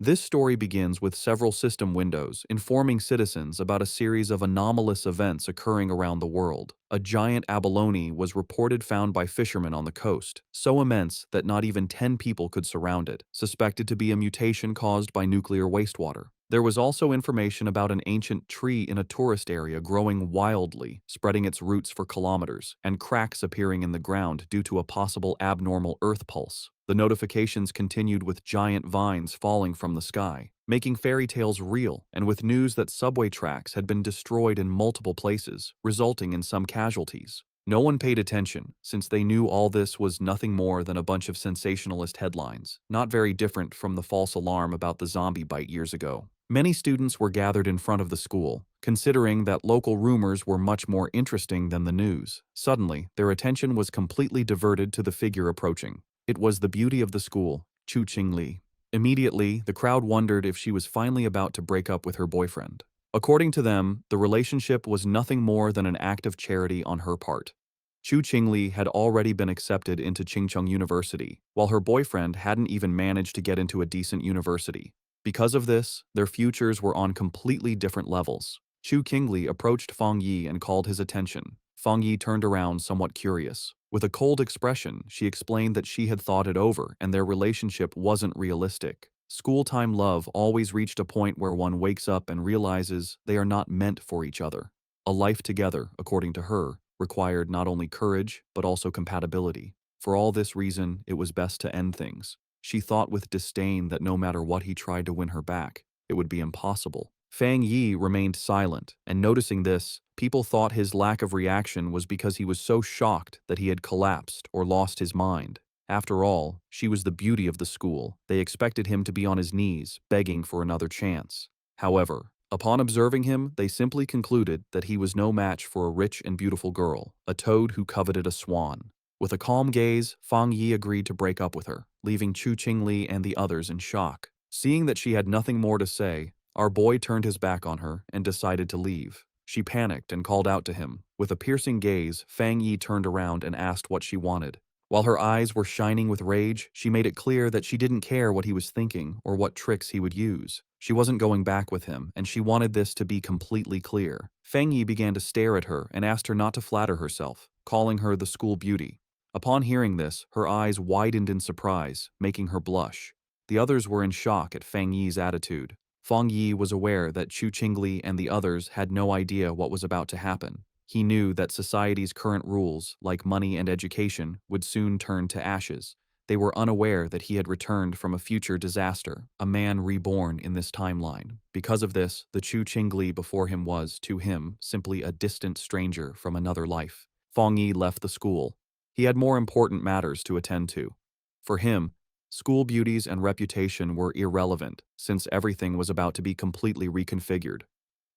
This story begins with several system windows informing citizens about a series of anomalous events occurring around the world. A giant abalone was reported found by fishermen on the coast, so immense that not even 10 people could surround it, suspected to be a mutation caused by nuclear wastewater. There was also information about an ancient tree in a tourist area growing wildly, spreading its roots for kilometers, and cracks appearing in the ground due to a possible abnormal earth pulse. The notifications continued with giant vines falling from the sky, making fairy tales real, and with news that subway tracks had been destroyed in multiple places, resulting in some casualties. No one paid attention, since they knew all this was nothing more than a bunch of sensationalist headlines, not very different from the false alarm about the zombie bite years ago. Many students were gathered in front of the school, considering that local rumors were much more interesting than the news. Suddenly, their attention was completely diverted to the figure approaching. It was the beauty of the school, Chu Qingli. Immediately, the crowd wondered if she was finally about to break up with her boyfriend. According to them, the relationship was nothing more than an act of charity on her part. Chu Qingli had already been accepted into Qingcheng University, while her boyfriend hadn't even managed to get into a decent university. Because of this, their futures were on completely different levels. Chu Qingli approached Fang Yi and called his attention. Fang Yi turned around somewhat curious. With a cold expression, she explained that she had thought it over and their relationship wasn't realistic. School-time love always reached a point where one wakes up and realizes they are not meant for each other. A life together, according to her, required not only courage but also compatibility. For all this reason, it was best to end things. She thought with disdain that no matter what he tried to win her back, it would be impossible. Fang Yi remained silent, and noticing this, people thought his lack of reaction was because he was so shocked that he had collapsed or lost his mind. After all, she was the beauty of the school. They expected him to be on his knees, begging for another chance. However, upon observing him, they simply concluded that he was no match for a rich and beautiful girl, a toad who coveted a swan. With a calm gaze, Fang Yi agreed to break up with her, leaving Chu Qingli and the others in shock. Seeing that she had nothing more to say, our boy turned his back on her and decided to leave. She panicked and called out to him. With a piercing gaze, Fang Yi turned around and asked what she wanted. While her eyes were shining with rage, she made it clear that she didn't care what he was thinking or what tricks he would use. She wasn't going back with him, and she wanted this to be completely clear. Fang Yi began to stare at her and asked her not to flatter herself, calling her the school beauty. Upon hearing this, her eyes widened in surprise, making her blush. The others were in shock at Fang Yi's attitude. Fang Yi was aware that Chu Qingli and the others had no idea what was about to happen. He knew that society's current rules, like money and education, would soon turn to ashes. They were unaware that he had returned from a future disaster, a man reborn in this timeline. Because of this, the Chu Qingli before him was, to him, simply a distant stranger from another life. Fang Yi left the school. He had more important matters to attend to. For him, school beauties and reputation were irrelevant, since everything was about to be completely reconfigured.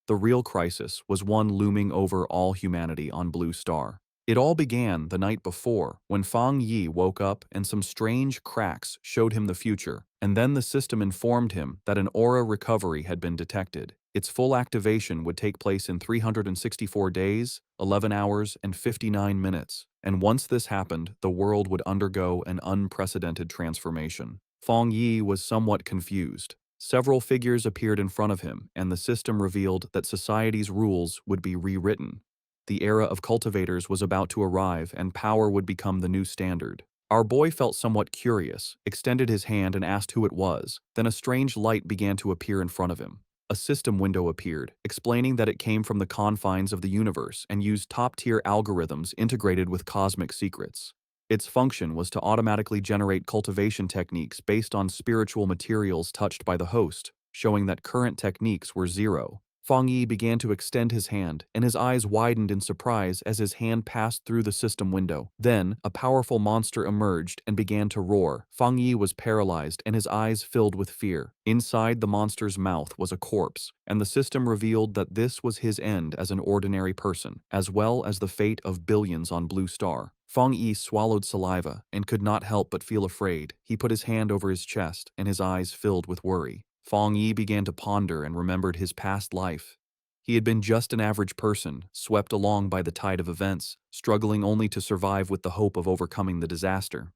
The real crisis was one looming over all humanity on Blue Star. It all began the night before, when Fang Yi woke up and some strange cracks showed him the future, and then the system informed him that an aura recovery had been detected. Its full activation would take place in 364 days, 11 hours, and 59 minutes, and once this happened, the world would undergo an unprecedented transformation. Fang Yi was somewhat confused. Several figures appeared in front of him, and the system revealed that society's rules would be rewritten. The era of cultivators was about to arrive, and power would become the new standard. Our boy felt somewhat curious, extended his hand and asked who it was. Then a strange light began to appear in front of him. A system window appeared, explaining that it came from the confines of the universe and used top-tier algorithms integrated with cosmic secrets. Its function was to automatically generate cultivation techniques based on spiritual materials touched by the host, showing that current techniques were zero. Fang Yi began to extend his hand, and his eyes widened in surprise as his hand passed through the system window. Then, a powerful monster emerged and began to roar. Fang Yi was paralyzed, and his eyes filled with fear. Inside the monster's mouth was a corpse, and the system revealed that this was his end as an ordinary person, as well as the fate of billions on Blue Star. Fang Yi swallowed saliva and could not help but feel afraid. He put his hand over his chest, and his eyes filled with worry. Fang Yi began to ponder and remembered his past life. He had been just an average person, swept along by the tide of events, struggling only to survive with the hope of overcoming the disaster.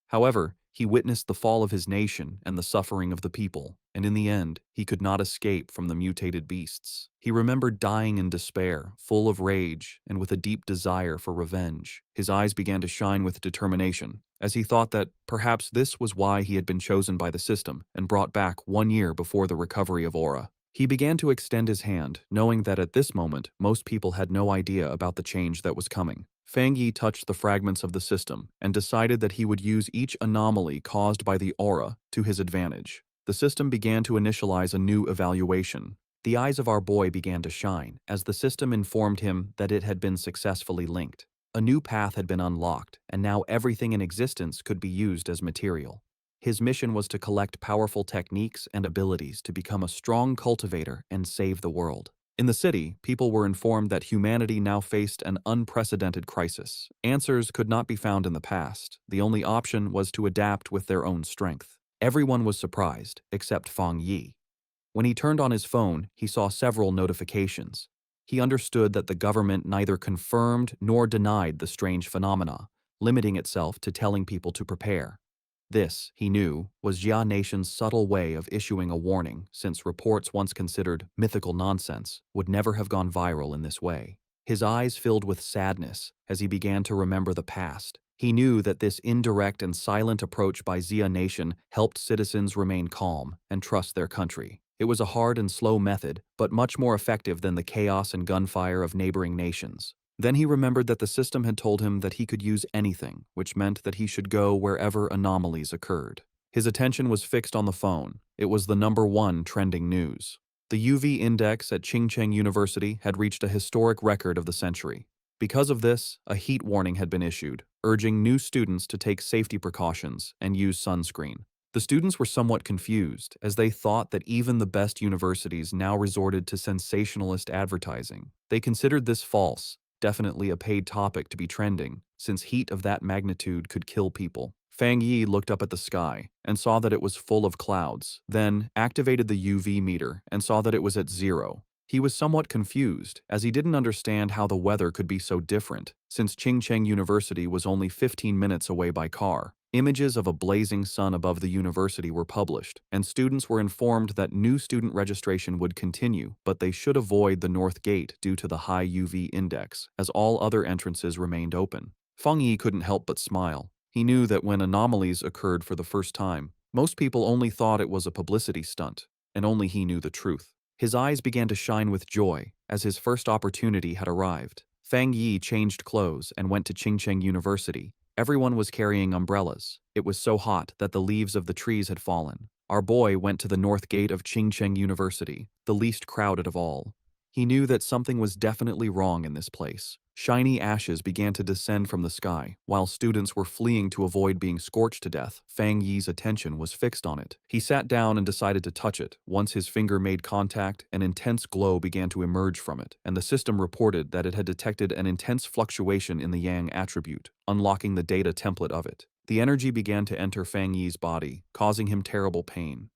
However, He witnessed the fall of his nation and the suffering of the people, and in the end, he could not escape from the mutated beasts. He remembered dying in despair, full of rage, and with a deep desire for revenge. His eyes began to shine with determination, as he thought that perhaps this was why he had been chosen by the system and brought back 1 year before the recovery of Aura. He began to extend his hand, knowing that at this moment, most people had no idea about the change that was coming. Fang Yi touched the fragments of the system and decided that he would use each anomaly caused by the aura to his advantage. The system began to initialize a new evaluation. The eyes of our boy began to shine as the system informed him that it had been successfully linked. A new path had been unlocked, and now everything in existence could be used as material. His mission was to collect powerful techniques and abilities to become a strong cultivator and save the world. In the city, people were informed that humanity now faced an unprecedented crisis. Answers could not be found in the past. The only option was to adapt with their own strength. Everyone was surprised, except Fang Yi. When he turned on his phone, he saw several notifications. He understood that the government neither confirmed nor denied the strange phenomena, limiting itself to telling people to prepare. This, he knew, was Jia Nation's subtle way of issuing a warning, since reports once considered mythical nonsense would never have gone viral in this way. His eyes filled with sadness as he began to remember the past. He knew that this indirect and silent approach by Jia Nation helped citizens remain calm and trust their country. It was a hard and slow method, but much more effective than the chaos and gunfire of neighboring nations. Then he remembered that the system had told him that he could use anything, which meant that he should go wherever anomalies occurred. His attention was fixed on the phone. It was the #1 trending news. The UV index at Qingcheng University had reached a historic record of the century. Because of this, a heat warning had been issued, urging new students to take safety precautions and use sunscreen. The students were somewhat confused, as they thought that even the best universities now resorted to sensationalist advertising. They considered this false, definitely a paid topic to be trending, since heat of that magnitude could kill people. Fang Yi looked up at the sky and saw that it was full of clouds, then activated the UV meter and saw that it was at 0. He was somewhat confused, as he didn't understand how the weather could be so different, since Qingcheng University was only 15 minutes away by car. Images of a blazing sun above the university were published, and students were informed that new student registration would continue, but they should avoid the North Gate due to the high UV index, as all other entrances remained open. Feng Yi couldn't help but smile. He knew that when anomalies occurred for the first time, most people only thought it was a publicity stunt, and only he knew the truth. His eyes began to shine with joy, as his first opportunity had arrived. Fang Yi changed clothes and went to Qingcheng University. Everyone was carrying umbrellas. It was so hot that the leaves of the trees had fallen. Our boy went to the north gate of Qingcheng University, the least crowded of all. He knew that something was definitely wrong in this place. Shiny ashes began to descend from the sky. While students were fleeing to avoid being scorched to death, Fang Yi's attention was fixed on it. He sat down and decided to touch it. Once his finger made contact, an intense glow began to emerge from it, and the system reported that it had detected an intense fluctuation in the Yang attribute, unlocking the data template of it. The energy began to enter Fang Yi's body, causing him terrible pain.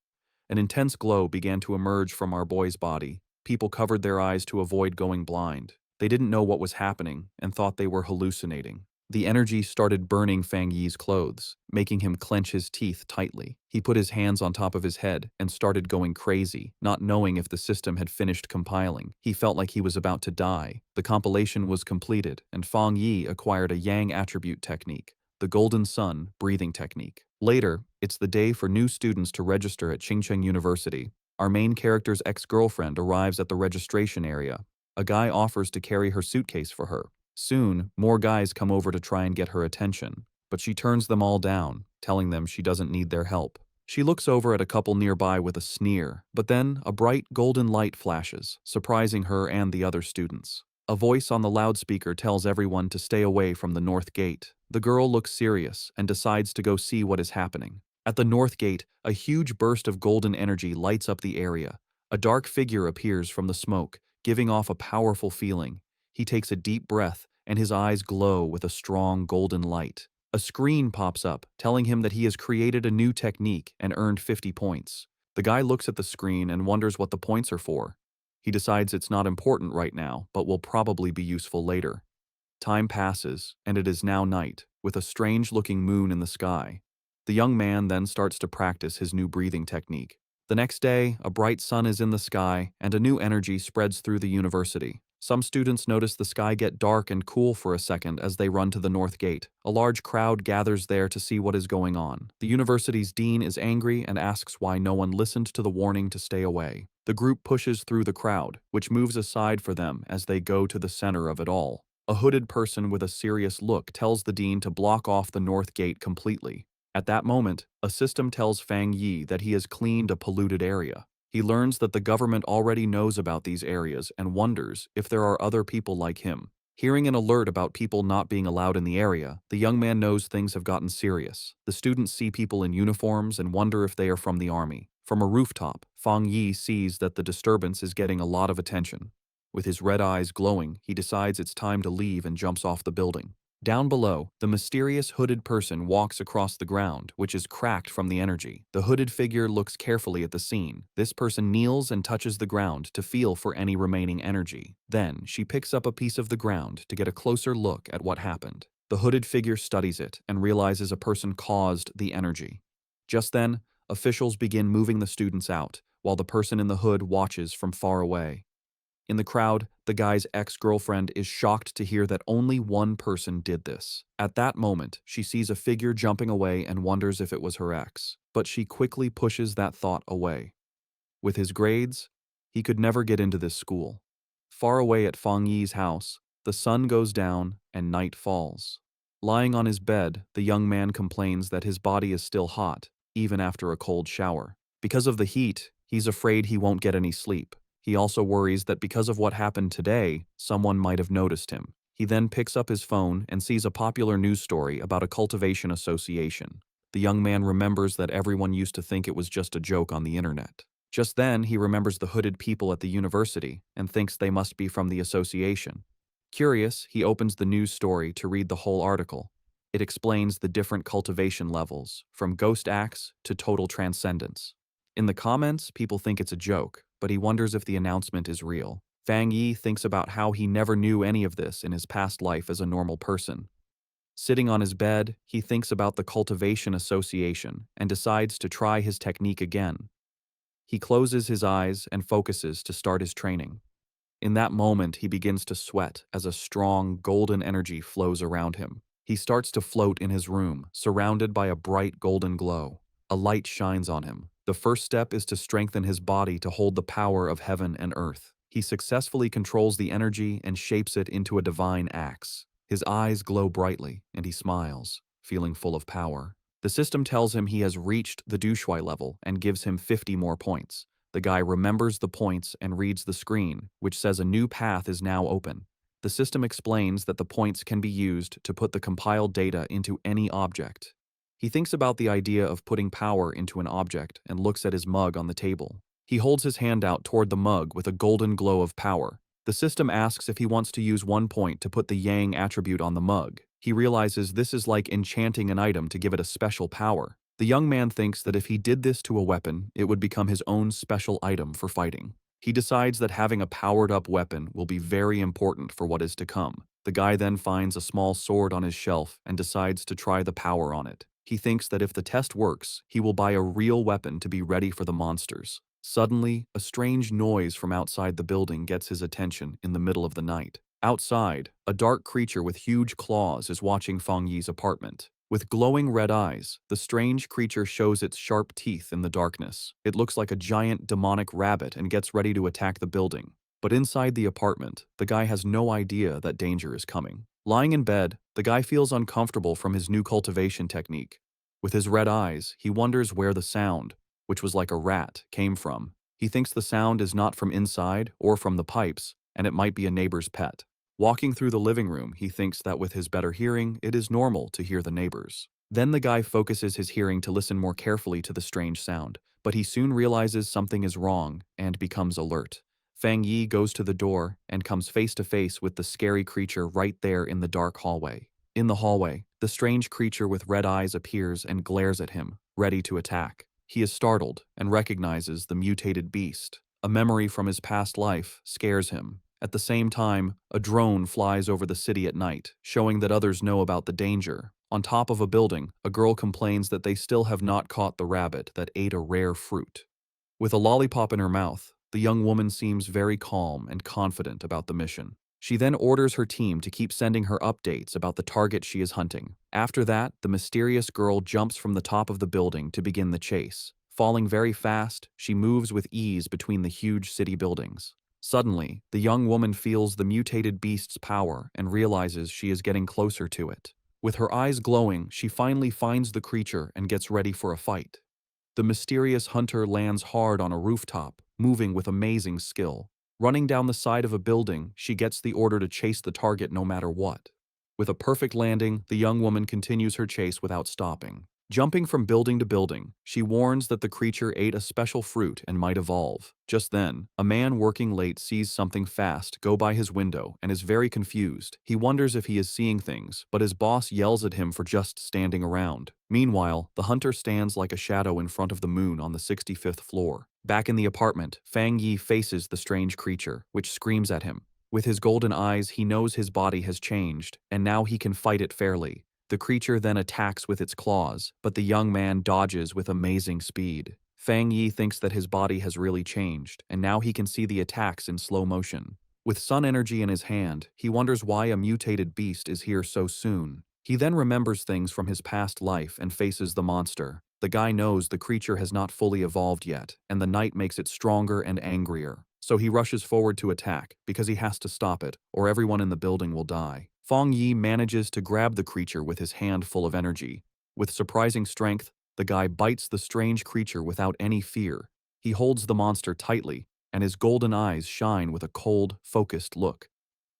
An intense glow began to emerge from our boy's body. People covered their eyes to avoid going blind. They didn't know what was happening and thought they were hallucinating. The energy started burning Fang Yi's clothes, making him clench his teeth tightly. He put his hands on top of his head and started going crazy, not knowing if the system had finished compiling. He felt like he was about to die. The compilation was completed, and Fang Yi acquired a Yang attribute technique, the Golden Sun breathing technique. Later, it's the day for new students to register at Qingcheng University. Our main character's ex-girlfriend arrives at the registration area. A guy offers to carry her suitcase for her. Soon, more guys come over to try and get her attention, but she turns them all down, telling them she doesn't need their help. She looks over at a couple nearby with a sneer, but then a bright golden light flashes, surprising her and the other students. A voice on the loudspeaker tells everyone to stay away from the north gate. The girl looks serious and decides to go see what is happening. At the north gate, a huge burst of golden energy lights up the area. A dark figure appears from the smoke, giving off a powerful feeling. He takes a deep breath, and his eyes glow with a strong golden light. A screen pops up, telling him that he has created a new technique and earned 50 points. The guy looks at the screen and wonders what the points are for. He decides it's not important right now, but will probably be useful later. Time passes, and it is now night, with a strange-looking moon in the sky. The young man then starts to practice his new breathing technique. The next day, a bright sun is in the sky, and a new energy spreads through the university. Some students notice the sky get dark and cool for a second as they run to the north gate. A large crowd gathers there to see what is going on. The university's dean is angry and asks why no one listened to the warning to stay away. The group pushes through the crowd, which moves aside for them as they go to the center of it all. A hooded person with a serious look tells the dean to block off the north gate completely. At that moment, a system tells Fang Yi that he has cleaned a polluted area. He learns that the government already knows about these areas and wonders if there are other people like him. Hearing an alert about people not being allowed in the area, the young man knows things have gotten serious. The students see people in uniforms and wonder if they are from the army. From a rooftop, Fang Yi sees that the disturbance is getting a lot of attention. With his red eyes glowing, he decides it's time to leave and jumps off the building. Down below, the mysterious hooded person walks across the ground, which is cracked from the energy. The hooded figure looks carefully at the scene. This person kneels and touches the ground to feel for any remaining energy. Then, she picks up a piece of the ground to get a closer look at what happened. The hooded figure studies it and realizes a person caused the energy. Just then, officials begin moving the students out, while the person in the hood watches from far away. In the crowd, the guy's ex-girlfriend is shocked to hear that only one person did this. At that moment, she sees a figure jumping away and wonders if it was her ex, but she quickly pushes that thought away. With his grades, he could never get into this school. Far away at Fang Yi's house, the sun goes down and night falls. Lying on his bed, the young man complains that his body is still hot, even after a cold shower. Because of the heat, he's afraid he won't get any sleep. He also worries that because of what happened today, someone might have noticed him. He then picks up his phone and sees a popular news story about a cultivation association. The young man remembers that everyone used to think it was just a joke on the internet. Just then, he remembers the hooded people at the university and thinks they must be from the association. Curious, he opens the news story to read the whole article. It explains the different cultivation levels, from ghost acts to total transcendence. In the comments, people think it's a joke, but he wonders if the announcement is real. Fang Yi thinks about how he never knew any of this in his past life as a normal person. Sitting on his bed, he thinks about the cultivation association and decides to try his technique again. He closes his eyes and focuses to start his training. In that moment, he begins to sweat as a strong, golden energy flows around him. He starts to float in his room, surrounded by a bright golden glow. A light shines on him. The first step is to strengthen his body to hold the power of heaven and earth. He successfully controls the energy and shapes it into a divine axe. His eyes glow brightly, and he smiles, feeling full of power. The system tells him he has reached the Dushui level and gives him 50 more points. The guy remembers the points and reads the screen, which says a new path is now open. The system explains that the points can be used to put the compiled data into any object. He thinks about the idea of putting power into an object and looks at his mug on the table. He holds his hand out toward the mug with a golden glow of power. The system asks if he wants to use 1 point to put the Yang attribute on the mug. He realizes this is like enchanting an item to give it a special power. The young man thinks that if he did this to a weapon, it would become his own special item for fighting. He decides that having a powered-up weapon will be very important for what is to come. The guy then finds a small sword on his shelf and decides to try the power on it. He thinks that if the test works, he will buy a real weapon to be ready for the monsters. Suddenly, a strange noise from outside the building gets his attention in the middle of the night. Outside, a dark creature with huge claws is watching Fang Yi's apartment. With glowing red eyes, the strange creature shows its sharp teeth in the darkness. It looks like a giant demonic rabbit and gets ready to attack the building. But inside the apartment, the guy has no idea that danger is coming. Lying in bed, the guy feels uncomfortable from his new cultivation technique. With his red eyes, he wonders where the sound, which was like a rat, came from. He thinks the sound is not from inside or from the pipes, and it might be a neighbor's pet. Walking through the living room, he thinks that with his better hearing, it is normal to hear the neighbors. Then the guy focuses his hearing to listen more carefully to the strange sound, but he soon realizes something is wrong and becomes alert. Fang Yi goes to the door and comes face to face with the scary creature right there in the dark hallway. In the hallway, the strange creature with red eyes appears and glares at him, ready to attack. He is startled and recognizes the mutated beast. A memory from his past life scares him. At the same time, a drone flies over the city at night, showing that others know about the danger. On top of a building, a girl complains that they still have not caught the rabbit that ate a rare fruit. With a lollipop in her mouth, the young woman seems very calm and confident about the mission. She then orders her team to keep sending her updates about the target she is hunting. After that, the mysterious girl jumps from the top of the building to begin the chase. Falling very fast, she moves with ease between the huge city buildings. Suddenly, the young woman feels the mutated beast's power and realizes she is getting closer to it. With her eyes glowing, she finally finds the creature and gets ready for a fight. The mysterious hunter lands hard on a rooftop, moving with amazing skill. Running down the side of a building, she gets the order to chase the target no matter what. With a perfect landing, the young woman continues her chase without stopping. Jumping from building to building, she warns that the creature ate a special fruit and might evolve. Just then, a man working late sees something fast go by his window and is very confused. He wonders if he is seeing things, but his boss yells at him for just standing around. Meanwhile, the hunter stands like a shadow in front of the moon on the 65th floor. Back in the apartment, Fang Yi faces the strange creature, which screams at him. With his golden eyes, he knows his body has changed, and now he can fight it fairly. The creature then attacks with its claws, but the young man dodges with amazing speed. Fang Yi thinks that his body has really changed, and now he can see the attacks in slow motion. With sun energy in his hand, he wonders why a mutated beast is here so soon. He then remembers things from his past life and faces the monster. The guy knows the creature has not fully evolved yet, and the night makes it stronger and angrier. So he rushes forward to attack, because he has to stop it, or everyone in the building will die. Fang Yi manages to grab the creature with his hand full of energy. With surprising strength, the guy bites the strange creature without any fear. He holds the monster tightly, and his golden eyes shine with a cold, focused look.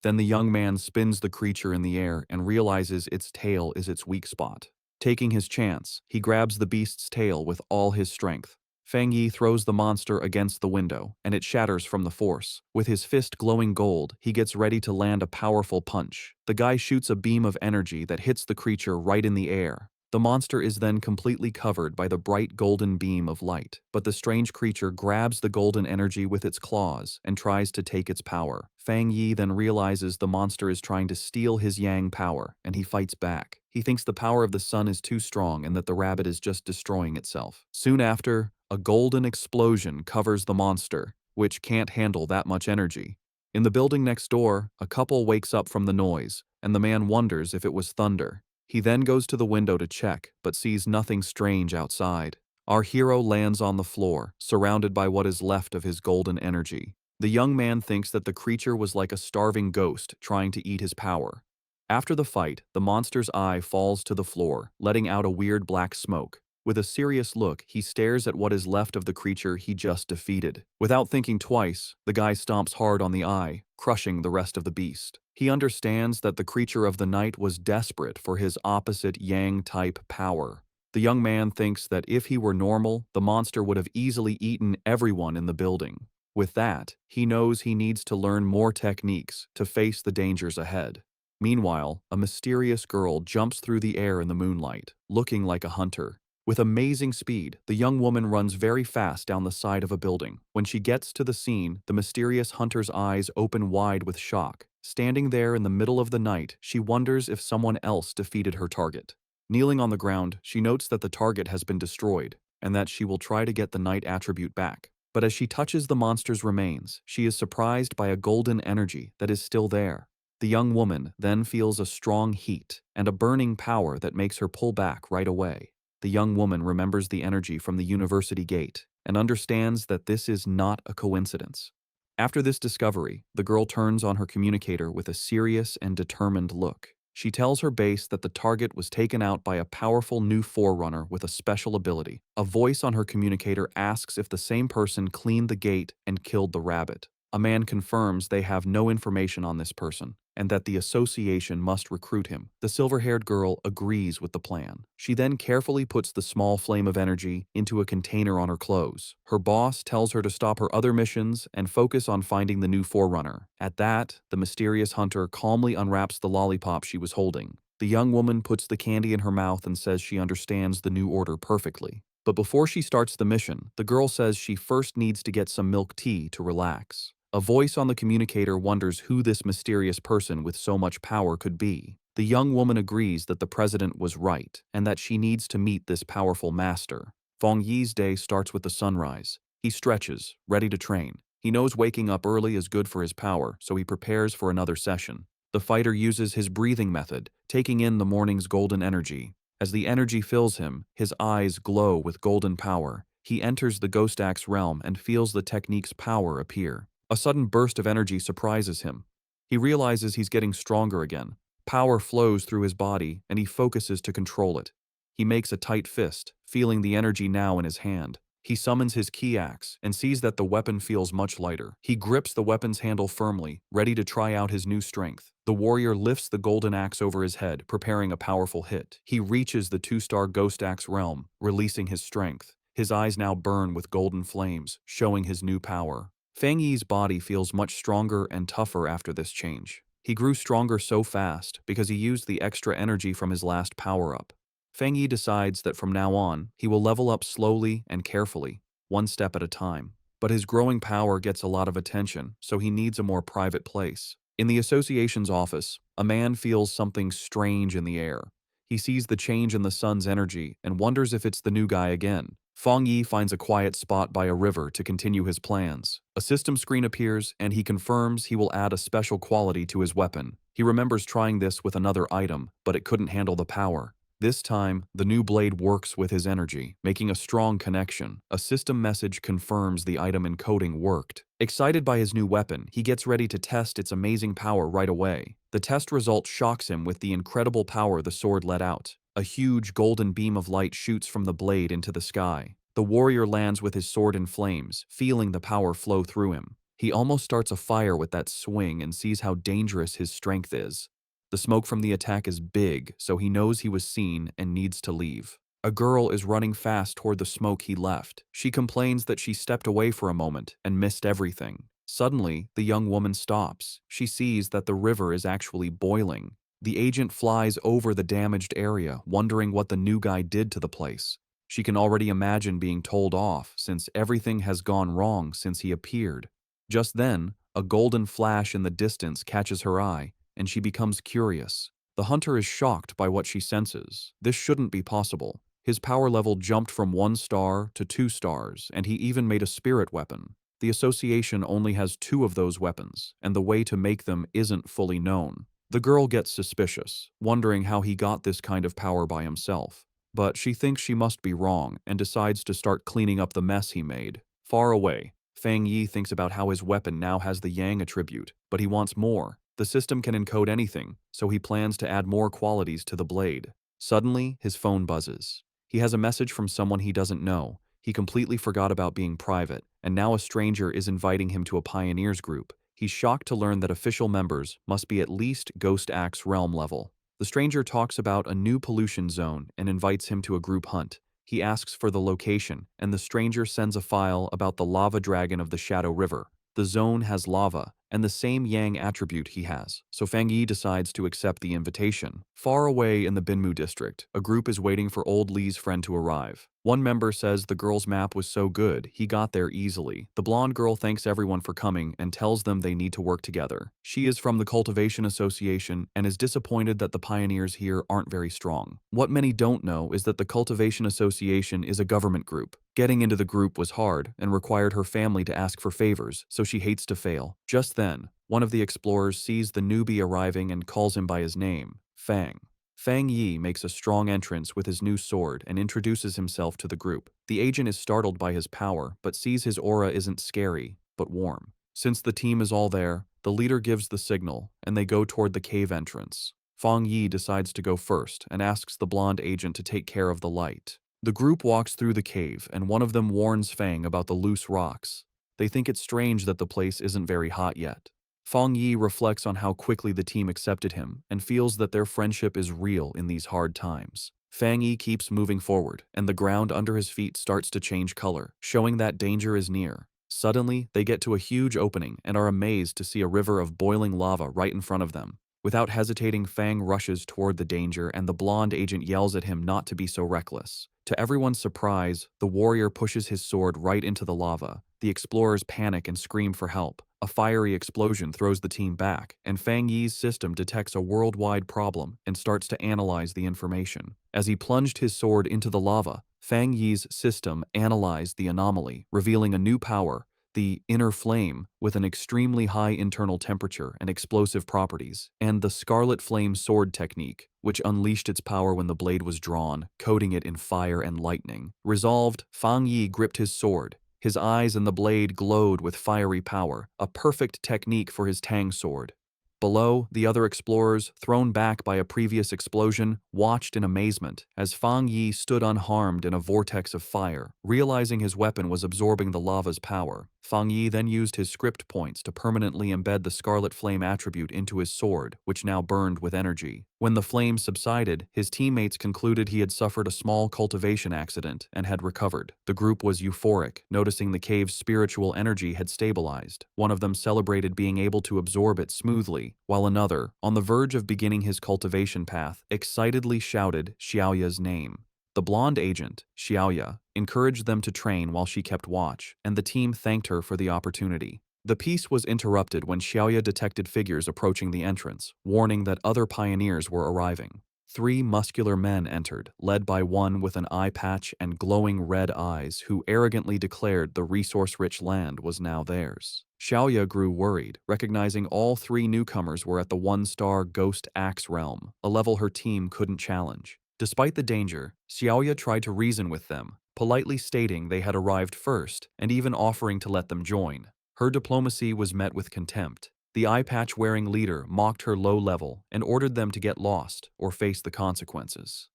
Then the young man spins the creature in the air and realizes its tail is its weak spot. Taking his chance, he grabs the beast's tail with all his strength. Fang Yi throws the monster against the window, and it shatters from the force. With his fist glowing gold, he gets ready to land a powerful punch. The guy shoots a beam of energy that hits the creature right in the air. The monster is then completely covered by the bright golden beam of light, but the strange creature grabs the golden energy with its claws and tries to take its power. Fang Yi then realizes the monster is trying to steal his yang power, and he fights back. He thinks the power of the sun is too strong and that the rabbit is just destroying itself. Soon after, a golden explosion covers the monster, which can't handle that much energy. In the building next door, a couple wakes up from the noise, and the man wonders if it was thunder. He then goes to the window to check, but sees nothing strange outside. Our hero lands on the floor, surrounded by what is left of his golden energy. The young man thinks that the creature was like a starving ghost trying to eat his power. After the fight, the monster's eye falls to the floor, letting out a weird black smoke. With a serious look, he stares at what is left of the creature he just defeated. Without thinking twice, the guy stomps hard on the eye, crushing the rest of the beast. He understands that the creature of the night was desperate for his opposite Yang-type power. The young man thinks that if he were normal, the monster would have easily eaten everyone in the building. With that, he knows he needs to learn more techniques to face the dangers ahead. Meanwhile, a mysterious girl jumps through the air in the moonlight, looking like a hunter. With amazing speed, the young woman runs very fast down the side of a building. When she gets to the scene, the mysterious hunter's eyes open wide with shock. Standing there in the middle of the night, she wonders if someone else defeated her target. Kneeling on the ground, she notes that the target has been destroyed, and that she will try to get the night attribute back. But as she touches the monster's remains, she is surprised by a golden energy that is still there. The young woman then feels a strong heat and a burning power that makes her pull back right away. The young woman remembers the energy from the university gate and understands that this is not a coincidence. After this discovery, the girl turns on her communicator with a serious and determined look. She tells her base that the target was taken out by a powerful new forerunner with a special ability. A voice on her communicator asks if the same person cleaned the gate and killed the rabbit. A man confirms they have no information on this person, and that the association must recruit him. The silver-haired girl agrees with the plan. She then carefully puts the small flame of energy into a container on her clothes. Her boss tells her to stop her other missions and focus on finding the new forerunner. At that, the mysterious hunter calmly unwraps the lollipop she was holding. The young woman puts the candy in her mouth and says she understands the new order perfectly. But before she starts the mission, the girl says she first needs to get some milk tea to relax. A voice on the communicator wonders who this mysterious person with so much power could be. The young woman agrees that the president was right and that she needs to meet this powerful master. Feng Yi's day starts with the sunrise. He stretches, ready to train. He knows waking up early is good for his power, so he prepares for another session. The fighter uses his breathing method, taking in the morning's golden energy. As the energy fills him, his eyes glow with golden power. He enters the Ghost Axe realm and feels the technique's power appear. A sudden burst of energy surprises him. He realizes he's getting stronger again. Power flows through his body, and he focuses to control it. He makes a tight fist, feeling the energy now in his hand. He summons his key axe and sees that the weapon feels much lighter. He grips the weapon's handle firmly, ready to try out his new strength. The warrior lifts the golden axe over his head, preparing a powerful hit. He reaches the 2-star Ghost Axe realm, releasing his strength. His eyes now burn with golden flames, showing his new power. Feng Yi's body feels much stronger and tougher after this change. He grew stronger so fast because he used the extra energy from his last power-up. Feng Yi decides that from now on, he will level up slowly and carefully, one step at a time. But his growing power gets a lot of attention, so he needs a more private place. In the association's office, a man feels something strange in the air. He sees the change in the sun's energy and wonders if it's the new guy again. Feng Yi finds a quiet spot by a river to continue his plans. A system screen appears, and he confirms he will add a special quality to his weapon. He remembers trying this with another item, but it couldn't handle the power. This time, the new blade works with his energy, making a strong connection. A system message confirms the item encoding worked. Excited by his new weapon, he gets ready to test its amazing power right away. The test result shocks him with the incredible power the sword let out. A huge golden beam of light shoots from the blade into the sky. The warrior lands with his sword in flames, feeling the power flow through him. He almost starts a fire with that swing and sees how dangerous his strength is. The smoke from the attack is big, so he knows he was seen and needs to leave. A girl is running fast toward the smoke he left. She complains that she stepped away for a moment and missed everything. Suddenly, the young woman stops. She sees that the river is actually boiling. The agent flies over the damaged area, wondering what the new guy did to the place. She can already imagine being told off, since everything has gone wrong since he appeared. Just then, a golden flash in the distance catches her eye, and she becomes curious. The hunter is shocked by what she senses. This shouldn't be possible. His power level jumped from 1 star to 2 stars, and he even made a spirit weapon. The association only has 2 of those weapons, and the way to make them isn't fully known. The girl gets suspicious, wondering how he got this kind of power by himself. But she thinks she must be wrong and decides to start cleaning up the mess he made. Far away, Feng Yi thinks about how his weapon now has the Yang attribute, but he wants more. The system can encode anything, so he plans to add more qualities to the blade. Suddenly, his phone buzzes. He has a message from someone he doesn't know. He completely forgot about being private, and now a stranger is inviting him to a pioneers group. He's shocked to learn that official members must be at least Ghost Axe realm level. The stranger talks about a new pollution zone and invites him to a group hunt. He asks for the location, and the stranger sends a file about the lava dragon of the Shadow River. The zone has lava, and the same Yang attribute he has, so Feng Yi decides to accept the invitation. Far away in the Binmu district, a group is waiting for old Li's friend to arrive. One member says the girl's map was so good, he got there easily. The blonde girl thanks everyone for coming and tells them they need to work together. She is from the Cultivation Association and is disappointed that the pioneers here aren't very strong. What many don't know is that the Cultivation Association is a government group. Getting into the group was hard and required her family to ask for favors, so she hates to fail. Just then, one of the explorers sees the newbie arriving and calls him by his name, Fang. Feng Yi makes a strong entrance with his new sword and introduces himself to the group. The agent is startled by his power, but sees his aura isn't scary, but warm. Since the team is all there, the leader gives the signal, and they go toward the cave entrance. Feng Yi decides to go first and asks the blonde agent to take care of the light. The group walks through the cave, and one of them warns Fang about the loose rocks. They think it's strange that the place isn't very hot yet. Feng Yi reflects on how quickly the team accepted him and feels that their friendship is real in these hard times. Feng Yi keeps moving forward, and the ground under his feet starts to change color, showing that danger is near. Suddenly, they get to a huge opening and are amazed to see a river of boiling lava right in front of them. Without hesitating, Fang rushes toward the danger, and the blonde agent yells at him not to be so reckless. To everyone's surprise, the warrior pushes his sword right into the lava. The explorers panic and scream for help, A fiery explosion throws the team back, and Fang Yi's system detects a worldwide problem and starts to analyze the information. As he plunged his sword into the lava, Fang Yi's system analyzed the anomaly, revealing a new power, the inner flame, with an extremely high internal temperature and explosive properties, and the Scarlet Flame sword technique, which unleashed its power when the blade was drawn, coating it in fire and lightning. Resolved, Fang Yi gripped his sword. His eyes and the blade glowed with fiery power, a perfect technique for his Tang sword. Below, the other explorers, thrown back by a previous explosion, watched in amazement as Fang Yi stood unharmed in a vortex of fire. Realizing his weapon was absorbing the lava's power, Fang Yi then used his script points to permanently embed the Scarlet Flame attribute into his sword, which now burned with energy. When the flames subsided, his teammates concluded he had suffered a small cultivation accident and had recovered. The group was euphoric, noticing the cave's spiritual energy had stabilized. One of them celebrated being able to absorb it smoothly, while another, on the verge of beginning his cultivation path, excitedly shouted Xiaoya's name. The blonde agent, Xiaoya, encouraged them to train while she kept watch, and the team thanked her for the opportunity. The peace was interrupted when Xiaoya detected figures approaching the entrance, warning that other pioneers were arriving. 3 muscular men entered, led by one with an eye patch and glowing red eyes who arrogantly declared the resource-rich land was now theirs. Xiaoya grew worried, recognizing all 3 newcomers were at the 1-star Ghost Axe realm, a level her team couldn't challenge. Despite the danger, Xiaoya tried to reason with them, politely stating they had arrived first and even offering to let them join. Her diplomacy was met with contempt. The eye-patch-wearing leader mocked her low level and ordered them to get lost or face the consequences.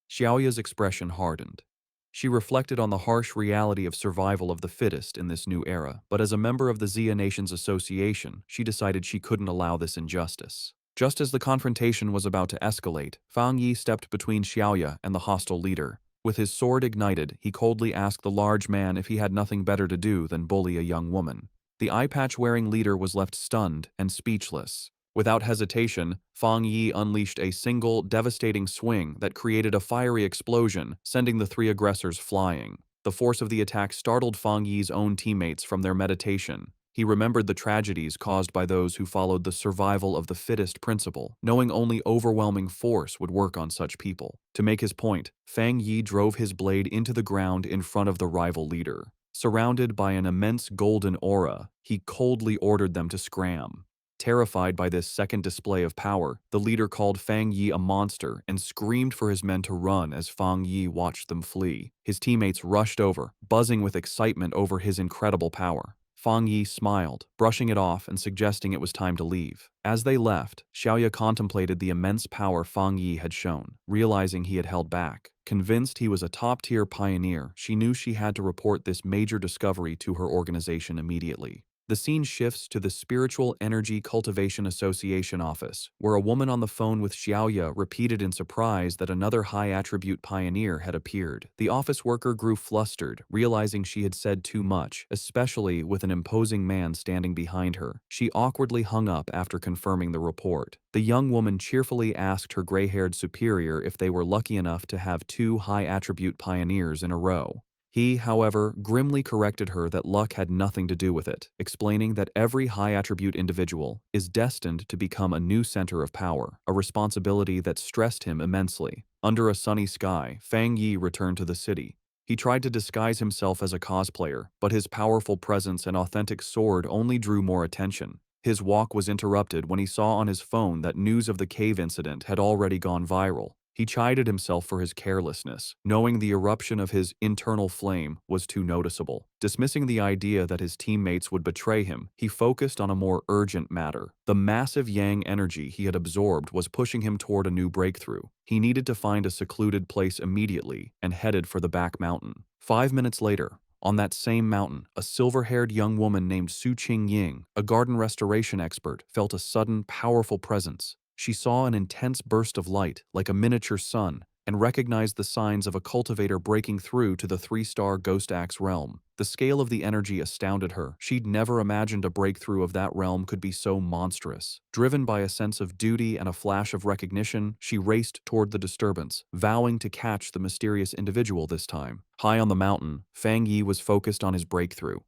Xiaoya's expression hardened. She reflected on the harsh reality of survival of the fittest in this new era, but as a member of the Xia Nations Association, she decided she couldn't allow this injustice. Just as the confrontation was about to escalate, Fang Yi stepped between Xiaoya and the hostile leader. With his sword ignited, he coldly asked the large man if he had nothing better to do than bully a young woman. The eye-patch-wearing leader was left stunned and speechless. Without hesitation, Fang Yi unleashed a single, devastating swing that created a fiery explosion, sending the 3 aggressors flying. The force of the attack startled Fang Yi's own teammates from their meditation. He remembered the tragedies caused by those who followed the survival of the fittest principle, knowing only overwhelming force would work on such people. To make his point, Fang Yi drove his blade into the ground in front of the rival leader. Surrounded by an immense golden aura, he coldly ordered them to scram. Terrified by this second display of power, the leader called Fang Yi a monster and screamed for his men to run as Fang Yi watched them flee. His teammates rushed over, buzzing with excitement over his incredible power. Fang Yi smiled, brushing it off and suggesting it was time to leave. As they left, Xiaoya contemplated the immense power Fang Yi had shown, realizing he had held back. Convinced he was a top-tier pioneer, she knew she had to report this major discovery to her organization immediately. The scene shifts to the Spiritual Energy Cultivation Association office, where a woman on the phone with Xiaoya repeated in surprise that another high-attribute pioneer had appeared. The office worker grew flustered, realizing she had said too much, especially with an imposing man standing behind her. She awkwardly hung up after confirming the report. The young woman cheerfully asked her gray-haired superior if they were lucky enough to have 2 high-attribute pioneers in a row. He, however, grimly corrected her that luck had nothing to do with it, explaining that every high-attribute individual is destined to become a new center of power, a responsibility that stressed him immensely. Under a sunny sky, Fang Yi returned to the city. He tried to disguise himself as a cosplayer, but his powerful presence and authentic sword only drew more attention. His walk was interrupted when he saw on his phone that news of the cave incident had already gone viral. He chided himself for his carelessness, knowing the eruption of his internal flame was too noticeable. Dismissing the idea that his teammates would betray him, he focused on a more urgent matter. The massive yang energy he had absorbed was pushing him toward a new breakthrough. He needed to find a secluded place immediately and headed for the back mountain. 5 minutes later, on that same mountain, a silver-haired young woman named Su Qingying, a garden restoration expert, felt a sudden, powerful presence. She saw an intense burst of light, like a miniature sun, and recognized the signs of a cultivator breaking through to the 3-star Ghost Axe realm. The scale of the energy astounded her. She'd never imagined a breakthrough of that realm could be so monstrous. Driven by a sense of duty and a flash of recognition, she raced toward the disturbance, vowing to catch the mysterious individual this time. High on the mountain, Fang Yi was focused on his breakthrough.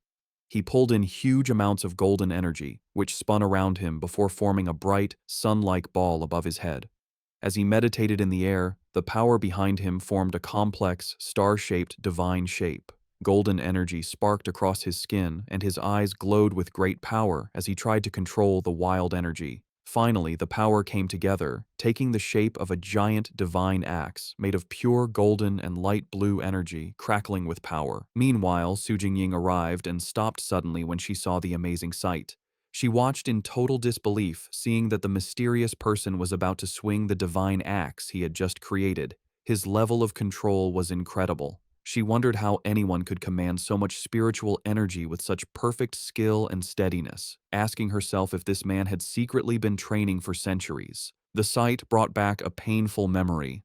He pulled in huge amounts of golden energy, which spun around him before forming a bright, sun-like ball above his head. As he meditated in the air, the power behind him formed a complex, star-shaped divine shape. Golden energy sparked across his skin, and his eyes glowed with great power as he tried to control the wild energy. Finally, the power came together, taking the shape of a giant divine axe made of pure golden and light blue energy, crackling with power. Meanwhile, Su Jingying arrived and stopped suddenly when she saw the amazing sight. She watched in total disbelief, seeing that the mysterious person was about to swing the divine axe he had just created. His level of control was incredible. She wondered how anyone could command so much spiritual energy with such perfect skill and steadiness, asking herself if this man had secretly been training for centuries. The sight brought back a painful memory.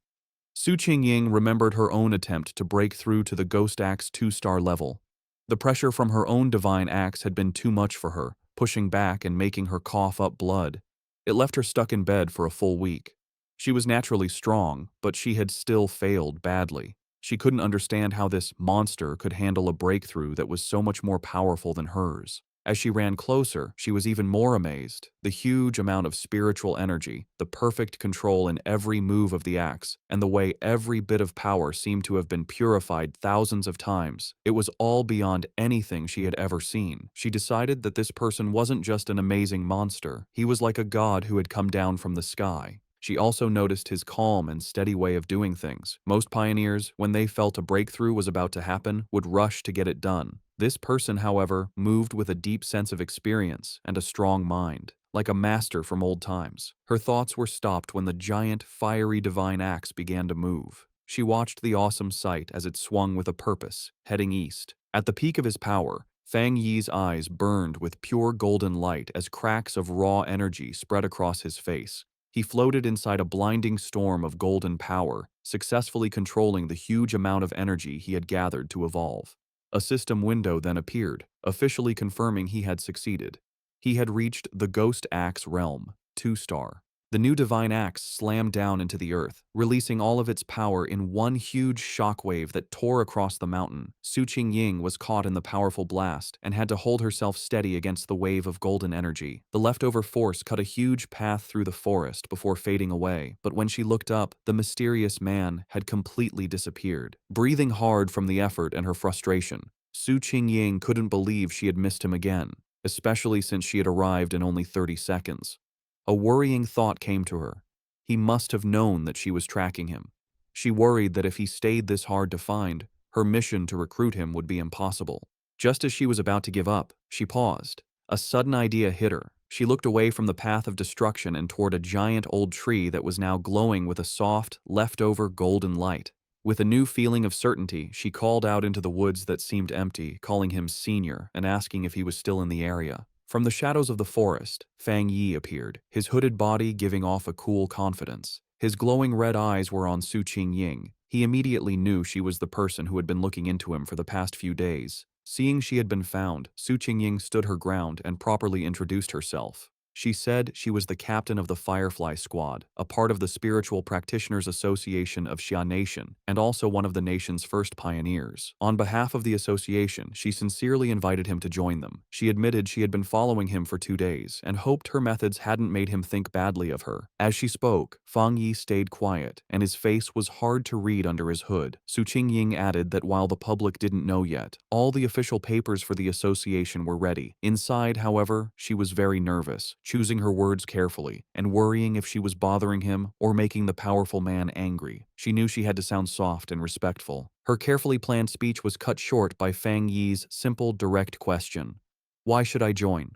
Su Qingying remembered her own attempt to break through to the Ghost Axe 2-star level. The pressure from her own divine axe had been too much for her, pushing back and making her cough up blood. It left her stuck in bed for a full week. She was naturally strong, but she had still failed badly. She couldn't understand how this monster could handle a breakthrough that was so much more powerful than hers. As she ran closer, she was even more amazed. The huge amount of spiritual energy, the perfect control in every move of the axe, and the way every bit of power seemed to have been purified thousands of times. It was all beyond anything she had ever seen. She decided that this person wasn't just an amazing monster, he was like a god who had come down from the sky. She also noticed his calm and steady way of doing things. Most pioneers, when they felt a breakthrough was about to happen, would rush to get it done. This person, however, moved with a deep sense of experience and a strong mind, like a master from old times. Her thoughts were stopped when the giant, fiery divine axe began to move. She watched the awesome sight as it swung with a purpose, heading east. At the peak of his power, Fang Yi's eyes burned with pure golden light as cracks of raw energy spread across his face. He floated inside a blinding storm of golden power, successfully controlling the huge amount of energy he had gathered to evolve. A system window then appeared, officially confirming he had succeeded. He had reached the Ghost Axe realm, 2-star. The new divine axe slammed down into the earth, releasing all of its power in one huge shockwave that tore across the mountain. Su Qingying was caught in the powerful blast and had to hold herself steady against the wave of golden energy. The leftover force cut a huge path through the forest before fading away, but when she looked up, the mysterious man had completely disappeared. Breathing hard from the effort and her frustration, Su Qingying couldn't believe she had missed him again, especially since she had arrived in only 30 seconds. A worrying thought came to her. He must have known that she was tracking him. She worried that if he stayed this hard to find, her mission to recruit him would be impossible. Just as she was about to give up, she paused. A sudden idea hit her. She looked away from the path of destruction and toward a giant old tree that was now glowing with a soft, leftover golden light. With a new feeling of certainty, she called out into the woods that seemed empty, calling him Senior and asking if he was still in the area. From the shadows of the forest, Fang Yi appeared, his hooded body giving off a cool confidence. His glowing red eyes were on Su Qingying. He immediately knew she was the person who had been looking into him for the past few days. Seeing she had been found, Su Qingying stood her ground and properly introduced herself. She said she was the captain of the Firefly Squad, a part of the Spiritual Practitioners Association of Xia Nation, and also one of the nation's first pioneers. On behalf of the association, she sincerely invited him to join them. She admitted she had been following him for 2 days and hoped her methods hadn't made him think badly of her. As she spoke, Fang Yi stayed quiet, and his face was hard to read under his hood. Su Qingying added that while the public didn't know yet, all the official papers for the association were ready. Inside, however, she was very nervous, choosing her words carefully, and worrying if she was bothering him or making the powerful man angry. She knew she had to sound soft and respectful. Her carefully planned speech was cut short by Fang Yi's simple, direct question. "Why should I join?"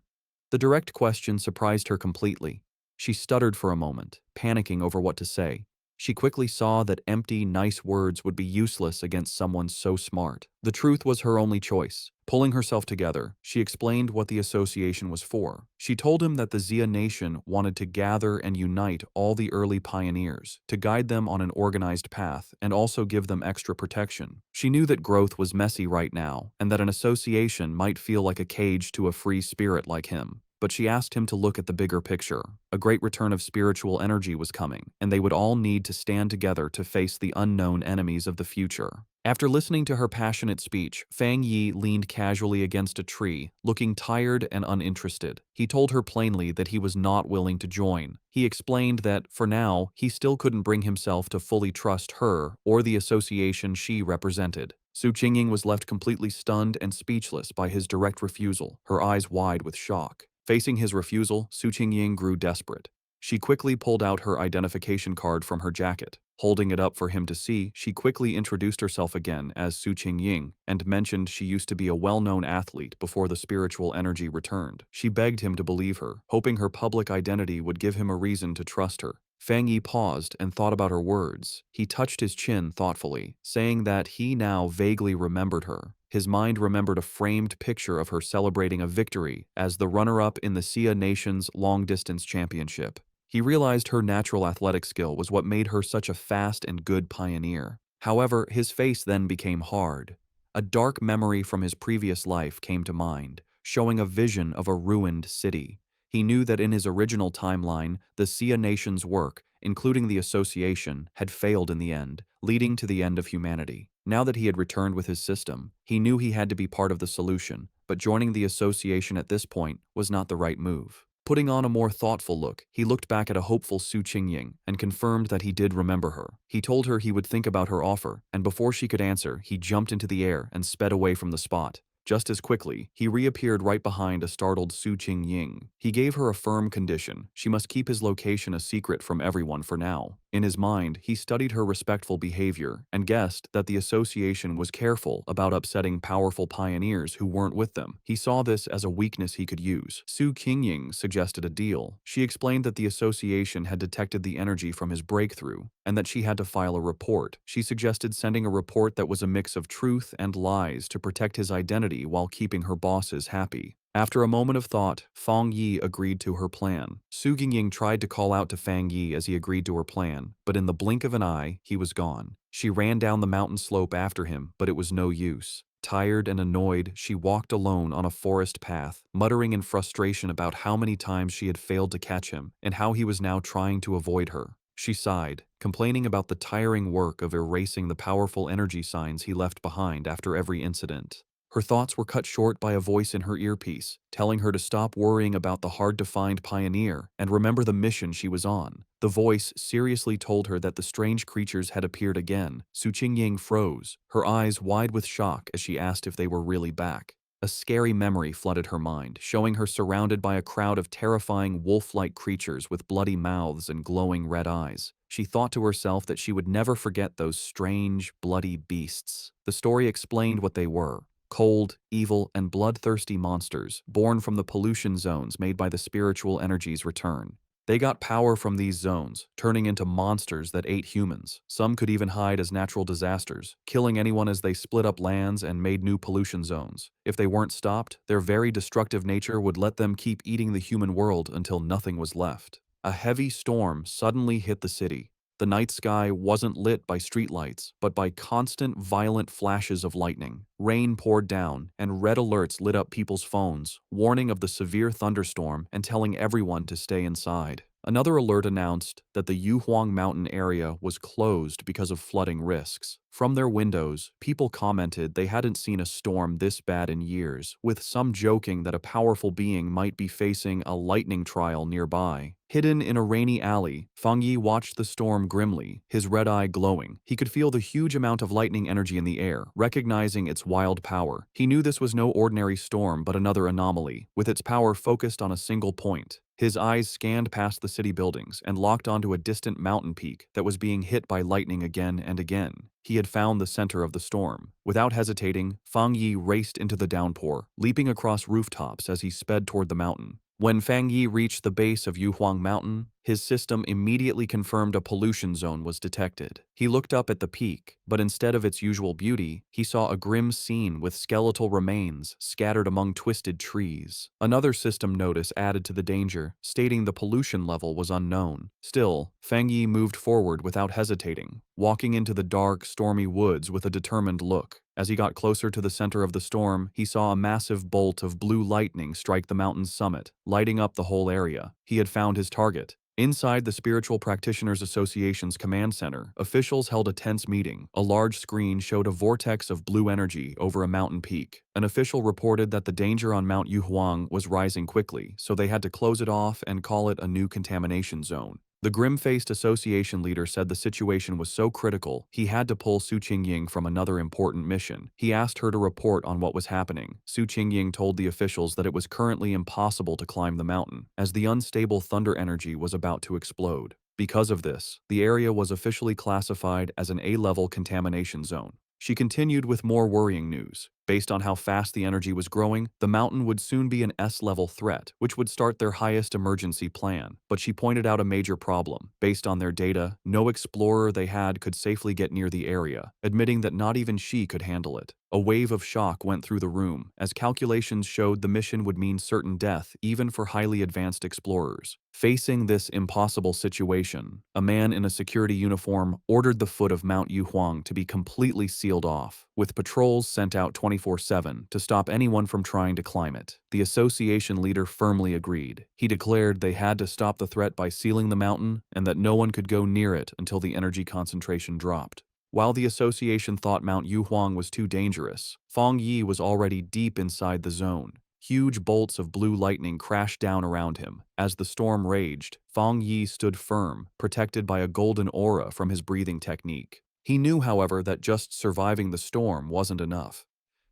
The direct question surprised her completely. She stuttered for a moment, panicking over what to say. She quickly saw that empty, nice words would be useless against someone so smart. The truth was her only choice. Pulling herself together, she explained what the association was for. She told him that the Xia Nation wanted to gather and unite all the early pioneers, to guide them on an organized path, and also give them extra protection. She knew that growth was messy right now, and that an association might feel like a cage to a free spirit like him. but she asked him to look at the bigger picture. A great return of spiritual energy was coming, and they would all need to stand together to face the unknown enemies of the future. After listening to her passionate speech, Fang Yi leaned casually against a tree, looking tired and uninterested. He told her plainly that he was not willing to join. He explained that, for now, he still couldn't bring himself to fully trust her or the association she represented. Su Qingying was left completely stunned and speechless by his direct refusal, her eyes wide with shock. Facing his refusal, Su Qingying grew desperate. She quickly pulled out her identification card from her jacket. Holding it up for him to see, she quickly introduced herself again as Su Qingying and mentioned she used to be a well-known athlete before the spiritual energy returned. She begged him to believe her, hoping her public identity would give him a reason to trust her. Fang Yi paused and thought about her words. He touched his chin thoughtfully, saying that he now vaguely remembered her. His mind remembered a framed picture of her celebrating a victory as the runner-up in the Sia Nations long-distance championship. He realized her natural athletic skill was what made her such a fast and good pioneer. However, his face then became hard. A dark memory from his previous life came to mind, showing a vision of a ruined city. He knew that in his original timeline, the Sia Nation's work, including the association, had failed in the end, leading to the end of humanity. Now that he had returned with his system, he knew he had to be part of the solution, but joining the association at this point was not the right move. Putting on a more thoughtful look, he looked back at a hopeful Su Qingying and confirmed that he did remember her. He told her he would think about her offer, and before she could answer, he jumped into the air and sped away from the spot. Just as quickly, he reappeared right behind a startled Su Qingying. He gave her a firm condition: she must keep his location a secret from everyone for now. In his mind, he studied her respectful behavior and guessed that the association was careful about upsetting powerful pioneers who weren't with them. He saw this as a weakness he could use. Su Qingying suggested a deal. She explained that the association had detected the energy from his breakthrough and that she had to file a report. She suggested sending a report that was a mix of truth and lies to protect his identity while keeping her bosses happy. After a moment of thought, Fang Yi agreed to her plan. Su Qingying tried to call out to Fang Yi as he agreed to her plan, but in the blink of an eye, he was gone. She ran down the mountain slope after him, but it was no use. Tired and annoyed, she walked alone on a forest path, muttering in frustration about how many times she had failed to catch him and how he was now trying to avoid her. She sighed, complaining about the tiring work of erasing the powerful energy signs he left behind after every incident. Her thoughts were cut short by a voice in her earpiece, telling her to stop worrying about the hard-to-find pioneer and remember the mission she was on. The voice seriously told her that the strange creatures had appeared again. Su Qingying froze, her eyes wide with shock as she asked if they were really back. A scary memory flooded her mind, showing her surrounded by a crowd of terrifying wolf-like creatures with bloody mouths and glowing red eyes. She thought to herself that she would never forget those strange, bloody beasts. The story explained what they were: cold, evil, and bloodthirsty monsters born from the pollution zones made by the spiritual energies return. They got power from these zones, turning into monsters that ate humans. Some could even hide as natural disasters, killing anyone as they split up lands and made new pollution zones. If they weren't stopped, their very destructive nature would let them keep eating the human world until nothing was left. A heavy storm suddenly hit the city. The night sky wasn't lit by streetlights, but by constant, violent flashes of lightning. Rain poured down, and red alerts lit up people's phones, warning of the severe thunderstorm and telling everyone to stay inside. Another alert announced that the Yuhuang Mountain area was closed because of flooding risks. From their windows, people commented they hadn't seen a storm this bad in years, with some joking that a powerful being might be facing a lightning trial nearby. Hidden in a rainy alley, Fang Yi watched the storm grimly, his red eye glowing. He could feel the huge amount of lightning energy in the air, recognizing its wild power. He knew this was no ordinary storm but another anomaly, with its power focused on a single point. His eyes scanned past the city buildings and locked onto a distant mountain peak that was being hit by lightning again and again. He had found the center of the storm. Without hesitating, Fang Yi raced into the downpour, leaping across rooftops as he sped toward the mountain. When Fang Yi reached the base of Yuhuang Mountain, his system immediately confirmed a pollution zone was detected. He looked up at the peak, but instead of its usual beauty, he saw a grim scene with skeletal remains scattered among twisted trees. Another system notice added to the danger, stating the pollution level was unknown. Still, Fang Yi moved forward without hesitating, walking into the dark, stormy woods with a determined look. As he got closer to the center of the storm, he saw a massive bolt of blue lightning strike the mountain's summit, lighting up the whole area. He had found his target. Inside the Spiritual Practitioners Association's command center, officials held a tense meeting. A large screen showed a vortex of blue energy over a mountain peak. An official reported that the danger on Mount Yuhuang was rising quickly, so they had to close it off and call it a new contamination zone. The grim-faced association leader said the situation was so critical, he had to pull Su Qingying from another important mission. He asked her to report on what was happening. Su Qingying told the officials that it was currently impossible to climb the mountain, as the unstable thunder energy was about to explode. Because of this, the area was officially classified as an A-level contamination zone. She continued with more worrying news. Based on how fast the energy was growing, the mountain would soon be an S-level threat, which would start their highest emergency plan. But she pointed out a major problem. Based on their data, no explorer they had could safely get near the area, admitting that not even she could handle it. A wave of shock went through the room, as calculations showed the mission would mean certain death even for highly advanced explorers. Facing this impossible situation, a man in a security uniform ordered the foot of Mount Yuhuang to be completely sealed off, with patrols sent out 24/7 to stop anyone from trying to climb it. The association leader firmly agreed. He declared they had to stop the threat by sealing the mountain and that no one could go near it until the energy concentration dropped. While the association thought Mount Yuhuang was too dangerous, Feng Yi was already deep inside the zone. Huge bolts of blue lightning crashed down around him. As the storm raged, Feng Yi stood firm, protected by a golden aura from his breathing technique. He knew, however, that just surviving the storm wasn't enough.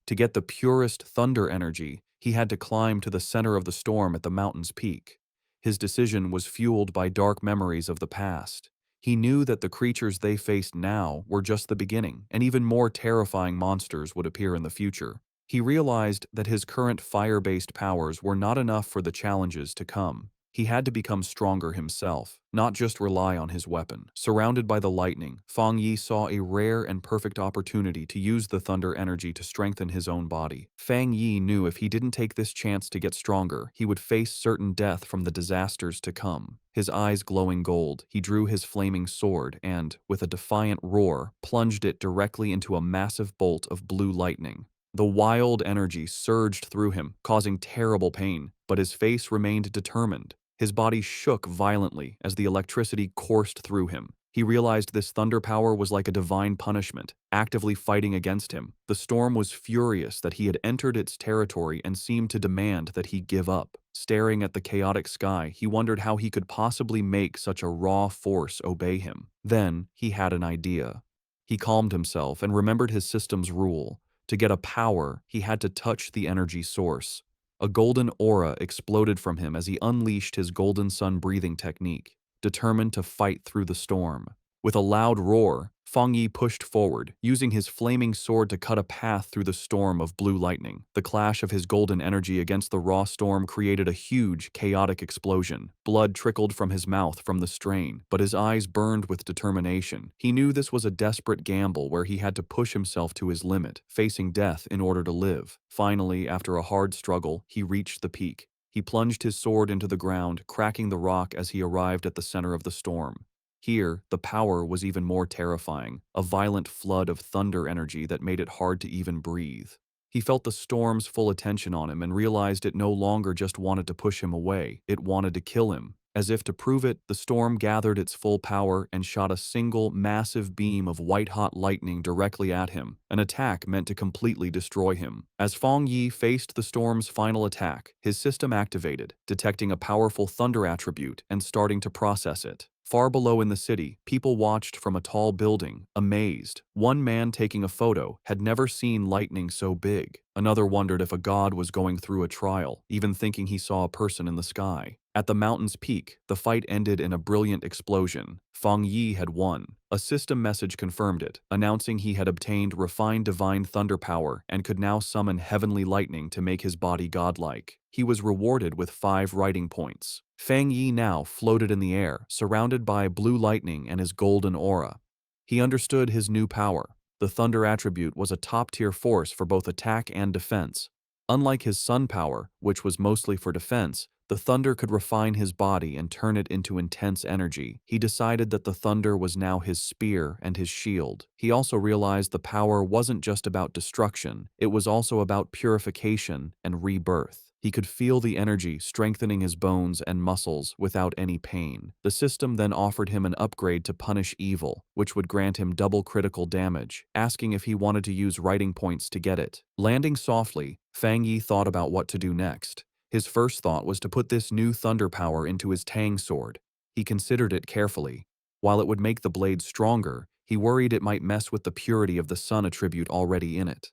To get the purest thunder energy, he had to climb to the center of the storm at the mountain's peak. His decision was fueled by dark memories of the past. He knew that the creatures they faced now were just the beginning, and even more terrifying monsters would appear in the future. He realized that his current fire-based powers were not enough for the challenges to come. He had to become stronger himself, not just rely on his weapon. Surrounded by the lightning, Feng Yi saw a rare and perfect opportunity to use the thunder energy to strengthen his own body. Feng Yi knew if he didn't take this chance to get stronger, he would face certain death from the disasters to come. His eyes glowing gold, he drew his flaming sword and, with a defiant roar, plunged it directly into a massive bolt of blue lightning. The wild energy surged through him, causing terrible pain, but his face remained determined. His body shook violently as the electricity coursed through him. He realized this thunder power was like a divine punishment, actively fighting against him. The storm was furious that he had entered its territory and seemed to demand that he give up. Staring at the chaotic sky, he wondered how he could possibly make such a raw force obey him. Then, he had an idea. He calmed himself and remembered his system's rule. To get a power, he had to touch the energy source. A golden aura exploded from him as he unleashed his golden sun breathing technique, determined to fight through the storm. With a loud roar, Feng Yi pushed forward, using his flaming sword to cut a path through the storm of blue lightning. The clash of his golden energy against the raw storm created a huge, chaotic explosion. Blood trickled from his mouth from the strain, but his eyes burned with determination. He knew this was a desperate gamble where he had to push himself to his limit, facing death in order to live. Finally, after a hard struggle, he reached the peak. He plunged his sword into the ground, cracking the rock as he arrived at the center of the storm. Here, the power was even more terrifying, a violent flood of thunder energy that made it hard to even breathe. He felt the storm's full attention on him and realized it no longer just wanted to push him away, it wanted to kill him. As if to prove it, the storm gathered its full power and shot a single, massive beam of white-hot lightning directly at him, an attack meant to completely destroy him. As Feng Yi faced the storm's final attack, his system activated, detecting a powerful thunder attribute and starting to process it. Far below in the city, people watched from a tall building, amazed. One man taking a photo had never seen lightning so big. Another wondered if a god was going through a trial, even thinking he saw a person in the sky. At the mountain's peak, the fight ended in a brilliant explosion. Feng Yi had won. A system message confirmed it, announcing he had obtained refined divine thunder power and could now summon heavenly lightning to make his body godlike. He was rewarded with 5 writing points. Feng Yi now floated in the air, surrounded by blue lightning and his golden aura. He understood his new power. The thunder attribute was a top-tier force for both attack and defense. Unlike his sun power, which was mostly for defense, The thunder could refine his body and turn it into intense energy. He decided that the thunder was now his spear and his shield. He also realized the power wasn't just about destruction, it was also about purification and rebirth. He could feel the energy strengthening his bones and muscles without any pain. The system then offered him an upgrade to punish evil, which would grant him double critical damage, asking if he wanted to use writing points to get it. Landing softly, Fang Yi thought about what to do next. His first thought was to put this new thunder power into his Tang sword. He considered it carefully. While it would make the blade stronger, he worried it might mess with the purity of the sun attribute already in it.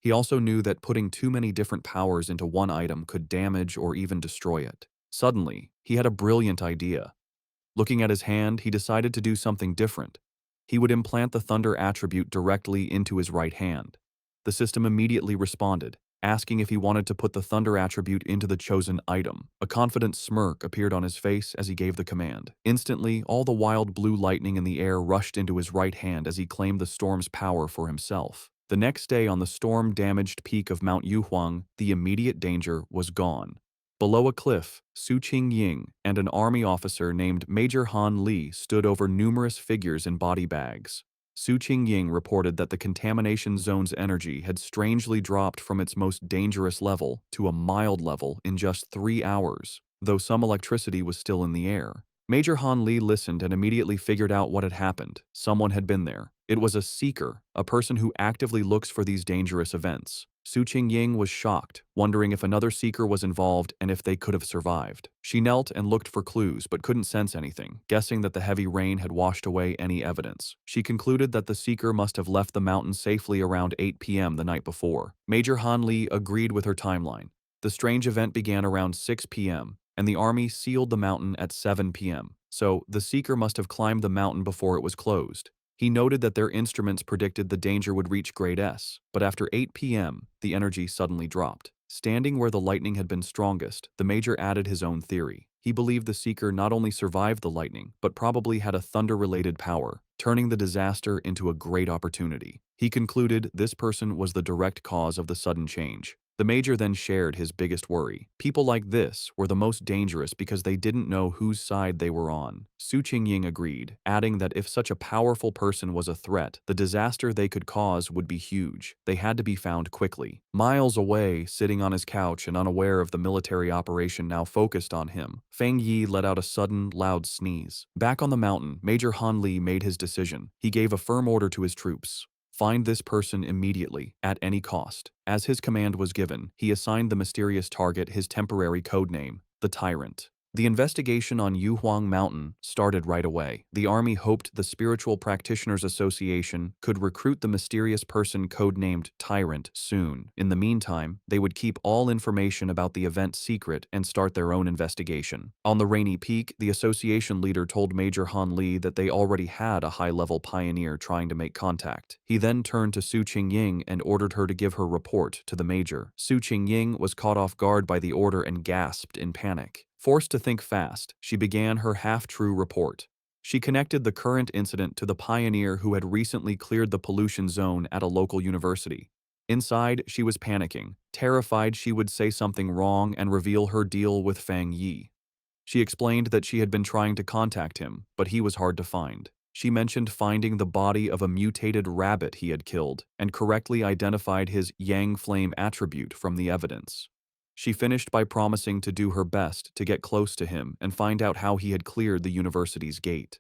He also knew that putting too many different powers into one item could damage or even destroy it. Suddenly, he had a brilliant idea. Looking at his hand, he decided to do something different. He would implant the thunder attribute directly into his right hand. The system immediately responded, asking if he wanted to put the thunder attribute into the chosen item. A confident smirk appeared on his face as he gave the command. Instantly, all the wild blue lightning in the air rushed into his right hand as he claimed the storm's power for himself. The next day on the storm-damaged peak of Mount Yuhuang, the immediate danger was gone. Below a cliff, Su Qingying and an army officer named Major Han Li stood over numerous figures in body bags. Su Qingying reported that the contamination zone's energy had strangely dropped from its most dangerous level to a mild level in just 3 hours, though some electricity was still in the air. Major Han Li listened and immediately figured out what had happened. Someone had been there. It was a seeker, a person who actively looks for these dangerous events. Su Qingying was shocked, wondering if another seeker was involved and if they could have survived. She knelt and looked for clues but couldn't sense anything, guessing that the heavy rain had washed away any evidence. She concluded that the seeker must have left the mountain safely around 8 p.m. the night before. Major Han Li agreed with her timeline. The strange event began around 6 p.m., and the army sealed the mountain at 7 p.m., so the seeker must have climbed the mountain before it was closed. He noted that their instruments predicted the danger would reach grade S, but after 8 p.m., the energy suddenly dropped. Standing where the lightning had been strongest, the major added his own theory. He believed the seeker not only survived the lightning, but probably had a thunder-related power, turning the disaster into a great opportunity. He concluded this person was the direct cause of the sudden change. The major then shared his biggest worry. People like this were the most dangerous because they didn't know whose side they were on. Su Qingying agreed, adding that if such a powerful person was a threat, the disaster they could cause would be huge. They had to be found quickly. Miles away, sitting on his couch and unaware of the military operation now focused on him, Fang Yi let out a sudden, loud sneeze. Back on the mountain, Major Han Li made his decision. He gave a firm order to his troops. Find this person immediately, at any cost. As his command was given, he assigned the mysterious target his temporary codename, the Tyrant. The investigation on Yuhuang Mountain started right away. The army hoped the Spiritual Practitioners Association could recruit the mysterious person codenamed Tyrant soon. In the meantime, they would keep all information about the event secret and start their own investigation. On the rainy peak, the association leader told Major Han Li that they already had a high-level pioneer trying to make contact. He then turned to Su Qingying and ordered her to give her report to the major. Su Qingying was caught off guard by the order and gasped in panic. Forced to think fast, she began her half-true report. She connected the current incident to the pioneer who had recently cleared the pollution zone at a local university. Inside, she was panicking, terrified she would say something wrong and reveal her deal with Fang Yi. She explained that she had been trying to contact him, but he was hard to find. She mentioned finding the body of a mutated rabbit he had killed and correctly identified his Yang Flame attribute from the evidence. She finished by promising to do her best to get close to him and find out how he had cleared the university's gate.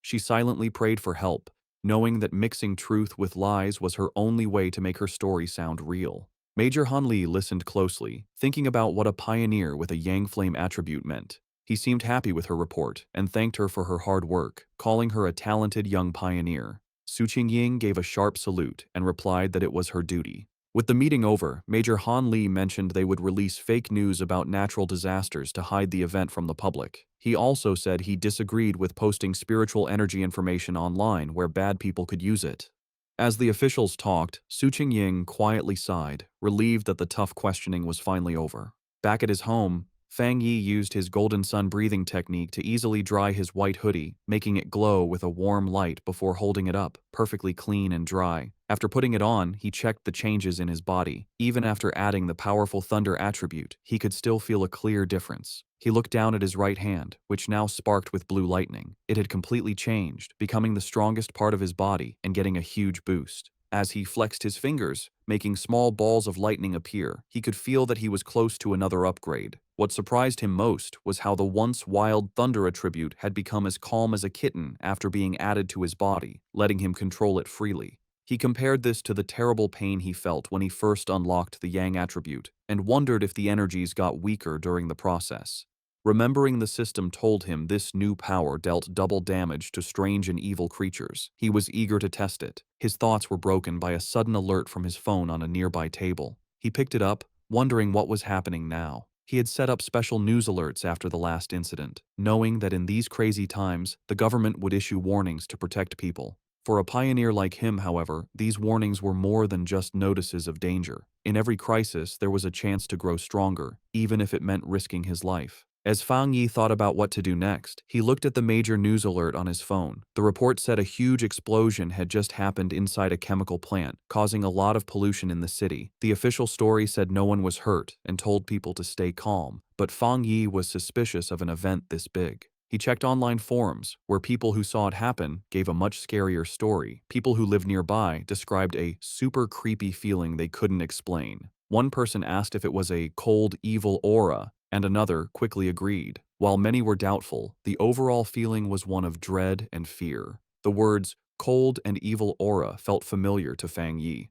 She silently prayed for help, knowing that mixing truth with lies was her only way to make her story sound real. Major Han Li listened closely, thinking about what a pioneer with a Yang Flame attribute meant. He seemed happy with her report and thanked her for her hard work, calling her a talented young pioneer. Su Qingying gave a sharp salute and replied that it was her duty. With the meeting over, Major Han Li mentioned they would release fake news about natural disasters to hide the event from the public. He also said he disagreed with posting spiritual energy information online where bad people could use it. As the officials talked, Su Qingying quietly sighed, relieved that the tough questioning was finally over. Back at his home, Fang Yi used his golden sun breathing technique to easily dry his white hoodie, making it glow with a warm light before holding it up, perfectly clean and dry. After putting it on, he checked the changes in his body. Even after adding the powerful thunder attribute, he could still feel a clear difference. He looked down at his right hand, which now sparked with blue lightning. It had completely changed, becoming the strongest part of his body and getting a huge boost. As he flexed his fingers, making small balls of lightning appear, he could feel that he was close to another upgrade. What surprised him most was how the once wild thunder attribute had become as calm as a kitten after being added to his body, letting him control it freely. He compared this to the terrible pain he felt when he first unlocked the Yang attribute, and wondered if the energies got weaker during the process. Remembering the system told him this new power dealt double damage to strange and evil creatures. He was eager to test it. His thoughts were broken by a sudden alert from his phone on a nearby table. He picked it up, wondering what was happening now. He had set up special news alerts after the last incident, knowing that in these crazy times, the government would issue warnings to protect people. For a pioneer like him, however, these warnings were more than just notices of danger. In every crisis, there was a chance to grow stronger, even if it meant risking his life. As Fang Yi thought about what to do next, he looked at the major news alert on his phone. The report said a huge explosion had just happened inside a chemical plant, causing a lot of pollution in the city. The official story said no one was hurt and told people to stay calm, but Fang Yi was suspicious of an event this big. He checked online forums, where people who saw it happen gave a much scarier story. People who lived nearby described a super creepy feeling they couldn't explain. One person asked if it was a cold, evil aura, and another quickly agreed. While many were doubtful, the overall feeling was one of dread and fear. The words cold and evil aura felt familiar to Fang Yi.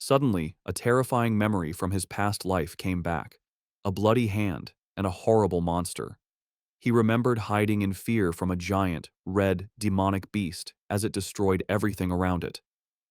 Suddenly, a terrifying memory from his past life came back. A bloody hand and a horrible monster. He remembered hiding in fear from a giant, red, demonic beast as it destroyed everything around it.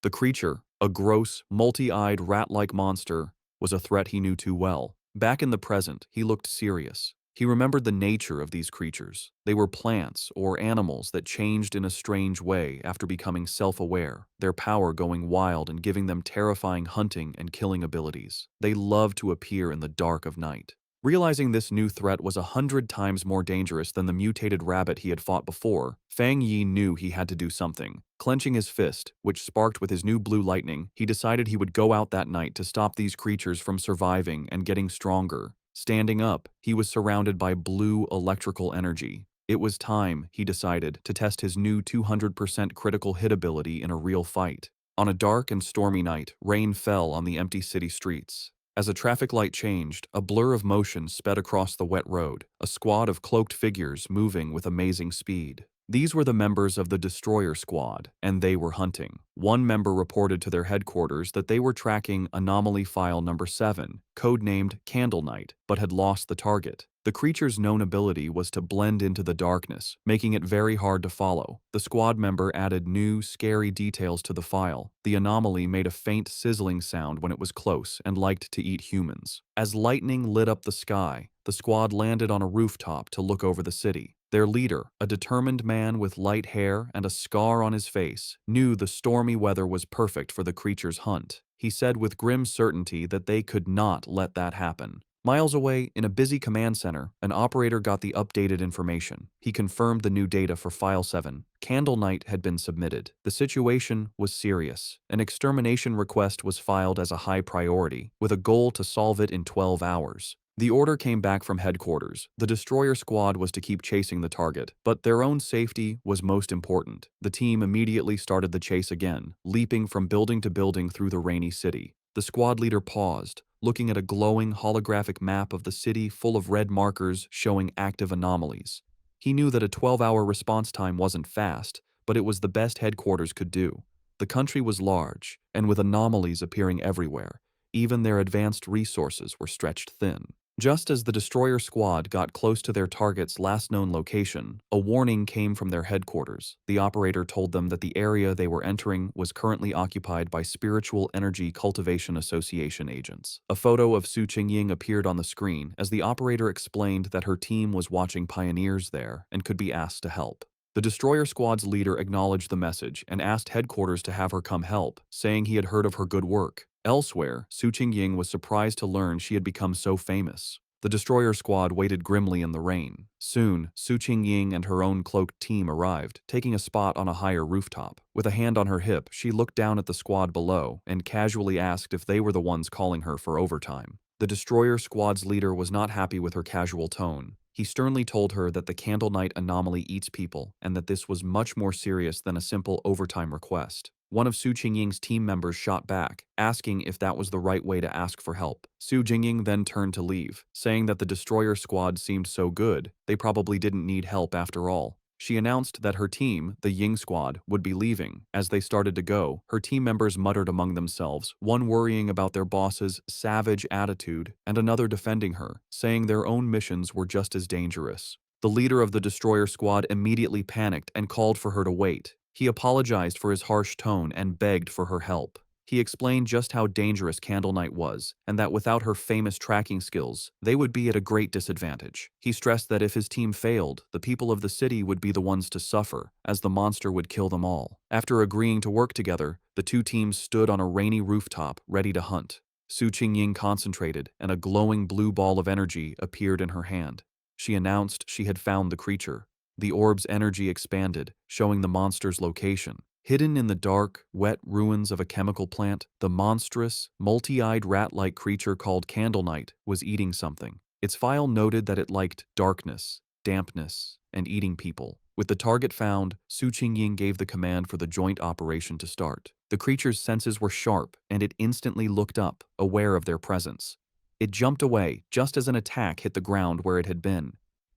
The creature, a gross, multi-eyed rat-like monster, was a threat he knew too well. Back in the present, he looked serious. He remembered the nature of these creatures. They were plants or animals that changed in a strange way after becoming self-aware, their power going wild and giving them terrifying hunting and killing abilities. They loved to appear in the dark of night. Realizing this new threat was 100 times more dangerous than the mutated rabbit he had fought before, Fang Yi knew he had to do something. Clenching his fist, which sparked with his new blue lightning, he decided he would go out that night to stop these creatures from surviving and getting stronger. Standing up, he was surrounded by blue electrical energy. It was time, he decided, to test his new 200% critical hit ability in a real fight. On a dark and stormy night, rain fell on the empty city streets. As a traffic light changed, a blur of motion sped across the wet road, a squad of cloaked figures moving with amazing speed. These were the members of the Destroyer Squad, and they were hunting. One member reported to their headquarters that they were tracking Anomaly File Number 7, codenamed Candle Night, but had lost the target. The creature's known ability was to blend into the darkness, making it very hard to follow. The squad member added new, scary details to the file. The anomaly made a faint sizzling sound when it was close and liked to eat humans. As lightning lit up the sky, the squad landed on a rooftop to look over the city. Their leader, a determined man with light hair and a scar on his face, knew the stormy weather was perfect for the creature's hunt. He said with grim certainty that they could not let that happen. Miles away, in a busy command center, an operator got the updated information. He confirmed the new data for File 7. Candle Night had been submitted. The situation was serious. An extermination request was filed as a high priority, with a goal to solve it in 12 hours. The order came back from headquarters. The Destroyer Squad was to keep chasing the target, but their own safety was most important. The team immediately started the chase again, leaping from building to building through the rainy city. The squad leader paused, looking at a glowing holographic map of the city full of red markers showing active anomalies. He knew that a 12-hour response time wasn't fast, but it was the best headquarters could do. The country was large, and with anomalies appearing everywhere, even their advanced resources were stretched thin. Just as the Destroyer Squad got close to their target's last known location, a warning came from their headquarters. The operator told them that the area they were entering was currently occupied by Spiritual Energy Cultivation Association agents. A photo of Su Qingying appeared on the screen as the operator explained that her team was watching pioneers there and could be asked to help. The Destroyer Squad's leader acknowledged the message and asked headquarters to have her come help, saying he had heard of her good work. Elsewhere, Su Qingying was surprised to learn she had become so famous. The Destroyer Squad waited grimly in the rain. Soon, Su Qingying and her own cloaked team arrived, taking a spot on a higher rooftop. With a hand on her hip, she looked down at the squad below and casually asked if they were the ones calling her for overtime. The Destroyer Squad's leader was not happy with her casual tone. He sternly told her that the Candle Night anomaly eats people and that this was much more serious than a simple overtime request. One of Su Qingying's team members shot back, asking if that was the right way to ask for help. Su Qingying then turned to leave, saying that the Destroyer Squad seemed so good, they probably didn't need help after all. She announced that her team, the Ying Squad, would be leaving. As they started to go, her team members muttered among themselves, one worrying about their boss's savage attitude and another defending her, saying their own missions were just as dangerous. The leader of the Destroyer Squad immediately panicked and called for her to wait. He apologized for his harsh tone and begged for her help. He explained just how dangerous Candle Night was, and that without her famous tracking skills, they would be at a great disadvantage. He stressed that if his team failed, the people of the city would be the ones to suffer, as the monster would kill them all. After agreeing to work together, the two teams stood on a rainy rooftop, ready to hunt. Su Qingying concentrated, and a glowing blue ball of energy appeared in her hand. She announced she had found the creature. The orb's energy expanded, showing the monster's location. Hidden in the dark, wet ruins of a chemical plant, the monstrous, multi-eyed rat-like creature called Candle Night was eating something. Its file noted that it liked darkness, dampness, and eating people. With the target found, Su Qingying gave the command for the joint operation to start. The creature's senses were sharp, and it instantly looked up, aware of their presence. It jumped away, just as an attack hit the ground where it had been.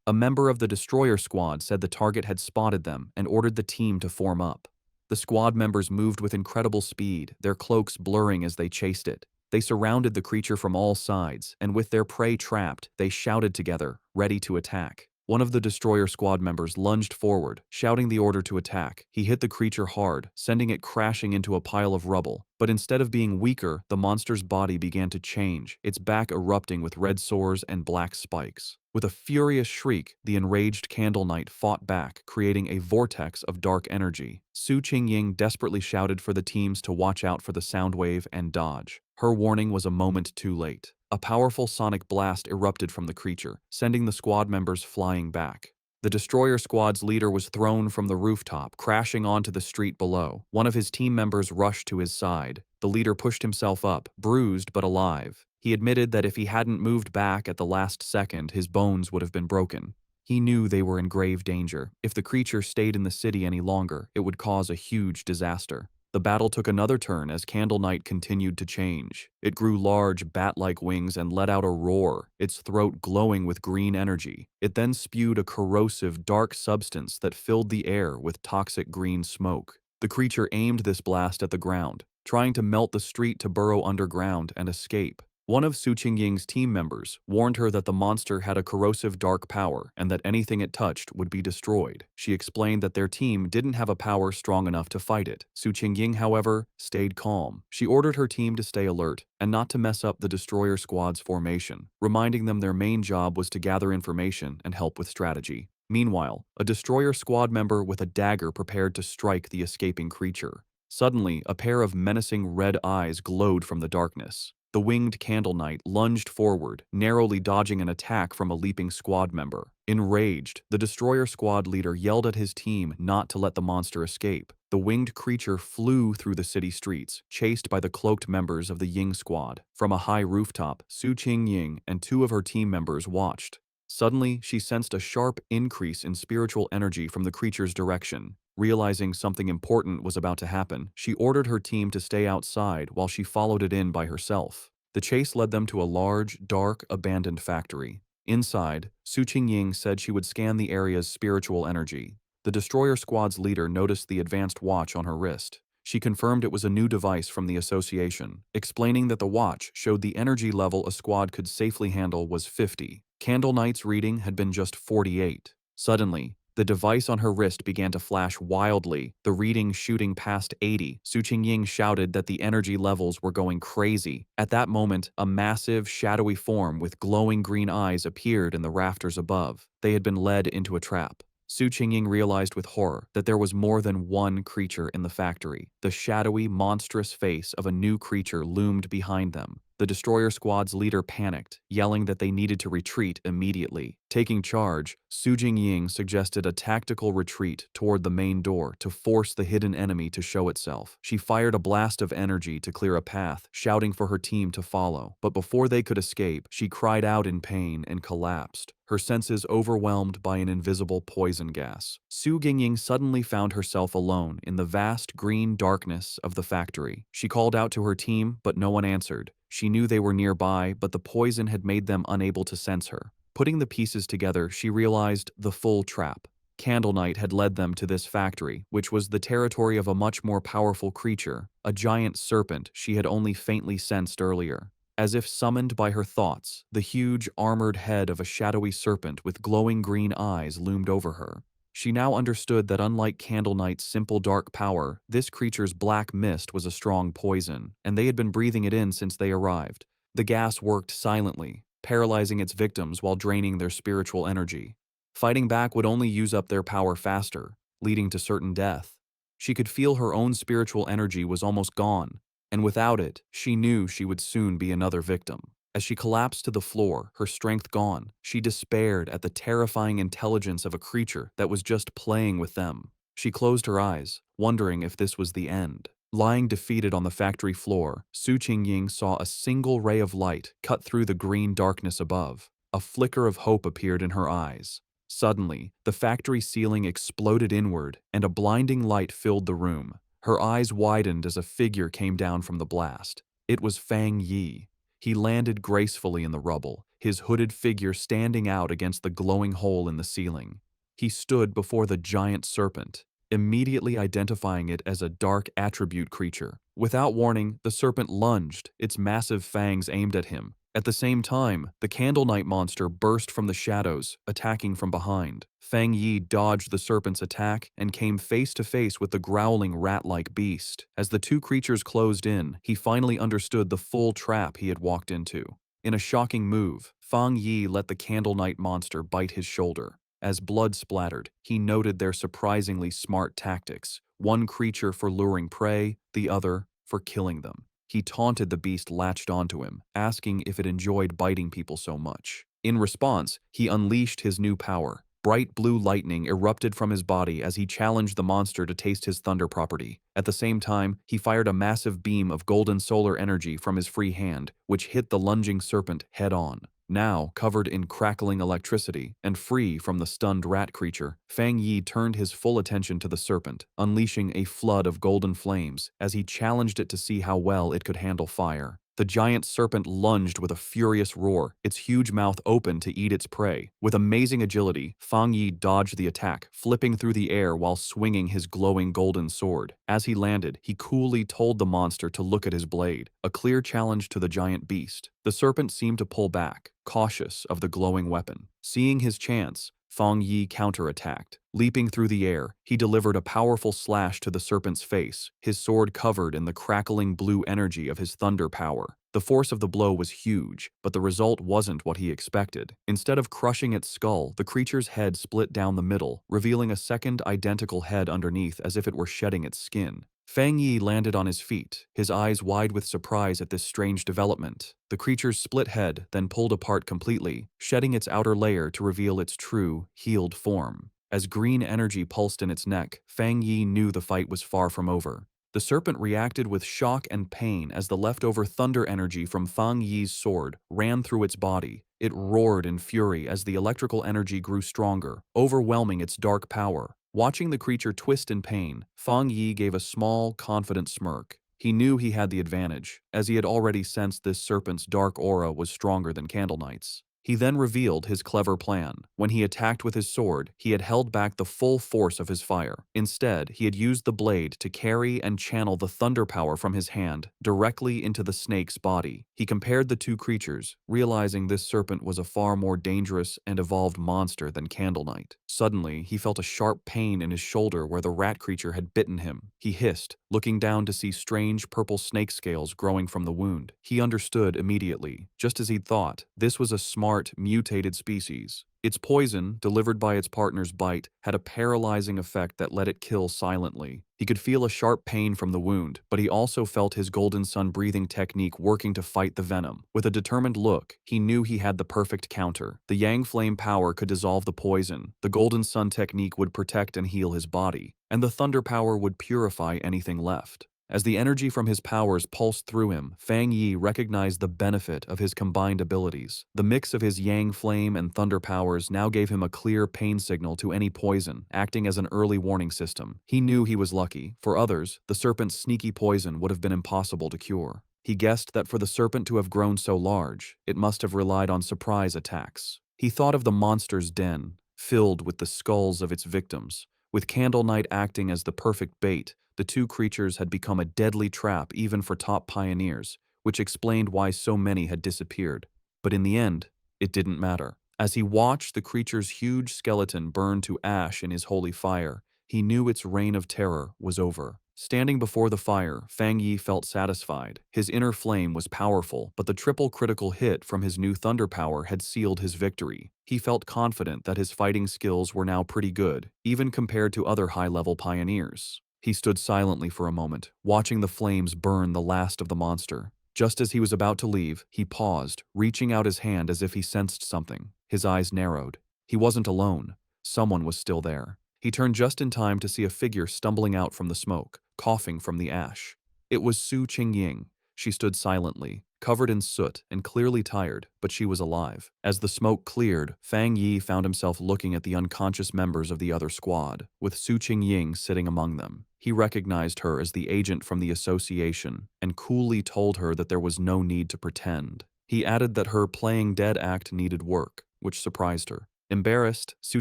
A member of the Destroyer Squad said the target had spotted them and ordered the team to form up. The squad members moved with incredible speed, their cloaks blurring as they chased it. They surrounded the creature from all sides, and with their prey trapped, they shouted together, ready to attack. One of the Destroyer Squad members lunged forward, shouting the order to attack. He hit the creature hard, sending it crashing into a pile of rubble. But instead of being weaker, the monster's body began to change, its back erupting with red sores and black spikes. With a furious shriek, the enraged Candle Knight fought back, creating a vortex of dark energy. Su Qingying desperately shouted for the teams to watch out for the sound wave and dodge. Her warning was a moment too late. A powerful sonic blast erupted from the creature, sending the squad members flying back. The Destroyer Squad's leader was thrown from the rooftop, crashing onto the street below. One of his team members rushed to his side. The leader pushed himself up, bruised but alive. He admitted that if he hadn't moved back at the last second, his bones would have been broken. He knew they were in grave danger. If the creature stayed in the city any longer, it would cause a huge disaster. The battle took another turn as Candle Night continued to change. It grew large, bat-like wings and let out a roar, its throat glowing with green energy. It then spewed a corrosive, dark substance that filled the air with toxic green smoke. The creature aimed this blast at the ground, trying to melt the street to burrow underground and escape. One of Su Qingying's team members warned her that the monster had a corrosive dark power and that anything it touched would be destroyed. She explained that their team didn't have a power strong enough to fight it. Su Qingying, however, stayed calm. She ordered her team to stay alert and not to mess up the Destroyer Squad's formation, reminding them their main job was to gather information and help with strategy. Meanwhile, a Destroyer Squad member with a dagger prepared to strike the escaping creature. Suddenly, a pair of menacing red eyes glowed from the darkness. The winged Candle Knight lunged forward, narrowly dodging an attack from a leaping squad member. Enraged, the Destroyer Squad leader yelled at his team not to let the monster escape. The winged creature flew through the city streets, chased by the cloaked members of the Ying Squad. From a high rooftop, Su Qingying and two of her team members watched. Suddenly, she sensed a sharp increase in spiritual energy from the creature's direction. Realizing something important was about to happen, she ordered her team to stay outside while she followed it in by herself. The chase led them to a large, dark, abandoned factory. Inside, Su Qingying said she would scan the area's spiritual energy. The Destroyer Squad's leader noticed the advanced watch on her wrist. She confirmed it was a new device from the association, explaining that the watch showed the energy level a squad could safely handle was 50. Candle Knight's reading had been just 48. Suddenly, the device on her wrist began to flash wildly, the reading shooting past 80. Su Qingying shouted that the energy levels were going crazy. At that moment, a massive, shadowy form with glowing green eyes appeared in the rafters above. They had been led into a trap. Su Qingying realized with horror that there was more than one creature in the factory. The shadowy, monstrous face of a new creature loomed behind them. The Destroyer Squad's leader panicked, yelling that they needed to retreat immediately. Taking charge, Su Jingying suggested a tactical retreat toward the main door to force the hidden enemy to show itself. She fired a blast of energy to clear a path, shouting for her team to follow. But before they could escape, she cried out in pain and collapsed, her senses overwhelmed by an invisible poison gas. Su Jingying suddenly found herself alone in the vast green darkness of the factory. She called out to her team, but no one answered. She knew they were nearby, but the poison had made them unable to sense her. Putting the pieces together, she realized the full trap. Candle Knight had led them to this factory, which was the territory of a much more powerful creature, a giant serpent she had only faintly sensed earlier. As if summoned by her thoughts, the huge, armored head of a shadowy serpent with glowing green eyes loomed over her. She now understood that unlike Candle Knight's simple dark power, this creature's black mist was a strong poison, and they had been breathing it in since they arrived. The gas worked silently, paralyzing its victims while draining their spiritual energy. Fighting back would only use up their power faster, leading to certain death. She could feel her own spiritual energy was almost gone, and without it, she knew she would soon be another victim. As she collapsed to the floor, her strength gone, she despaired at the terrifying intelligence of a creature that was just playing with them. She closed her eyes, wondering if this was the end. Lying defeated on the factory floor, Su Qingying saw a single ray of light cut through the green darkness above. A flicker of hope appeared in her eyes. Suddenly, the factory ceiling exploded inward, and a blinding light filled the room. Her eyes widened as a figure came down from the blast. It was Fang Yi. He landed gracefully in the rubble, his hooded figure standing out against the glowing hole in the ceiling. He stood before the giant serpent, immediately identifying it as a dark attribute creature. Without warning, the serpent lunged, its massive fangs aimed at him. At the same time, the Candle Knight monster burst from the shadows, attacking from behind. Fang Yi dodged the serpent's attack and came face to face with the growling rat-like beast. As the two creatures closed in, he finally understood the full trap he had walked into. In a shocking move, Fang Yi let the Candle Knight monster bite his shoulder. As blood splattered, he noted their surprisingly smart tactics, one creature for luring prey, the other for killing them. He taunted the beast latched onto him, asking if it enjoyed biting people so much. In response, he unleashed his new power. Bright blue lightning erupted from his body as he challenged the monster to taste his thunder property. At the same time, he fired a massive beam of golden solar energy from his free hand, which hit the lunging serpent head-on. Now, covered in crackling electricity and free from the stunned rat creature, Fang Yi turned his full attention to the serpent, unleashing a flood of golden flames as he challenged it to see how well it could handle fire. The giant serpent lunged with a furious roar, its huge mouth open to eat its prey. With amazing agility, Fang Yi dodged the attack, flipping through the air while swinging his glowing golden sword. As he landed, he coolly told the monster to look at his blade, a clear challenge to the giant beast. The serpent seemed to pull back, cautious of the glowing weapon. Seeing his chance, Fang Yi counterattacked. Leaping through the air, he delivered a powerful slash to the serpent's face, his sword covered in the crackling blue energy of his thunder power. The force of the blow was huge, but the result wasn't what he expected. Instead of crushing its skull, the creature's head split down the middle, revealing a second identical head underneath as if it were shedding its skin. Fang Yi landed on his feet, his eyes wide with surprise at this strange development. The creature's split head then pulled apart completely, shedding its outer layer to reveal its true, healed form. As green energy pulsed in its neck, Fang Yi knew the fight was far from over. The serpent reacted with shock and pain as the leftover thunder energy from Fang Yi's sword ran through its body. It roared in fury as the electrical energy grew stronger, overwhelming its dark power. Watching the creature twist in pain, Fang Yi gave a small, confident smirk. He knew he had the advantage, as he had already sensed this serpent's dark aura was stronger than Candle Knight's. He then revealed his clever plan. When he attacked with his sword, he had held back the full force of his fire. Instead, he had used the blade to carry and channel the thunder power from his hand directly into the snake's body. He compared the two creatures, realizing this serpent was a far more dangerous and evolved monster than Candle Knight. Suddenly, he felt a sharp pain in his shoulder where the rat creature had bitten him. He hissed, looking down to see strange purple snake scales growing from the wound. He understood immediately. Just as he'd thought, this was a smart, mutated species. Its poison, delivered by its partner's bite, had a paralyzing effect that let it kill silently. He could feel a sharp pain from the wound, but he also felt his Golden Sun breathing technique working to fight the venom. With a determined look, he knew he had the perfect counter. The Yang Flame power could dissolve the poison, the Golden Sun technique would protect and heal his body, and the Thunder power would purify anything left. As the energy from his powers pulsed through him, Fang Yi recognized the benefit of his combined abilities. The mix of his Yang Flame and Thunder powers now gave him a clear pain signal to any poison, acting as an early warning system. He knew he was lucky. For others, the serpent's sneaky poison would have been impossible to cure. He guessed that for the serpent to have grown so large, it must have relied on surprise attacks. He thought of the monster's den, filled with the skulls of its victims. With Candle Knight acting as the perfect bait, the two creatures had become a deadly trap even for top pioneers, which explained why so many had disappeared. But in the end, it didn't matter. As he watched the creature's huge skeleton burn to ash in his holy fire, he knew its reign of terror was over. Standing before the fire, Fang Yi felt satisfied. His inner flame was powerful, but the triple critical hit from his new thunder power had sealed his victory. He felt confident that his fighting skills were now pretty good, even compared to other high-level pioneers. He stood silently for a moment, watching the flames burn the last of the monster. Just as he was about to leave, he paused, reaching out his hand as if he sensed something. His eyes narrowed. He wasn't alone. Someone was still there. He turned just in time to see a figure stumbling out from the smoke, coughing from the ash. It was Su Qingying. She stood silently, covered in soot and clearly tired, but she was alive. As the smoke cleared, Fang Yi found himself looking at the unconscious members of the other squad, with Su Qingying sitting among them. He recognized her as the agent from the association and coolly told her that there was no need to pretend. He added that her playing dead act needed work, which surprised her. Embarrassed, Su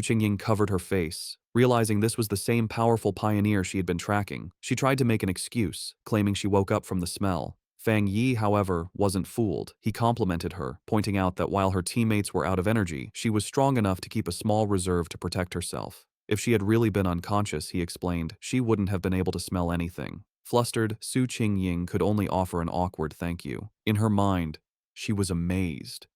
Qingying covered her face. Realizing this was the same powerful pioneer she had been tracking, she tried to make an excuse, claiming she woke up from the smell. Fang Yi, however, wasn't fooled. He complimented her, pointing out that while her teammates were out of energy, she was strong enough to keep a small reserve to protect herself. If she had really been unconscious, he explained, she wouldn't have been able to smell anything. Flustered, Su Qingying could only offer an awkward thank you. In her mind, she was amazed.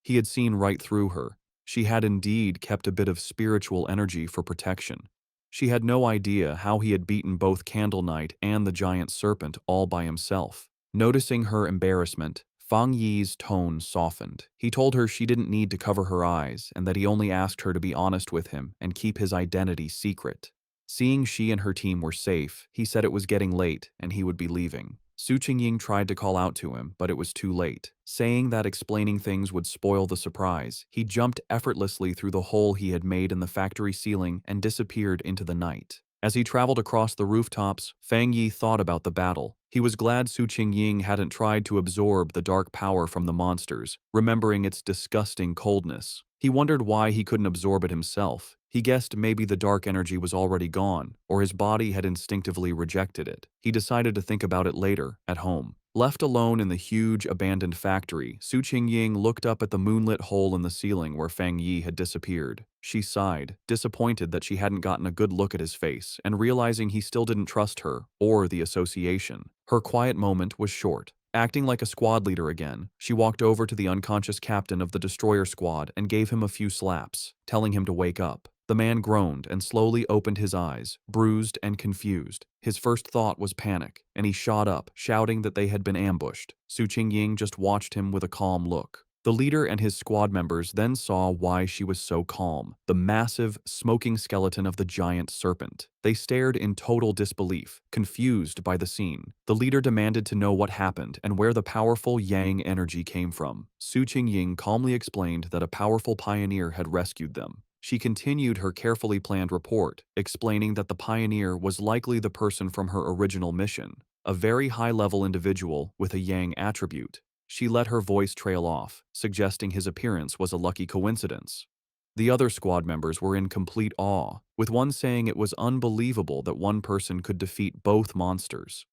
He had seen right through her. She had indeed kept a bit of spiritual energy for protection. She had no idea how he had beaten both Candle Knight and the giant serpent all by himself. Noticing her embarrassment, Fang Yi's tone softened. He told her she didn't need to cover her eyes and that he only asked her to be honest with him and keep his identity secret. Seeing she and her team were safe, he said it was getting late and he would be leaving. Su Qingying tried to call out to him, but it was too late. Saying that explaining things would spoil the surprise, he jumped effortlessly through the hole he had made in the factory ceiling and disappeared into the night. As he traveled across the rooftops, Fang Yi thought about the battle. He was glad Su Qingying hadn't tried to absorb the dark power from the monsters, remembering its disgusting coldness. He wondered why he couldn't absorb it himself. He guessed maybe the dark energy was already gone, or his body had instinctively rejected it. He decided to think about it later, at home. Left alone in the huge, abandoned factory, Su Qingying looked up at the moonlit hole in the ceiling where Fang Yi had disappeared. She sighed, disappointed that she hadn't gotten a good look at his face, and realizing he still didn't trust her, or the association. Her quiet moment was short. Acting like a squad leader again, she walked over to the unconscious captain of the destroyer squad and gave him a few slaps, telling him to wake up. The man groaned and slowly opened his eyes, bruised and confused. His first thought was panic, and he shot up, shouting that they had been ambushed. Su Qingying just watched him with a calm look. The leader and his squad members then saw why she was so calm: the massive, smoking skeleton of the giant serpent. They stared in total disbelief, confused by the scene. The leader demanded to know what happened and where the powerful Yang energy came from. Su Qingying calmly explained that a powerful pioneer had rescued them. She continued her carefully planned report, explaining that the pioneer was likely the person from her original mission, a very high-level individual with a Yang attribute. She let her voice trail off, suggesting his appearance was a lucky coincidence. The other squad members were in complete awe, with one saying it was unbelievable that one person could defeat both monsters.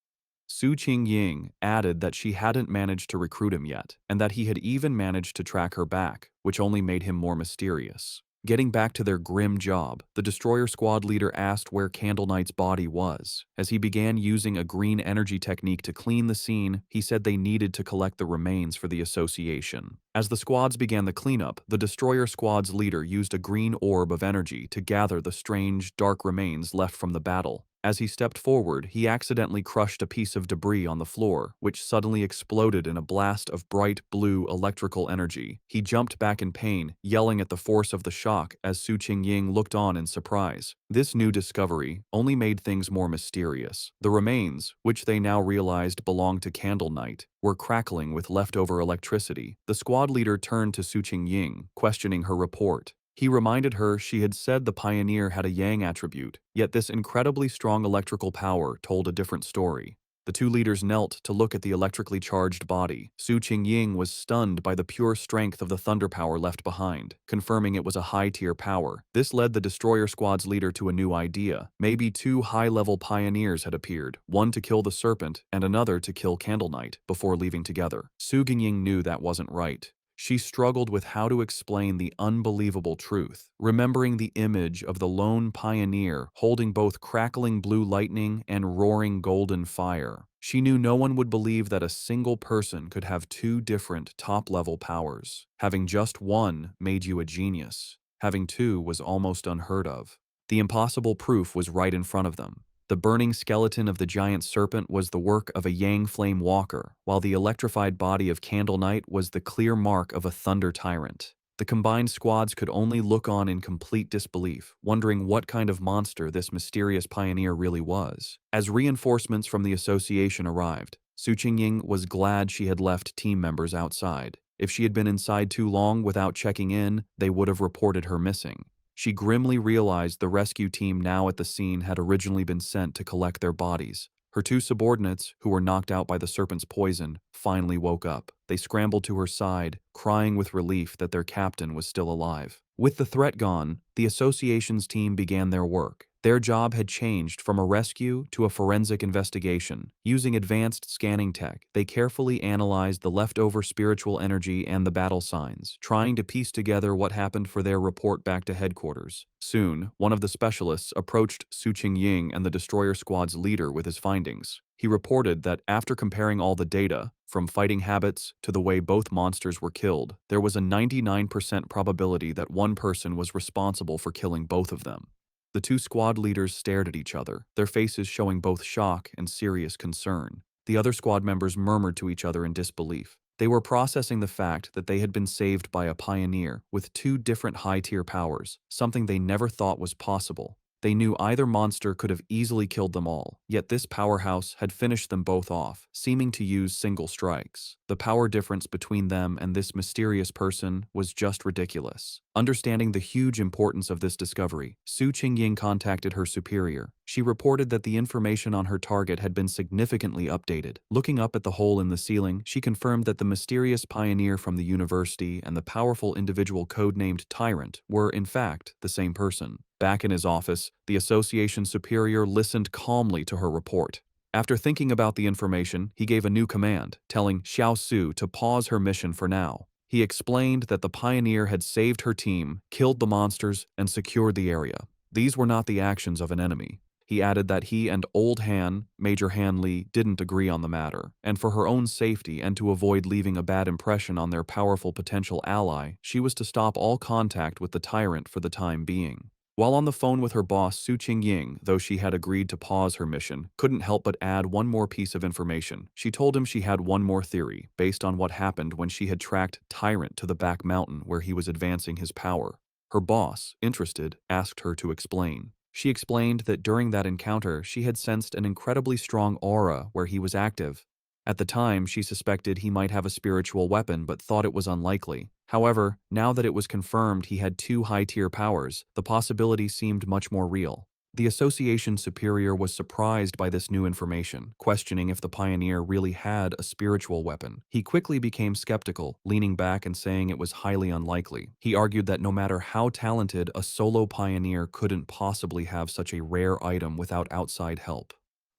Su Qingying added that she hadn't managed to recruit him yet, and that he had even managed to track her back, which only made him more mysterious. Getting back to their grim job, the destroyer squad leader asked where Candle Knight's body was. As he began using a green energy technique to clean the scene, he said they needed to collect the remains for the association. As the squads began the cleanup, the destroyer squad's leader used a green orb of energy to gather the strange, dark remains left from the battle. As he stepped forward, he accidentally crushed a piece of debris on the floor, which suddenly exploded in a blast of bright blue electrical energy. He jumped back in pain, yelling at the force of the shock as Su Qingying looked on in surprise. This new discovery only made things more mysterious. The remains, which they now realized belonged to Candle Knight, were crackling with leftover electricity. The squad leader turned to Su Qingying, questioning her report. He reminded her she had said the Pioneer had a Yang attribute, yet this incredibly strong electrical power told a different story. The two leaders knelt to look at the electrically charged body. Su Qingying was stunned by the pure strength of the thunder power left behind, confirming it was a high-tier power. This led the destroyer squad's leader to a new idea. Maybe two high-level pioneers had appeared, one to kill the serpent and another to kill Candle Knight, before leaving together. Su Qingying knew that wasn't right. She struggled with how to explain the unbelievable truth, remembering the image of the lone pioneer holding both crackling blue lightning and roaring golden fire. She knew no one would believe that a single person could have two different top-level powers. Having just one made you a genius. Having two was almost unheard of. The impossible proof was right in front of them. The burning skeleton of the giant serpent was the work of a Yang Flame Walker, while the electrified body of Candle Knight was the clear mark of a Thunder Tyrant. The combined squads could only look on in complete disbelief, wondering what kind of monster this mysterious pioneer really was. As reinforcements from the association arrived, Su Qingying was glad she had left team members outside. If she had been inside too long without checking in, they would have reported her missing. She grimly realized the rescue team now at the scene had originally been sent to collect their bodies. Her two subordinates, who were knocked out by the serpent's poison, finally woke up. They scrambled to her side, crying with relief that their captain was still alive. With the threat gone, the association's team began their work. Their job had changed from a rescue to a forensic investigation. Using advanced scanning tech, they carefully analyzed the leftover spiritual energy and the battle signs, trying to piece together what happened for their report back to headquarters. Soon, one of the specialists approached Su Qingying and the destroyer squad's leader with his findings. He reported that after comparing all the data, from fighting habits to the way both monsters were killed, there was a 99% probability that one person was responsible for killing both of them. The two squad leaders stared at each other, their faces showing both shock and serious concern. The other squad members murmured to each other in disbelief. They were processing the fact that they had been saved by a pioneer with two different high-tier powers, something they never thought was possible. They knew either monster could have easily killed them all, yet this powerhouse had finished them both off, seeming to use single strikes. The power difference between them and this mysterious person was just ridiculous. Understanding the huge importance of this discovery, Su Qingying contacted her superior. She reported that the information on her target had been significantly updated. Looking up at the hole in the ceiling, she confirmed that the mysterious pioneer from the university and the powerful individual codenamed Tyrant were, in fact, the same person. Back in his office, the association superior listened calmly to her report. After thinking about the information, he gave a new command, telling Xiao Su to pause her mission for now. He explained that the pioneer had saved her team, killed the monsters, and secured the area. These were not the actions of an enemy. He added that he and Old Han, Major Han Li, didn't agree on the matter, and for her own safety and to avoid leaving a bad impression on their powerful potential ally, she was to stop all contact with the tyrant for the time being. While on the phone with her boss, Su Qingying, though she had agreed to pause her mission, couldn't help but add one more piece of information. She told him she had one more theory, based on what happened when she had tracked Tyrant to the back mountain where he was advancing his power. Her boss, interested, asked her to explain. She explained that during that encounter, she had sensed an incredibly strong aura where he was active. At the time, she suspected he might have a spiritual weapon but thought it was unlikely. However, now that it was confirmed he had two high-tier powers, the possibility seemed much more real. The association superior was surprised by this new information, questioning if the pioneer really had a spiritual weapon. He quickly became skeptical, leaning back and saying it was highly unlikely. He argued that no matter how talented, a solo pioneer couldn't possibly have such a rare item without outside help.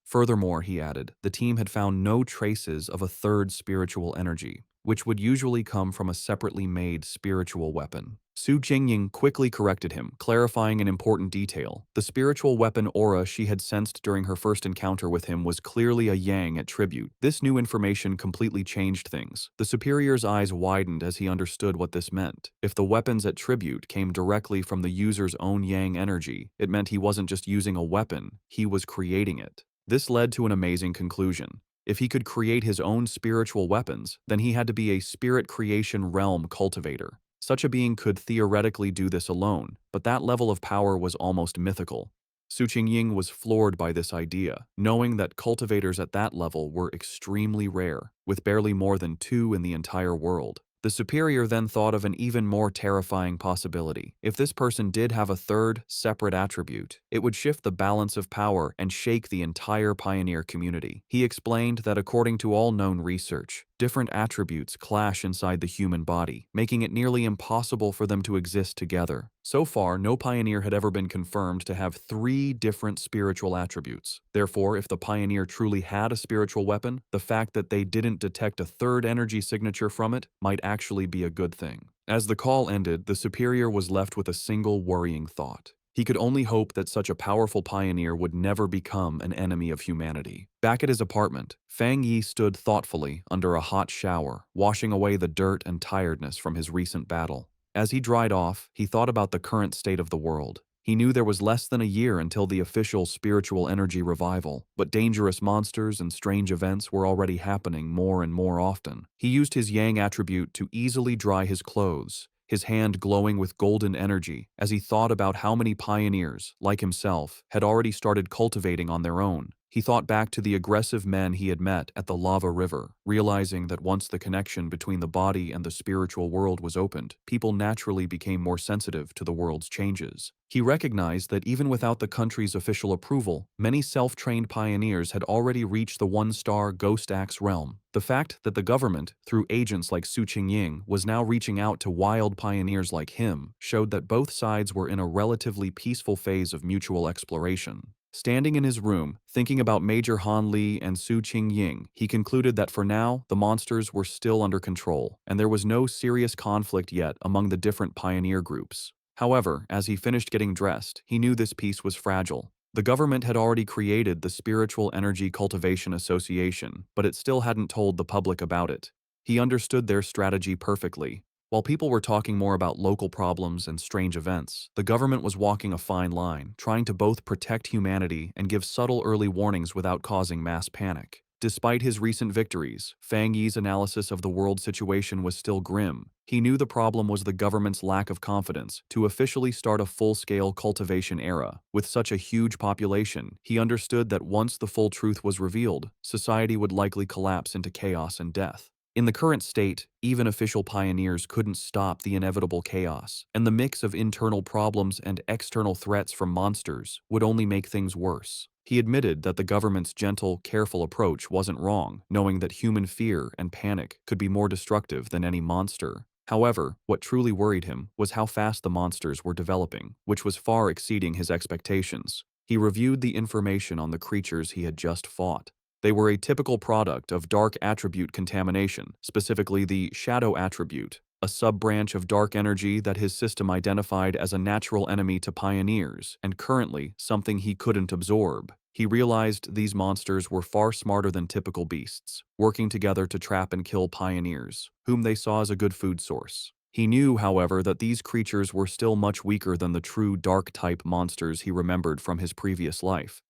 Furthermore, he added, the team had found no traces of a third spiritual energy, which would usually come from a separately made spiritual weapon. Su Jingying quickly corrected him, clarifying an important detail. The spiritual weapon aura she had sensed during her first encounter with him was clearly a yang attribute. This new information completely changed things. The superior's eyes widened as he understood what this meant. If the weapon's attribute came directly from the user's own yang energy, it meant he wasn't just using a weapon, he was creating it. This led to an amazing conclusion. If he could create his own spiritual weapons, then he had to be a spirit creation realm cultivator. Such a being could theoretically do this alone, but that level of power was almost mythical. Su Qingying was floored by this idea, knowing that cultivators at that level were extremely rare, with barely more than 2 in the entire world. The superior then thought of an even more terrifying possibility. If this person did have a third, separate attribute, it would shift the balance of power and shake the entire pioneer community. He explained that according to all known research, different attributes clash inside the human body, making it nearly impossible for them to exist together. So far, no pioneer had ever been confirmed to have 3 different spiritual attributes. Therefore, if the pioneer truly had a spiritual weapon, the fact that they didn't detect a third energy signature from it might actually be a good thing. As the call ended, the superior was left with a single worrying thought. He could only hope that such a powerful pioneer would never become an enemy of humanity. Back at his apartment, Fang Yi stood thoughtfully under a hot shower, washing away the dirt and tiredness from his recent battle. As he dried off, he thought about the current state of the world. He knew there was less than a year until the official spiritual energy revival, but dangerous monsters and strange events were already happening more and more often. He used his yang attribute to easily dry his clothes, his hand glowing with golden energy as he thought about how many pioneers, like himself, had already started cultivating on their own. He thought back to the aggressive men he had met at the lava river, realizing that once the connection between the body and the spiritual world was opened, people naturally became more sensitive to the world's changes. He recognized that even without the country's official approval, many self-trained pioneers had already reached the 1-star Ghost Axe realm. The fact that the government, through agents like Su Qingying, was now reaching out to wild pioneers like him showed that both sides were in a relatively peaceful phase of mutual exploration. Standing in his room, thinking about Major Han Li and Su Qingying, he concluded that for now, the monsters were still under control, and there was no serious conflict yet among the different pioneer groups. However, as he finished getting dressed, he knew this peace was fragile. The government had already created the Spiritual Energy Cultivation Association, but it still hadn't told the public about it. He understood their strategy perfectly. While people were talking more about local problems and strange events, the government was walking a fine line, trying to both protect humanity and give subtle early warnings without causing mass panic. Despite his recent victories, Fang Yi's analysis of the world situation was still grim. He knew the problem was the government's lack of confidence to officially start a full-scale cultivation era. With such a huge population, he understood that once the full truth was revealed, society would likely collapse into chaos and death. In the current state, even official pioneers couldn't stop the inevitable chaos, and the mix of internal problems and external threats from monsters would only make things worse. He admitted that the government's gentle, careful approach wasn't wrong, knowing that human fear and panic could be more destructive than any monster. However, what truly worried him was how fast the monsters were developing, which was far exceeding his expectations. He reviewed the information on the creatures he had just fought. They were a typical product of dark attribute contamination, specifically the shadow attribute, a sub-branch of dark energy that his system identified as a natural enemy to pioneers, and currently something he couldn't absorb. He realized these monsters were far smarter than typical beasts, working together to trap and kill pioneers, whom they saw as a good food source. He knew, however, that these creatures were still much weaker than the true dark-type monsters he remembered from his previous life.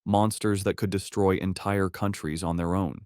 Monsters that could destroy entire countries on their own.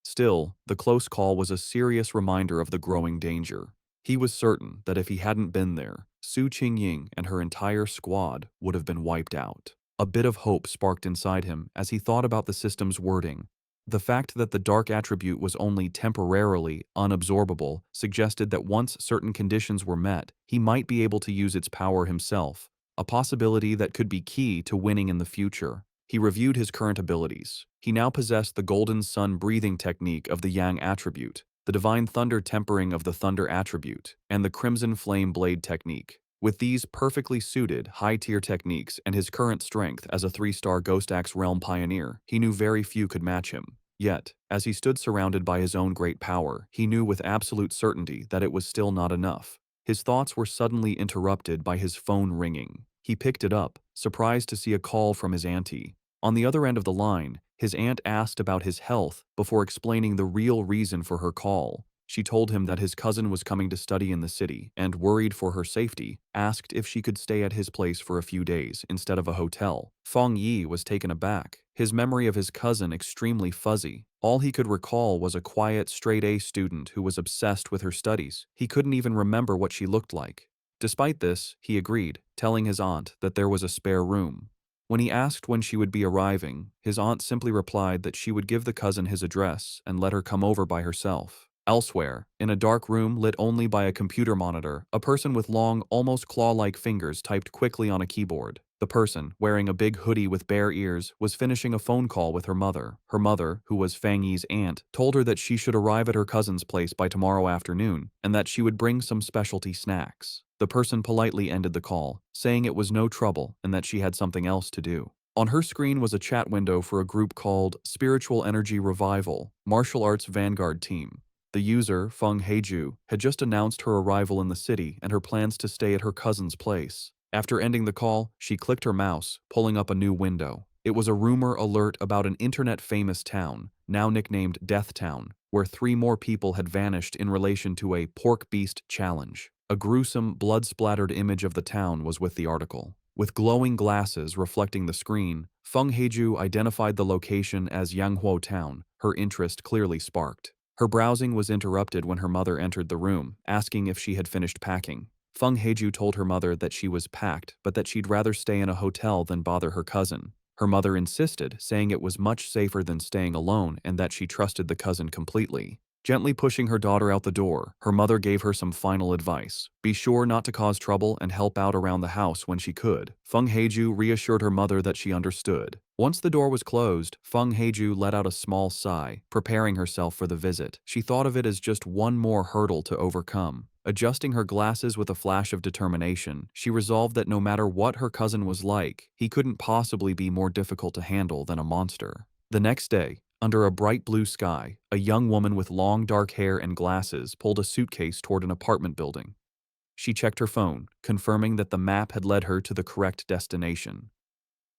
Still, the close call was a serious reminder of the growing danger. He was certain that if he hadn't been there, Su Qingying and her entire squad would have been wiped out. A bit of hope sparked inside him as he thought about the system's wording. The fact that the dark attribute was only temporarily unabsorbable suggested that once certain conditions were met, he might be able to use its power himself, a possibility that could be key to winning in the future. He reviewed his current abilities. He now possessed the Golden Sun breathing technique of the Yang attribute, the Divine Thunder tempering of the Thunder attribute, and the Crimson Flame Blade technique. With these perfectly suited, high-tier techniques and his current strength as a 3-star Ghost Axe Realm pioneer, he knew very few could match him. Yet, as he stood surrounded by his own great power, he knew with absolute certainty that it was still not enough. his thoughts were suddenly interrupted by his phone ringing. He picked it up, surprised to see a call from his auntie. On the other end of the line, his aunt asked about his health before explaining the real reason for her call. She told him that his cousin was coming to study in the city and, worried for her safety, asked if she could stay at his place for a few days instead of a hotel. Feng Yi was taken aback, his memory of his cousin extremely fuzzy. All he could recall was a quiet, straight-A student who was obsessed with her studies. He couldn't even remember what she looked like. Despite this, he agreed, telling his aunt that there was a spare room. When he asked when she would be arriving, his aunt simply replied that she would give the cousin his address and let her come over by herself. Elsewhere, in a dark room lit only by a computer monitor, a person with long, almost claw-like fingers typed quickly on a keyboard. The person, wearing a big hoodie with bare ears, was finishing a phone call with her mother. Her mother, who was Fang Yi's aunt, told her that she should arrive at her cousin's place by tomorrow afternoon and that she would bring some specialty snacks. The person politely ended the call, saying it was no trouble and that she had something else to do. On her screen was a chat window for a group called Spiritual Energy Revival, Martial Arts Vanguard Team. The user, Feng Heiju, had just announced her arrival in the city and her plans to stay at her cousin's place. After ending the call, she clicked her mouse, pulling up a new window. It was a rumor alert about an internet-famous town, now nicknamed Death Town, where 3 more people had vanished in relation to a pork beast challenge. A gruesome, blood-splattered image of the town was with the article. With glowing glasses reflecting the screen, Feng Heiju identified the location as Yanghuo Town, her interest clearly sparked. Her browsing was interrupted when her mother entered the room, asking if she had finished packing. Feng Heiju told her mother that she was packed, but that she'd rather stay in a hotel than bother her cousin. Her mother insisted, saying it was much safer than staying alone and that she trusted the cousin completely. Gently pushing her daughter out the door, her mother gave her some final advice. Be sure not to cause trouble and help out around the house when she could. Feng Heiju reassured her mother that she understood. Once the door was closed, Feng Heiju let out a small sigh, preparing herself for the visit. She thought of it as just one more hurdle to overcome. Adjusting her glasses with a flash of determination, she resolved that no matter what her cousin was like, he couldn't possibly be more difficult to handle than a monster. The next day, under a bright blue sky, a young woman with long dark hair and glasses pulled a suitcase toward an apartment building. She checked her phone, confirming that the map had led her to the correct destination.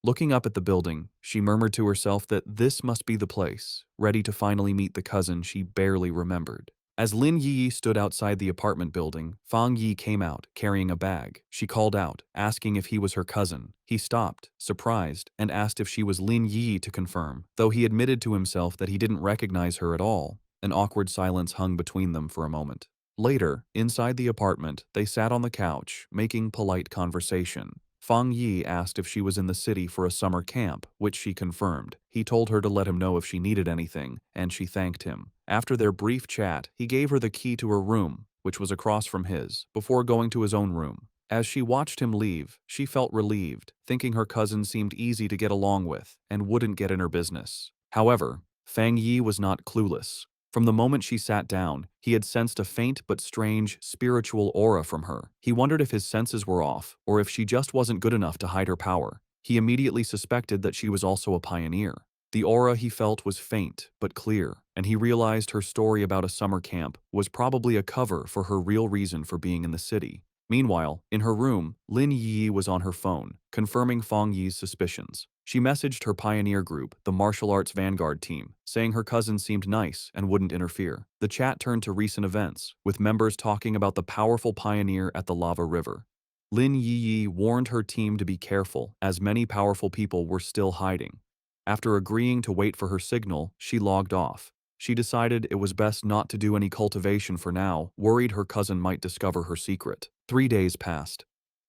Looking up at the building, she murmured to herself that this must be the place, ready to finally meet the cousin she barely remembered. As Lin Yi stood outside the apartment building, Fang Yi came out, carrying a bag. She called out, asking if he was her cousin. He stopped, surprised, and asked if she was Lin Yi to confirm, though he admitted to himself that he didn't recognize her at all. An awkward silence hung between them for a moment. Later, inside the apartment, they sat on the couch, making polite conversation. Fang Yi asked if she was in the city for a summer camp, which she confirmed. He told her to let him know if she needed anything, and she thanked him. After their brief chat, he gave her the key to her room, which was across from his, before going to his own room. As she watched him leave, she felt relieved, thinking her cousin seemed easy to get along with and wouldn't get in her business. However, Fang Yi was not clueless. From the moment she sat down, he had sensed a faint but strange spiritual aura from her. He wondered if his senses were off, or if she just wasn't good enough to hide her power. He immediately suspected that she was also a pioneer. The aura he felt was faint but clear, and he realized her story about a summer camp was probably a cover for her real reason for being in the city. Meanwhile, in her room, Lin Yi was on her phone, confirming Fang Yi's suspicions. She messaged her pioneer group, the Martial Arts Vanguard Team, saying her cousin seemed nice and wouldn't interfere. The chat turned to recent events, with members talking about the powerful pioneer at the lava river. Lin Yi warned her team to be careful, as many powerful people were still hiding. After agreeing to wait for her signal, she logged off. She decided it was best not to do any cultivation for now, worried her cousin might discover her secret. 3 days passed.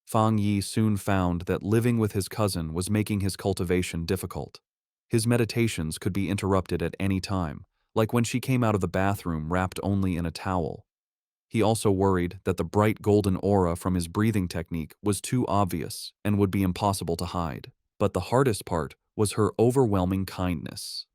Fang Yi soon found that living with his cousin was making his cultivation difficult. His meditations could be interrupted at any time, like when she came out of the bathroom wrapped only in a towel. He also worried that the bright golden aura from his breathing technique was too obvious and would be impossible to hide. But the hardest part was her overwhelming kindness.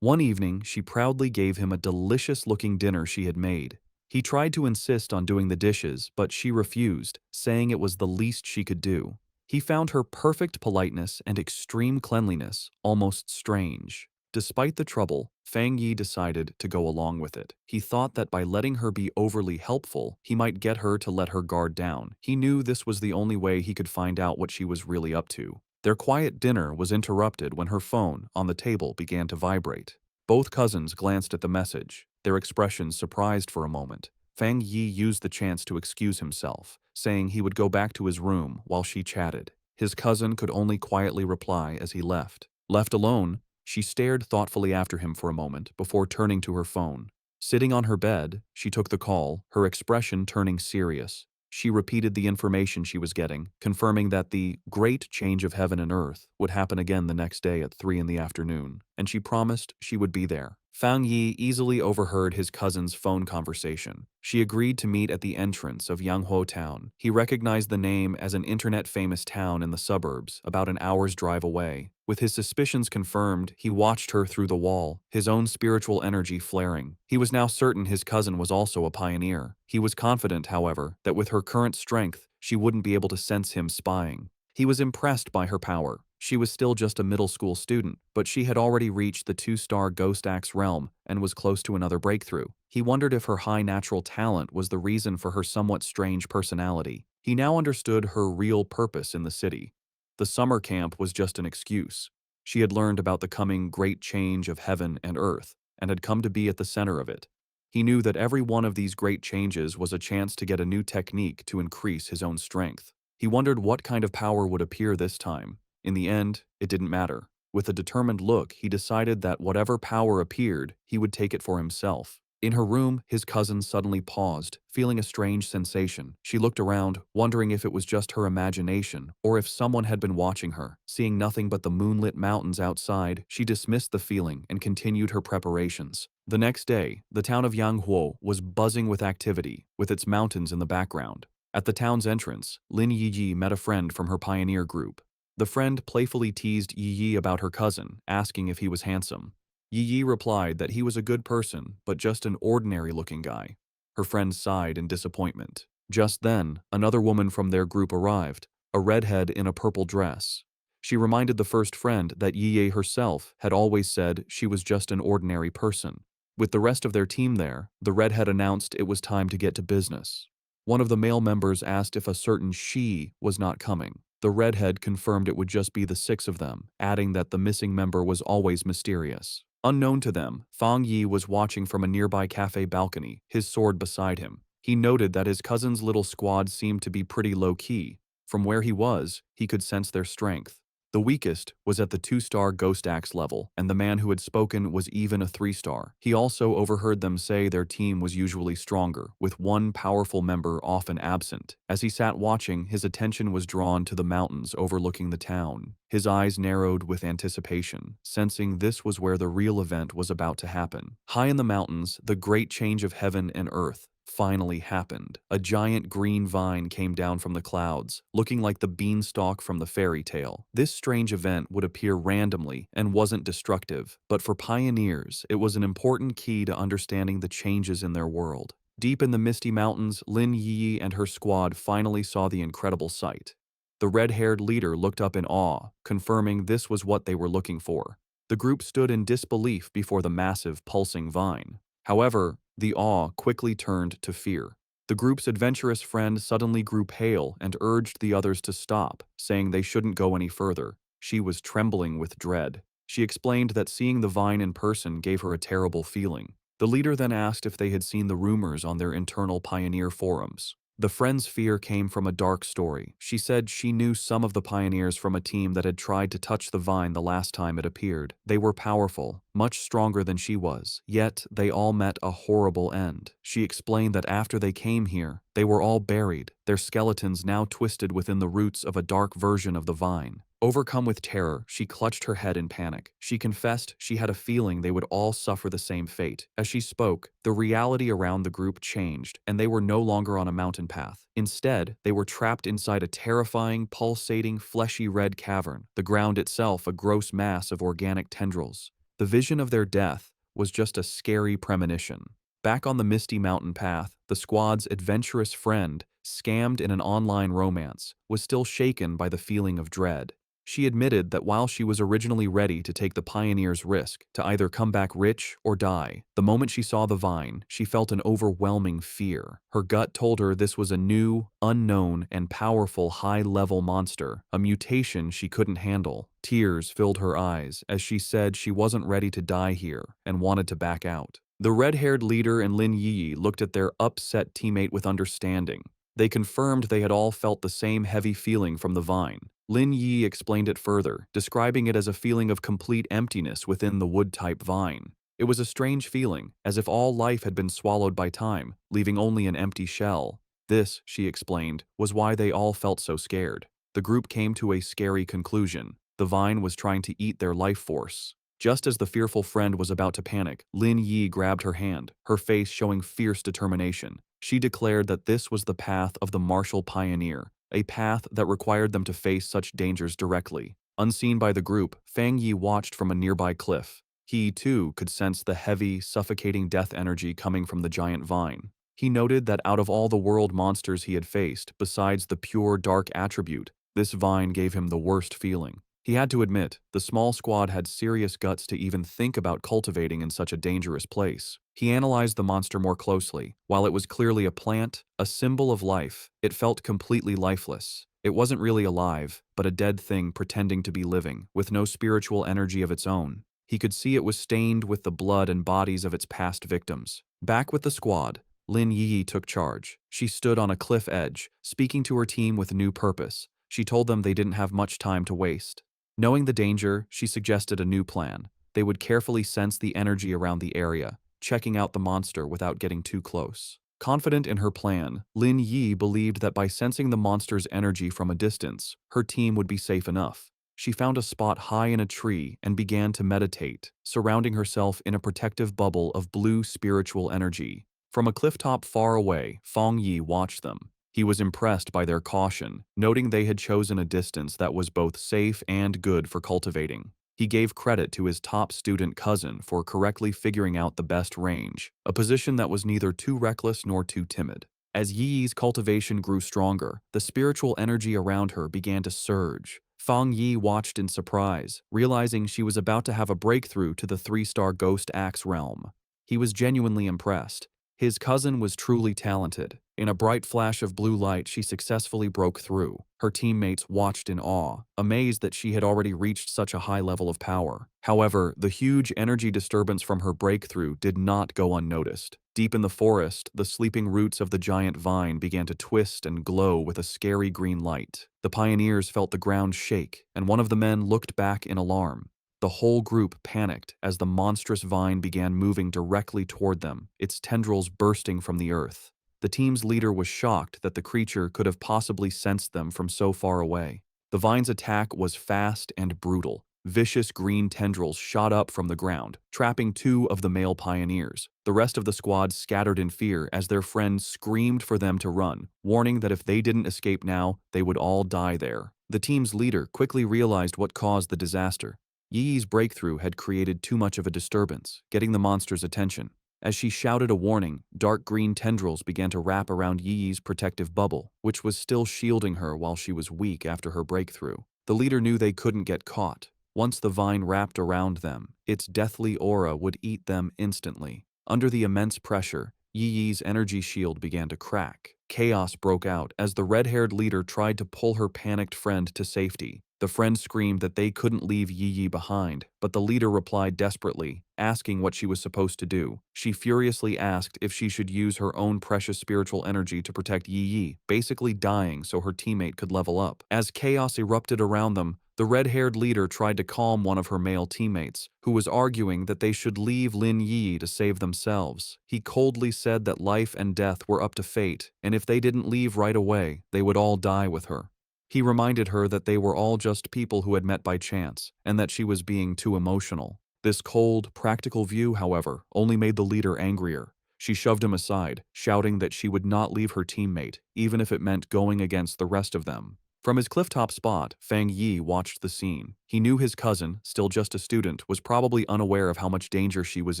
One evening, she proudly gave him a delicious-looking dinner she had made. He tried to insist on doing the dishes, but she refused, saying it was the least she could do. He found her perfect politeness and extreme cleanliness almost strange. Despite the trouble, Fang Yi decided to go along with it. He thought that by letting her be overly helpful, he might get her to let her guard down. He knew this was the only way he could find out what she was really up to. Their quiet dinner was interrupted when her phone on the table began to vibrate. Both cousins glanced at the message, their expressions surprised for a moment. Fang Yi used the chance to excuse himself, saying he would go back to his room while she chatted. His cousin could only quietly reply as he left. Left alone, she stared thoughtfully after him for a moment before turning to her phone. Sitting on her bed, she took the call, her expression turning serious. She repeated the information she was getting, confirming that the great change of heaven and earth would happen again the next day at 3 in the afternoon, and she promised she would be there. Fang Yi easily overheard his cousin's phone conversation. She agreed to meet at the entrance of Yanghuo Town. He recognized the name as an internet-famous town in the suburbs, about an hour's drive away. With his suspicions confirmed, he watched her through the wall, his own spiritual energy flaring. He was now certain his cousin was also a pioneer. He was confident, however, that with her current strength, she wouldn't be able to sense him spying. He was impressed by her power. She was still just a middle school student, but she had already reached the 2-star Ghost Axe realm and was close to another breakthrough. He wondered if her high natural talent was the reason for her somewhat strange personality. He now understood her real purpose in the city. The summer camp was just an excuse. She had learned about the coming great change of heaven and earth, and had come to be at the center of it. He knew that every one of these great changes was a chance to get a new technique to increase his own strength. He wondered what kind of power would appear this time. In the end, it didn't matter. With a determined look, he decided that whatever power appeared, he would take it for himself. In her room, his cousin suddenly paused, feeling a strange sensation. She looked around, wondering if it was just her imagination or if someone had been watching her. Seeing nothing but the moonlit mountains outside, she dismissed the feeling and continued her preparations. The next day, the town of Yanghuo was buzzing with activity, with its mountains in the background. At the town's entrance, Lin Yiyi met a friend from her pioneer group. The friend playfully teased Yiyi about her cousin, asking if he was handsome. Yiyi replied that he was a good person, but just an ordinary-looking guy. Her friend sighed in disappointment. Just then, another woman from their group arrived, a redhead in a purple dress. She reminded the first friend that Yiyi herself had always said she was just an ordinary person. With the rest of their team there, the redhead announced it was time to get to business. One of the male members asked if a certain she was not coming. The redhead confirmed it would just be the 6 of them, adding that the missing member was always mysterious. Unknown to them, Fang Yi was watching from a nearby cafe balcony, his sword beside him. He noted that his cousin's little squad seemed to be pretty low-key. From where he was, he could sense their strength. The weakest was at the 2-star Ghost Axe level, and the man who had spoken was even a 3-star. He also overheard them say their team was usually stronger, with one powerful member often absent. As he sat watching, his attention was drawn to the mountains overlooking the town. His eyes narrowed with anticipation, sensing this was where the real event was about to happen. High in the mountains, the great change of heaven and earth finally happened. A giant green vine came down from the clouds, looking like the beanstalk from the fairy tale. This strange event would appear randomly and wasn't destructive, but for pioneers, it was an important key to understanding the changes in their world. Deep in the misty mountains, Lin Yi and her squad finally saw the incredible sight. The red-haired leader looked up in awe, confirming this was what they were looking for. The group stood in disbelief before the massive, pulsing vine. However, the awe quickly turned to fear. The group's adventurous friend suddenly grew pale and urged the others to stop, saying they shouldn't go any further. She was trembling with dread. She explained that seeing the vine in person gave her a terrible feeling. The leader then asked if they had seen the rumors on their internal pioneer forums. The friend's fear came from a dark story. She said she knew some of the pioneers from a team that had tried to touch the vine the last time it appeared. They were powerful, much stronger than she was, yet they all met a horrible end. She explained that after they came here, they were all buried, their skeletons now twisted within the roots of a dark version of the vine. Overcome with terror, she clutched her head in panic. She confessed she had a feeling they would all suffer the same fate. As she spoke, the reality around the group changed, and they were no longer on a mountain path. Instead, they were trapped inside a terrifying, pulsating, fleshy red cavern, the ground itself a gross mass of organic tendrils. The vision of their death was just a scary premonition. Back on the misty mountain path, the squad's adventurous friend, scammed in an online romance, was still shaken by the feeling of dread. She admitted that while she was originally ready to take the pioneer's risk to either come back rich or die, the moment she saw the vine, she felt an overwhelming fear. Her gut told her this was a new, unknown, and powerful high-level monster, a mutation she couldn't handle. Tears filled her eyes as she said she wasn't ready to die here and wanted to back out. The red-haired leader and Lin Yi looked at their upset teammate with understanding. They confirmed they had all felt the same heavy feeling from the vine. Lin Yi explained it further, describing it as a feeling of complete emptiness within the wood-type vine. It was a strange feeling, as if all life had been swallowed by time, leaving only an empty shell. This, she explained, was why they all felt so scared. The group came to a scary conclusion. The vine was trying to eat their life force. Just as the fearful friend was about to panic, Lin Yi grabbed her hand, her face showing fierce determination. She declared that this was the path of the martial pioneer, a path that required them to face such dangers directly. Unseen by the group, Fang Yi watched from a nearby cliff. He, too, could sense the heavy, suffocating death energy coming from the giant vine. He noted that out of all the world monsters he had faced, besides the pure dark attribute, this vine gave him the worst feeling. He had to admit, the small squad had serious guts to even think about cultivating in such a dangerous place. He analyzed the monster more closely. While it was clearly a plant, a symbol of life, it felt completely lifeless. It wasn't really alive, but a dead thing pretending to be living, with no spiritual energy of its own. He could see it was stained with the blood and bodies of its past victims. Back with the squad, Lin Yi took charge. She stood on a cliff edge, speaking to her team with new purpose. She told them they didn't have much time to waste. Knowing the danger, she suggested a new plan. They would carefully sense the energy around the area, checking out the monster without getting too close. Confident in her plan, Lin Yi believed that by sensing the monster's energy from a distance, her team would be safe enough. She found a spot high in a tree and began to meditate, surrounding herself in a protective bubble of blue spiritual energy. From a clifftop far away, Fang Yi watched them. He was impressed by their caution, noting they had chosen a distance that was both safe and good for cultivating. He gave credit to his top student cousin for correctly figuring out the best range, a position that was neither too reckless nor too timid. As Yi's cultivation grew stronger, the spiritual energy around her began to surge. Fang Yi watched in surprise, realizing she was about to have a breakthrough to the 3-star Ghost Axe realm. He was genuinely impressed. His cousin was truly talented. In a bright flash of blue light, she successfully broke through. Her teammates watched in awe, amazed that she had already reached such a high level of power. However, the huge energy disturbance from her breakthrough did not go unnoticed. Deep in the forest, the sleeping roots of the giant vine began to twist and glow with a scary green light. The pioneers felt the ground shake, and one of the men looked back in alarm. The whole group panicked as the monstrous vine began moving directly toward them, its tendrils bursting from the earth. The team's leader was shocked that the creature could have possibly sensed them from so far away. The vine's attack was fast and brutal. Vicious green tendrils shot up from the ground, trapping 2 of the male pioneers. The rest of the squad scattered in fear as their friends screamed for them to run, warning that if they didn't escape now, they would all die there. The team's leader quickly realized what caused the disaster. Yi's breakthrough had created too much of a disturbance, getting the monster's attention. As she shouted a warning, dark green tendrils began to wrap around Yi's protective bubble, which was still shielding her while she was weak after her breakthrough. The leader knew they couldn't get caught. Once the vine wrapped around them, its deathly aura would eat them instantly. Under the immense pressure, Yi's energy shield began to crack. Chaos broke out as the red-haired leader tried to pull her panicked friend to safety. The friend screamed that they couldn't leave Yi behind, but the leader replied desperately, asking what she was supposed to do. She furiously asked if she should use her own precious spiritual energy to protect Yi, basically dying so her teammate could level up. As chaos erupted around them, the red-haired leader tried to calm one of her male teammates, who was arguing that they should leave Lin Yi to save themselves. He coldly said that life and death were up to fate, and if they didn't leave right away, they would all die with her. He reminded her that they were all just people who had met by chance, and that she was being too emotional. This cold, practical view, however, only made the leader angrier. She shoved him aside, shouting that she would not leave her teammate, even if it meant going against the rest of them. From his clifftop spot, Fang Yi watched the scene. He knew his cousin, still just a student, was probably unaware of how much danger she was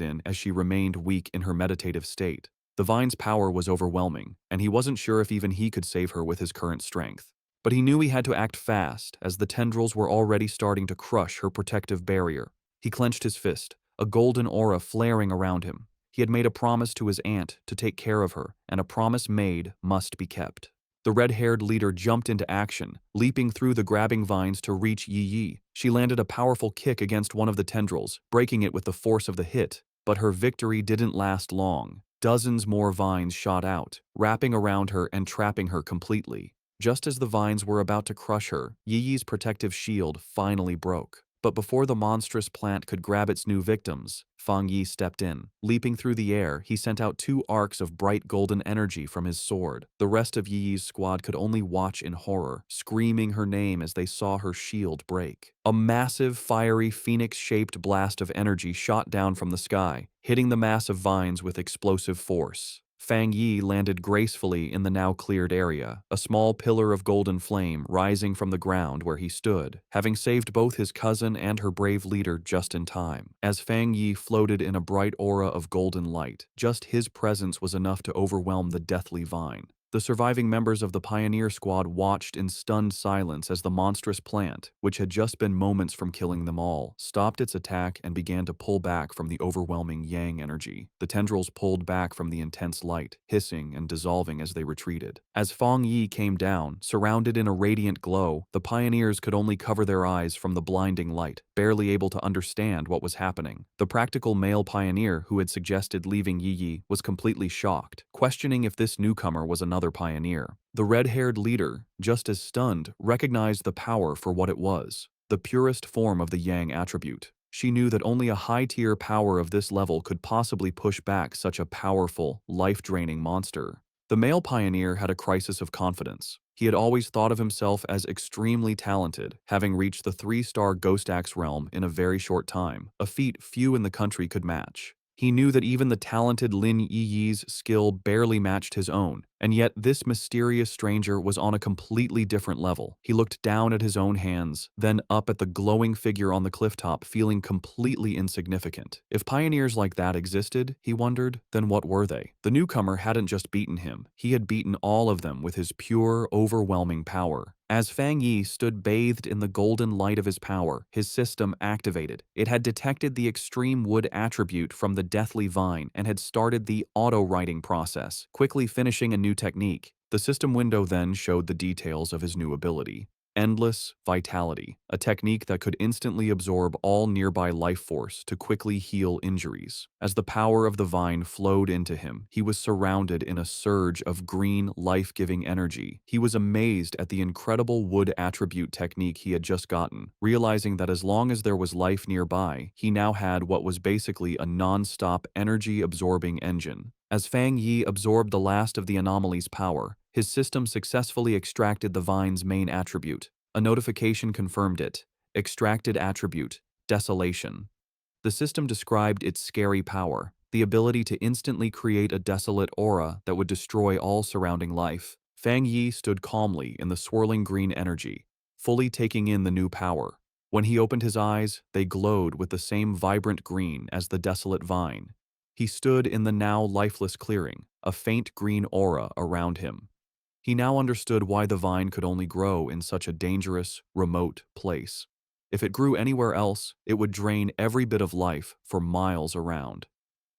in as she remained weak in her meditative state. The vine's power was overwhelming, and he wasn't sure if even he could save her with his current strength. But he knew he had to act fast, as the tendrils were already starting to crush her protective barrier. He clenched his fist, a golden aura flaring around him. He had made a promise to his aunt to take care of her, and a promise made must be kept. The red-haired leader jumped into action, leaping through the grabbing vines to reach Yi Yi. She landed a powerful kick against one of the tendrils, breaking it with the force of the hit. But her victory didn't last long. Dozens more vines shot out, wrapping around her and trapping her completely. Just as the vines were about to crush her, Yi Yi's protective shield finally broke. But before the monstrous plant could grab its new victims, Fang Yi stepped in. Leaping through the air, he sent out 2 arcs of bright golden energy from his sword. The rest of Yi Yi's squad could only watch in horror, screaming her name as they saw her shield break. A massive, fiery, phoenix-shaped blast of energy shot down from the sky, hitting the mass of vines with explosive force. Fang Yi landed gracefully in the now cleared area, a small pillar of golden flame rising from the ground where he stood, having saved both his cousin and her brave leader just in time. As Fang Yi floated in a bright aura of golden light, just his presence was enough to overwhelm the deathly vine. The surviving members of the pioneer squad watched in stunned silence as the monstrous plant, which had just been moments from killing them all, stopped its attack and began to pull back from the overwhelming yang energy. The tendrils pulled back from the intense light, hissing and dissolving as they retreated. As Fang Yi came down, surrounded in a radiant glow, the pioneers could only cover their eyes from the blinding light, barely able to understand what was happening. The practical male pioneer who had suggested leaving Yi Yi was completely shocked, questioning if this newcomer was another pioneer. The red-haired leader, just as stunned, recognized the power for what it was, the purest form of the yang attribute. She knew that only a high-tier power of this level could possibly push back such a powerful, life-draining monster. The male pioneer had a crisis of confidence. He had always thought of himself as extremely talented, having reached the 3-star Ghost Axe realm in a very short time, a feat few in the country could match. He knew that even the talented Lin Yi Yi's skill barely matched his own, and yet this mysterious stranger was on a completely different level. He looked down at his own hands, then up at the glowing figure on the clifftop, feeling completely insignificant. If pioneers like that existed, he wondered, then what were they? The newcomer hadn't just beaten him, he had beaten all of them with his pure, overwhelming power. As Fang Yi stood bathed in the golden light of his power, his system activated. It had detected the extreme wood attribute from the deathly vine and had started the auto-writing process, quickly finishing a new technique. The system window then showed the details of his new ability. Endless Vitality, a technique that could instantly absorb all nearby life force to quickly heal injuries. As the power of the vine flowed into him, he was surrounded in a surge of green, life-giving energy. He was amazed at the incredible wood attribute technique he had just gotten, realizing that as long as there was life nearby, he now had what was basically a non-stop energy-absorbing engine. As Fang Yi absorbed the last of the anomaly's power, his system successfully extracted the vine's main attribute. A notification confirmed it. Extracted attribute, Desolation. The system described its scary power, the ability to instantly create a desolate aura that would destroy all surrounding life. Fang Yi stood calmly in the swirling green energy, fully taking in the new power. When he opened his eyes, they glowed with the same vibrant green as the desolate vine. He stood in the now lifeless clearing, a faint green aura around him. He now understood why the vine could only grow in such a dangerous, remote place. If it grew anywhere else, it would drain every bit of life for miles around.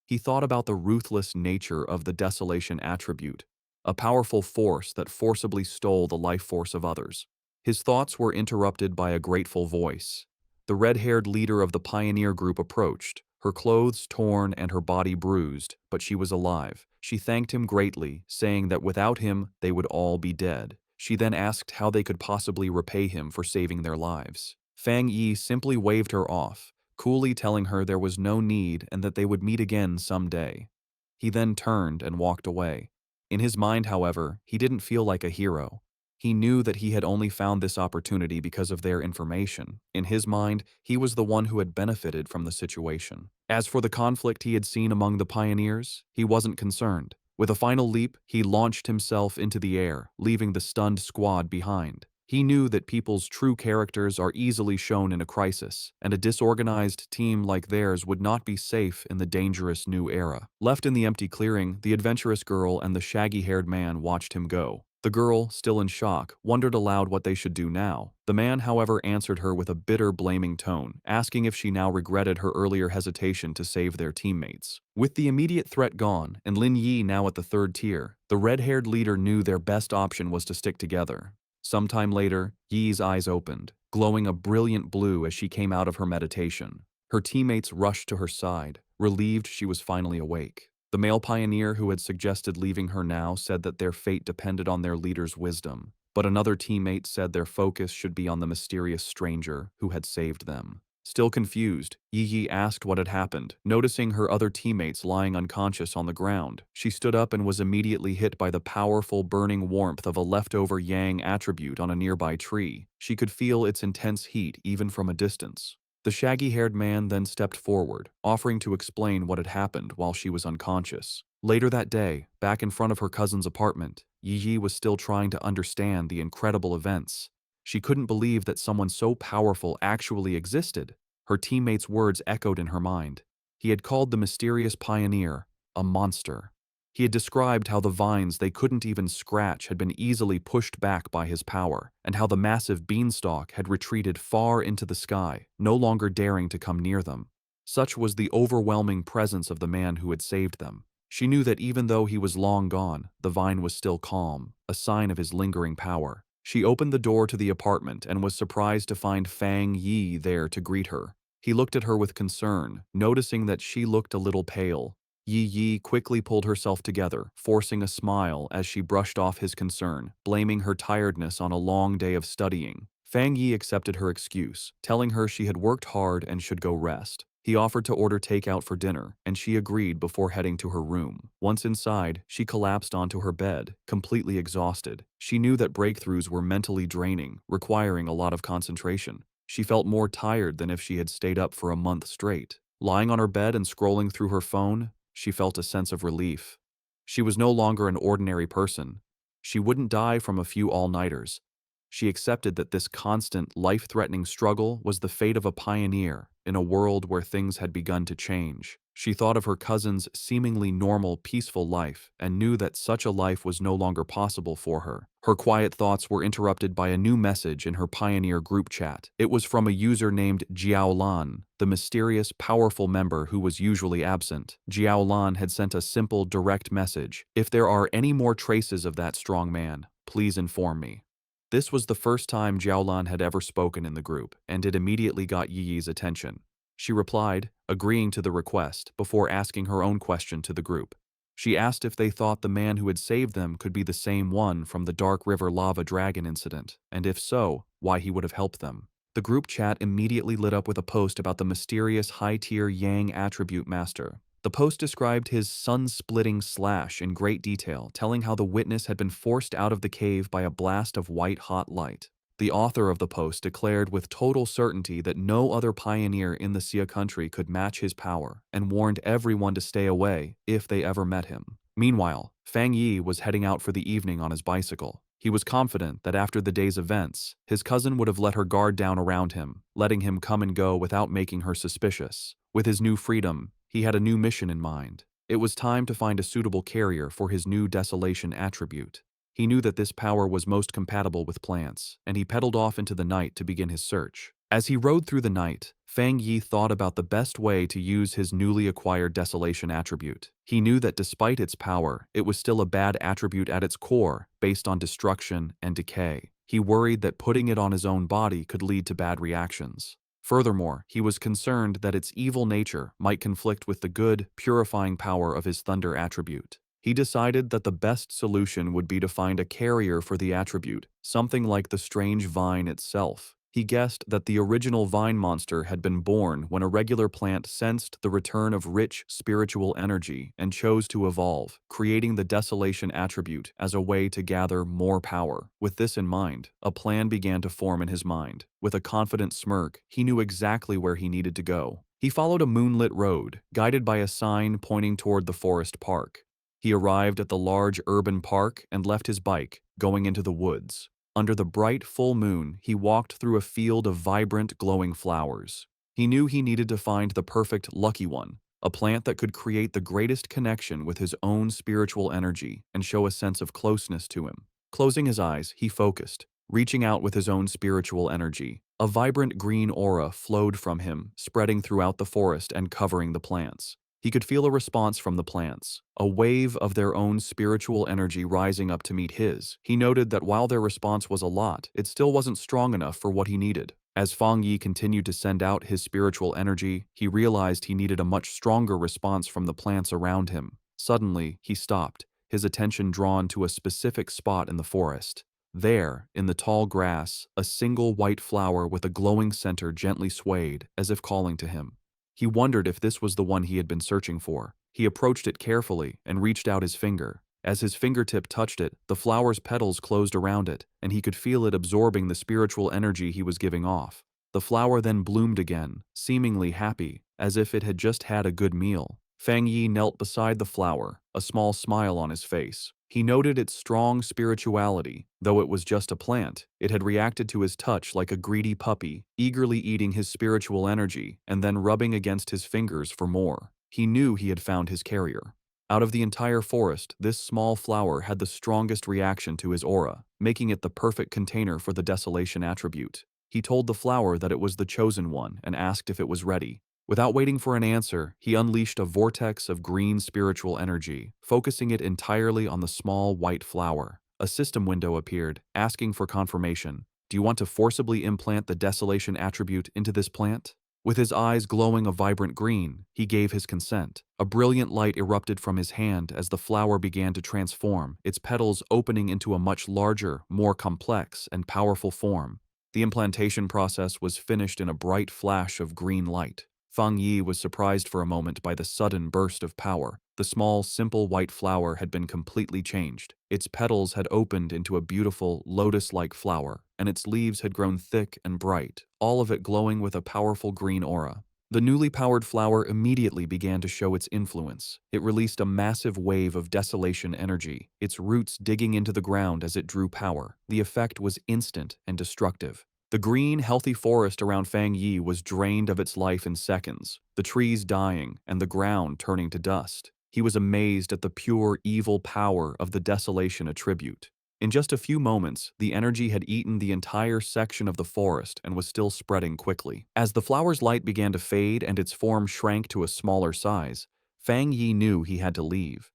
He thought about the ruthless nature of the desolation attribute, a powerful force that forcibly stole the life force of others. His thoughts were interrupted by a grateful voice. The red-haired leader of the pioneer group approached, her clothes torn and her body bruised, but she was alive. She thanked him greatly, saying that without him, they would all be dead. She then asked how they could possibly repay him for saving their lives. Fang Yi simply waved her off, coolly telling her there was no need and that they would meet again someday. He then turned and walked away. In his mind, however, he didn't feel like a hero. He knew that he had only found this opportunity because of their information. In his mind, he was the one who had benefited from the situation. As for the conflict he had seen among the pioneers, he wasn't concerned. With a final leap, he launched himself into the air, leaving the stunned squad behind. He knew that people's true characters are easily shown in a crisis, and a disorganized team like theirs would not be safe in the dangerous new era. Left in the empty clearing, the adventurous girl and the shaggy-haired man watched him go. The girl, still in shock, wondered aloud what they should do now. The man, however, answered her with a bitter, blaming tone, asking if she now regretted her earlier hesitation to save their teammates. With the immediate threat gone, and Lin Yi now at the third tier, the red-haired leader knew their best option was to stick together. Sometime later, Yi's eyes opened, glowing a brilliant blue as she came out of her meditation. Her teammates rushed to her side, relieved she was finally awake. The male pioneer who had suggested leaving her now said that their fate depended on their leader's wisdom, but another teammate said their focus should be on the mysterious stranger who had saved them. Still confused, Yi asked what had happened. Noticing her other teammates lying unconscious on the ground, she stood up and was immediately hit by the powerful burning warmth of a leftover yang attribute on a nearby tree. She could feel its intense heat even from a distance. The shaggy-haired man then stepped forward, offering to explain what had happened while she was unconscious. Later that day, back in front of her cousin's apartment, Yi was still trying to understand the incredible events. She couldn't believe that someone so powerful actually existed. Her teammates' words echoed in her mind. He had called the mysterious pioneer a monster. He had described how the vines they couldn't even scratch had been easily pushed back by his power, and how the massive beanstalk had retreated far into the sky, no longer daring to come near them. Such was the overwhelming presence of the man who had saved them. She knew that even though he was long gone, the vine was still calm, a sign of his lingering power. She opened the door to the apartment and was surprised to find Fang Yi there to greet her. He looked at her with concern, noticing that she looked a little pale. Yi quickly pulled herself together, forcing a smile as she brushed off his concern, blaming her tiredness on a long day of studying. Fang Yi accepted her excuse, telling her she had worked hard and should go rest. He offered to order takeout for dinner, and she agreed before heading to her room. Once inside, she collapsed onto her bed, completely exhausted. She knew that breakthroughs were mentally draining, requiring a lot of concentration. She felt more tired than if she had stayed up for a month straight. Lying on her bed and scrolling through her phone, she felt a sense of relief. She was no longer an ordinary person. She wouldn't die from a few all-nighters. She accepted that this constant, life-threatening struggle was the fate of a pioneer in a world where things had begun to change. She thought of her cousin's seemingly normal, peaceful life and knew that such a life was no longer possible for her. Her quiet thoughts were interrupted by a new message in her Pioneer group chat. It was from a user named Jiaolan, the mysterious, powerful member who was usually absent. Jiaolan had sent a simple, direct message. If there are any more traces of that strong man, please inform me. This was the first time Jiaolan had ever spoken in the group, and it immediately got Yi's attention. She replied, agreeing to the request, before asking her own question to the group. She asked if they thought the man who had saved them could be the same one from the Dark River Lava Dragon incident, and if so, why he would have helped them. The group chat immediately lit up with a post about the mysterious high-tier Yang attribute master. The post described his sun-splitting slash in great detail, telling how the witness had been forced out of the cave by a blast of white-hot light. The author of the post declared with total certainty that no other pioneer in the Xia country could match his power, and warned everyone to stay away if they ever met him. Meanwhile, Fang Yi was heading out for the evening on his bicycle. He was confident that after the day's events, his cousin would have let her guard down around him, letting him come and go without making her suspicious. With his new freedom, he had a new mission in mind. It was time to find a suitable carrier for his new desolation attribute. He knew that this power was most compatible with plants, and he pedaled off into the night to begin his search. As he rode through the night, Fang Yi thought about the best way to use his newly acquired desolation attribute. He knew that despite its power, it was still a bad attribute at its core, based on destruction and decay. He worried that putting it on his own body could lead to bad reactions. Furthermore, he was concerned that its evil nature might conflict with the good, purifying power of his thunder attribute. He decided that the best solution would be to find a carrier for the attribute, something like the strange vine itself. He guessed that the original vine monster had been born when a regular plant sensed the return of rich spiritual energy and chose to evolve, creating the desolation attribute as a way to gather more power. With this in mind, a plan began to form in his mind. With a confident smirk, he knew exactly where he needed to go. He followed a moonlit road, guided by a sign pointing toward the forest park. He arrived at the large urban park and left his bike, going into the woods. Under the bright full moon, he walked through a field of vibrant, glowing flowers. He knew he needed to find the perfect lucky one, a plant that could create the greatest connection with his own spiritual energy and show a sense of closeness to him. Closing his eyes, he focused, reaching out with his own spiritual energy. A vibrant green aura flowed from him, spreading throughout the forest and covering the plants. He could feel a response from the plants, a wave of their own spiritual energy rising up to meet his. He noted that while their response was a lot, it still wasn't strong enough for what he needed. As Fang Yi continued to send out his spiritual energy, he realized he needed a much stronger response from the plants around him. Suddenly, he stopped, his attention drawn to a specific spot in the forest. There, in the tall grass, a single white flower with a glowing center gently swayed, as if calling to him. He wondered if this was the one he had been searching for. He approached it carefully and reached out his finger. As his fingertip touched it, the flower's petals closed around it, and he could feel it absorbing the spiritual energy he was giving off. The flower then bloomed again, seemingly happy, as if it had just had a good meal. Fang Yi knelt beside the flower, a small smile on his face. He noted its strong spirituality. Though it was just a plant, it had reacted to his touch like a greedy puppy, eagerly eating his spiritual energy and then rubbing against his fingers for more. He knew he had found his carrier. Out of the entire forest, this small flower had the strongest reaction to his aura, making it the perfect container for the desolation attribute. He told the flower that it was the chosen one and asked if it was ready. Without waiting for an answer, he unleashed a vortex of green spiritual energy, focusing it entirely on the small white flower. A system window appeared, asking for confirmation. Do you want to forcibly implant the desolation attribute into this plant? With his eyes glowing a vibrant green, he gave his consent. A brilliant light erupted from his hand as the flower began to transform, its petals opening into a much larger, more complex, and powerful form. The implantation process was finished in a bright flash of green light. Fang Yi was surprised for a moment by the sudden burst of power. The small, simple white flower had been completely changed. Its petals had opened into a beautiful, lotus-like flower, and its leaves had grown thick and bright, all of it glowing with a powerful green aura. The newly powered flower immediately began to show its influence. It released a massive wave of desolation energy, its roots digging into the ground as it drew power. The effect was instant and destructive. The green, healthy forest around Fang Yi was drained of its life in seconds, the trees dying and the ground turning to dust. He was amazed at the pure, evil power of the desolation attribute. In just a few moments, the energy had eaten the entire section of the forest and was still spreading quickly. As the flower's light began to fade and its form shrank to a smaller size, Fang Yi knew he had to leave.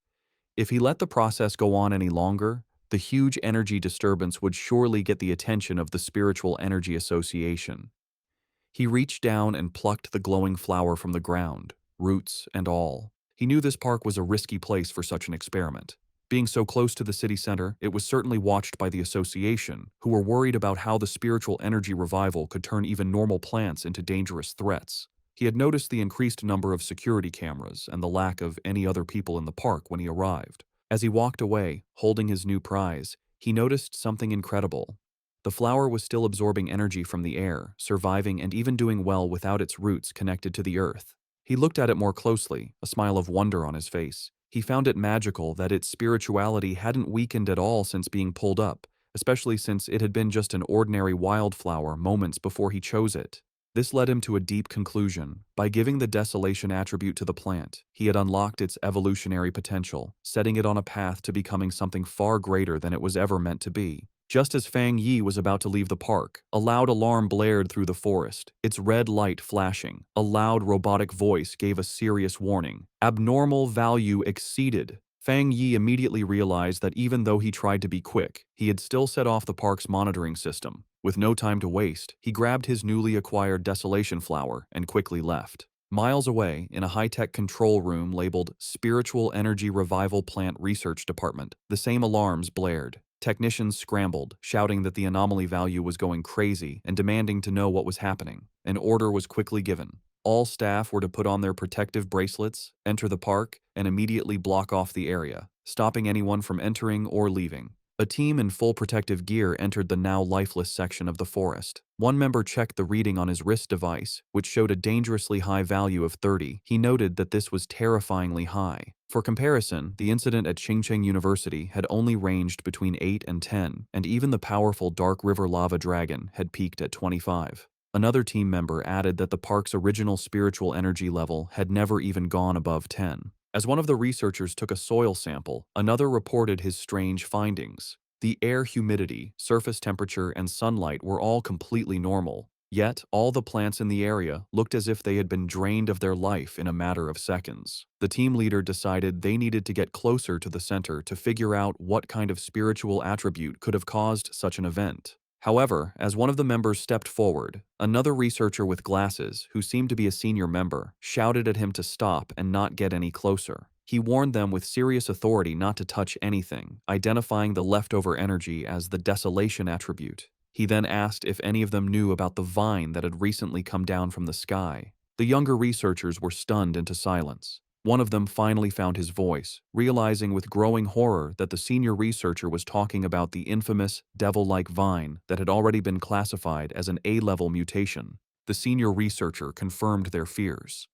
If he let the process go on any longer, the huge energy disturbance would surely get the attention of the Spiritual Energy Association. He reached down and plucked the glowing flower from the ground, roots and all. He knew this park was a risky place for such an experiment. Being so close to the city center, it was certainly watched by the association, who were worried about how the spiritual energy revival could turn even normal plants into dangerous threats. He had noticed the increased number of security cameras and the lack of any other people in the park when he arrived. As he walked away, holding his new prize, he noticed something incredible. The flower was still absorbing energy from the air, surviving and even doing well without its roots connected to the earth. He looked at it more closely, a smile of wonder on his face. He found it magical that its spirituality hadn't weakened at all since being pulled up, especially since it had been just an ordinary wildflower moments before he chose it. This led him to a deep conclusion. By giving the desolation attribute to the plant, he had unlocked its evolutionary potential, setting it on a path to becoming something far greater than it was ever meant to be. Just as Fang Yi was about to leave the park, a loud alarm blared through the forest, its red light flashing. A loud robotic voice gave a serious warning. Abnormal value exceeded. Fang Yi immediately realized that even though he tried to be quick, he had still set off the park's monitoring system. With no time to waste, he grabbed his newly acquired desolation flower and quickly left. Miles away, in a high-tech control room labeled Spiritual Energy Revival Plant Research Department, the same alarms blared. Technicians scrambled, shouting that the anomaly value was going crazy and demanding to know what was happening. An order was quickly given. All staff were to put on their protective bracelets, enter the park, and immediately block off the area, stopping anyone from entering or leaving. A team in full protective gear entered the now lifeless section of the forest. One member checked the reading on his wrist device, which showed a dangerously high value of 30. He noted that this was terrifyingly high. For comparison, the incident at Qingcheng University had only ranged between 8 and 10, and even the powerful Dark River Lava Dragon had peaked at 25. Another team member added that the park's original spiritual energy level had never even gone above 10. As one of the researchers took a soil sample, another reported his strange findings. The air humidity, surface temperature, and sunlight were all completely normal. Yet, all the plants in the area looked as if they had been drained of their life in a matter of seconds. The team leader decided they needed to get closer to the center to figure out what kind of spiritual attribute could have caused such an event. However, as one of the members stepped forward, another researcher with glasses, who seemed to be a senior member, shouted at him to stop and not get any closer. He warned them with serious authority not to touch anything, identifying the leftover energy as the desolation attribute. He then asked if any of them knew about the vine that had recently come down from the sky. The younger researchers were stunned into silence. One of them finally found his voice, realizing with growing horror that the senior researcher was talking about the infamous, devil-like vine that had already been classified as an A-level mutation. The senior researcher confirmed their fears.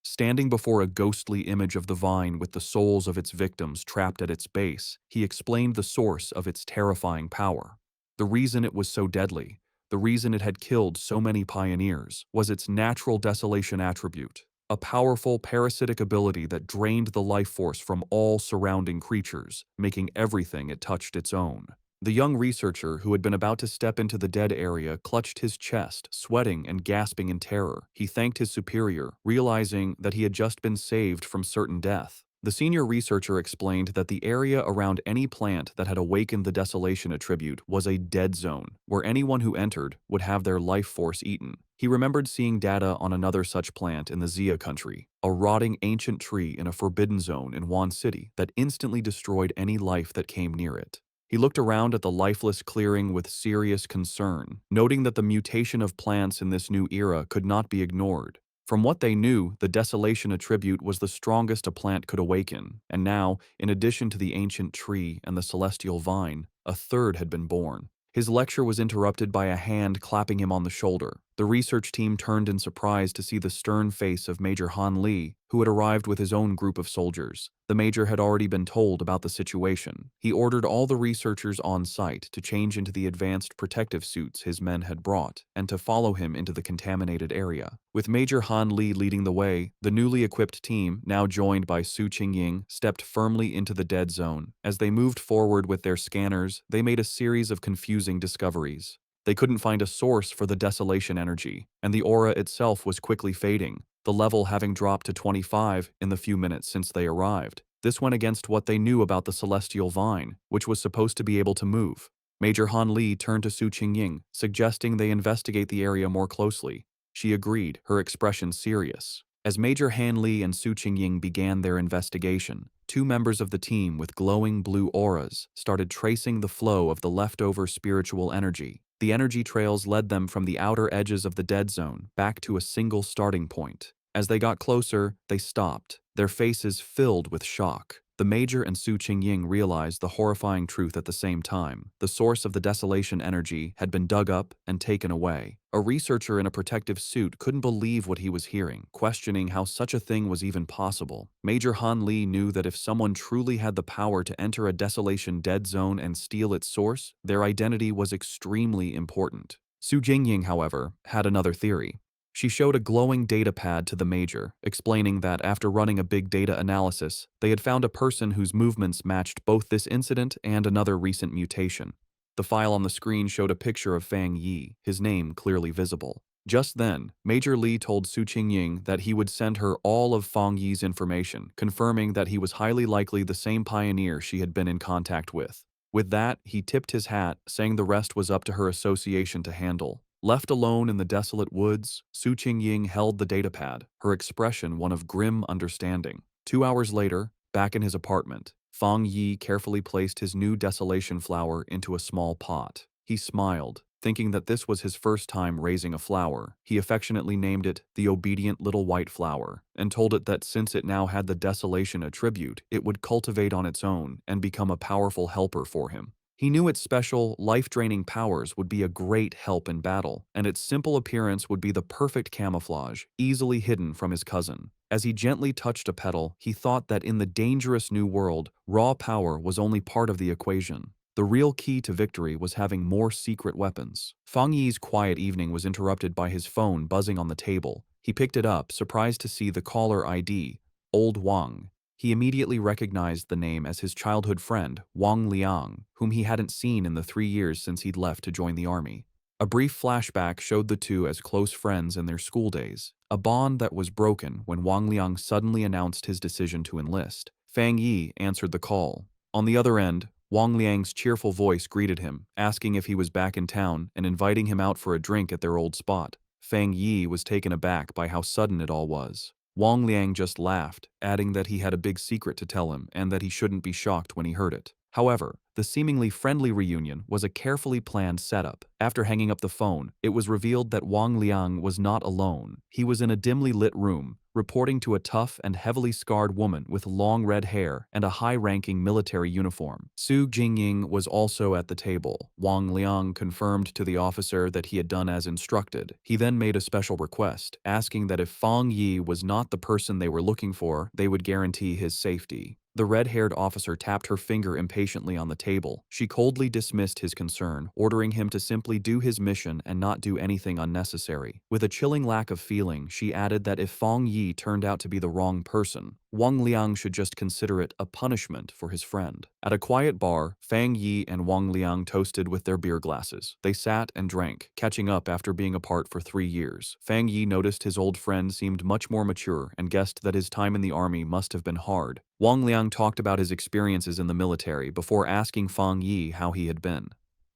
Standing before a ghostly image of the vine with the souls of its victims trapped at its base, he explained the source of its terrifying power. The reason it was so deadly, the reason it had killed so many pioneers, was its natural desolation attribute, a powerful parasitic ability that drained the life force from all surrounding creatures, making everything it touched its own. The young researcher, who had been about to step into the dead area, clutched his chest, sweating and gasping in terror. He thanked his superior, realizing that he had just been saved from certain death. The senior researcher explained that the area around any plant that had awakened the desolation attribute was a dead zone, where anyone who entered would have their life force eaten. He remembered seeing data on another such plant in the Xia country, a rotting ancient tree in a forbidden zone in Wan City that instantly destroyed any life that came near it. He looked around at the lifeless clearing with serious concern, noting that the mutation of plants in this new era could not be ignored. From what they knew, the desolation attribute was the strongest a plant could awaken, and now, in addition to the ancient tree and the celestial vine, a third had been born. His lecture was interrupted by a hand clapping him on the shoulder. The research team turned in surprise to see the stern face of Major Han Li, who had arrived with his own group of soldiers. The major had already been told about the situation. He ordered all the researchers on site to change into the advanced protective suits his men had brought and to follow him into the contaminated area. With Major Han Li leading the way, the newly equipped team, now joined by Su Qingying, stepped firmly into the dead zone. As they moved forward with their scanners, they made a series of confusing discoveries. They couldn't find a source for the desolation energy, and the aura itself was quickly fading, the level having dropped to 25 in the few minutes since they arrived. This went against what they knew about the celestial vine, which was supposed to be able to move. Major Han Li turned to Su Qingying, suggesting they investigate the area more closely. She agreed, her expression serious. As Major Han Li and Su Qingying began their investigation, two members of the team with glowing blue auras started tracing the flow of the leftover spiritual energy. The energy trails led them from the outer edges of the dead zone back to a single starting point. As they got closer, they stopped, their faces filled with shock. The Major and Su Qingying realized the horrifying truth at the same time. The source of the desolation energy had been dug up and taken away. A researcher in a protective suit couldn't believe what he was hearing, questioning how such a thing was even possible. Major Han Li knew that if someone truly had the power to enter a desolation dead zone and steal its source, their identity was extremely important. Su Jingying, however, had another theory. She showed a glowing data pad to the Major, explaining that after running a big data analysis, they had found a person whose movements matched both this incident and another recent mutation. The file on the screen showed a picture of Fang Yi, his name clearly visible. Just then, Major Li told Su Qingying that he would send her all of Fang Yi's information, confirming that he was highly likely the same pioneer she had been in contact with. With that, he tipped his hat, saying the rest was up to her association to handle. Left alone in the desolate woods, Su Qingying held the datapad, her expression one of grim understanding. 2 hours later, back in his apartment, Fang Yi carefully placed his new desolation flower into a small pot. He smiled, thinking that this was his first time raising a flower. He affectionately named it the obedient little white flower, and told it that since it now had the desolation attribute, it would cultivate on its own and become a powerful helper for him. He knew its special, life-draining powers would be a great help in battle, and its simple appearance would be the perfect camouflage, easily hidden from his cousin. As he gently touched a petal, he thought that in the dangerous new world, raw power was only part of the equation. The real key to victory was having more secret weapons. Fang Yi's quiet evening was interrupted by his phone buzzing on the table. He picked it up, surprised to see the caller ID, Old Wang. He immediately recognized the name as his childhood friend, Wang Liang, whom he hadn't seen in the 3 years since he'd left to join the army. A brief flashback showed the two as close friends in their school days, a bond that was broken when Wang Liang suddenly announced his decision to enlist. Fang Yi answered the call. On the other end, Wang Liang's cheerful voice greeted him, asking if he was back in town and inviting him out for a drink at their old spot. Fang Yi was taken aback by how sudden it all was. Wang Liang just laughed, adding that he had a big secret to tell him and that he shouldn't be shocked when he heard it. However, the seemingly friendly reunion was a carefully planned setup. After hanging up the phone, it was revealed that Wang Liang was not alone. He was in a dimly lit room, reporting to a tough and heavily scarred woman with long red hair and a high-ranking military uniform. Su Jingying was also at the table. Wang Liang confirmed to the officer that he had done as instructed. He then made a special request, asking that if Fang Yi was not the person they were looking for, they would guarantee his safety. The red-haired officer tapped her finger impatiently on the table. She coldly dismissed his concern, ordering him to simply do his mission and not do anything unnecessary. With a chilling lack of feeling, she added that if Fang Yi turned out to be the wrong person, Wang Liang should just consider it a punishment for his friend. At a quiet bar, Fang Yi and Wang Liang toasted with their beer glasses. They sat and drank, catching up after being apart for 3 years. Fang Yi noticed his old friend seemed much more mature and guessed that his time in the army must have been hard. Wang Liang talked about his experiences in the military before asking Fang Yi how he had been.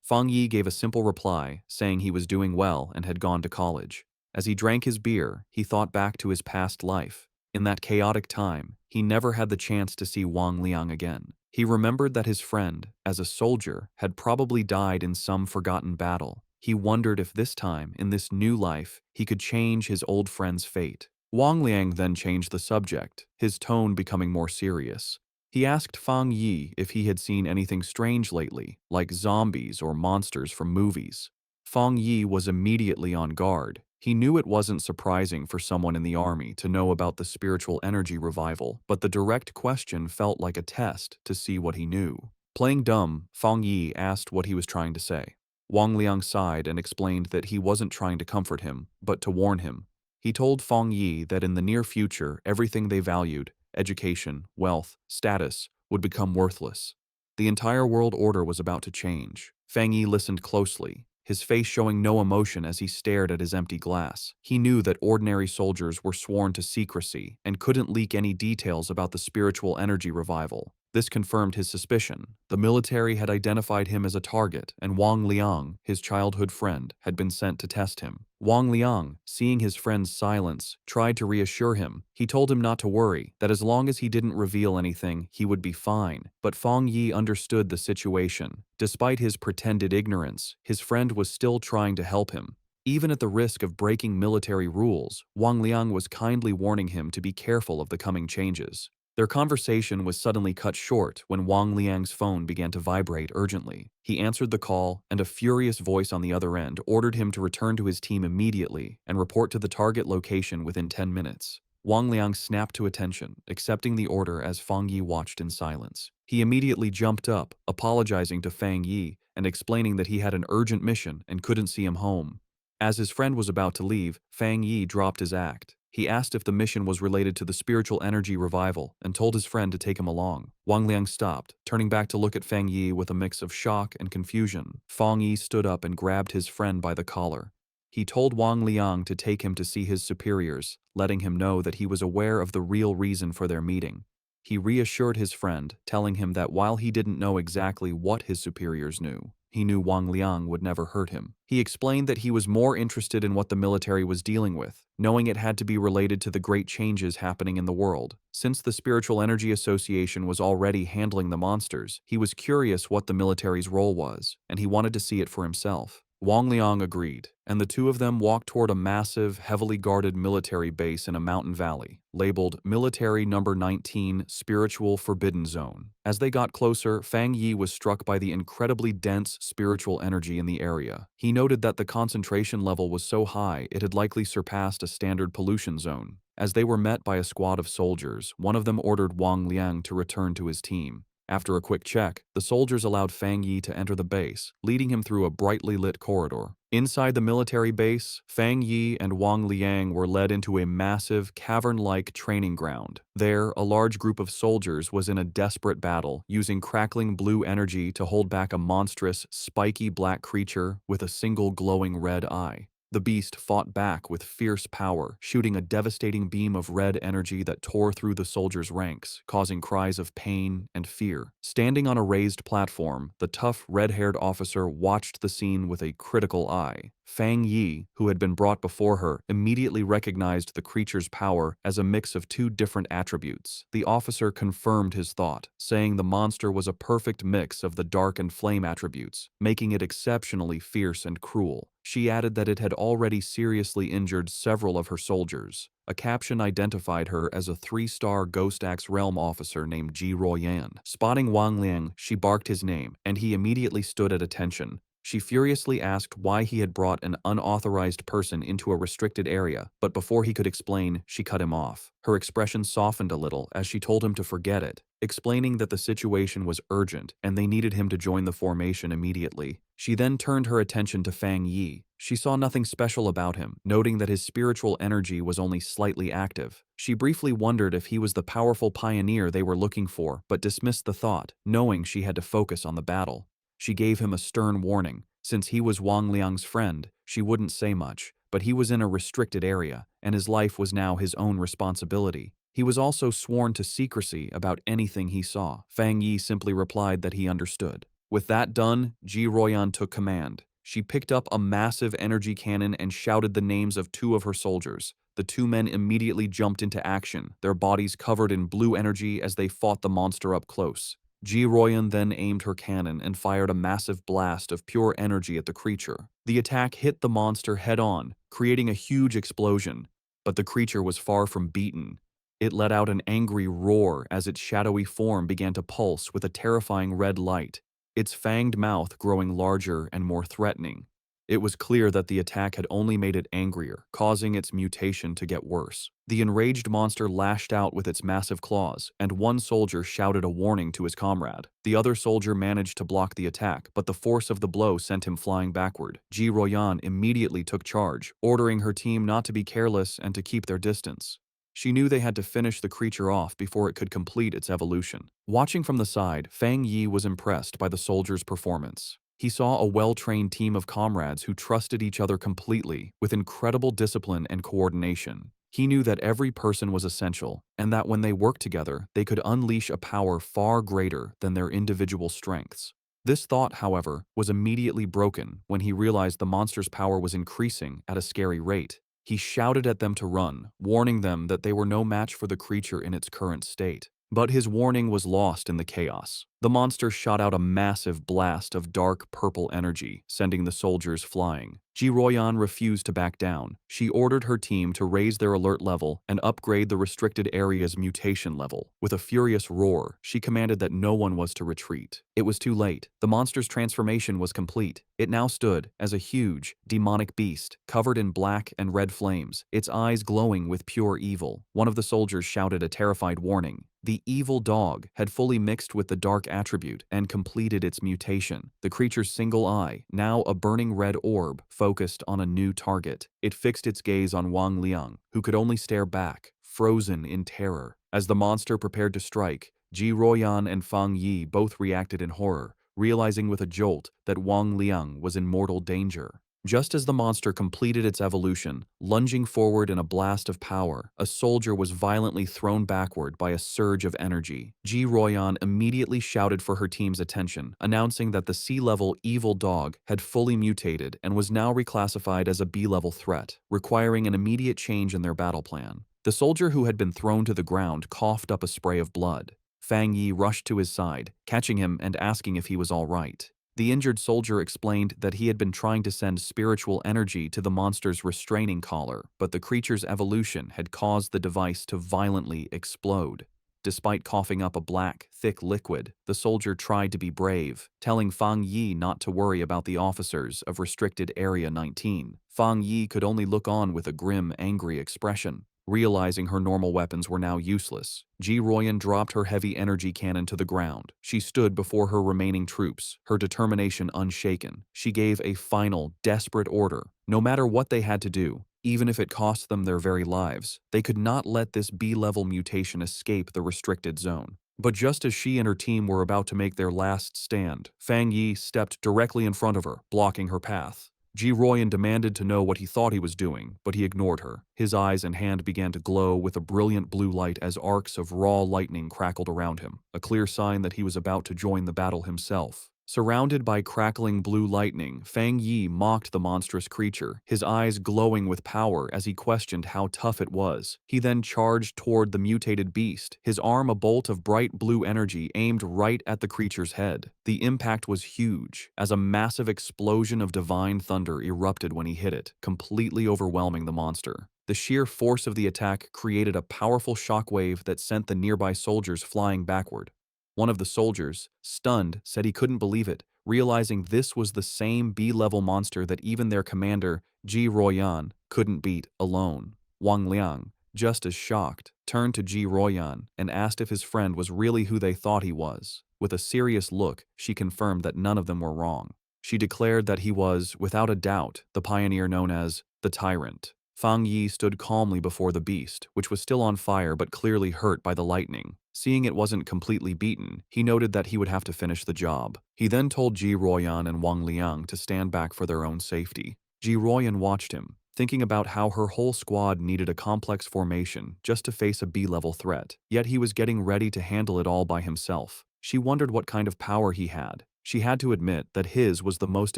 Fang Yi gave a simple reply, saying he was doing well and had gone to college. As he drank his beer, he thought back to his past life. In that chaotic time, he never had the chance to see Wang Liang again. He remembered that his friend, as a soldier, had probably died in some forgotten battle. He wondered if this time, in this new life, he could change his old friend's fate. Wang Liang then changed the subject, his tone becoming more serious. He asked Fang Yi if he had seen anything strange lately, like zombies or monsters from movies. Fang Yi was immediately on guard. He knew it wasn't surprising for someone in the army to know about the spiritual energy revival, but the direct question felt like a test to see what he knew. Playing dumb, Fang Yi asked what he was trying to say. Wang Liang sighed and explained that he wasn't trying to comfort him, but to warn him. He told Fang Yi that in the near future, everything they valued, education, wealth, status, would become worthless. The entire world order was about to change. Fang Yi listened closely, his face showing no emotion as he stared at his empty glass. He knew that ordinary soldiers were sworn to secrecy and couldn't leak any details about the spiritual energy revival. This confirmed his suspicion. The military had identified him as a target, and Wang Liang, his childhood friend, had been sent to test him. Wang Liang, seeing his friend's silence, tried to reassure him. He told him not to worry, that as long as he didn't reveal anything, he would be fine. But Fang Yi understood the situation. Despite his pretended ignorance, his friend was still trying to help him. Even at the risk of breaking military rules, Wang Liang was kindly warning him to be careful of the coming changes. Their conversation was suddenly cut short when Wang Liang's phone began to vibrate urgently. He answered the call, and a furious voice on the other end ordered him to return to his team immediately and report to the target location within 10 minutes. Wang Liang snapped to attention, accepting the order as Fang Yi watched in silence. He immediately jumped up, apologizing to Fang Yi and explaining that he had an urgent mission and couldn't see him home. As his friend was about to leave, Fang Yi dropped his act. He asked if the mission was related to the spiritual energy revival and told his friend to take him along. Wang Liang stopped, turning back to look at Fang Yi with a mix of shock and confusion. Fang Yi stood up and grabbed his friend by the collar. He told Wang Liang to take him to see his superiors, letting him know that he was aware of the real reason for their meeting. He reassured his friend, telling him that while he didn't know exactly what his superiors knew, he knew Wang Liang would never hurt him. He explained that he was more interested in what the military was dealing with, knowing it had to be related to the great changes happening in the world. Since the Spiritual Energy Association was already handling the monsters, he was curious what the military's role was, and he wanted to see it for himself. Wang Liang agreed, and the two of them walked toward a massive, heavily guarded military base in a mountain valley, labeled Military Number 19 Spiritual Forbidden Zone. As they got closer, Fang Yi was struck by the incredibly dense spiritual energy in the area. He noted that the concentration level was so high it had likely surpassed a standard pollution zone. As they were met by a squad of soldiers, one of them ordered Wang Liang to return to his team. After a quick check, the soldiers allowed Fang Yi to enter the base, leading him through a brightly lit corridor. Inside the military base, Fang Yi and Wang Liang were led into a massive, cavern-like training ground. There, a large group of soldiers was in a desperate battle, using crackling blue energy to hold back a monstrous, spiky black creature with a single glowing red eye. The beast fought back with fierce power, shooting a devastating beam of red energy that tore through the soldiers' ranks, causing cries of pain and fear. Standing on a raised platform, the tough, red-haired officer watched the scene with a critical eye. Fang Yi, who had been brought before her, immediately recognized the creature's power as a mix of two different attributes. The officer confirmed his thought, saying the monster was a perfect mix of the dark and flame attributes, making it exceptionally fierce and cruel. She added that it had already seriously injured several of her soldiers. A caption identified her as a 3-star Ghost Axe Realm officer named Ji Royan. Spotting Wang Liang, she barked his name, and he immediately stood at attention. She furiously asked why he had brought an unauthorized person into a restricted area, but before he could explain, she cut him off. Her expression softened a little as she told him to forget it, explaining that the situation was urgent and they needed him to join the formation immediately. She then turned her attention to Fang Yi. She saw nothing special about him, noting that his spiritual energy was only slightly active. She briefly wondered if he was the powerful pioneer they were looking for, but dismissed the thought, knowing she had to focus on the battle. She gave him a stern warning. Since he was Wang Liang's friend, she wouldn't say much, but he was in a restricted area, and his life was now his own responsibility. He was also sworn to secrecy about anything he saw. Fang Yi simply replied that he understood. With that done, Ji Royan took command. She picked up a massive energy cannon and shouted the names of 2 of her soldiers. The 2 men immediately jumped into action, their bodies covered in blue energy as they fought the monster up close. Ji Royan then aimed her cannon and fired a massive blast of pure energy at the creature. The attack hit the monster head-on, creating a huge explosion, but the creature was far from beaten. It let out an angry roar as its shadowy form began to pulse with a terrifying red light, its fanged mouth growing larger and more threatening. It was clear that the attack had only made it angrier, causing its mutation to get worse. The enraged monster lashed out with its massive claws, and one soldier shouted a warning to his comrade. The other soldier managed to block the attack, but the force of the blow sent him flying backward. Ji Royan immediately took charge, ordering her team not to be careless and to keep their distance. She knew they had to finish the creature off before it could complete its evolution. Watching from the side, Fang Yi was impressed by the soldiers' performance. He saw a well-trained team of comrades who trusted each other completely, with incredible discipline and coordination. He knew that every person was essential, and that when they worked together, they could unleash a power far greater than their individual strengths. This thought, however, was immediately broken when he realized the monster's power was increasing at a scary rate. He shouted at them to run, warning them that they were no match for the creature in its current state. But his warning was lost in the chaos. The monster shot out a massive blast of dark purple energy, sending the soldiers flying. Ji Royan refused to back down. She ordered her team to raise their alert level and upgrade the restricted area's mutation level. With a furious roar, she commanded that no one was to retreat. It was too late. The monster's transformation was complete. It now stood as a huge, demonic beast, covered in black and red flames, its eyes glowing with pure evil. One of the soldiers shouted a terrified warning. The evil dog had fully mixed with the dark attribute and completed its mutation. The creature's single eye, now a burning red orb, focused on a new target. It fixed its gaze on Wang Liang, who could only stare back, frozen in terror. As the monster prepared to strike, Ji Royan and Fang Yi both reacted in horror, realizing with a jolt that Wang Liang was in mortal danger. Just as the monster completed its evolution, lunging forward in a blast of power, a soldier was violently thrown backward by a surge of energy. Ji Royan immediately shouted for her team's attention, announcing that the C-level evil dog had fully mutated and was now reclassified as a B-level threat, requiring an immediate change in their battle plan. The soldier who had been thrown to the ground coughed up a spray of blood. Fang Yi rushed to his side, catching him and asking if he was all right. The injured soldier explained that he had been trying to send spiritual energy to the monster's restraining collar, but the creature's evolution had caused the device to violently explode. Despite coughing up a black, thick liquid, the soldier tried to be brave, telling Fang Yi not to worry about the officers of Restricted Area 19. Fang Yi could only look on with a grim, angry expression. Realizing her normal weapons were now useless, Ji Royan dropped her heavy energy cannon to the ground. She stood before her remaining troops, her determination unshaken. She gave a final, desperate order. No matter what they had to do, even if it cost them their very lives, they could not let this B-level mutation escape the restricted zone. But just as she and her team were about to make their last stand, Fang Yi stepped directly in front of her, blocking her path. Ji Royan demanded to know what he thought he was doing, but he ignored her. His eyes and hand began to glow with a brilliant blue light as arcs of raw lightning crackled around him, a clear sign that he was about to join the battle himself. Surrounded by crackling blue lightning, Fang Yi mocked the monstrous creature, his eyes glowing with power as he questioned how tough it was. He then charged toward the mutated beast, his arm a bolt of bright blue energy aimed right at the creature's head. The impact was huge, as a massive explosion of divine thunder erupted when he hit it, completely overwhelming the monster. The sheer force of the attack created a powerful shockwave that sent the nearby soldiers flying backward. One of the soldiers, stunned, said he couldn't believe it, realizing this was the same B-level monster that even their commander, Ji Royan, couldn't beat alone. Wang Liang, just as shocked, turned to Ji Royan and asked if his friend was really who they thought he was. With a serious look, she confirmed that none of them were wrong. She declared that he was, without a doubt, the pioneer known as the Tyrant. Fang Yi stood calmly before the beast, which was still on fire but clearly hurt by the lightning. Seeing it wasn't completely beaten, he noted that he would have to finish the job. He then told Ji Royan and Wang Liang to stand back for their own safety. Ji Royan watched him, thinking about how her whole squad needed a complex formation just to face a B-level threat, yet he was getting ready to handle it all by himself. She wondered what kind of power he had. She had to admit that his was the most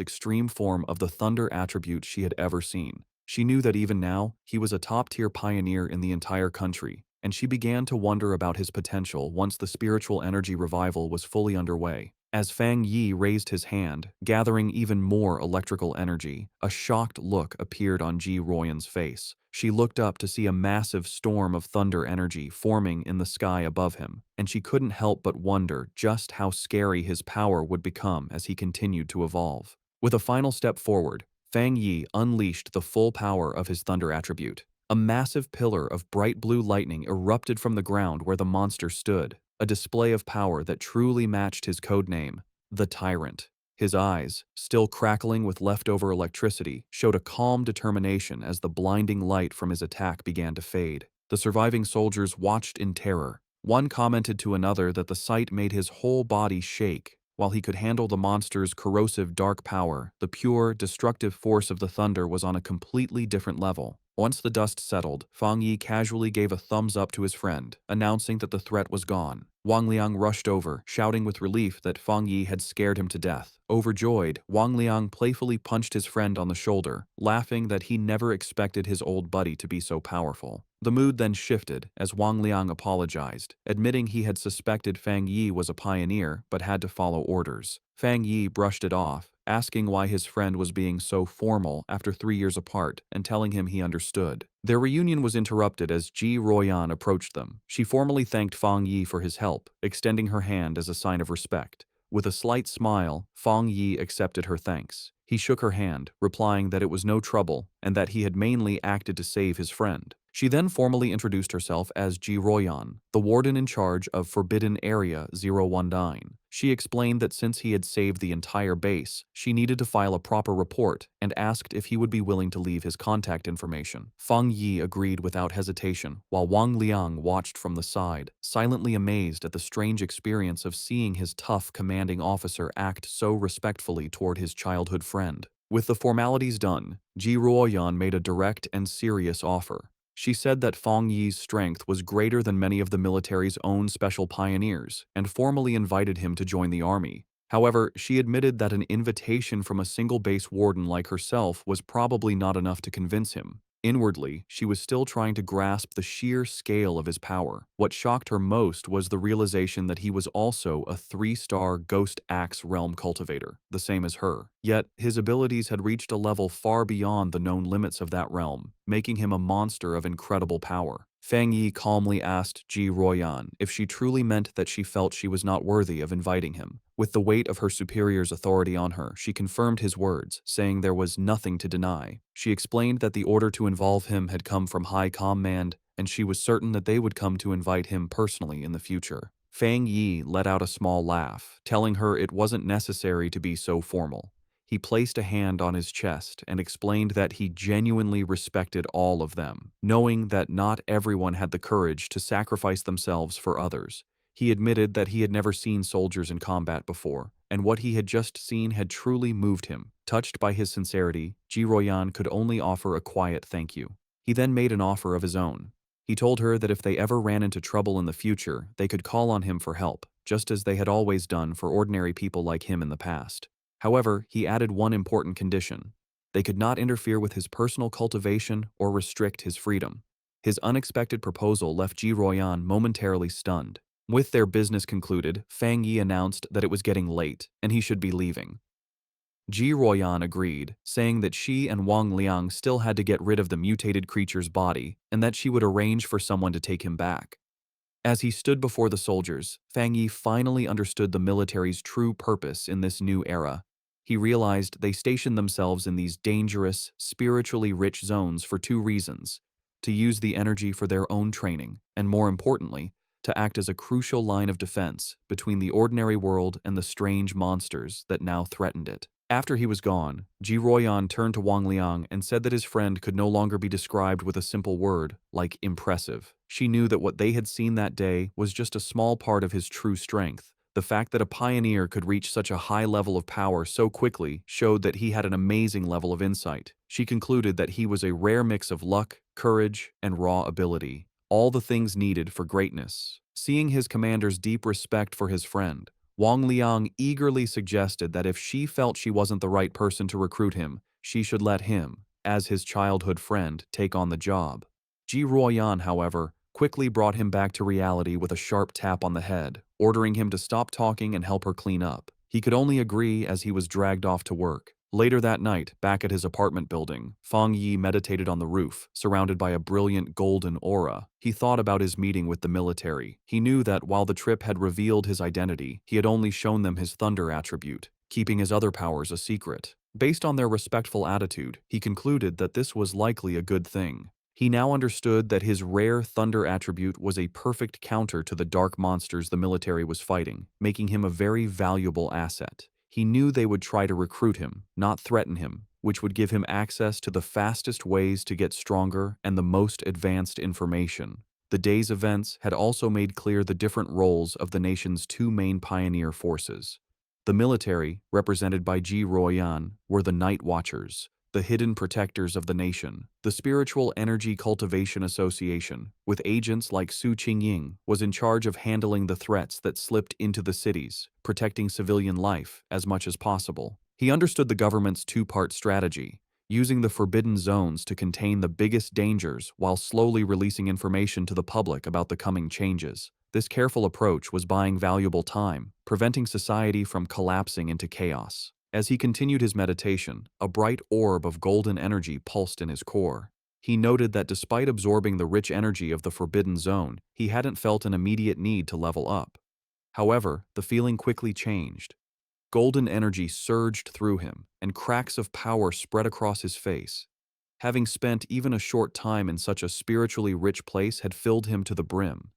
extreme form of the thunder attribute she had ever seen. She knew that even now, he was a top-tier pioneer in the entire country, and she began to wonder about his potential once the spiritual energy revival was fully underway. As Fang Yi raised his hand, gathering even more electrical energy, a shocked look appeared on Ji Royan's face. She looked up to see a massive storm of thunder energy forming in the sky above him, and she couldn't help but wonder just how scary his power would become as he continued to evolve. With a final step forward, Fang Yi unleashed the full power of his thunder attribute. A massive pillar of bright blue lightning erupted from the ground where the monster stood, a display of power that truly matched his codename, the Tyrant. His eyes, still crackling with leftover electricity, showed a calm determination as the blinding light from his attack began to fade. The surviving soldiers watched in terror. One commented to another that the sight made his whole body shake. While he could handle the monster's corrosive dark power, the pure, destructive force of the thunder was on a completely different level. Once the dust settled, Fang Yi casually gave a thumbs up to his friend, announcing that the threat was gone. Wang Liang rushed over, shouting with relief that Fang Yi had scared him to death. Overjoyed, Wang Liang playfully punched his friend on the shoulder, laughing that he never expected his old buddy to be so powerful. The mood then shifted as Wang Liang apologized, admitting he had suspected Fang Yi was a pioneer but had to follow orders. Fang Yi brushed it off, asking why his friend was being so formal after 3 years apart and telling him he understood. Their reunion was interrupted as Ji Royan approached them. She formally thanked Fang Yi for his help, extending her hand as a sign of respect. With a slight smile, Fang Yi accepted her thanks. He shook her hand, replying that it was no trouble and that he had mainly acted to save his friend. She then formally introduced herself as Ji Royan, the warden in charge of Forbidden Area 019. She explained that since he had saved the entire base, she needed to file a proper report and asked if he would be willing to leave his contact information. Fang Yi agreed without hesitation, while Wang Liang watched from the side, silently amazed at the strange experience of seeing his tough commanding officer act so respectfully toward his childhood friend. With the formalities done, Ji Royan made a direct and serious offer. She said that Fang Yi's strength was greater than many of the military's own special pioneers and formally invited him to join the army. However, she admitted that an invitation from a single base warden like herself was probably not enough to convince him. Inwardly, she was still trying to grasp the sheer scale of his power. What shocked her most was the realization that he was also a 3-star Ghost Axe realm cultivator, the same as her. Yet, his abilities had reached a level far beyond the known limits of that realm, making him a monster of incredible power. Fang Yi calmly asked Ji Royan if she truly meant that she felt she was not worthy of inviting him. With the weight of her superior's authority on her, she confirmed his words, saying there was nothing to deny. She explained that the order to involve him had come from High Command and she was certain that they would come to invite him personally in the future. Fang Yi let out a small laugh, telling her it wasn't necessary to be so formal. He placed a hand on his chest and explained that he genuinely respected all of them, knowing that not everyone had the courage to sacrifice themselves for others. He admitted that he had never seen soldiers in combat before, and what he had just seen had truly moved him. Touched by his sincerity, Ji Royan could only offer a quiet thank you. He then made an offer of his own. He told her that if they ever ran into trouble in the future, they could call on him for help, just as they had always done for ordinary people like him in the past. However, he added one important condition. They could not interfere with his personal cultivation or restrict his freedom. His unexpected proposal left Ji Royan momentarily stunned. With their business concluded, Fang Yi announced that it was getting late and he should be leaving. Ji Royan agreed, saying that she and Wang Liang still had to get rid of the mutated creature's body and that she would arrange for someone to take him back. As he stood before the soldiers, Fang Yi finally understood the military's true purpose in this new era. He realized they stationed themselves in these dangerous, spiritually rich zones for two reasons: to use the energy for their own training, and more importantly, to act as a crucial line of defense between the ordinary world and the strange monsters that now threatened it. After he was gone, Ji Royan turned to Wang Liang and said that his friend could no longer be described with a simple word, like impressive. She knew that what they had seen that day was just a small part of his true strength. The fact that a pioneer could reach such a high level of power so quickly showed that he had an amazing level of insight. She concluded that he was a rare mix of luck, courage, and raw ability, all the things needed for greatness. Seeing his commander's deep respect for his friend, Wang Liang eagerly suggested that if she felt she wasn't the right person to recruit him, she should let him, as his childhood friend, take on the job. Ji Ruoyan, however, quickly brought him back to reality with a sharp tap on the head, ordering him to stop talking and help her clean up. He could only agree as he was dragged off to work. Later that night, back at his apartment building, Fang Yi meditated on the roof, surrounded by a brilliant golden aura. He thought about his meeting with the military. He knew that while the trip had revealed his identity, he had only shown them his thunder attribute, keeping his other powers a secret. Based on their respectful attitude, he concluded that this was likely a good thing. He now understood that his rare thunder attribute was a perfect counter to the dark monsters the military was fighting, making him a very valuable asset. He knew they would try to recruit him, not threaten him, which would give him access to the fastest ways to get stronger and the most advanced information. The day's events had also made clear the different roles of the nation's two main pioneer forces. The military, represented by Ji Royan, were the Night Watchers, the hidden protectors of the nation. The Spiritual Energy Cultivation Association, with agents like Su Qingying, was in charge of handling the threats that slipped into the cities, protecting civilian life as much as possible. He understood the government's two-part strategy, using the forbidden zones to contain the biggest dangers while slowly releasing information to the public about the coming changes. This careful approach was buying valuable time, preventing society from collapsing into chaos. As he continued his meditation, a bright orb of golden energy pulsed in his core. He noted that despite absorbing the rich energy of the forbidden zone, he hadn't felt an immediate need to level up. However, the feeling quickly changed. Golden energy surged through him, and cracks of power spread across his face. Having spent even a short time in such a spiritually rich place had filled him to the brim.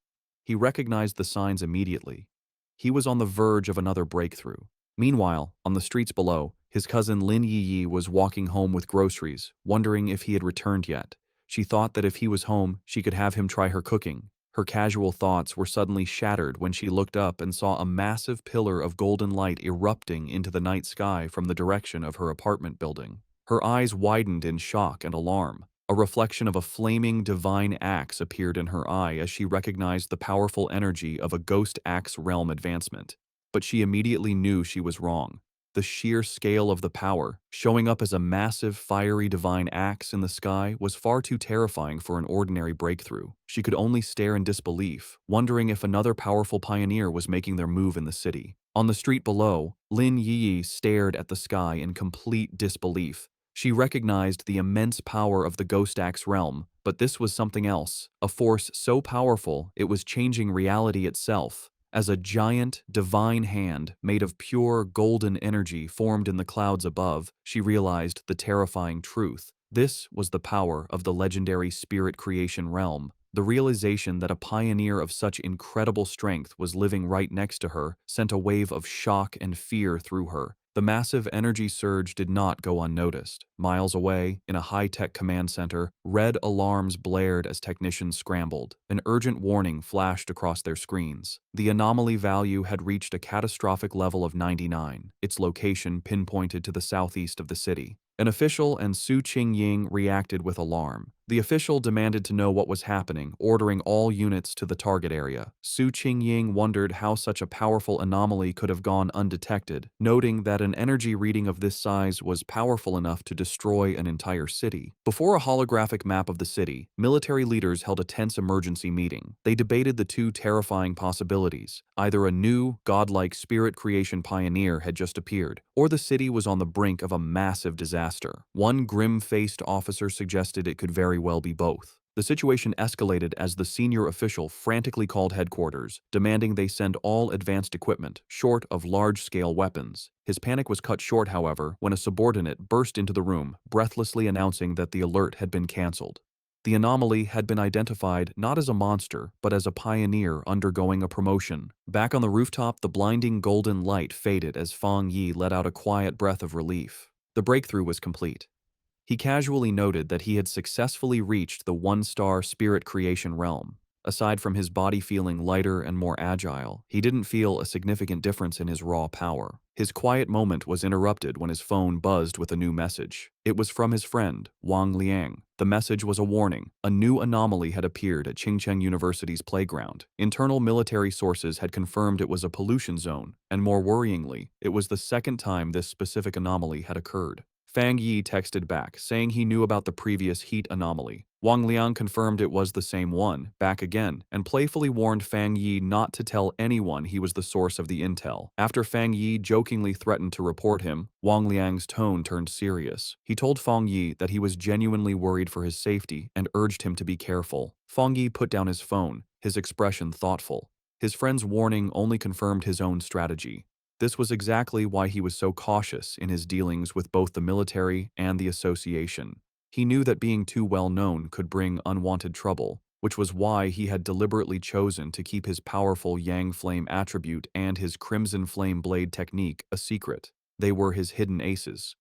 He recognized the signs immediately. He was on the verge of another breakthrough. Meanwhile, on the streets below, his cousin Lin Yiyi was walking home with groceries, wondering if he had returned yet. She thought that if he was home, she could have him try her cooking. Her casual thoughts were suddenly shattered when she looked up and saw a massive pillar of golden light erupting into the night sky from the direction of her apartment building. Her eyes widened in shock and alarm. A reflection of a flaming divine axe appeared in her eye as she recognized the powerful energy of a ghost axe realm advancement. But she immediately knew she was wrong. The sheer scale of the power, showing up as a massive fiery divine axe in the sky, was far too terrifying for an ordinary breakthrough. She could only stare in disbelief, wondering if another powerful pioneer was making their move in the city. On the street below, Lin Yi stared at the sky in complete disbelief. She recognized the immense power of the Ghost Axe realm, but this was something else, a force so powerful it was changing reality itself. As a giant, divine hand made of pure golden energy formed in the clouds above, she realized the terrifying truth. This was the power of the legendary spirit creation realm. The realization that a pioneer of such incredible strength was living right next to her sent a wave of shock and fear through her. The massive energy surge did not go unnoticed. Miles away, in a high-tech command center, red alarms blared as technicians scrambled. An urgent warning flashed across their screens. The anomaly value had reached a catastrophic level of 99, its location pinpointed to the southeast of the city. An official and Su Qingying reacted with alarm. The official demanded to know what was happening, ordering all units to the target area. Su Qingying wondered how such a powerful anomaly could have gone undetected, noting that an energy reading of this size was powerful enough to destroy an entire city. Before a holographic map of the city, military leaders held a tense emergency meeting. They debated the two terrifying possibilities. Either a new, godlike spirit creation pioneer had just appeared, or the city was on the brink of a massive disaster. One grim-faced officer suggested it could very well be both. The situation escalated as the senior official frantically called headquarters, demanding they send all advanced equipment, short of large-scale weapons. His panic was cut short, however, when a subordinate burst into the room, breathlessly announcing that the alert had been cancelled. The anomaly had been identified not as a monster, but as a pioneer undergoing a promotion. Back on the rooftop, the blinding golden light faded as Fang Yi let out a quiet breath of relief. The breakthrough was complete. He casually noted that he had successfully reached the one-star spirit creation realm. Aside from his body feeling lighter and more agile, he didn't feel a significant difference in his raw power. His quiet moment was interrupted when his phone buzzed with a new message. It was from his friend, Wang Liang. The message was a warning. A new anomaly had appeared at Qingcheng University's playground. Internal military sources had confirmed it was a pollution zone, and more worryingly, it was the second time this specific anomaly had occurred. Fang Yi texted back, saying he knew about the previous heat anomaly. Wang Liang confirmed it was the same one, back again, and playfully warned Fang Yi not to tell anyone he was the source of the intel. After Fang Yi jokingly threatened to report him, Wang Liang's tone turned serious. He told Fang Yi that he was genuinely worried for his safety and urged him to be careful. Fang Yi put down his phone, his expression thoughtful. His friend's warning only confirmed his own strategy. This was exactly why he was so cautious in his dealings with both the military and the association. He knew that being too well known could bring unwanted trouble, which was why he had deliberately chosen to keep his powerful Yang Flame attribute and his Crimson Flame Blade technique a secret. They were his hidden aces.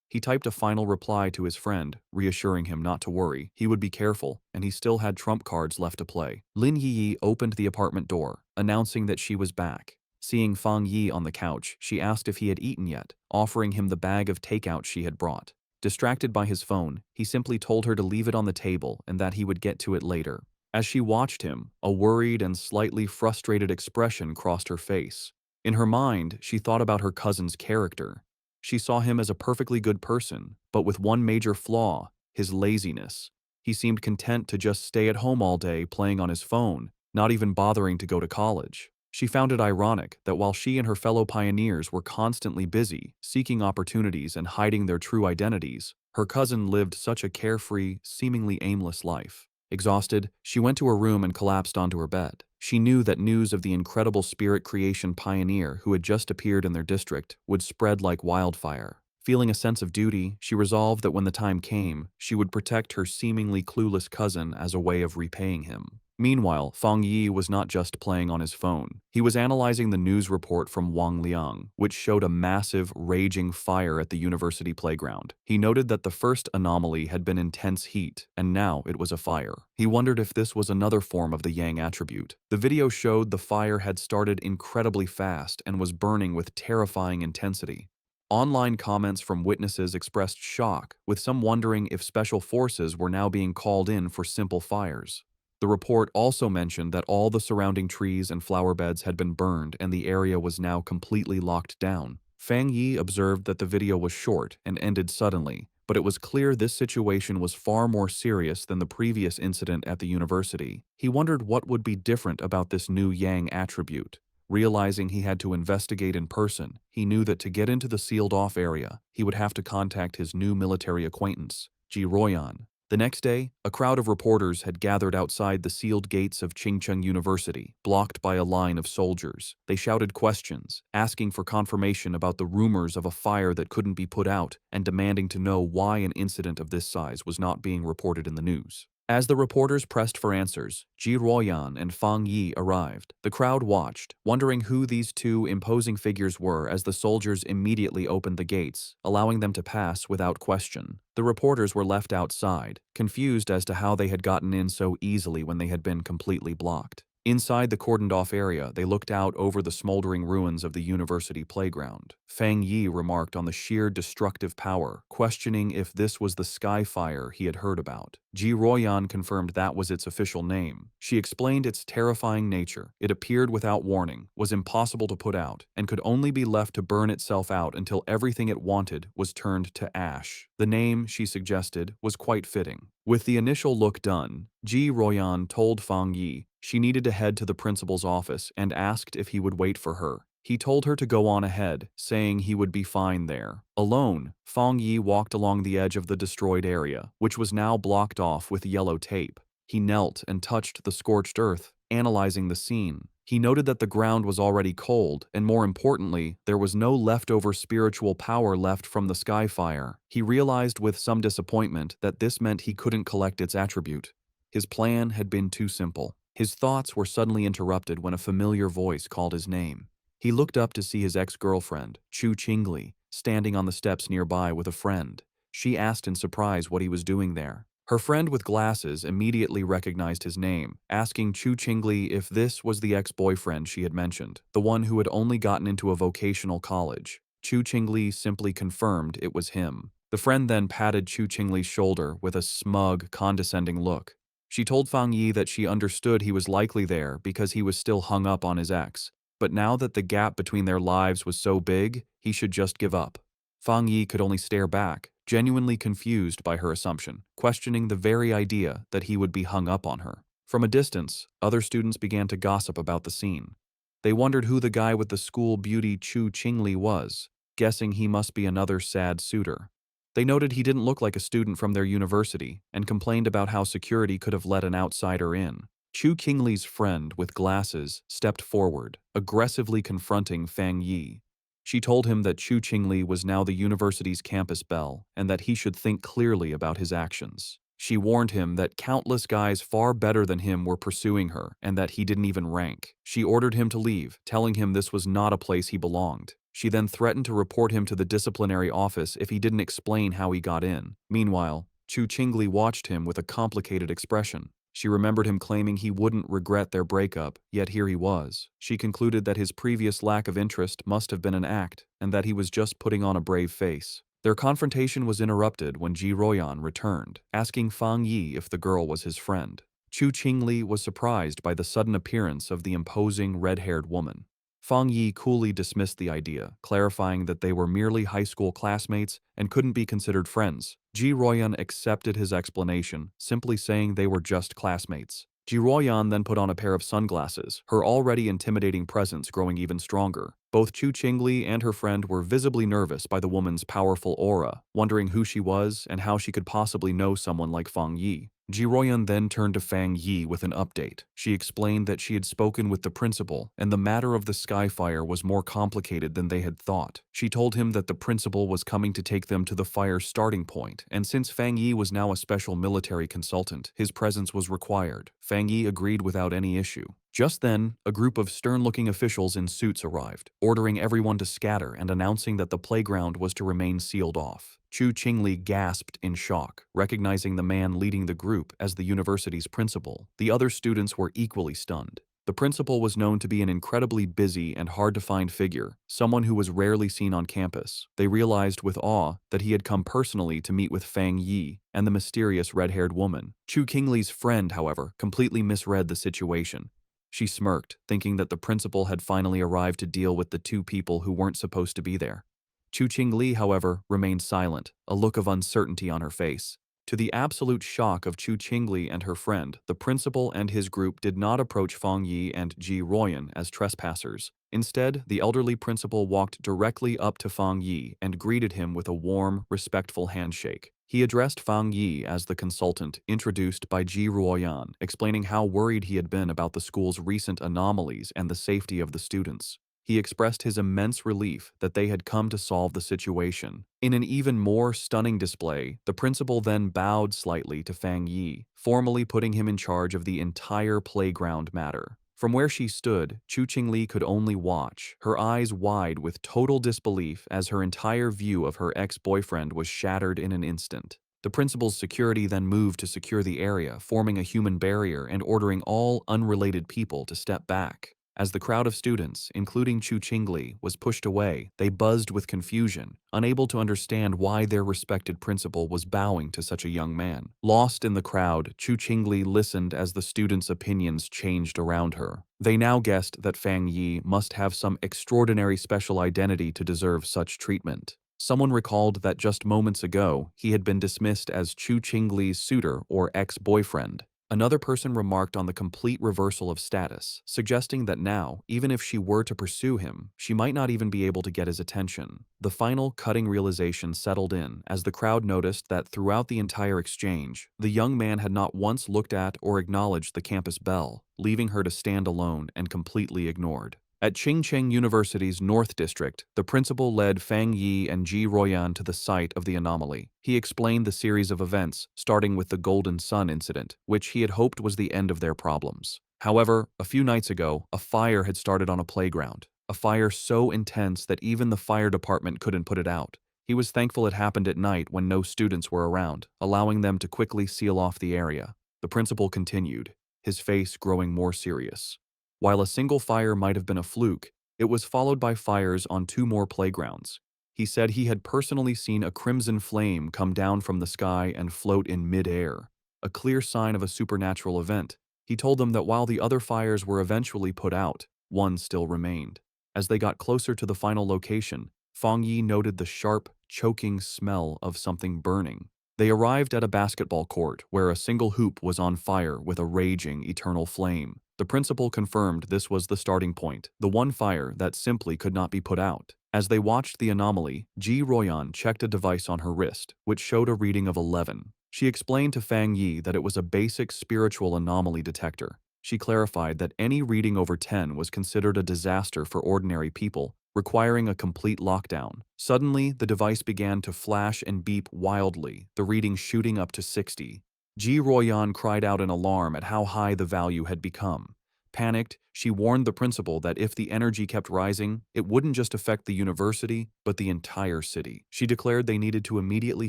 He typed a final reply to his friend, reassuring him not to worry. He would be careful, and he still had trump cards left to play. Lin Yi opened the apartment door, announcing that she was back. Seeing Fang Yi on the couch, she asked if he had eaten yet, offering him the bag of takeout she had brought. Distracted by his phone, he simply told her to leave it on the table and that he would get to it later. As she watched him, a worried and slightly frustrated expression crossed her face. In her mind, she thought about her cousin's character. She saw him as a perfectly good person, but with one major flaw, his laziness. He seemed content to just stay at home all day playing on his phone, not even bothering to go to college. She found it ironic that while she and her fellow pioneers were constantly busy, seeking opportunities and hiding their true identities, her cousin lived such a carefree, seemingly aimless life. Exhausted, she went to her room and collapsed onto her bed. She knew that news of the incredible spirit creation pioneer who had just appeared in their district would spread like wildfire. Feeling a sense of duty, she resolved that when the time came, she would protect her seemingly clueless cousin as a way of repaying him. Meanwhile, Fang Yi was not just playing on his phone. He was analyzing the news report from Wang Liang, which showed a massive, raging fire at the university playground. He noted that the first anomaly had been intense heat, and now it was a fire. He wondered if this was another form of the Yang attribute. The video showed the fire had started incredibly fast and was burning with terrifying intensity. Online comments from witnesses expressed shock, with some wondering if special forces were now being called in for simple fires. The report also mentioned that all the surrounding trees and flower beds had been burned and the area was now completely locked down. Fang Yi observed that the video was short and ended suddenly, but it was clear this situation was far more serious than the previous incident at the university. He wondered what would be different about this new Yang attribute. Realizing he had to investigate in person, he knew that to get into the sealed-off area, he would have to contact his new military acquaintance, Ji Royan. The next day, a crowd of reporters had gathered outside the sealed gates of Qingcheng University, blocked by a line of soldiers. They shouted questions, asking for confirmation about the rumors of a fire that couldn't be put out, and demanding to know why an incident of this size was not being reported in the news. As the reporters pressed for answers, Ji Ruoyan and Fang Yi arrived. The crowd watched, wondering who these two imposing figures were as the soldiers immediately opened the gates, allowing them to pass without question. The reporters were left outside, confused as to how they had gotten in so easily when they had been completely blocked. Inside the cordoned-off area, they looked out over the smoldering ruins of the university playground. Fang Yi remarked on the sheer destructive power, questioning if this was the sky fire he had heard about. Ji Ruoyan confirmed that was its official name. She explained its terrifying nature. It appeared without warning, was impossible to put out, and could only be left to burn itself out until everything it wanted was turned to ash. The name, she suggested, was quite fitting. With the initial look done, Ji Ruoyan told Fang Yi she needed to head to the principal's office and asked if he would wait for her. He told her to go on ahead, saying he would be fine there. Alone, Fang Yi walked along the edge of the destroyed area, which was now blocked off with yellow tape. He knelt and touched the scorched earth, analyzing the scene. He noted that the ground was already cold, and more importantly, there was no leftover spiritual power left from the sky fire. He realized with some disappointment that this meant he couldn't collect its attribute. His plan had been too simple. His thoughts were suddenly interrupted when a familiar voice called his name. He looked up to see his ex-girlfriend, Chu Qingli, standing on the steps nearby with a friend. She asked in surprise what he was doing there. Her friend with glasses immediately recognized his name, asking Chu Qingli if this was the ex-boyfriend she had mentioned, the one who had only gotten into a vocational college. Chu Qingli simply confirmed it was him. The friend then patted Chu Qingli's shoulder with a smug, condescending look. She told Fang Yi that she understood he was likely there because he was still hung up on his ex, but now that the gap between their lives was so big, he should just give up. Fang Yi could only stare back, genuinely confused by her assumption, questioning the very idea that he would be hung up on her. From a distance, other students began to gossip about the scene. They wondered who the guy with the school beauty Chu Qingli was, guessing he must be another sad suitor. They noted he didn't look like a student from their university and complained about how security could have let an outsider in. Chu Qingli's friend with glasses stepped forward, aggressively confronting Fang Yi. She told him that Chu Qingli was now the university's campus belle and that he should think clearly about his actions. She warned him that countless guys far better than him were pursuing her and that he didn't even rank. She ordered him to leave, telling him this was not a place he belonged. She then threatened to report him to the disciplinary office if he didn't explain how he got in. Meanwhile, Chu Qingli watched him with a complicated expression. She remembered him claiming he wouldn't regret their breakup, yet here he was. She concluded that his previous lack of interest must have been an act, and that he was just putting on a brave face. Their confrontation was interrupted when Ji Ruoyan returned, asking Fang Yi if the girl was his friend. Chu Qingli was surprised by the sudden appearance of the imposing red-haired woman. Fang Yi coolly dismissed the idea, clarifying that they were merely high school classmates and couldn't be considered friends. Ji Ruoyan accepted his explanation, simply saying they were just classmates. Ji Ruoyan then put on a pair of sunglasses, her already intimidating presence growing even stronger. Both Chu Qingli and her friend were visibly nervous by the woman's powerful aura, wondering who she was and how she could possibly know someone like Fang Yi. Ji Ruoyan then turned to Fang Yi with an update. She explained that she had spoken with the principal, and the matter of the skyfire was more complicated than they had thought. She told him that the principal was coming to take them to the fire's starting point, and since Fang Yi was now a special military consultant, his presence was required. Fang Yi agreed without any issue. Just then, a group of stern-looking officials in suits arrived, ordering everyone to scatter and announcing that the playground was to remain sealed off. Chu Qingli gasped in shock, recognizing the man leading the group as the university's principal. The other students were equally stunned. The principal was known to be an incredibly busy and hard-to-find figure, someone who was rarely seen on campus. They realized with awe that he had come personally to meet with Fang Yi and the mysterious red-haired woman. Chu Qingli's friend, however, completely misread the situation. She smirked, thinking that the principal had finally arrived to deal with the two people who weren't supposed to be there. Chu Qingli, however, remained silent, a look of uncertainty on her face. To the absolute shock of Chu Qingli and her friend, the principal and his group did not approach Fang Yi and Ji Ruoyan as trespassers. Instead, the elderly principal walked directly up to Fang Yi and greeted him with a warm, respectful handshake. He addressed Fang Yi as the consultant, introduced by Ji Ruoyan, explaining how worried he had been about the school's recent anomalies and the safety of the students. He expressed his immense relief that they had come to solve the situation. In an even more stunning display, the principal then bowed slightly to Fang Yi, formally putting him in charge of the entire playground matter. From where she stood, Chu Qingli could only watch, her eyes wide with total disbelief as her entire view of her ex-boyfriend was shattered in an instant. The principal's security then moved to secure the area, forming a human barrier and ordering all unrelated people to step back. As the crowd of students, including Chu Qingli, was pushed away, they buzzed with confusion, unable to understand why their respected principal was bowing to such a young man. Lost in the crowd, Chu Qingli listened as the students' opinions changed around her. They now guessed that Fang Yi must have some extraordinary special identity to deserve such treatment. Someone recalled that just moments ago, he had been dismissed as Chu Qingli's suitor or ex-boyfriend. Another person remarked on the complete reversal of status, suggesting that now, even if she were to pursue him, she might not even be able to get his attention. The final cutting realization settled in as the crowd noticed that throughout the entire exchange, the young man had not once looked at or acknowledged the campus belle, leaving her to stand alone and completely ignored. At Qingcheng University's North District, the principal led Fang Yi and Ji Royan to the site of the anomaly. He explained the series of events, starting with the Golden Sun incident, which he had hoped was the end of their problems. However, a few nights ago, a fire had started on a playground. A fire so intense that even the fire department couldn't put it out. He was thankful it happened at night when no students were around, allowing them to quickly seal off the area. The principal continued, his face growing more serious. While a single fire might have been a fluke, it was followed by fires on 2 more playgrounds. He said he had personally seen a crimson flame come down from the sky and float in mid-air, a clear sign of a supernatural event. He told them that while the other fires were eventually put out, one still remained. As they got closer to the final location, Fang Yi noted the sharp, choking smell of something burning. They arrived at a basketball court where a single hoop was on fire with a raging eternal flame. The principal confirmed this was the starting point, the one fire that simply could not be put out. As they watched the anomaly, Ji Royan checked a device on her wrist, which showed a reading of 11. She explained to Fang Yi that it was a basic spiritual anomaly detector. She clarified that any reading over 10 was considered a disaster for ordinary people, requiring a complete lockdown. Suddenly, the device began to flash and beep wildly, the reading shooting up to 60. Ji Royan cried out in alarm at how high the value had become. Panicked, she warned the principal that if the energy kept rising, it wouldn't just affect the university, but the entire city. She declared they needed to immediately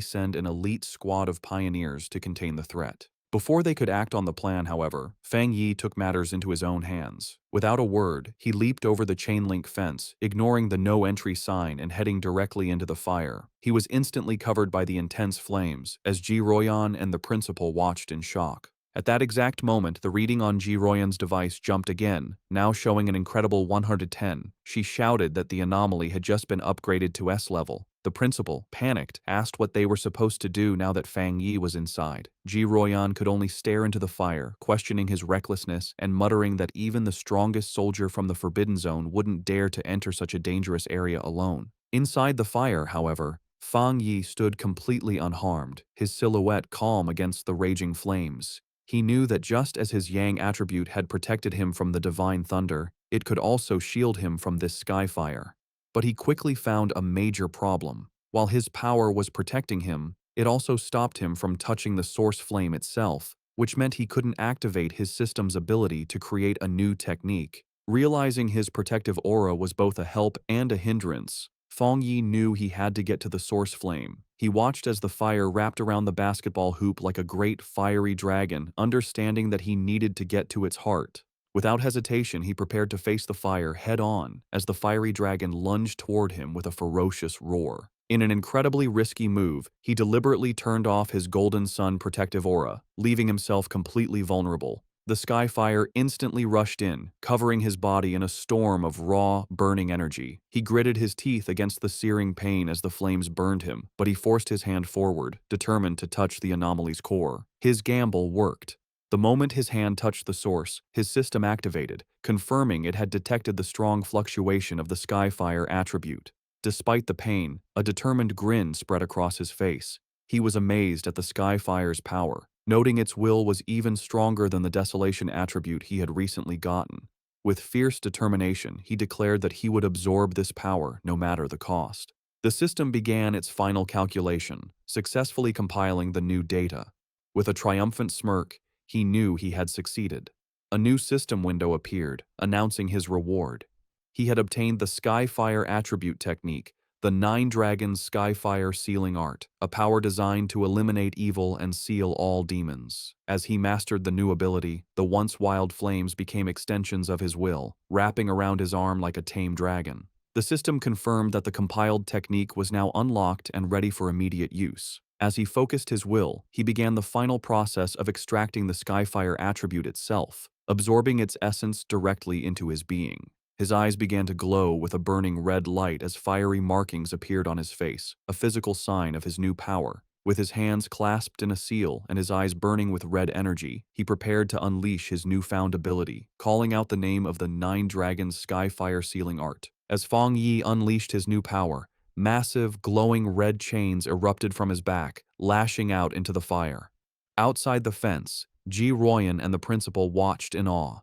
send an elite squad of pioneers to contain the threat. Before they could act on the plan, however, Fang Yi took matters into his own hands. Without a word, he leaped over the chain-link fence, ignoring the no-entry sign and heading directly into the fire. He was instantly covered by the intense flames, as Ji Royan and the principal watched in shock. At that exact moment, the reading on Ji Royan's device jumped again, now showing an incredible 110. She shouted that the anomaly had just been upgraded to S level. The principal, panicked, asked what they were supposed to do now that Fang Yi was inside. Ji Royan could only stare into the fire, questioning his recklessness and muttering that even the strongest soldier from the Forbidden Zone wouldn't dare to enter such a dangerous area alone. Inside the fire, however, Fang Yi stood completely unharmed, his silhouette calm against the raging flames. He knew that just as his Yang attribute had protected him from the divine thunder, it could also shield him from this sky fire. But he quickly found a major problem. While his power was protecting him, it also stopped him from touching the source flame itself, which meant he couldn't activate his system's ability to create a new technique. Realizing his protective aura was both a help and a hindrance, Fang Yi knew he had to get to the source flame. He watched as the fire wrapped around the basketball hoop like a great fiery dragon, understanding that he needed to get to its heart. Without hesitation, he prepared to face the fire head-on as the fiery dragon lunged toward him with a ferocious roar. In an incredibly risky move, he deliberately turned off his Golden Sun protective aura, leaving himself completely vulnerable. The sky fire instantly rushed in, covering his body in a storm of raw, burning energy. He gritted his teeth against the searing pain as the flames burned him, but he forced his hand forward, determined to touch the anomaly's core. His gamble worked. The moment his hand touched the source, his system activated, confirming it had detected the strong fluctuation of the Skyfire attribute. Despite the pain, a determined grin spread across his face. He was amazed at the Skyfire's power, noting its will was even stronger than the Desolation attribute he had recently gotten. With fierce determination, he declared that he would absorb this power no matter the cost. The system began its final calculation, successfully compiling the new data. With a triumphant smirk, he knew he had succeeded. A new system window appeared, announcing his reward. He had obtained the Skyfire attribute technique, the Nine Dragons Skyfire sealing art, a power designed to eliminate evil and seal all demons. As he mastered the new ability, the once wild flames became extensions of his will, wrapping around his arm like a tame dragon. The system confirmed that the compiled technique was now unlocked and ready for immediate use. As he focused his will, he began the final process of extracting the Skyfire attribute itself, absorbing its essence directly into his being. His eyes began to glow with a burning red light as fiery markings appeared on his face, a physical sign of his new power. With his hands clasped in a seal and his eyes burning with red energy, he prepared to unleash his newfound ability, calling out the name of the Nine Dragons Skyfire sealing art. As Fang Yi unleashed his new power, massive, glowing red chains erupted from his back, lashing out into the fire. Outside the fence, Ji Royan and the principal watched in awe.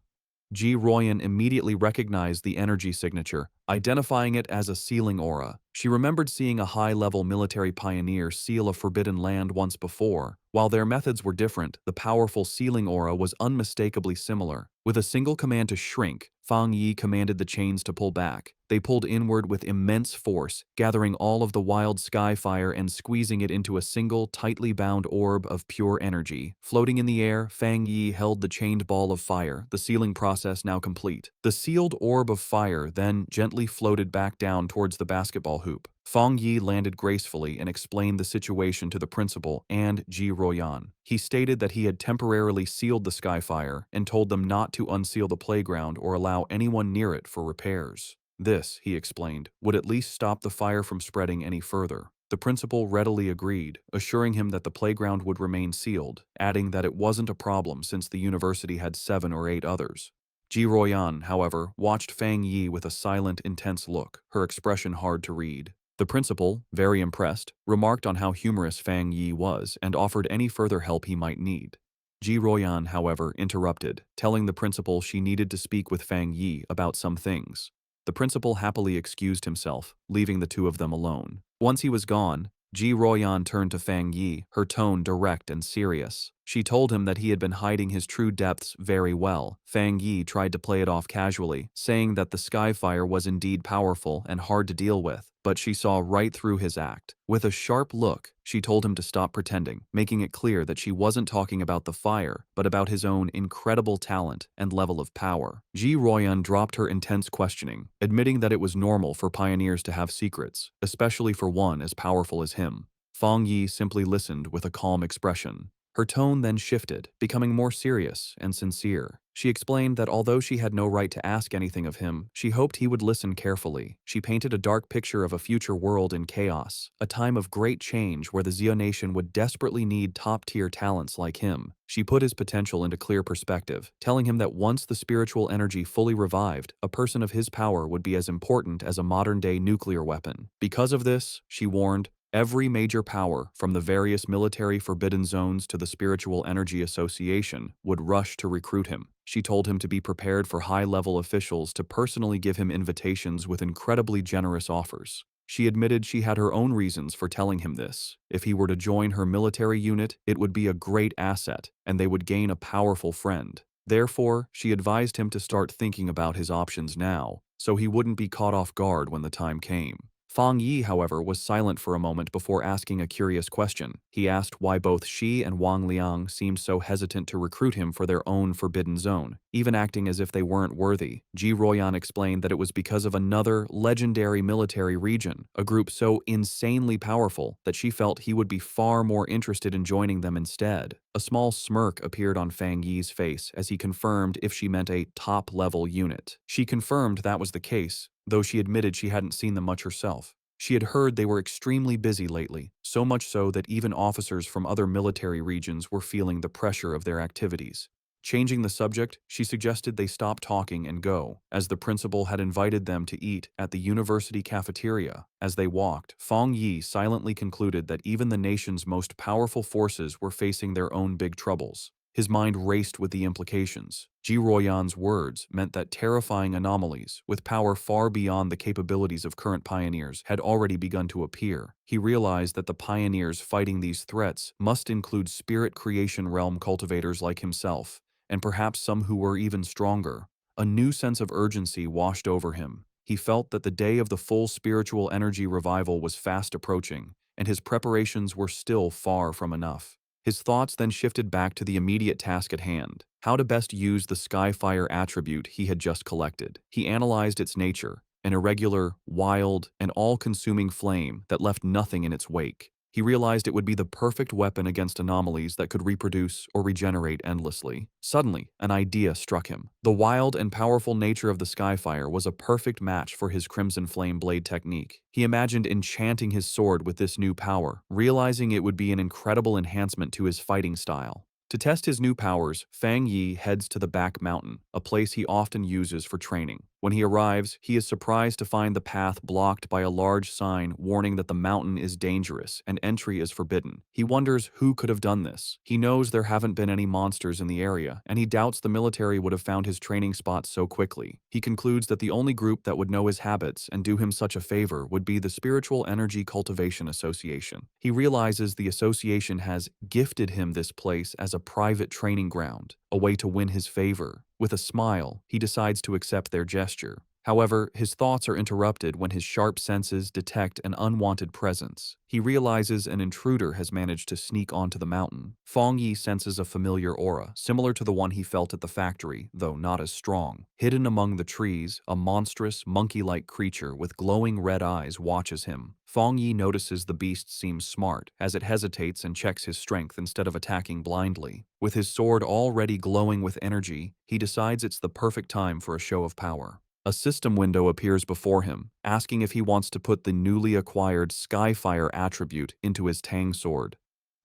Ji Royan immediately recognized the energy signature, identifying it as a sealing aura. She remembered seeing a high-level military pioneer seal a forbidden land once before. While their methods were different, the powerful sealing aura was unmistakably similar. With a single command to shrink, Fang Yi commanded the chains to pull back. They pulled inward with immense force, gathering all of the wild sky fire and squeezing it into a single, tightly bound orb of pure energy. Floating in the air, Fang Yi held the chained ball of fire, the sealing process now complete. The sealed orb of fire then gently floated back down towards the basketball hoop. Fang Yi landed gracefully and explained the situation to the principal and Ji Royan. He stated that he had temporarily sealed the Skyfire and told them not to unseal the playground or allow anyone near it for repairs. This, he explained, would at least stop the fire from spreading any further. The principal readily agreed, assuring him that the playground would remain sealed, adding that it wasn't a problem since the university had 7 or 8 others. Ji Royan, however, watched Fang Yi with a silent, intense look, her expression hard to read. The principal, very impressed, remarked on how humorous Fang Yi was and offered any further help he might need. Ji Royan, however, interrupted, telling the principal she needed to speak with Fang Yi about some things. The principal happily excused himself, leaving the two of them alone. Once he was gone, Ji Royan turned to Fang Yi, her tone direct and serious. She told him that he had been hiding his true depths very well. Fang Yi tried to play it off casually, saying that the Skyfire was indeed powerful and hard to deal with, but she saw right through his act. With a sharp look, she told him to stop pretending, making it clear that she wasn't talking about the fire, but about his own incredible talent and level of power. Ji Royan dropped her intense questioning, admitting that it was normal for pioneers to have secrets, especially for one as powerful as him. Fang Yi simply listened with a calm expression. Her tone then shifted, becoming more serious and sincere. She explained that although she had no right to ask anything of him, she hoped he would listen carefully. She painted a dark picture of a future world in chaos, a time of great change where the Xia nation would desperately need top-tier talents like him. She put his potential into clear perspective, telling him that once the spiritual energy fully revived, a person of his power would be as important as a modern-day nuclear weapon. Because of this, she warned, every major power, from the various military forbidden zones to the Spiritual Energy Association, would rush to recruit him. She told him to be prepared for high-level officials to personally give him invitations with incredibly generous offers. She admitted she had her own reasons for telling him this. If he were to join her military unit, it would be a great asset, and they would gain a powerful friend. Therefore, she advised him to start thinking about his options now, so he wouldn't be caught off guard when the time came. Fang Yi, however, was silent for a moment before asking a curious question. He asked why both she and Wang Liang seemed so hesitant to recruit him for their own forbidden zone, even acting as if they weren't worthy. Ji Royan explained that it was because of another legendary military region, a group so insanely powerful that she felt he would be far more interested in joining them instead. A small smirk appeared on Fang Yi's face as he confirmed if she meant a top-level unit. She confirmed that was the case, though she admitted she hadn't seen them much herself. She had heard they were extremely busy lately, so much so that even officers from other military regions were feeling the pressure of their activities. Changing the subject, she suggested they stop talking and go, as the principal had invited them to eat at the university cafeteria. As they walked, Fang Yi silently concluded that even the nation's most powerful forces were facing their own big troubles. His mind raced with the implications. Ji Royan's words meant that terrifying anomalies, with power far beyond the capabilities of current pioneers, had already begun to appear. He realized that the pioneers fighting these threats must include spirit creation realm cultivators like himself, and perhaps some who were even stronger. A new sense of urgency washed over him. He felt that the day of the full spiritual energy revival was fast approaching, and his preparations were still far from enough. His thoughts then shifted back to the immediate task at hand, how to best use the Skyfire attribute he had just collected. He analyzed its nature, an irregular, wild, and all-consuming flame that left nothing in its wake. He realized it would be the perfect weapon against anomalies that could reproduce or regenerate endlessly. Suddenly, an idea struck him. The wild and powerful nature of the Skyfire was a perfect match for his Crimson Flame blade technique. He imagined enchanting his sword with this new power, realizing it would be an incredible enhancement to his fighting style. To test his new powers, Fang Yi heads to the back mountain, a place he often uses for training. When he arrives, he is surprised to find the path blocked by a large sign warning that the mountain is dangerous and entry is forbidden. He wonders who could have done this. He knows there haven't been any monsters in the area, and he doubts the military would have found his training spot so quickly. He concludes that the only group that would know his habits and do him such a favor would be the Spiritual Energy Cultivation Association. He realizes the association has gifted him this place as a private training ground, a way to win his favor. With a smile, he decides to accept their gesture. However, his thoughts are interrupted when his sharp senses detect an unwanted presence. He realizes an intruder has managed to sneak onto the mountain. Fang Yi senses a familiar aura, similar to the one he felt at the factory, though not as strong. Hidden among the trees, a monstrous, monkey-like creature with glowing red eyes watches him. Fang Yi notices the beast seems smart, as it hesitates and checks his strength instead of attacking blindly. With his sword already glowing with energy, he decides it's the perfect time for a show of power. A system window appears before him, asking if he wants to put the newly acquired Skyfire attribute into his Tang sword.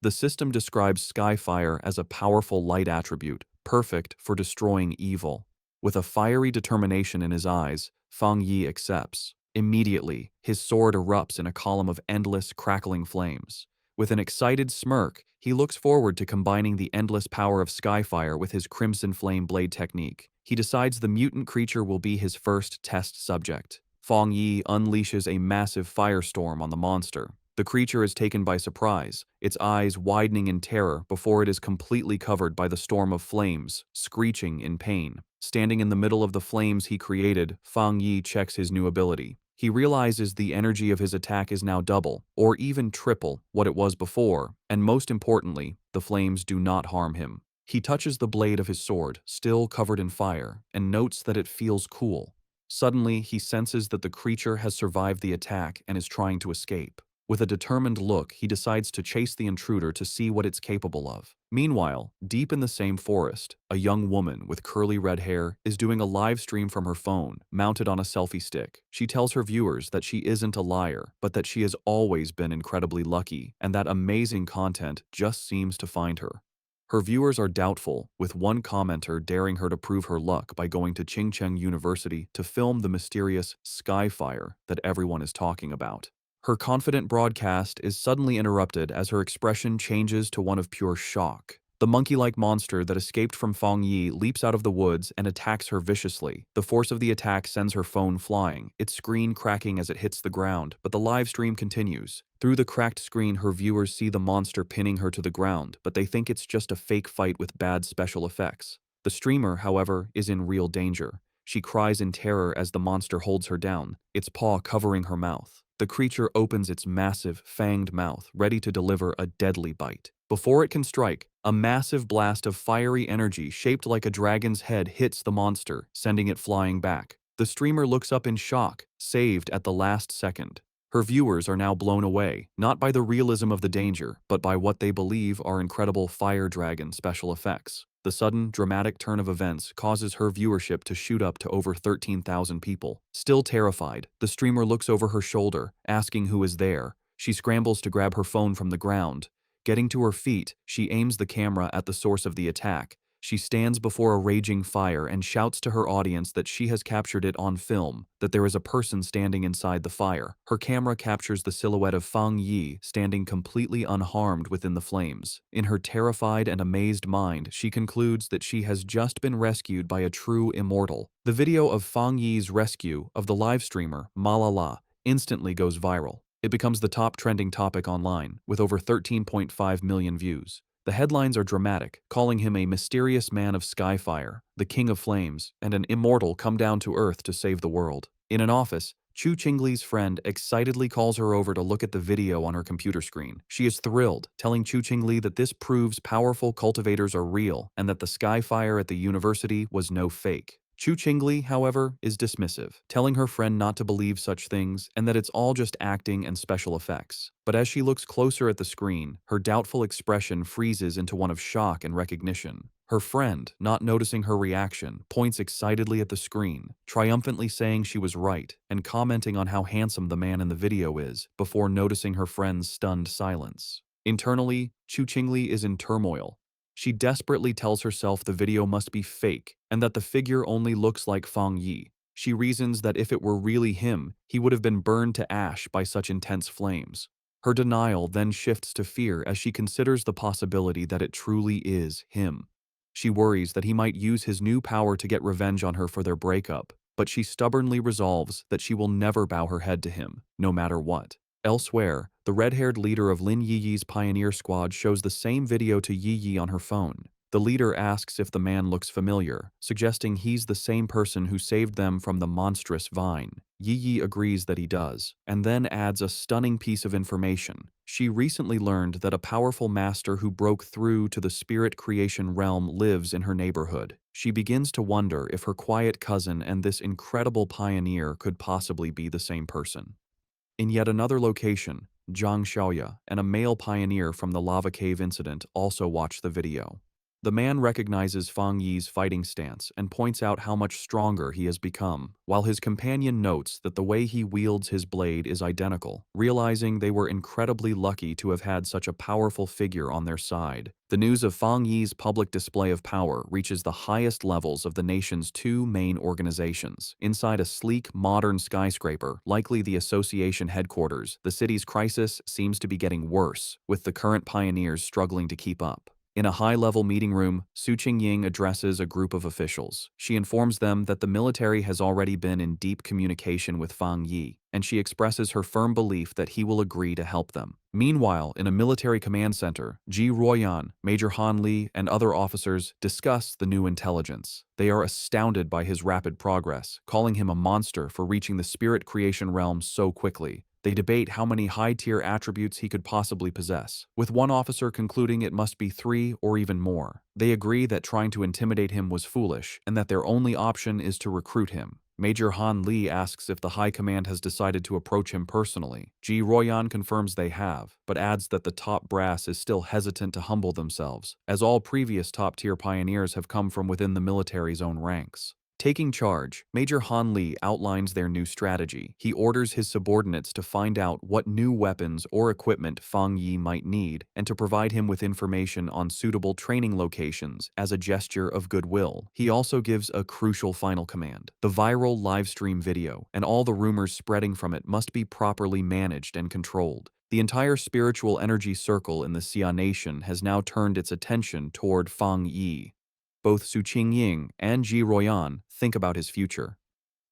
The system describes Skyfire as a powerful light attribute, perfect for destroying evil. With a fiery determination in his eyes, Fang Yi accepts. Immediately, his sword erupts in a column of endless, crackling flames. With an excited smirk, he looks forward to combining the endless power of Skyfire with his Crimson Flame blade technique. He decides the mutant creature will be his first test subject. Fang Yi unleashes a massive firestorm on the monster. The creature is taken by surprise, its eyes widening in terror before it is completely covered by the storm of flames, screeching in pain. Standing in the middle of the flames he created, Fang Yi checks his new ability. He realizes the energy of his attack is now double, or even triple, what it was before, and most importantly, the flames do not harm him. He touches the blade of his sword, still covered in fire, and notes that it feels cool. Suddenly, he senses that the creature has survived the attack and is trying to escape. With a determined look, he decides to chase the intruder to see what it's capable of. Meanwhile, deep in the same forest, a young woman with curly red hair is doing a live stream from her phone, mounted on a selfie stick. She tells her viewers that she isn't a liar, but that she has always been incredibly lucky, and that amazing content just seems to find her. Her viewers are doubtful, with one commenter daring her to prove her luck by going to Qingcheng University to film the mysterious Skyfire that everyone is talking about. Her confident broadcast is suddenly interrupted as her expression changes to one of pure shock. The monkey-like monster that escaped from Fang Yi leaps out of the woods and attacks her viciously. The force of the attack sends her phone flying, its screen cracking as it hits the ground, but the live stream continues. Through the cracked screen, her viewers see the monster pinning her to the ground, but they think it's just a fake fight with bad special effects. The streamer, however, is in real danger. She cries in terror as the monster holds her down, its paw covering her mouth. The creature opens its massive, fanged mouth, ready to deliver a deadly bite. Before it can strike, a massive blast of fiery energy shaped like a dragon's head hits the monster, sending it flying back. The streamer looks up in shock, saved at the last second. Her viewers are now blown away, not by the realism of the danger, but by what they believe are incredible fire dragon special effects. The sudden, dramatic turn of events causes her viewership to shoot up to over 13,000 people. Still terrified, the streamer looks over her shoulder, asking who is there. She scrambles to grab her phone from the ground. Getting to her feet, she aims the camera at the source of the attack, She stands before a raging fire and shouts to her audience that she has captured it on film, that there is a person standing inside the fire. Her camera captures the silhouette of Fang Yi standing completely unharmed within the flames. In her terrified and amazed mind, she concludes that she has just been rescued by a true immortal. The video of Fang Yi's rescue of the live streamer, Malala, instantly goes viral. It becomes the top trending topic online, with over 13.5 million views. The headlines are dramatic, calling him a mysterious man of skyfire, the king of flames, and an immortal come down to earth to save the world. In an office, Chu Qingli's friend excitedly calls her over to look at the video on her computer screen. She is thrilled, telling Chu Qingli that this proves powerful cultivators are real and that the skyfire at the university was no fake. Chu Qingli, however, is dismissive, telling her friend not to believe such things and that it's all just acting and special effects. But as she looks closer at the screen, her doubtful expression freezes into one of shock and recognition. Her friend, not noticing her reaction, points excitedly at the screen, triumphantly saying she was right and commenting on how handsome the man in the video is, before noticing her friend's stunned silence. Internally, Chu Qingli is in turmoil. She desperately tells herself the video must be fake and that the figure only looks like Fang Yi. She reasons that if it were really him, he would have been burned to ash by such intense flames. Her denial then shifts to fear as she considers the possibility that it truly is him. She worries that he might use his new power to get revenge on her for their breakup, but she stubbornly resolves that she will never bow her head to him, no matter what. Elsewhere, the red-haired leader of Lin Yiyi's pioneer squad shows the same video to Yiyi on her phone. The leader asks if the man looks familiar, suggesting he's the same person who saved them from the monstrous vine. Yiyi agrees that he does, and then adds a stunning piece of information. She recently learned that a powerful master who broke through to the spirit creation realm lives in her neighborhood. She begins to wonder if her quiet cousin and this incredible pioneer could possibly be the same person. In yet another location, Zhang Xiaoya and a male pioneer from the lava cave incident also watch the video. The man recognizes Fang Yi's fighting stance and points out how much stronger he has become, while his companion notes that the way he wields his blade is identical, realizing they were incredibly lucky to have had such a powerful figure on their side. The news of Fang Yi's public display of power reaches the highest levels of the nation's two main organizations. Inside a sleek, modern skyscraper, likely the association headquarters, the city's crisis seems to be getting worse, with the current pioneers struggling to keep up. In a high-level meeting room, Su Qingying addresses a group of officials. She informs them that the military has already been in deep communication with Fang Yi, and she expresses her firm belief that he will agree to help them. Meanwhile, in a military command center, Ji Ruoyan, Major Han Li, and other officers discuss the new intelligence. They are astounded by his rapid progress, calling him a monster for reaching the spirit creation realm so quickly. They debate how many high-tier attributes he could possibly possess, with one officer concluding it must be 3 or even more. They agree that trying to intimidate him was foolish, and that their only option is to recruit him. Major Han Li asks if the High Command has decided to approach him personally. Ji Ruoyan confirms they have, but adds that the top brass is still hesitant to humble themselves, as all previous top-tier pioneers have come from within the military's own ranks. Taking charge, Major Han Li outlines their new strategy. He orders his subordinates to find out what new weapons or equipment Fang Yi might need and to provide him with information on suitable training locations as a gesture of goodwill. He also gives a crucial final command. The viral livestream video and all the rumors spreading from it must be properly managed and controlled. The entire spiritual energy circle in the Xia Nation has now turned its attention toward Fang Yi. Both Su Qingying and Ji Ruoyan think about his future.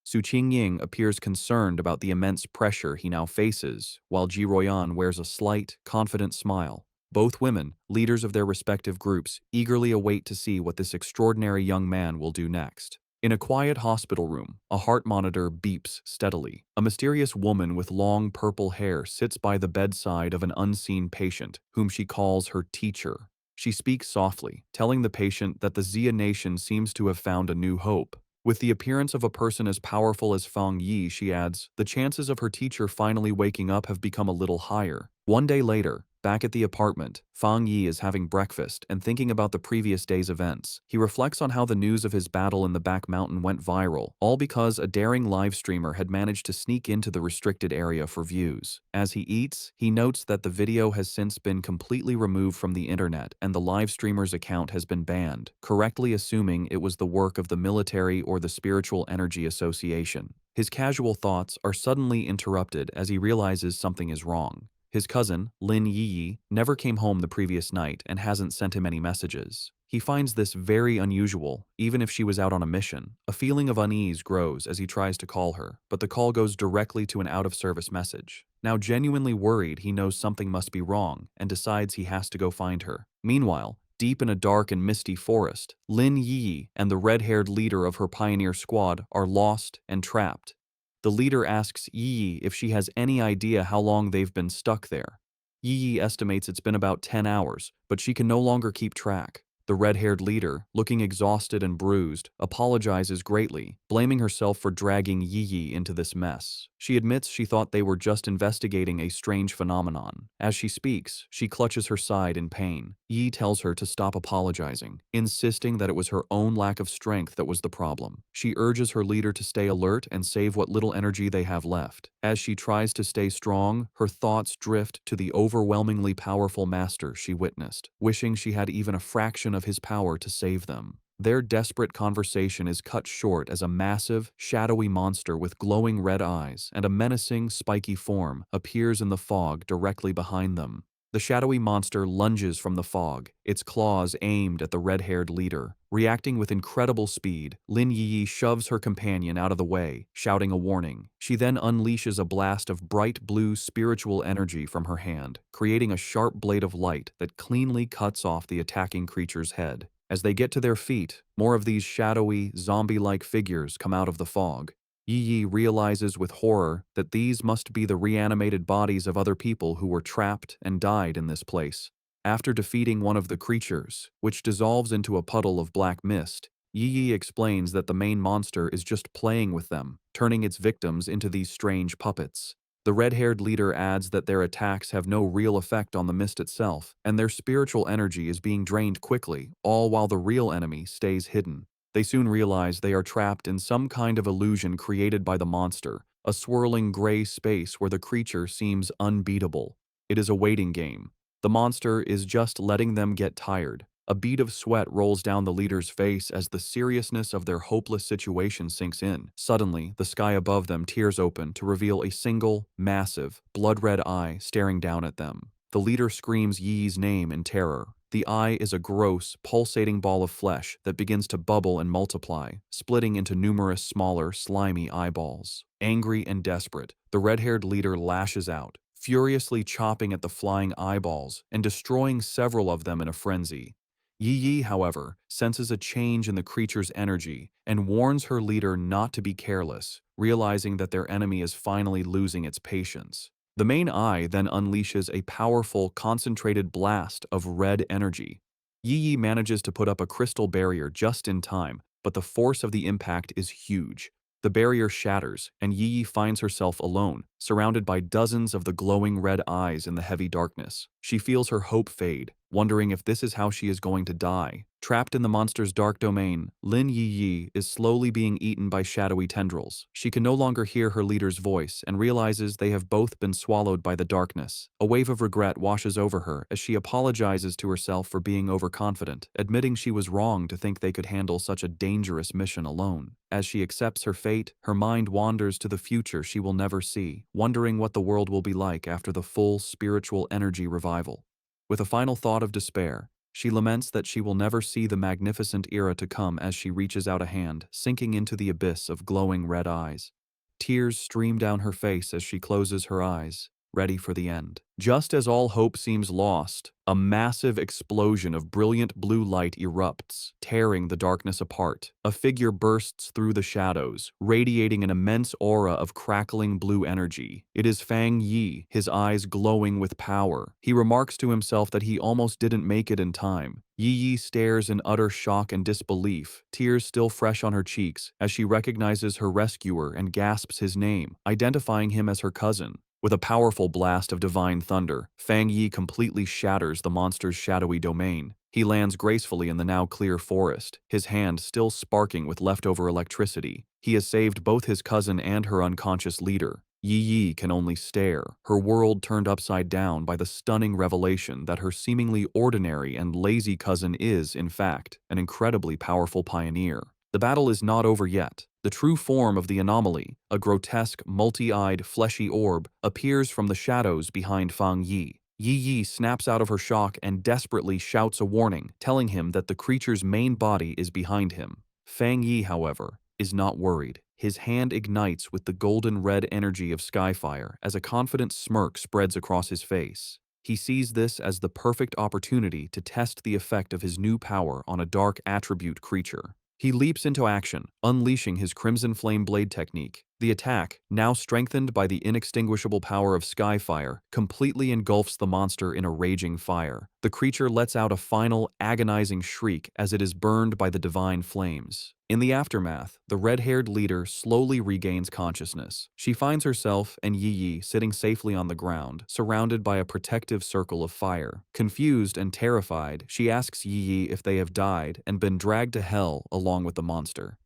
Su Qingying appears concerned about the immense pressure he now faces, while Ji Ruoyan wears a slight, confident smile. Both women, leaders of their respective groups, eagerly await to see what this extraordinary young man will do next. In a quiet hospital room, a heart monitor beeps steadily. A mysterious woman with long purple hair sits by the bedside of an unseen patient, whom she calls her teacher. She speaks softly, telling the patient that the Xia Nation seems to have found a new hope. With the appearance of a person as powerful as Fang Yi, she adds, the chances of her teacher finally waking up have become a little higher. One day later, Back at the apartment, Fang Yi is having breakfast and thinking about the previous day's events. He reflects on how the news of his battle in the back mountain went viral, all because a daring live streamer had managed to sneak into the restricted area for views. As he eats, he notes that the video has since been completely removed from the internet and the live streamer's account has been banned, correctly assuming it was the work of the military or the Spiritual Energy Association. His casual thoughts are suddenly interrupted as he realizes something is wrong. His cousin, Lin Yi, never came home the previous night and hasn't sent him any messages. He finds this very unusual, even if she was out on a mission. A feeling of unease grows as he tries to call her, but the call goes directly to an out-of-service message. Now genuinely worried, he knows something must be wrong and decides he has to go find her. Meanwhile, deep in a dark and misty forest, Lin Yi and the red-haired leader of her pioneer squad are lost and trapped. The leader asks Yi if she has any idea how long they've been stuck there. Yi estimates it's been about 10 hours, but she can no longer keep track. The red-haired leader, looking exhausted and bruised, apologizes greatly, blaming herself for dragging Yi into this mess. She admits she thought they were just investigating a strange phenomenon. As she speaks, she clutches her side in pain. Yi tells her to stop apologizing, insisting that it was her own lack of strength that was the problem. She urges her leader to stay alert and save what little energy they have left. As she tries to stay strong, her thoughts drift to the overwhelmingly powerful master she witnessed, wishing she had even a fraction of his power to save them. Their desperate conversation is cut short as a massive, shadowy monster with glowing red eyes and a menacing, spiky form appears in the fog directly behind them. The shadowy monster lunges from the fog, its claws aimed at the red-haired leader. Reacting with incredible speed, Lin Yi shoves her companion out of the way, shouting a warning. She then unleashes a blast of bright blue spiritual energy from her hand, creating a sharp blade of light that cleanly cuts off the attacking creature's head. As they get to their feet, more of these shadowy, zombie-like figures come out of the fog. Yi realizes with horror that these must be the reanimated bodies of other people who were trapped and died in this place. After defeating one of the creatures, which dissolves into a puddle of black mist, Yi explains that the main monster is just playing with them, turning its victims into these strange puppets. The red-haired leader adds that their attacks have no real effect on the mist itself, and their spiritual energy is being drained quickly, all while the real enemy stays hidden. They soon realize they are trapped in some kind of illusion created by the monster, a swirling gray space where the creature seems unbeatable. It is a waiting game. The monster is just letting them get tired. A bead of sweat rolls down the leader's face as the seriousness of their hopeless situation sinks in. Suddenly, the sky above them tears open to reveal a single, massive, blood-red eye staring down at them. The leader screams Yi's name in terror. The eye is a gross, pulsating ball of flesh that begins to bubble and multiply, splitting into numerous smaller, slimy eyeballs. Angry and desperate, the red-haired leader lashes out, furiously chopping at the flying eyeballs and destroying several of them in a frenzy. Yi, however, senses a change in the creature's energy and warns her leader not to be careless, realizing that their enemy is finally losing its patience. The main eye then unleashes a powerful, concentrated blast of red energy. Yi manages to put up a crystal barrier just in time, but the force of the impact is huge. The barrier shatters, and Yi finds herself alone, surrounded by dozens of the glowing red eyes in the heavy darkness. She feels her hope fade, wondering if this is how she is going to die. Trapped in the monster's dark domain, Lin Yi is slowly being eaten by shadowy tendrils. She can no longer hear her leader's voice and realizes they have both been swallowed by the darkness. A wave of regret washes over her as she apologizes to herself for being overconfident, admitting she was wrong to think they could handle such a dangerous mission alone. As she accepts her fate, her mind wanders to the future she will never see, wondering what the world will be like after the full spiritual energy revival. With a final thought of despair, she laments that she will never see the magnificent era to come as she reaches out a hand, sinking into the abyss of glowing red eyes. Tears stream down her face as she closes her eyes, ready for the end. Just as all hope seems lost, a massive explosion of brilliant blue light erupts, tearing the darkness apart. A figure bursts through the shadows, radiating an immense aura of crackling blue energy. It is Fang Yi, his eyes glowing with power. He remarks to himself that he almost didn't make it in time. Yi stares in utter shock and disbelief, tears still fresh on her cheeks, as she recognizes her rescuer and gasps his name, identifying him as her cousin. With a powerful blast of divine thunder, Fang Yi completely shatters the monster's shadowy domain. He lands gracefully in the now clear forest, his hand still sparking with leftover electricity. He has saved both his cousin and her unconscious leader. Yi Yi can only stare, her world turned upside down by the stunning revelation that her seemingly ordinary and lazy cousin is, in fact, an incredibly powerful pioneer. The battle is not over yet. The true form of the anomaly, a grotesque, multi-eyed, fleshy orb, appears from the shadows behind Fang Yi. Yi Yi snaps out of her shock and desperately shouts a warning, telling him that the creature's main body is behind him. Fang Yi, however, is not worried. His hand ignites with the golden-red energy of Skyfire as a confident smirk spreads across his face. He sees this as the perfect opportunity to test the effect of his new power on a dark attribute creature. He leaps into action, unleashing his Crimson Flame Blade technique. The attack, now strengthened by the inextinguishable power of Skyfire, completely engulfs the monster in a raging fire. The creature lets out a final, agonizing shriek as it is burned by the divine flames. In the aftermath, the red-haired leader slowly regains consciousness. She finds herself and Yi Yi sitting safely on the ground, surrounded by a protective circle of fire. Confused and terrified, she asks Yi Yi if they have died and been dragged to hell along with the monster.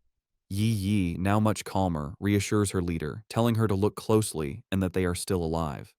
Yi Yi, now much calmer, reassures her leader, telling her to look closely and that they are still alive.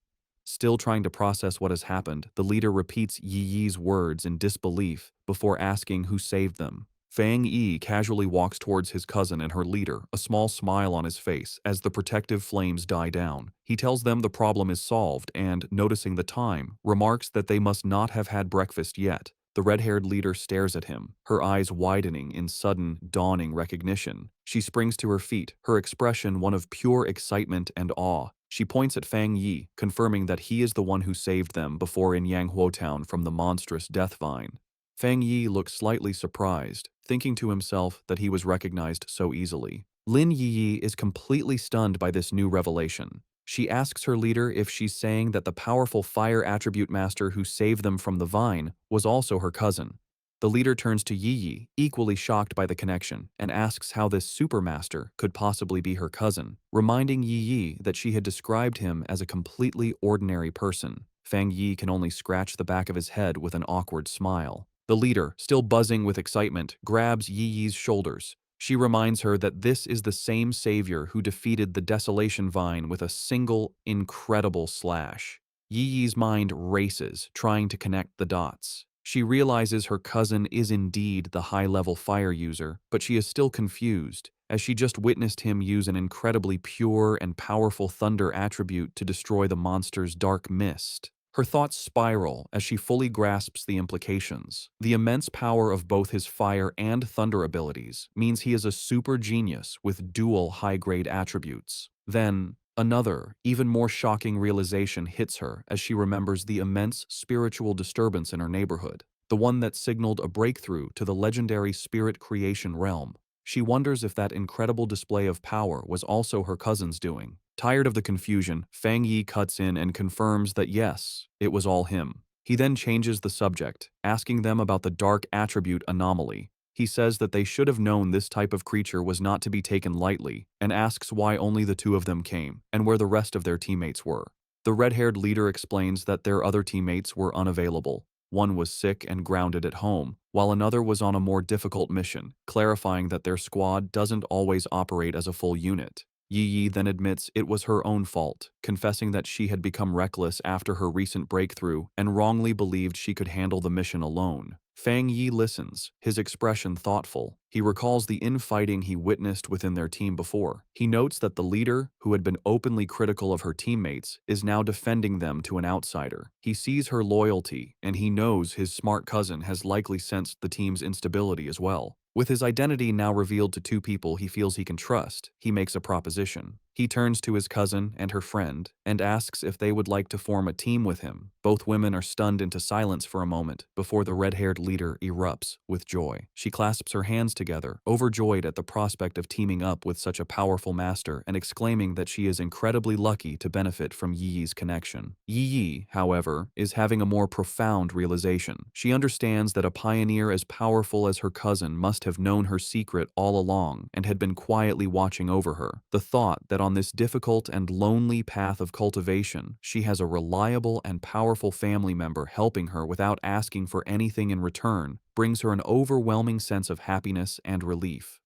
Still trying to process what has happened, the leader repeats Yi Yi's words in disbelief before asking who saved them. Fang Yi casually walks towards his cousin and her leader, a small smile on his face as the protective flames die down. He tells them the problem is solved and, noticing the time, remarks that they must not have had breakfast yet. The red-haired leader stares at him, her eyes widening in sudden, dawning recognition. She springs to her feet, her expression one of pure excitement and awe. She points at Fang Yi, confirming that he is the one who saved them before in Yanghuo Town from the monstrous death vine. Fang Yi looks slightly surprised, thinking to himself that he was recognized so easily. Lin Yi Yi is completely stunned by this new revelation. She asks her leader if she's saying that the powerful fire attribute master who saved them from the vine was also her cousin. The leader turns to Yi Yi, equally shocked by the connection, and asks how this supermaster could possibly be her cousin, reminding Yi Yi that she had described him as a completely ordinary person. Fang Yi can only scratch the back of his head with an awkward smile. The leader, still buzzing with excitement, grabs Yi Yi's shoulders. She reminds her that this is the same savior who defeated the Desolation Vine with a single, incredible slash. Yi Yi's mind races, trying to connect the dots. She realizes her cousin is indeed the high-level fire user, but she is still confused, as she just witnessed him use an incredibly pure and powerful thunder attribute to destroy the monster's dark mist. Her thoughts spiral as she fully grasps the implications. The immense power of both his fire and thunder abilities means he is a super genius with dual high-grade attributes. Then, another, even more shocking realization hits her as she remembers the immense spiritual disturbance in her neighborhood, the one that signaled a breakthrough to the legendary spirit creation realm. She wonders if that incredible display of power was also her cousin's doing. Tired of the confusion, Fang Yi cuts in and confirms that yes, it was all him. He then changes the subject, asking them about the dark attribute anomaly. He says that they should have known this type of creature was not to be taken lightly, and asks why only the two of them came, and where the rest of their teammates were. The red-haired leader explains that their other teammates were unavailable. One was sick and grounded at home, while another was on a more difficult mission, clarifying that their squad doesn't always operate as a full unit. Yi Yi then admits it was her own fault, confessing that she had become reckless after her recent breakthrough and wrongly believed she could handle the mission alone. Fang Yi listens, his expression thoughtful. He recalls the infighting he witnessed within their team before. He notes that the leader, who had been openly critical of her teammates, is now defending them to an outsider. He sees her loyalty, and he knows his smart cousin has likely sensed the team's instability as well. With his identity now revealed to two people he feels he can trust, he makes a proposition. He turns to his cousin and her friend and asks if they would like to form a team with him. Both women are stunned into silence for a moment before the red-haired leader erupts with joy. She clasps her hands together, overjoyed at the prospect of teaming up with such a powerful master and exclaiming that she is incredibly lucky to benefit from Yi Yi's connection. Yi Yi, however, is having a more profound realization. She understands that a pioneer as powerful as her cousin must have known her secret all along and had been quietly watching over her. The thought that on this difficult and lonely path of cultivation, she has a reliable and powerful family member helping her without asking for anything in return, brings her an overwhelming sense of happiness and relief.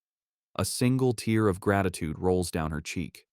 A single tear of gratitude rolls down her cheek.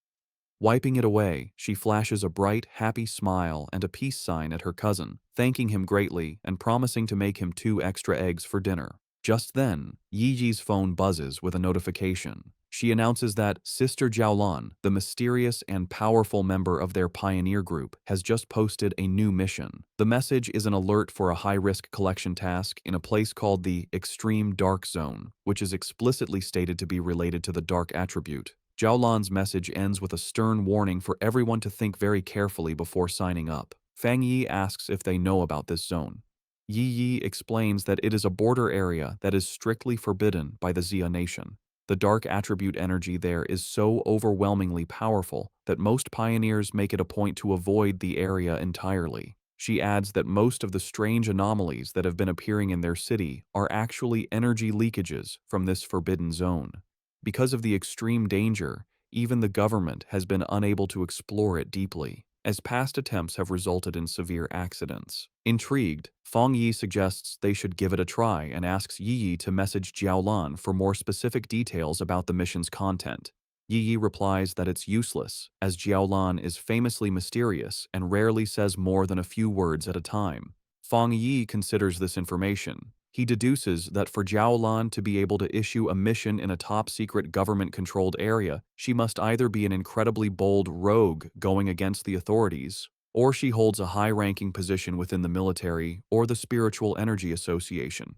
Wiping it away, she flashes a bright, happy smile and a peace sign at her cousin, thanking him greatly and promising to make him 2 extra eggs for dinner. Just then, Yiji's phone buzzes with a notification. She announces that Sister Jiaolan, the mysterious and powerful member of their pioneer group, has just posted a new mission. The message is an alert for a high-risk collection task in a place called the Extreme Dark Zone, which is explicitly stated to be related to the dark attribute. Jiaolan's message ends with a stern warning for everyone to think very carefully before signing up. Fang Yi asks if they know about this zone. Yi Yi explains that it is a border area that is strictly forbidden by the Xia nation. The dark attribute energy there is so overwhelmingly powerful that most pioneers make it a point to avoid the area entirely. She adds that most of the strange anomalies that have been appearing in their city are actually energy leakages from this forbidden zone. Because of the extreme danger, even the government has been unable to explore it deeply, as past attempts have resulted in severe accidents. Intrigued, Fang Yi suggests they should give it a try and asks Yi Yi to message Jiaolan for more specific details about the mission's content. Yi Yi replies that it's useless, as Jiaolan is famously mysterious and rarely says more than a few words at a time. Fang Yi considers this information. He deduces that for Jiaolan to be able to issue a mission in a top-secret government-controlled area, she must either be an incredibly bold rogue going against the authorities, or she holds a high-ranking position within the military or the Spiritual Energy Association.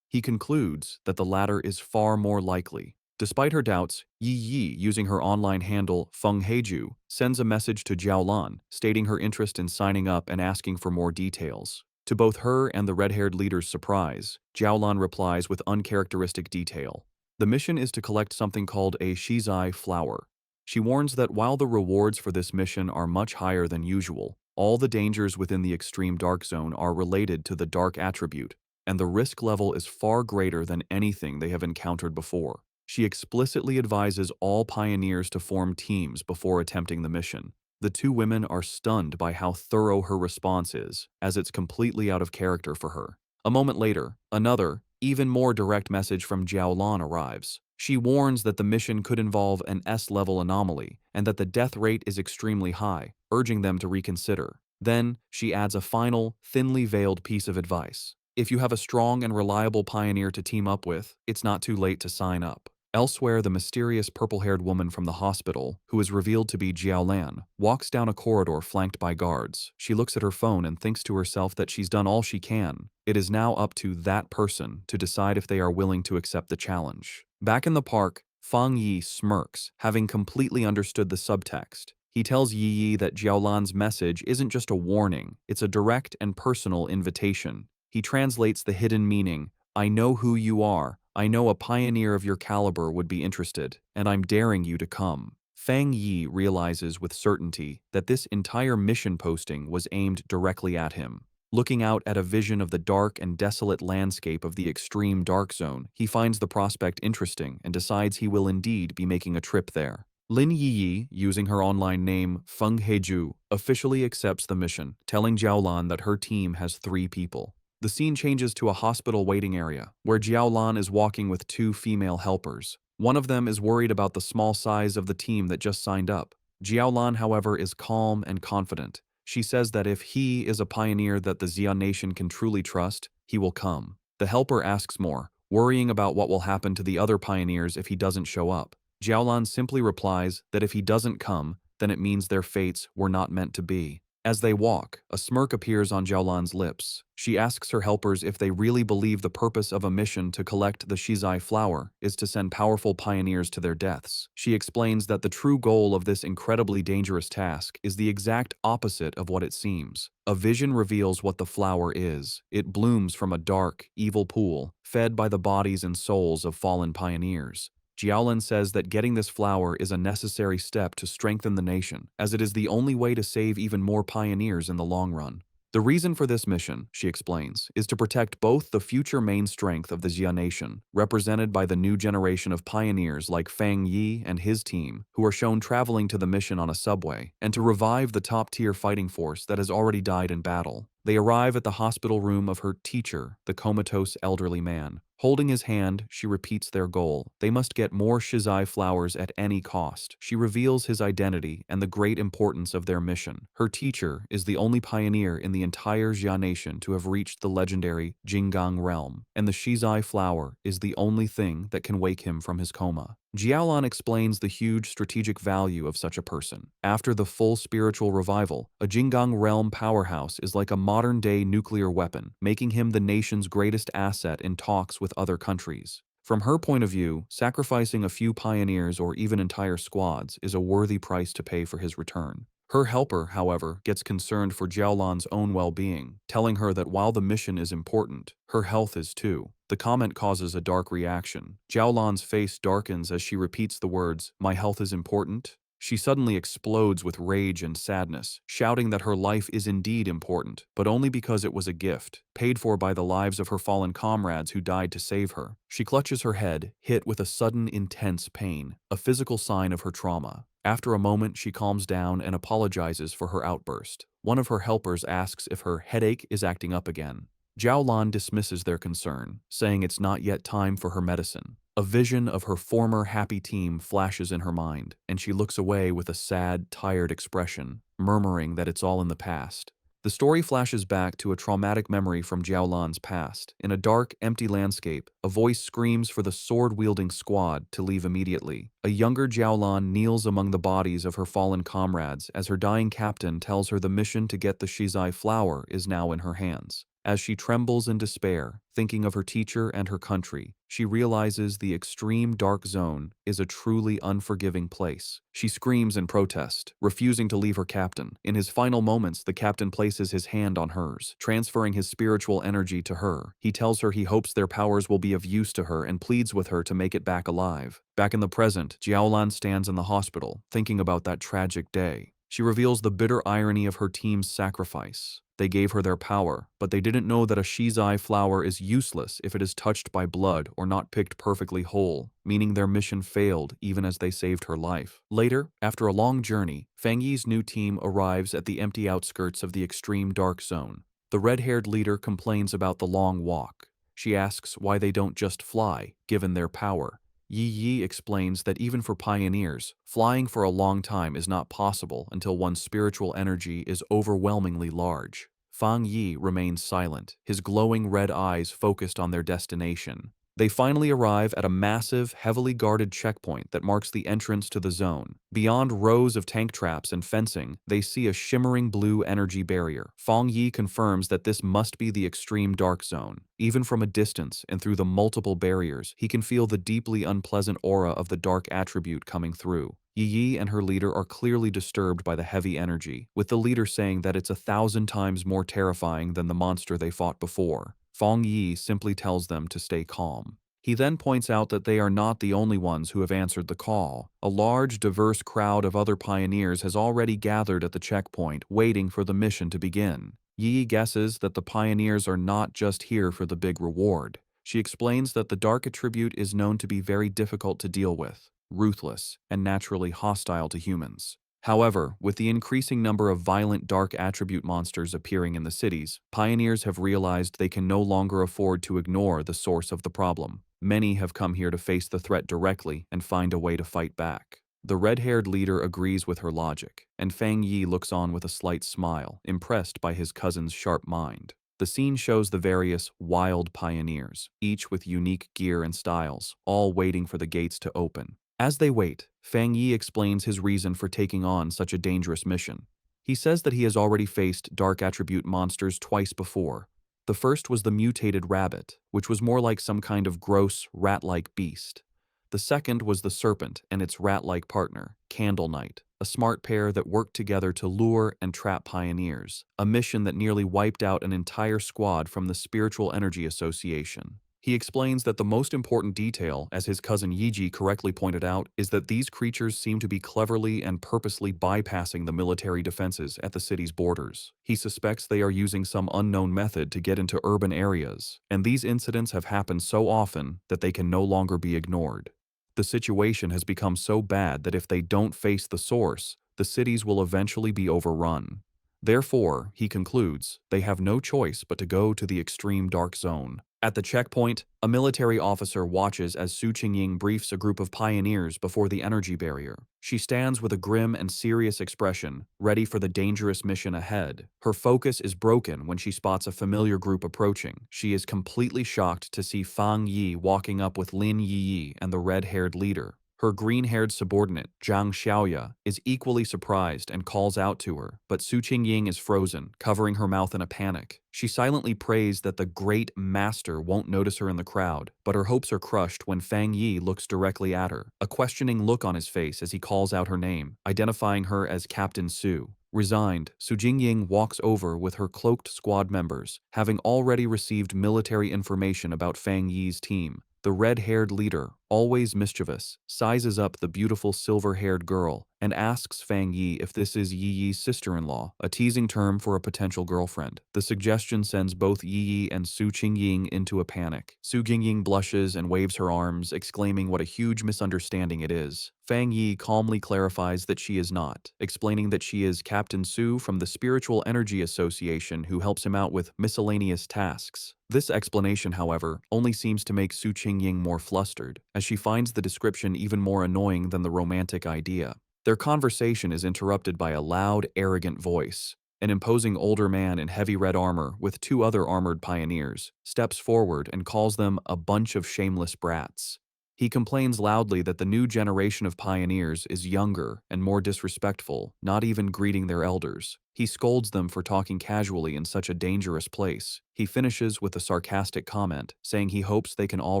He concludes that the latter is far more likely. Despite her doubts, Yi Yi, using her online handle Feng Heiju, sends a message to Jiaolan, stating her interest in signing up and asking for more details. To both her and the red-haired leader's surprise, Jiaolan replies with uncharacteristic detail. The mission is to collect something called a shizai flower. She warns that while the rewards for this mission are much higher than usual, all the dangers within the extreme dark zone are related to the dark attribute, and the risk level is far greater than anything they have encountered before. She explicitly advises all pioneers to form teams before attempting the mission. The 2 women are stunned by how thorough her response is, as it's completely out of character for her. A moment later, another, even more direct message from Jiaolan arrives. She warns that the mission could involve an S-level anomaly and that the death rate is extremely high, urging them to reconsider. Then, she adds a final, thinly veiled piece of advice. If you have a strong and reliable pioneer to team up with, it's not too late to sign up. Elsewhere, the mysterious purple-haired woman from the hospital, who is revealed to be Jiaolan, walks down a corridor flanked by guards. She looks at her phone and thinks to herself that she's done all she can. It is now up to that person to decide if they are willing to accept the challenge. Back in the park, Fang Yi smirks, having completely understood the subtext. He tells Yi Yi that Jiaolan's message isn't just a warning, it's a direct and personal invitation. He translates the hidden meaning, "I know who you are. I know a pioneer of your caliber would be interested, and I'm daring you to come." Fang Yi realizes with certainty that this entire mission posting was aimed directly at him. Looking out at a vision of the dark and desolate landscape of the extreme dark zone, he finds the prospect interesting and decides he will indeed be making a trip there. Lin Yi, using her online name Feng Heiju, officially accepts the mission, telling Jiaolan that her team has 3 people. The scene changes to a hospital waiting area, where Jiaolan is walking with 2 female helpers. One of them is worried about the small size of the team that just signed up. Jiaolan, however, is calm and confident. She says that if he is a pioneer that the Xia nation can truly trust, he will come. The helper asks more, worrying about what will happen to the other pioneers if he doesn't show up. Jiaolan simply replies that if he doesn't come, then it means their fates were not meant to be. As they walk, a smirk appears on Jiaolan's lips. She asks her helpers if they really believe the purpose of a mission to collect the shizai flower is to send powerful pioneers to their deaths. She explains that the true goal of this incredibly dangerous task is the exact opposite of what it seems. A vision reveals what the flower is. It blooms from a dark, evil pool, fed by the bodies and souls of fallen pioneers. Jiaolan says that getting this flower is a necessary step to strengthen the nation, as it is the only way to save even more pioneers in the long run. The reason for this mission, she explains, is to protect both the future main strength of the Xia nation, represented by the new generation of pioneers like Fang Yi and his team, who are shown traveling to the mission on a subway, and to revive the top-tier fighting force that has already died in battle. They arrive at the hospital room of her teacher, the comatose elderly man. Holding his hand, she repeats their goal. They must get more shizai flowers at any cost. She reveals his identity and the great importance of their mission. Her teacher is the only pioneer in the entire Xia nation to have reached the legendary Jinggang realm, and the shizai flower is the only thing that can wake him from his coma. Jiaolan explains the huge strategic value of such a person. After the full spiritual revival, a Jinggang realm powerhouse is like a modern-day nuclear weapon, making him the nation's greatest asset in talks with other countries. From her point of view, sacrificing a few pioneers or even entire squads is a worthy price to pay for his return. Her helper, however, gets concerned for Jiaolan's own well-being, telling her that while the mission is important, her health is too. The comment causes a dark reaction. Jiaolan's face darkens as she repeats the words, "My health is important." She suddenly explodes with rage and sadness, shouting that her life is indeed important, but only because it was a gift, paid for by the lives of her fallen comrades who died to save her. She clutches her head, hit with a sudden intense pain, a physical sign of her trauma. After a moment, she calms down and apologizes for her outburst. One of her helpers asks if her headache is acting up again. Jiaolan dismisses their concern, saying it's not yet time for her medicine. A vision of her former happy team flashes in her mind, and she looks away with a sad, tired expression, murmuring that it's all in the past. The story flashes back to a traumatic memory from Jiaolan's past. In a dark, empty landscape, a voice screams for the sword-wielding squad to leave immediately. A younger Jiaolan kneels among the bodies of her fallen comrades as her dying captain tells her the mission to get the Shizai flower is now in her hands. As she trembles in despair, thinking of her teacher and her country, she realizes the extreme dark zone is a truly unforgiving place. She screams in protest, refusing to leave her captain. In his final moments, the captain places his hand on hers, transferring his spiritual energy to her. He tells her he hopes their powers will be of use to her and pleads with her to make it back alive. Back in the present, Jiaolan stands in the hospital, thinking about that tragic day. She reveals the bitter irony of her team's sacrifice. They gave her their power, but they didn't know that a shizai flower is useless if it is touched by blood or not picked perfectly whole, meaning their mission failed even as they saved her life. Later, after a long journey, Fang Yi's new team arrives at the empty outskirts of the extreme dark zone. The red-haired leader complains about the long walk. She asks why they don't just fly, given their power. Yi explains that even for pioneers, flying for a long time is not possible until one's spiritual energy is overwhelmingly large. Fang Yi remains silent, his glowing red eyes focused on their destination. They finally arrive at a massive, heavily guarded checkpoint that marks the entrance to the zone. Beyond rows of tank traps and fencing, they see a shimmering blue energy barrier. Fang Yi confirms that this must be the extreme dark zone. Even from a distance and through the multiple barriers, he can feel the deeply unpleasant aura of the dark attribute coming through. Yi and her leader are clearly disturbed by the heavy energy, with the leader saying that it's 1,000 times more terrifying than the monster they fought before. Fang Yi simply tells them to stay calm. He then points out that they are not the only ones who have answered the call. A large, diverse crowd of other pioneers has already gathered at the checkpoint, waiting for the mission to begin. Yi guesses that the pioneers are not just here for the big reward. She explains that the dark attribute is known to be very difficult to deal with, ruthless, and naturally hostile to humans. However, with the increasing number of violent dark attribute monsters appearing in the cities, pioneers have realized they can no longer afford to ignore the source of the problem. Many have come here to face the threat directly and find a way to fight back. The red-haired leader agrees with her logic, and Fang Yi looks on with a slight smile, impressed by his cousin's sharp mind. The scene shows the various wild pioneers, each with unique gear and styles, all waiting for the gates to open. As they wait, Fang Yi explains his reason for taking on such a dangerous mission. He says that he has already faced dark attribute monsters twice before. The first was the mutated rabbit, which was more like some kind of gross, rat-like beast. The second was the serpent and its rat-like partner, Candle Knight, a smart pair that worked together to lure and trap pioneers, a mission that nearly wiped out an entire squad from the Spiritual Energy Association. He explains that the most important detail, as his cousin Yiji correctly pointed out, is that these creatures seem to be cleverly and purposely bypassing the military defenses at the city's borders. He suspects they are using some unknown method to get into urban areas, and these incidents have happened so often that they can no longer be ignored. The situation has become so bad that if they don't face the source, the cities will eventually be overrun. Therefore, he concludes, they have no choice but to go to the extreme dark zone. At the checkpoint, a military officer watches as Su Qingying briefs a group of pioneers before the energy barrier. She stands with a grim and serious expression, ready for the dangerous mission ahead. Her focus is broken when she spots a familiar group approaching. She is completely shocked to see Fang Yi walking up with Lin Yi and the red-haired leader. Her green-haired subordinate, Zhang Xiaoya, is equally surprised and calls out to her, but Su Qingying is frozen, covering her mouth in a panic. She silently prays that the great master won't notice her in the crowd, but her hopes are crushed when Fang Yi looks directly at her, a questioning look on his face as he calls out her name, identifying her as Captain Su. Resigned, Su Jingying walks over with her cloaked squad members, having already received military information about Fang Yi's team. The red-haired leader, always mischievous, sizes up the beautiful silver-haired girl and asks Fang Yi if this is Yi Yi's sister-in-law, a teasing term for a potential girlfriend. The suggestion sends both Yi Yi and Su Qingying into a panic. Su Qingying blushes and waves her arms, exclaiming what a huge misunderstanding it is. Fang Yi calmly clarifies that she is not, explaining that she is Captain Su from the Spiritual Energy Association who helps him out with miscellaneous tasks. This explanation, however, only seems to make Su Qingying more flustered, as she finds the description even more annoying than the romantic idea. Their conversation is interrupted by a loud, arrogant voice. An imposing older man in heavy red armor with two other armored pioneers steps forward and calls them a bunch of shameless brats. He complains loudly that the new generation of pioneers is younger and more disrespectful, not even greeting their elders. He scolds them for talking casually in such a dangerous place. He finishes with a sarcastic comment, saying he hopes they can all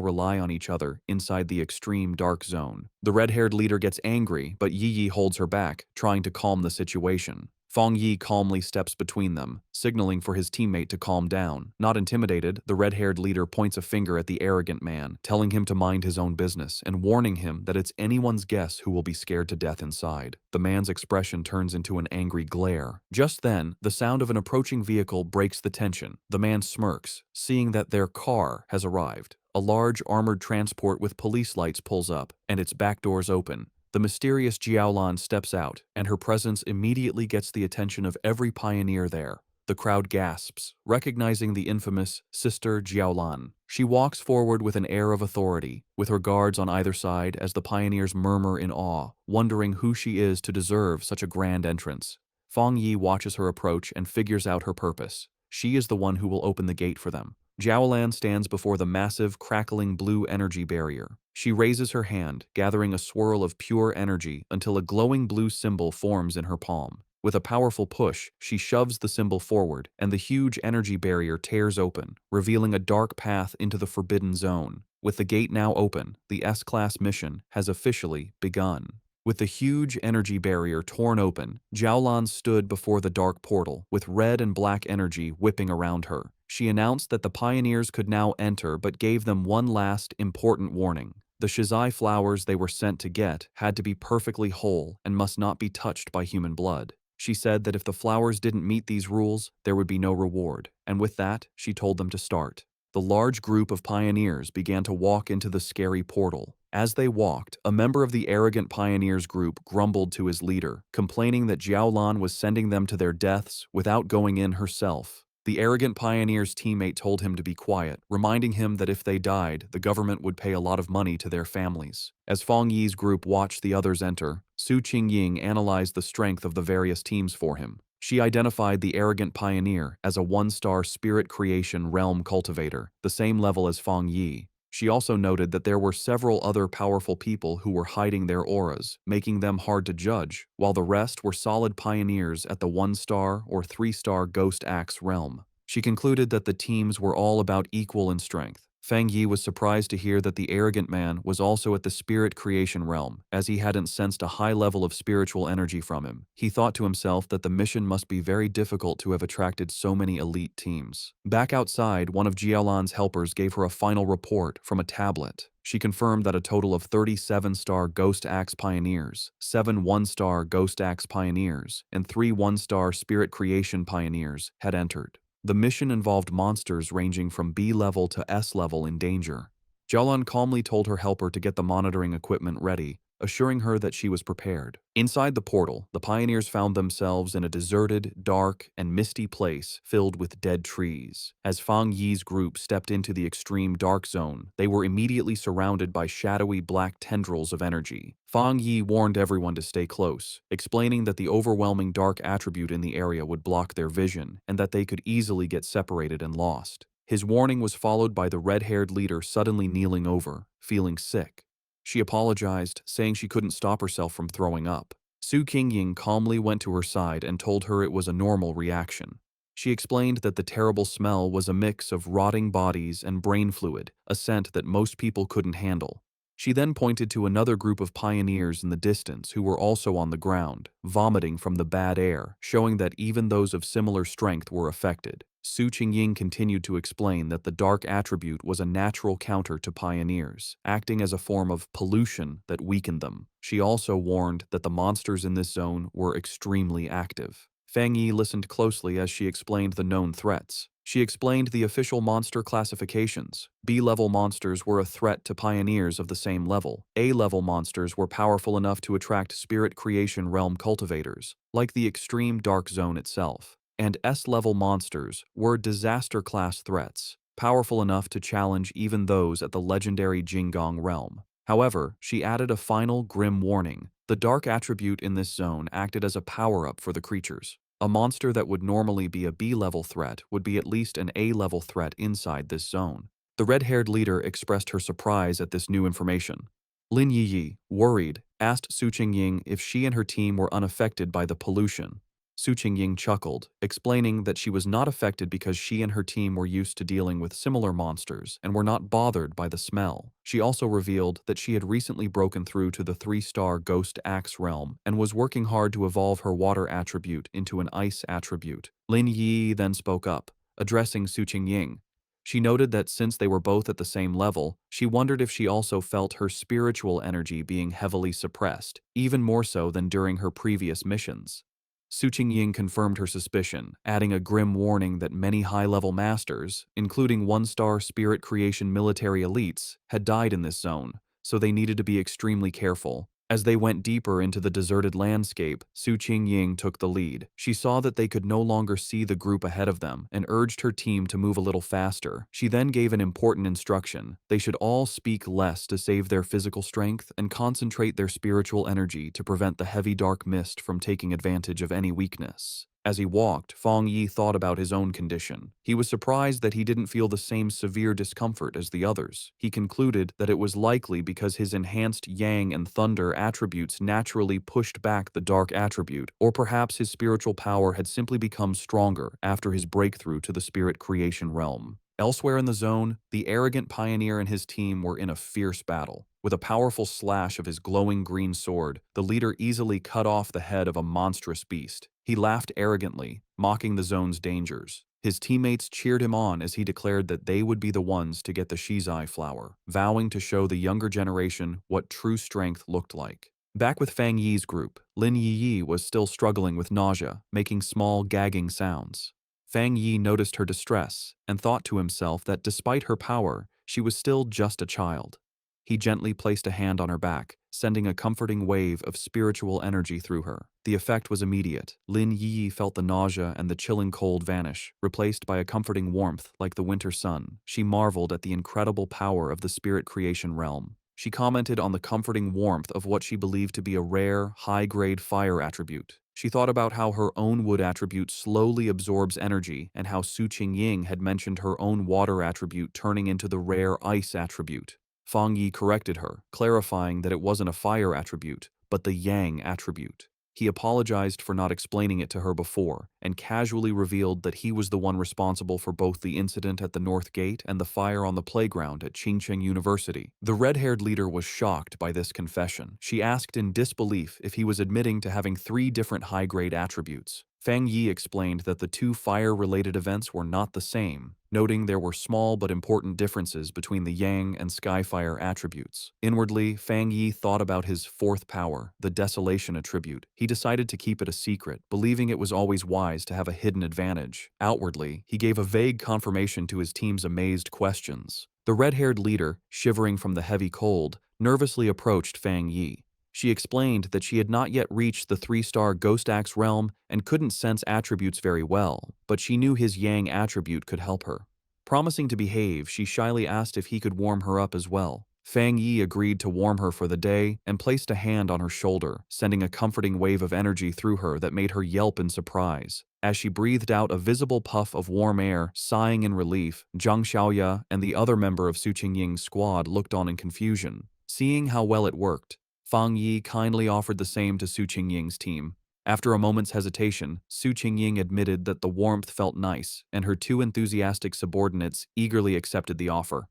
rely on each other inside the extreme dark zone. The red-haired leader gets angry, but Yi Yi holds her back, trying to calm the situation. Fang Yi calmly steps between them, signaling for his teammate to calm down. Not intimidated, the red-haired leader points a finger at the arrogant man, telling him to mind his own business and warning him that it's anyone's guess who will be scared to death inside. The man's expression turns into an angry glare. Just then, the sound of an approaching vehicle breaks the tension. The man smirks, seeing that their car has arrived. A large armored transport with police lights pulls up, and its back doors open. The mysterious Jiaolan steps out, and her presence immediately gets the attention of every pioneer there. The crowd gasps, recognizing the infamous Sister Jiaolan. She walks forward with an air of authority, with her guards on either side as the pioneers murmur in awe, wondering who she is to deserve such a grand entrance. Fang Yi watches her approach and figures out her purpose. She is the one who will open the gate for them. Jiaolan stands before the massive, crackling blue energy barrier. She raises her hand, gathering a swirl of pure energy until a glowing blue symbol forms in her palm. With a powerful push, she shoves the symbol forward, and the huge energy barrier tears open, revealing a dark path into the forbidden zone. With the gate now open, the S-Class mission has officially begun. With the huge energy barrier torn open, Jiaolan stood before the dark portal, with red and black energy whipping around her. She announced that the pioneers could now enter but gave them one last, important warning. The Shizai flowers they were sent to get had to be perfectly whole and must not be touched by human blood. She said that if the flowers didn't meet these rules, there would be no reward, and with that, she told them to start. The large group of pioneers began to walk into the scary portal. As they walked, a member of the arrogant pioneers group grumbled to his leader, complaining that Jiaolan was sending them to their deaths without going in herself. The arrogant pioneer's teammate told him to be quiet, reminding him that if they died, the government would pay a lot of money to their families. As Fang Yi's group watched the others enter, Su Qingying analyzed the strength of the various teams for him. She identified the arrogant pioneer as a one-star spirit creation realm cultivator, the same level as Fang Yi. She also noted that there were several other powerful people who were hiding their auras, making them hard to judge, while the rest were solid pioneers at the 1-star or 3-star Ghost Axe realm. She concluded that the teams were all about equal in strength. Fang Yi was surprised to hear that the arrogant man was also at the spirit creation realm, as he hadn't sensed a high level of spiritual energy from him. He thought to himself that the mission must be very difficult to have attracted so many elite teams. Back outside, one of Jiaolan's helpers gave her a final report from a tablet. She confirmed that a total of 37-star Ghost Axe Pioneers, 7 one-star Ghost Axe Pioneers, and 3 one-star Spirit Creation Pioneers had entered. The mission involved monsters ranging from B level to S level in danger. Jialan calmly told her helper to get the monitoring equipment ready, assuring her that she was prepared. Inside the portal, the pioneers found themselves in a deserted, dark, and misty place filled with dead trees. As Fang Yi's group stepped into the extreme dark zone, they were immediately surrounded by shadowy black tendrils of energy. Fang Yi warned everyone to stay close, explaining that the overwhelming dark attribute in the area would block their vision and that they could easily get separated and lost. His warning was followed by the red-haired leader suddenly kneeling over, feeling sick. She apologized, saying she couldn't stop herself from throwing up. Su Qingying calmly went to her side and told her it was a normal reaction. She explained that the terrible smell was a mix of rotting bodies and brain fluid, a scent that most people couldn't handle. She then pointed to another group of pioneers in the distance who were also on the ground, vomiting from the bad air, showing that even those of similar strength were affected. Su Qingying continued to explain that the dark attribute was a natural counter to pioneers, acting as a form of pollution that weakened them. She also warned that the monsters in this zone were extremely active. Fang Yi listened closely as she explained the known threats. She explained the official monster classifications. B-level monsters were a threat to pioneers of the same level. A-level monsters were powerful enough to attract spirit creation realm cultivators, like the extreme dark zone itself. And S-level monsters were disaster-class threats, powerful enough to challenge even those at the legendary Jingong realm. However, she added a final grim warning. The dark attribute in this zone acted as a power-up for the creatures. A monster that would normally be a B-level threat would be at least an A-level threat inside this zone. The red-haired leader expressed her surprise at this new information. Lin Yiyi, worried, asked Su Qingying if she and her team were unaffected by the pollution. Su Qingying chuckled, explaining that she was not affected because she and her team were used to dealing with similar monsters and were not bothered by the smell. She also revealed that she had recently broken through to the 3-star Ghost Axe realm and was working hard to evolve her water attribute into an ice attribute. Lin Yi then spoke up, addressing Su Qingying. She noted that since they were both at the same level, she wondered if she also felt her spiritual energy being heavily suppressed, even more so than during her previous missions. Su Qingying confirmed her suspicion, adding a grim warning that many high-level masters, including one-star spirit creation military elites, had died in this zone, so they needed to be extremely careful. As they went deeper into the deserted landscape, Su Qingying took the lead. She saw that they could no longer see the group ahead of them and urged her team to move a little faster. She then gave an important instruction. They should all speak less to save their physical strength and concentrate their spiritual energy to prevent the heavy dark mist from taking advantage of any weakness. As he walked, Fang Yi thought about his own condition. He was surprised that he didn't feel the same severe discomfort as the others. He concluded that it was likely because his enhanced yang and thunder attributes naturally pushed back the dark attribute, or perhaps his spiritual power had simply become stronger after his breakthrough to the spirit creation realm. Elsewhere in the zone, the arrogant pioneer and his team were in a fierce battle. With a powerful slash of his glowing green sword, the leader easily cut off the head of a monstrous beast. He laughed arrogantly, mocking the zone's dangers. His teammates cheered him on as he declared that they would be the ones to get the Shizai flower, vowing to show the younger generation what true strength looked like. Back with Fang Yi's group, Lin Yiyi was still struggling with nausea, making small gagging sounds. Fang Yi noticed her distress and thought to himself that despite her power, she was still just a child. He gently placed a hand on her back, sending a comforting wave of spiritual energy through her. The effect was immediate. Lin Yi felt the nausea and the chilling cold vanish, replaced by a comforting warmth like the winter sun. She marveled at the incredible power of the spirit creation realm. She commented on the comforting warmth of what she believed to be a rare, high-grade fire attribute. She thought about how her own wood attribute slowly absorbs energy and how Su Qingying had mentioned her own water attribute turning into the rare ice attribute. Fang Yi corrected her, clarifying that it wasn't a fire attribute, but the yang attribute. He apologized for not explaining it to her before, and casually revealed that he was the one responsible for both the incident at the North Gate and the fire on the playground at Qingcheng University. The red-haired leader was shocked by this confession. She asked in disbelief if he was admitting to having 3 different high-grade attributes. Fang Yi explained that the 2 fire-related events were not the same, noting there were small but important differences between the Yang and Skyfire attributes. Inwardly, Fang Yi thought about his 4th power, the Desolation attribute. He decided to keep it a secret, believing it was always wise to have a hidden advantage. Outwardly, he gave a vague confirmation to his team's amazed questions. The red-haired leader, shivering from the heavy cold, nervously approached Fang Yi. She explained that she had not yet reached the 3-star Ghost Axe realm and couldn't sense attributes very well, but she knew his Yang attribute could help her. Promising to behave, she shyly asked if he could warm her up as well. Fang Yi agreed to warm her for the day and placed a hand on her shoulder, sending a comforting wave of energy through her that made her yelp in surprise. As she breathed out a visible puff of warm air, sighing in relief, Zhang Xiaoya and the other member of Su Qingying's squad looked on in confusion. Seeing how well it worked, Fang Yi kindly offered the same to Su Qingying's team. After a moment's hesitation, Su Qingying admitted that the warmth felt nice, and her 2 enthusiastic subordinates eagerly accepted the offer.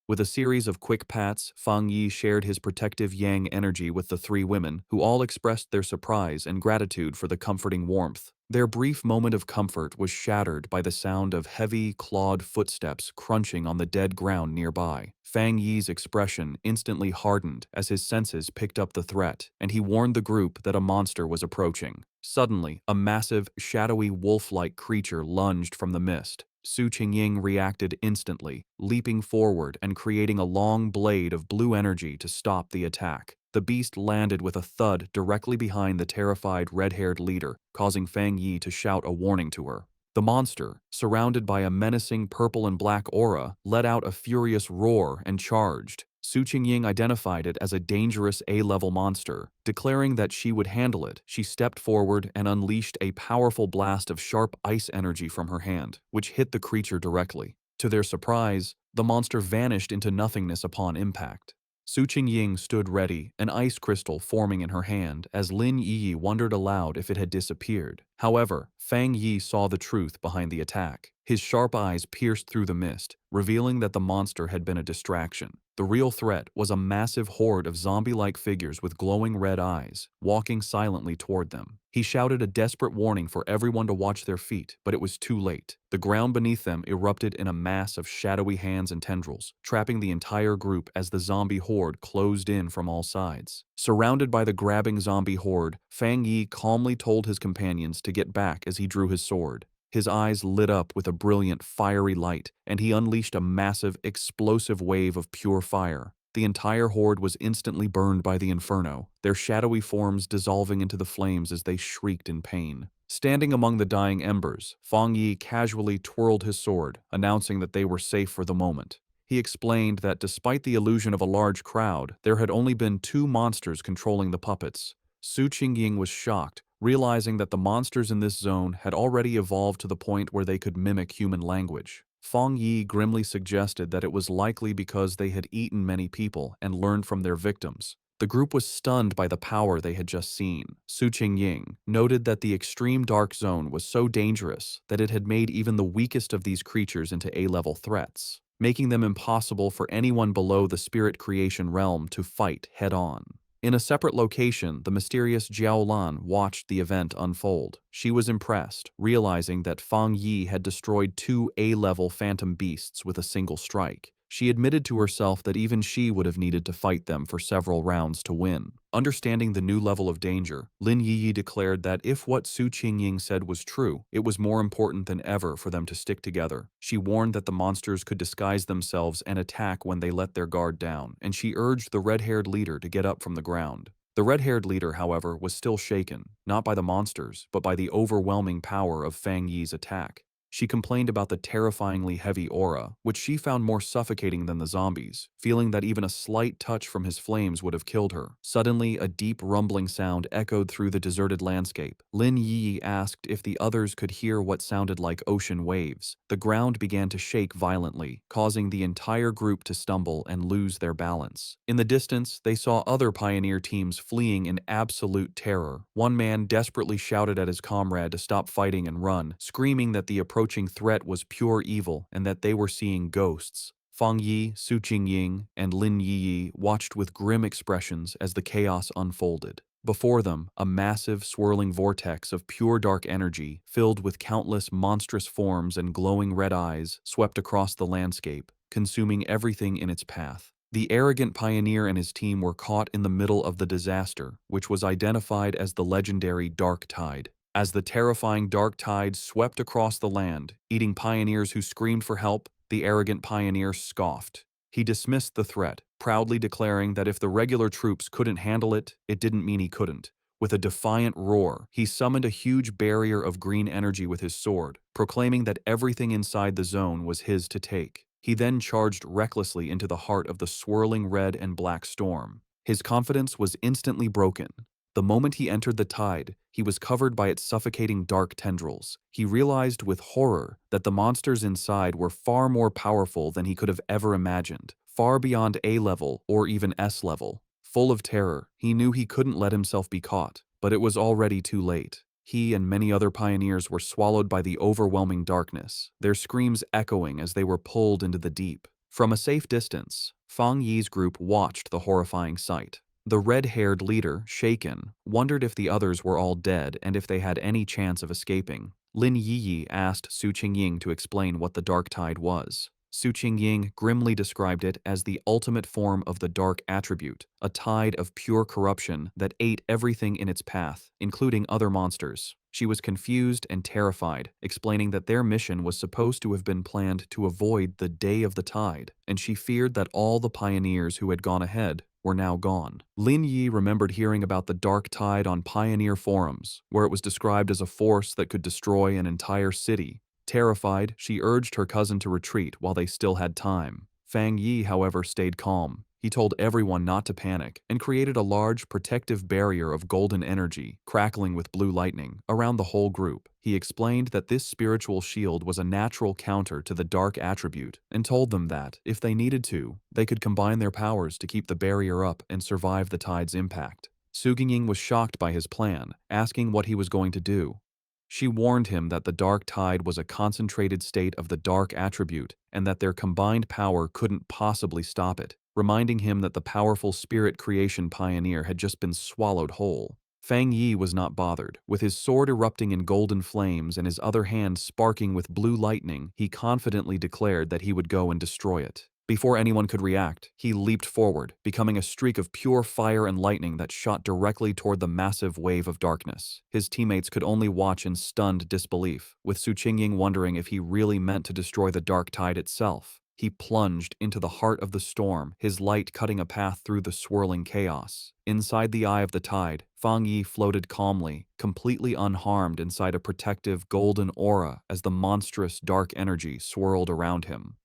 With a series of quick pats, Fang Yi shared his protective Yang energy with the 3 women, who all expressed their surprise and gratitude for the comforting warmth. Their brief moment of comfort was shattered by the sound of heavy, clawed footsteps crunching on the dead ground nearby. Fang Yi's expression instantly hardened as his senses picked up the threat, and he warned the group that a monster was approaching. Suddenly, a massive, shadowy wolf-like creature lunged from the mist. Su Qingying reacted instantly, leaping forward and creating a long blade of blue energy to stop the attack. The beast landed with a thud directly behind the terrified red-haired leader, causing Fang Yi to shout a warning to her. The monster, surrounded by a menacing purple and black aura, let out a furious roar and charged. Su Qingying identified it as a dangerous A-level monster. Declaring that she would handle it, she stepped forward and unleashed a powerful blast of sharp ice energy from her hand, which hit the creature directly. To their surprise, the monster vanished into nothingness upon impact. Su Qingying stood ready, an ice crystal forming in her hand, as Lin Yi wondered aloud if it had disappeared. However, Fang Yi saw the truth behind the attack. His sharp eyes pierced through the mist, revealing that the monster had been a distraction. The real threat was a massive horde of zombie-like figures with glowing red eyes, walking silently toward them. He shouted a desperate warning for everyone to watch their feet, but it was too late. The ground beneath them erupted in a mass of shadowy hands and tendrils, trapping the entire group as the zombie horde closed in from all sides. Surrounded by the grabbing zombie horde, Fang Yi calmly told his companions to get back as he drew his sword. His eyes lit up with a brilliant, fiery light, and he unleashed a massive, explosive wave of pure fire. The entire horde was instantly burned by the inferno, their shadowy forms dissolving into the flames as they shrieked in pain. Standing among the dying embers, Fang Yi casually twirled his sword, announcing that they were safe for the moment. He explained that despite the illusion of a large crowd, there had only been 2 monsters controlling the puppets. Su Qingying was shocked, realizing that the monsters in this zone had already evolved to the point where they could mimic human language. Fang Yi grimly suggested that it was likely because they had eaten many people and learned from their victims. The group was stunned by the power they had just seen. Su Qingying noted that the extreme dark zone was so dangerous that it had made even the weakest of these creatures into A-level threats, making them impossible for anyone below the spirit creation realm to fight head-on. In a separate location, the mysterious Jiao Lan watched the event unfold. She was impressed, realizing that Fang Yi had destroyed 2 A-level phantom beasts with a single strike. She admitted to herself that even she would have needed to fight them for several rounds to win. Understanding the new level of danger, Lin Yi declared that if what Su Qingying said was true, it was more important than ever for them to stick together. She warned that the monsters could disguise themselves and attack when they let their guard down, and she urged the red-haired leader to get up from the ground. The red-haired leader, however, was still shaken, not by the monsters, but by the overwhelming power of Fang Yi's attack. She complained about the terrifyingly heavy aura, which she found more suffocating than the zombies, feeling that even a slight touch from his flames would have killed her. Suddenly, a deep rumbling sound echoed through the deserted landscape. Lin Yi asked if the others could hear what sounded like ocean waves. The ground began to shake violently, causing the entire group to stumble and lose their balance. In the distance, they saw other pioneer teams fleeing in absolute terror. One man desperately shouted at his comrade to stop fighting and run, screaming that the approaching threat was pure evil and that they were seeing ghosts. Fang Yi, Su Qingying, and Lin Yi watched with grim expressions as the chaos unfolded. Before them, a massive, swirling vortex of pure dark energy, filled with countless monstrous forms and glowing red eyes, swept across the landscape, consuming everything in its path. The arrogant pioneer and his team were caught in the middle of the disaster, which was identified as the legendary Dark Tide. As the terrifying Dark Tide swept across the land, eating pioneers who screamed for help, the arrogant pioneer scoffed. He dismissed the threat, proudly declaring that if the regular troops couldn't handle it, it didn't mean he couldn't. With a defiant roar, he summoned a huge barrier of green energy with his sword, proclaiming that everything inside the zone was his to take. He then charged recklessly into the heart of the swirling red and black storm. His confidence was instantly broken. The moment he entered the tide, he was covered by its suffocating dark tendrils. He realized with horror that the monsters inside were far more powerful than he could have ever imagined, far beyond A level or even S level. Full of terror, he knew he couldn't let himself be caught, but it was already too late. He and many other pioneers were swallowed by the overwhelming darkness, their screams echoing as they were pulled into the deep. From a safe distance, Fang Yi's group watched the horrifying sight. The red-haired leader, shaken, wondered if the others were all dead and if they had any chance of escaping. Lin Yi asked Su Qingying to explain what the dark tide was. Su Qingying grimly described it as the ultimate form of the dark attribute, a tide of pure corruption that ate everything in its path, including other monsters. She was confused and terrified, explaining that their mission was supposed to have been planned to avoid the Day of the Tide, and she feared that all the pioneers who had gone ahead were now gone. Lin Yi remembered hearing about the dark tide on pioneer forums, where it was described as a force that could destroy an entire city. Terrified, she urged her cousin to retreat while they still had time. Fang Yi, however, stayed calm. He told everyone not to panic and created a large protective barrier of golden energy, crackling with blue lightning, around the whole group. He explained that this spiritual shield was a natural counter to the dark attribute and told them that, if they needed to, they could combine their powers to keep the barrier up and survive the tide's impact. Su Ying was shocked by his plan, asking what he was going to do. She warned him that the dark tide was a concentrated state of the dark attribute and that their combined power couldn't possibly stop it, reminding him that the powerful spirit creation pioneer had just been swallowed whole. Fang Yi was not bothered. With his sword erupting in golden flames and his other hand sparking with blue lightning, he confidently declared that he would go and destroy it. Before anyone could react, he leaped forward, becoming a streak of pure fire and lightning that shot directly toward the massive wave of darkness. His teammates could only watch in stunned disbelief, with Su Qingying wondering if he really meant to destroy the dark tide itself. He plunged into the heart of the storm, his light cutting a path through the swirling chaos. Inside the eye of the tide, Fang Yi floated calmly, completely unharmed inside a protective golden aura as the monstrous dark energy swirled around him.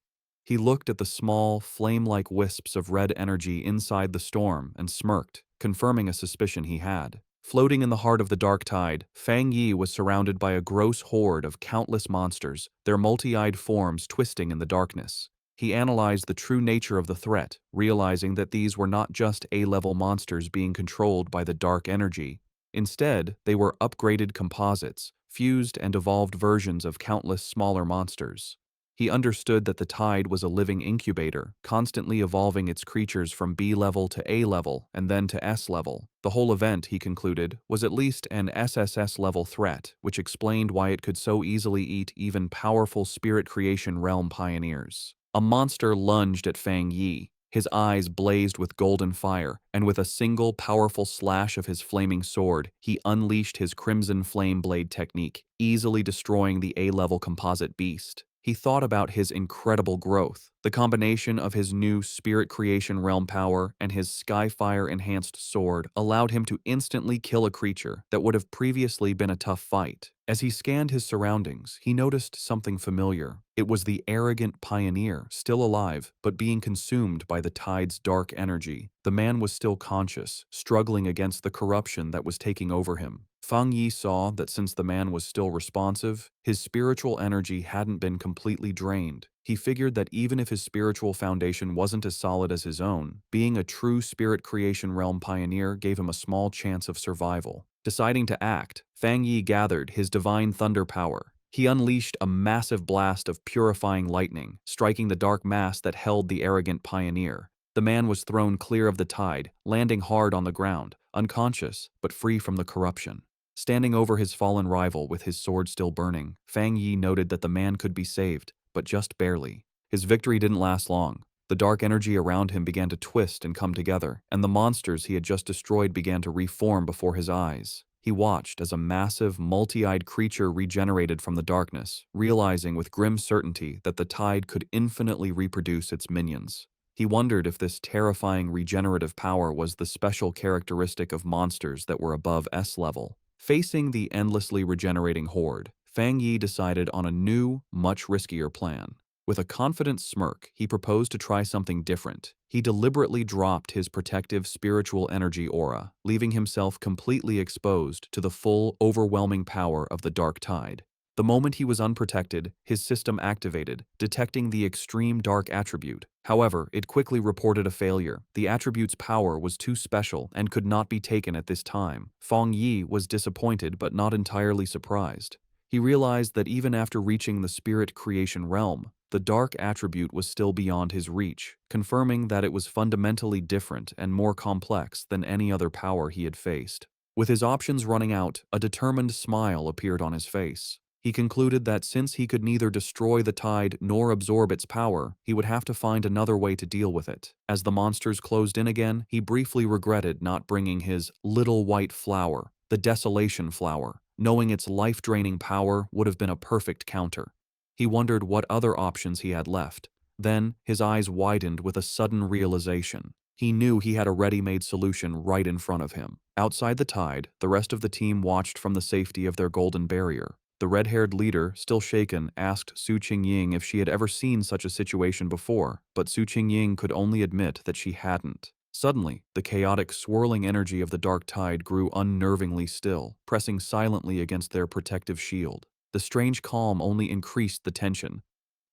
He looked at the small, flame-like wisps of red energy inside the storm and smirked, confirming a suspicion he had. Floating in the heart of the dark tide, Fang Yi was surrounded by a gross horde of countless monsters, their multi-eyed forms twisting in the darkness. He analyzed the true nature of the threat, realizing that these were not just A-level monsters being controlled by the dark energy. Instead, they were upgraded composites, fused and evolved versions of countless smaller monsters. He understood that the tide was a living incubator, constantly evolving its creatures from B level to A level and then to S level. The whole event, he concluded, was at least an SSS level threat, which explained why it could so easily eat even powerful spirit creation realm pioneers. A monster lunged at Fang Yi. His eyes blazed with golden fire, and with a single powerful slash of his flaming sword, he unleashed his crimson flame blade technique, easily destroying the A-level composite beast. He thought about his incredible growth. The combination of his new spirit creation realm power and his skyfire enhanced sword allowed him to instantly kill a creature that would have previously been a tough fight. As he scanned his surroundings, he noticed something familiar. It was the arrogant pioneer, still alive, but being consumed by the tide's dark energy. The man was still conscious, struggling against the corruption that was taking over him. Fang Yi saw that since the man was still responsive, his spiritual energy hadn't been completely drained. He figured that even if his spiritual foundation wasn't as solid as his own, being a true spirit creation realm pioneer gave him a small chance of survival. Deciding to act, Fang Yi gathered his divine thunder power. He unleashed a massive blast of purifying lightning, striking the dark mass that held the arrogant pioneer. The man was thrown clear of the tide, landing hard on the ground, unconscious but free from the corruption. Standing over his fallen rival with his sword still burning, Fang Yi noted that the man could be saved, but just barely. His victory didn't last long. The dark energy around him began to twist and come together, and the monsters he had just destroyed began to reform before his eyes. He watched as a massive, multi-eyed creature regenerated from the darkness, realizing with grim certainty that the tide could infinitely reproduce its minions. He wondered if this terrifying regenerative power was the special characteristic of monsters that were above S level. Facing the endlessly regenerating horde, Fang Yi decided on a new, much riskier plan. With a confident smirk, he proposed to try something different. He deliberately dropped his protective spiritual energy aura, leaving himself completely exposed to the full, overwhelming power of the dark tide. The moment he was unprotected, his system activated, detecting the extreme dark attribute. However, it quickly reported a failure. The attribute's power was too special and could not be taken at this time. Fang Yi was disappointed but not entirely surprised. He realized that even after reaching the spirit creation realm, the dark attribute was still beyond his reach, confirming that it was fundamentally different and more complex than any other power he had faced. With his options running out, a determined smile appeared on his face. He concluded that since he could neither destroy the tide nor absorb its power, he would have to find another way to deal with it. As the monsters closed in again, he briefly regretted not bringing his little white flower, the desolation flower, knowing its life-draining power would have been a perfect counter. He wondered what other options he had left. Then, his eyes widened with a sudden realization. He knew he had a ready-made solution right in front of him. Outside the tide, the rest of the team watched from the safety of their golden barrier. The red-haired leader, still shaken, asked Su Qingying if she had ever seen such a situation before, but Su Qingying could only admit that she hadn't. Suddenly, the chaotic, swirling energy of the dark tide grew unnervingly still, pressing silently against their protective shield. The strange calm only increased the tension.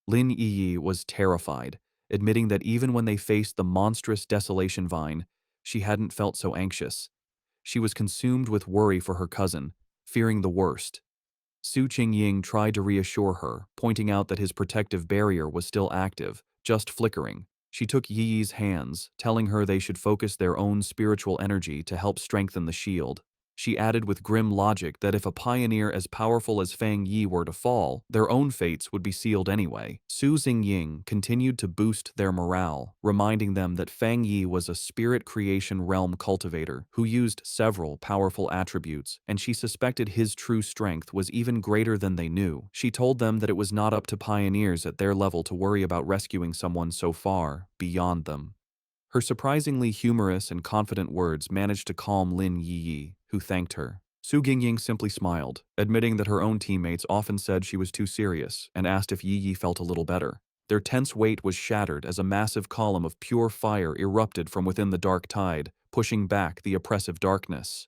Lin Yi was terrified, admitting that even when they faced the monstrous desolation vine, she hadn't felt so anxious. She was consumed with worry for her cousin, fearing the worst. Su Qingying tried to reassure her, pointing out that his protective barrier was still active, just flickering. She took Yi's hands, telling her they should focus their own spiritual energy to help strengthen the shield. She added with grim logic that if a pioneer as powerful as Fang Yi were to fall, their own fates would be sealed anyway. Su Xingying continued to boost their morale, reminding them that Fang Yi was a spirit creation realm cultivator who used several powerful attributes, and she suspected his true strength was even greater than they knew. She told them that it was not up to pioneers at their level to worry about rescuing someone so far beyond them. Her surprisingly humorous and confident words managed to calm Lin Yi, who thanked her. Su Gingying simply smiled, admitting that her own teammates often said she was too serious, and asked if Yi felt a little better. Their tense weight was shattered as a massive column of pure fire erupted from within the dark tide, pushing back the oppressive darkness.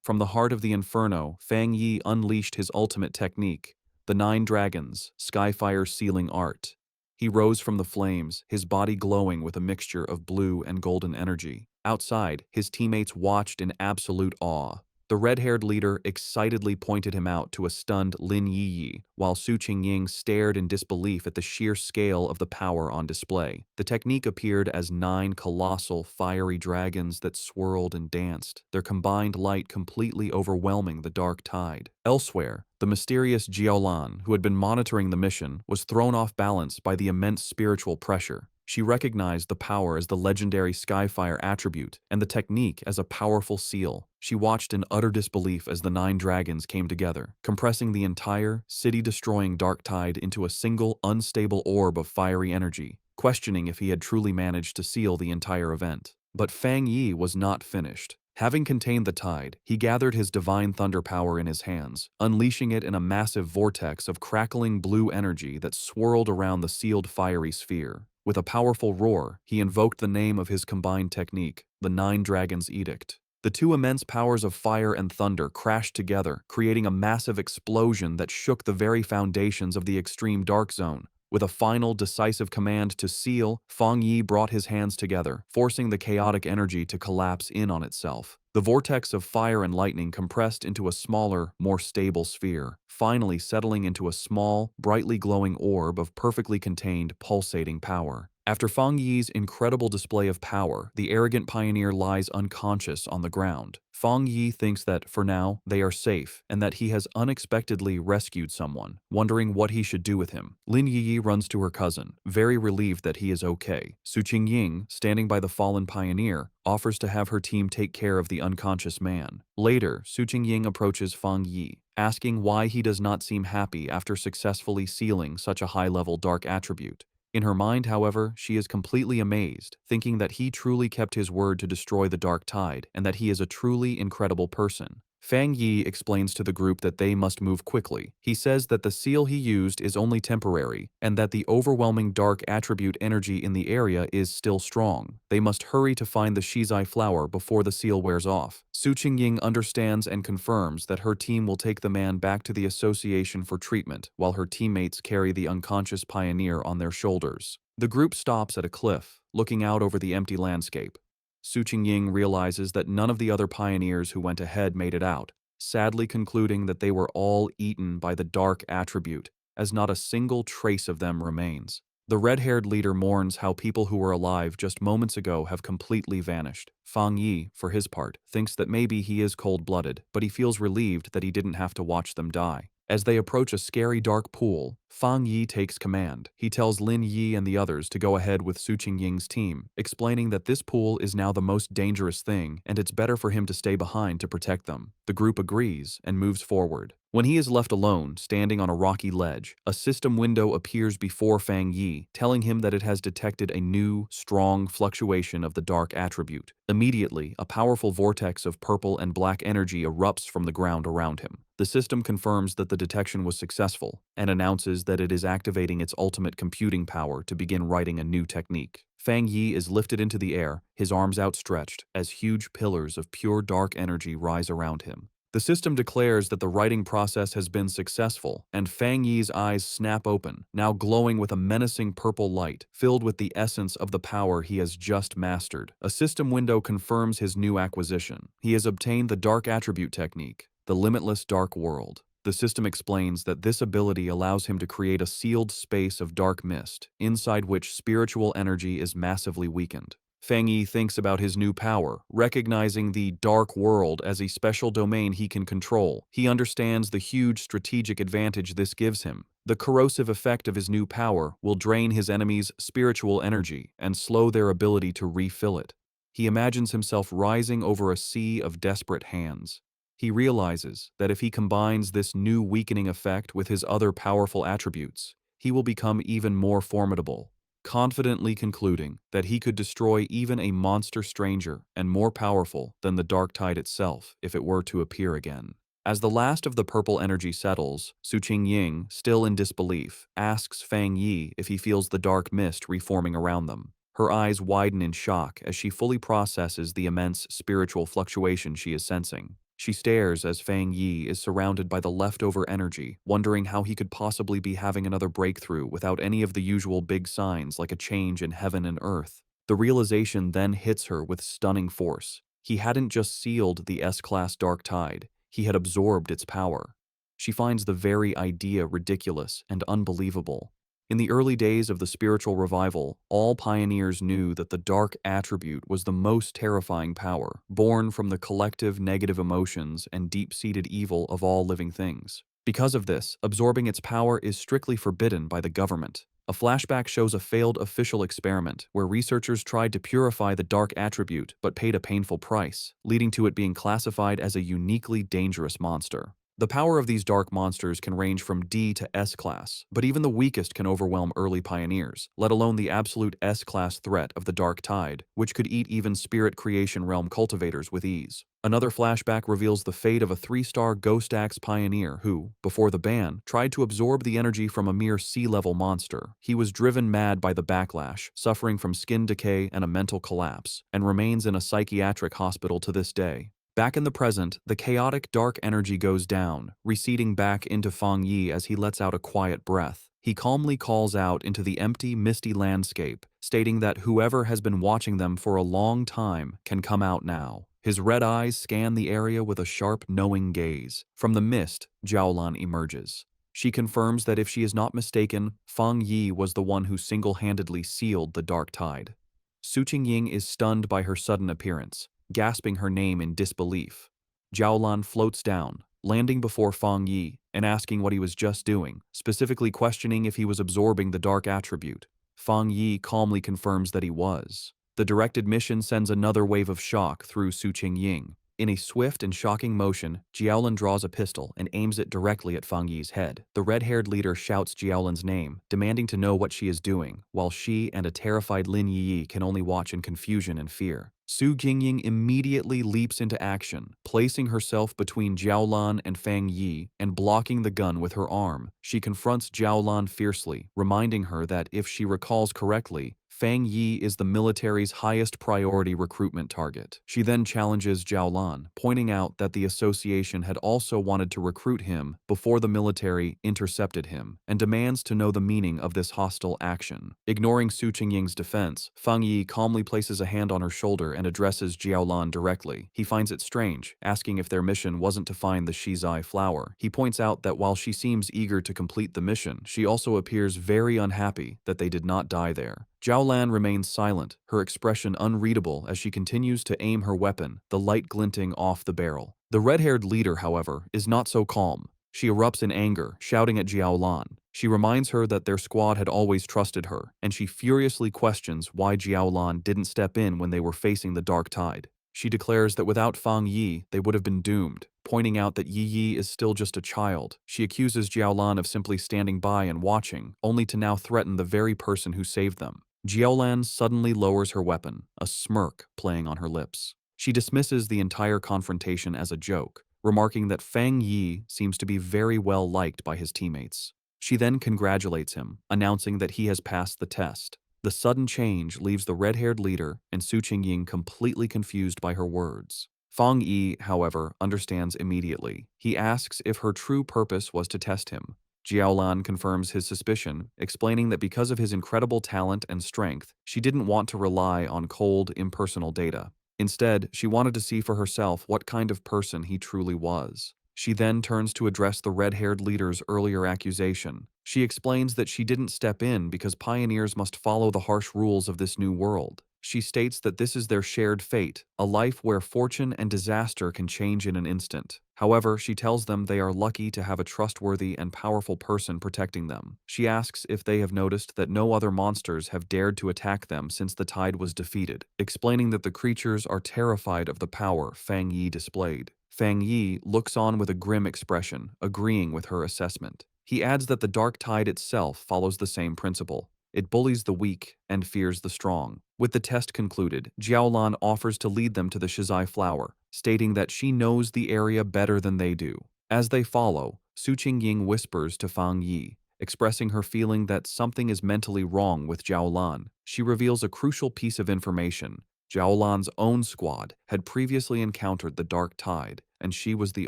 From the heart of the inferno, Fang Yi unleashed his ultimate technique, the 9 dragons, Skyfire sealing art. He rose from the flames, his body glowing with a mixture of blue and golden energy. Outside, his teammates watched in absolute awe. The red-haired leader excitedly pointed him out to a stunned Lin Yi, while Su Qingying stared in disbelief at the sheer scale of the power on display. The technique appeared as 9 colossal, fiery dragons that swirled and danced, their combined light completely overwhelming the dark tide. Elsewhere, the mysterious Jiaolan, who had been monitoring the mission, was thrown off balance by the immense spiritual pressure. She recognized the power as the legendary Skyfire attribute and the technique as a powerful seal. She watched in utter disbelief as the 9 dragons came together, compressing the entire, city-destroying dark tide into a single, unstable orb of fiery energy, questioning if he had truly managed to seal the entire event. But Fang Yi was not finished. Having contained the tide, he gathered his divine thunder power in his hands, unleashing it in a massive vortex of crackling blue energy that swirled around the sealed fiery sphere. With a powerful roar, he invoked the name of his combined technique, the 9 Dragons' Edict. The two immense powers of fire and thunder crashed together, creating a massive explosion that shook the very foundations of the extreme dark zone. With a final, decisive command to seal, Fang Yi brought his hands together, forcing the chaotic energy to collapse in on itself. The vortex of fire and lightning compressed into a smaller, more stable sphere, finally settling into a small, brightly glowing orb of perfectly contained, pulsating power. After Fang Yi's incredible display of power, the arrogant pioneer lies unconscious on the ground. Fang Yi thinks that, for now, they are safe, and that he has unexpectedly rescued someone, wondering what he should do with him. Lin Yi runs to her cousin, very relieved that he is okay. Su Qingying, standing by the fallen pioneer, offers to have her team take care of the unconscious man. Later, Su Qingying approaches Fang Yi, asking why he does not seem happy after successfully sealing such a high-level dark attribute. In her mind, however, she is completely amazed, thinking that he truly kept his word to destroy the dark tide and that he is a truly incredible person. Fang Yi explains to the group that they must move quickly. He says that the seal he used is only temporary and that the overwhelming dark attribute energy in the area is still strong. They must hurry to find the Shizai flower before the seal wears off. Su Qingying understands and confirms that her team will take the man back to the association for treatment while her teammates carry the unconscious pioneer on their shoulders. The group stops at a cliff, looking out over the empty landscape. Su Qingying realizes that none of the other pioneers who went ahead made it out, sadly concluding that they were all eaten by the dark attribute, as not a single trace of them remains. The red-haired leader mourns how people who were alive just moments ago have completely vanished. Fang Yi, for his part, thinks that maybe he is cold-blooded, but he feels relieved that he didn't have to watch them die. As they approach a scary dark pool, Fang Yi takes command. He tells Lin Yi and the others to go ahead with Su Qingying's team, explaining that this pool is now the most dangerous thing and it's better for him to stay behind to protect them. The group agrees and moves forward. When he is left alone, standing on a rocky ledge, a system window appears before Fang Yi, telling him that it has detected a new, strong fluctuation of the dark attribute. Immediately, a powerful vortex of purple and black energy erupts from the ground around him. The system confirms that the detection was successful and announces that it is activating its ultimate computing power to begin writing a new technique. Fang Yi is lifted into the air, his arms outstretched, as huge pillars of pure dark energy rise around him. The system declares that the writing process has been successful, and Fang Yi's eyes snap open, now glowing with a menacing purple light, filled with the essence of the power he has just mastered. A system window confirms his new acquisition. He has obtained the Dark Attribute technique, the limitless dark world. The system explains that this ability allows him to create a sealed space of dark mist, inside which spiritual energy is massively weakened. Fang Yi thinks about his new power, recognizing the dark world as a special domain he can control. He understands the huge strategic advantage this gives him. The corrosive effect of his new power will drain his enemies' spiritual energy and slow their ability to refill it. He imagines himself rising over a sea of desperate hands. He realizes that if he combines this new weakening effect with his other powerful attributes, he will become even more formidable, confidently concluding that he could destroy even a monster stranger and more powerful than the dark tide itself if it were to appear again. As the last of the purple energy settles, Su Qingying, still in disbelief, asks Fang Yi if he feels the dark mist reforming around them. Her eyes widen in shock as she fully processes the immense spiritual fluctuation she is sensing. She stares as Fang Yi is surrounded by the leftover energy, wondering how he could possibly be having another breakthrough without any of the usual big signs like a change in heaven and earth. The realization then hits her with stunning force. He hadn't just sealed the S-class dark tide, he had absorbed its power. She finds the very idea ridiculous and unbelievable. In the early days of the spiritual revival, all pioneers knew that the dark attribute was the most terrifying power, born from the collective negative emotions and deep-seated evil of all living things. Because of this, absorbing its power is strictly forbidden by the government. A flashback shows a failed official experiment where researchers tried to purify the dark attribute but paid a painful price, leading to it being classified as a uniquely dangerous monster. The power of these dark monsters can range from D to S class, but even the weakest can overwhelm early pioneers, let alone the absolute S class threat of the Dark Tide, which could eat even Spirit Creation Realm cultivators with ease. Another flashback reveals the fate of a 3-star Ghost Axe pioneer who, before the ban, tried to absorb the energy from a mere sea-level monster. He was driven mad by the backlash, suffering from skin decay and a mental collapse, and remains in a psychiatric hospital to this day. Back in the present, the chaotic dark energy goes down, receding back into Fang Yi as he lets out a quiet breath. He calmly calls out into the empty, misty landscape, stating that whoever has been watching them for a long time can come out now. His red eyes scan the area with a sharp, knowing gaze. From the mist, Jiaolan emerges. She confirms that if she is not mistaken, Fang Yi was the one who single-handedly sealed the dark tide. Su Qingying is stunned by her sudden appearance, gasping her name in disbelief. Jiaolan floats down, landing before Fang Yi and asking what he was just doing, specifically questioning if he was absorbing the dark attribute. Fang Yi calmly confirms that he was. The directed mission sends another wave of shock through Su Qingying. In a swift and shocking motion, Jiaolan draws a pistol and aims it directly at Fang Yi's head. The red-haired leader shouts Jiaolan's name, demanding to know what she is doing, while she and a terrified Lin Yi can only watch in confusion and fear. Su Qingying immediately leaps into action, placing herself between Jiaolan and Fang Yi and blocking the gun with her arm. She confronts Jiaolan fiercely, reminding her that if she recalls correctly, Fang Yi is the military's highest priority recruitment target. She then challenges Jiaolan, pointing out that the association had also wanted to recruit him before the military intercepted him, and demands to know the meaning of this hostile action. Ignoring Su Qingying's defense, Fang Yi calmly places a hand on her shoulder and addresses Jiaolan directly. He finds it strange, asking if their mission wasn't to find the Shizai flower. He points out that while she seems eager to complete the mission, she also appears very unhappy that they did not die there. Jiaolan remains silent, her expression unreadable as she continues to aim her weapon, the light glinting off the barrel. The red-haired leader, however, is not so calm. She erupts in anger, shouting at Jiaolan. She reminds her that their squad had always trusted her, and she furiously questions why Jiaolan didn't step in when they were facing the dark tide. She declares that without Fang Yi, they would have been doomed, pointing out that Yi is still just a child. She accuses Jiaolan of simply standing by and watching, only to now threaten the very person who saved them. Jiaolan suddenly lowers her weapon, a smirk playing on her lips. She dismisses the entire confrontation as a joke, remarking that Fang Yi seems to be very well liked by his teammates. She then congratulates him, announcing that he has passed the test. The sudden change leaves the red-haired leader and Su Qingying completely confused by her words. Fang Yi, however, understands immediately. He asks if her true purpose was to test him. Jiaolan confirms his suspicion, explaining that because of his incredible talent and strength, she didn't want to rely on cold, impersonal data. Instead, she wanted to see for herself what kind of person he truly was. She then turns to address the red-haired leader's earlier accusation. She explains that she didn't step in because pioneers must follow the harsh rules of this new world. She states that this is their shared fate, a life where fortune and disaster can change in an instant. However, she tells them they are lucky to have a trustworthy and powerful person protecting them. She asks if they have noticed that no other monsters have dared to attack them since the tide was defeated, explaining that the creatures are terrified of the power Fang Yi displayed. Fang Yi looks on with a grim expression, agreeing with her assessment. He adds that the dark tide itself follows the same principle. It bullies the weak and fears the strong. With the test concluded, Jiaolan offers to lead them to the Shizai flower, stating that she knows the area better than they do. As they follow, Su Qingying whispers to Fang Yi, expressing her feeling that something is mentally wrong with Jiaolan. She reveals a crucial piece of information. Jiaolan's own squad had previously encountered the dark tide, and she was the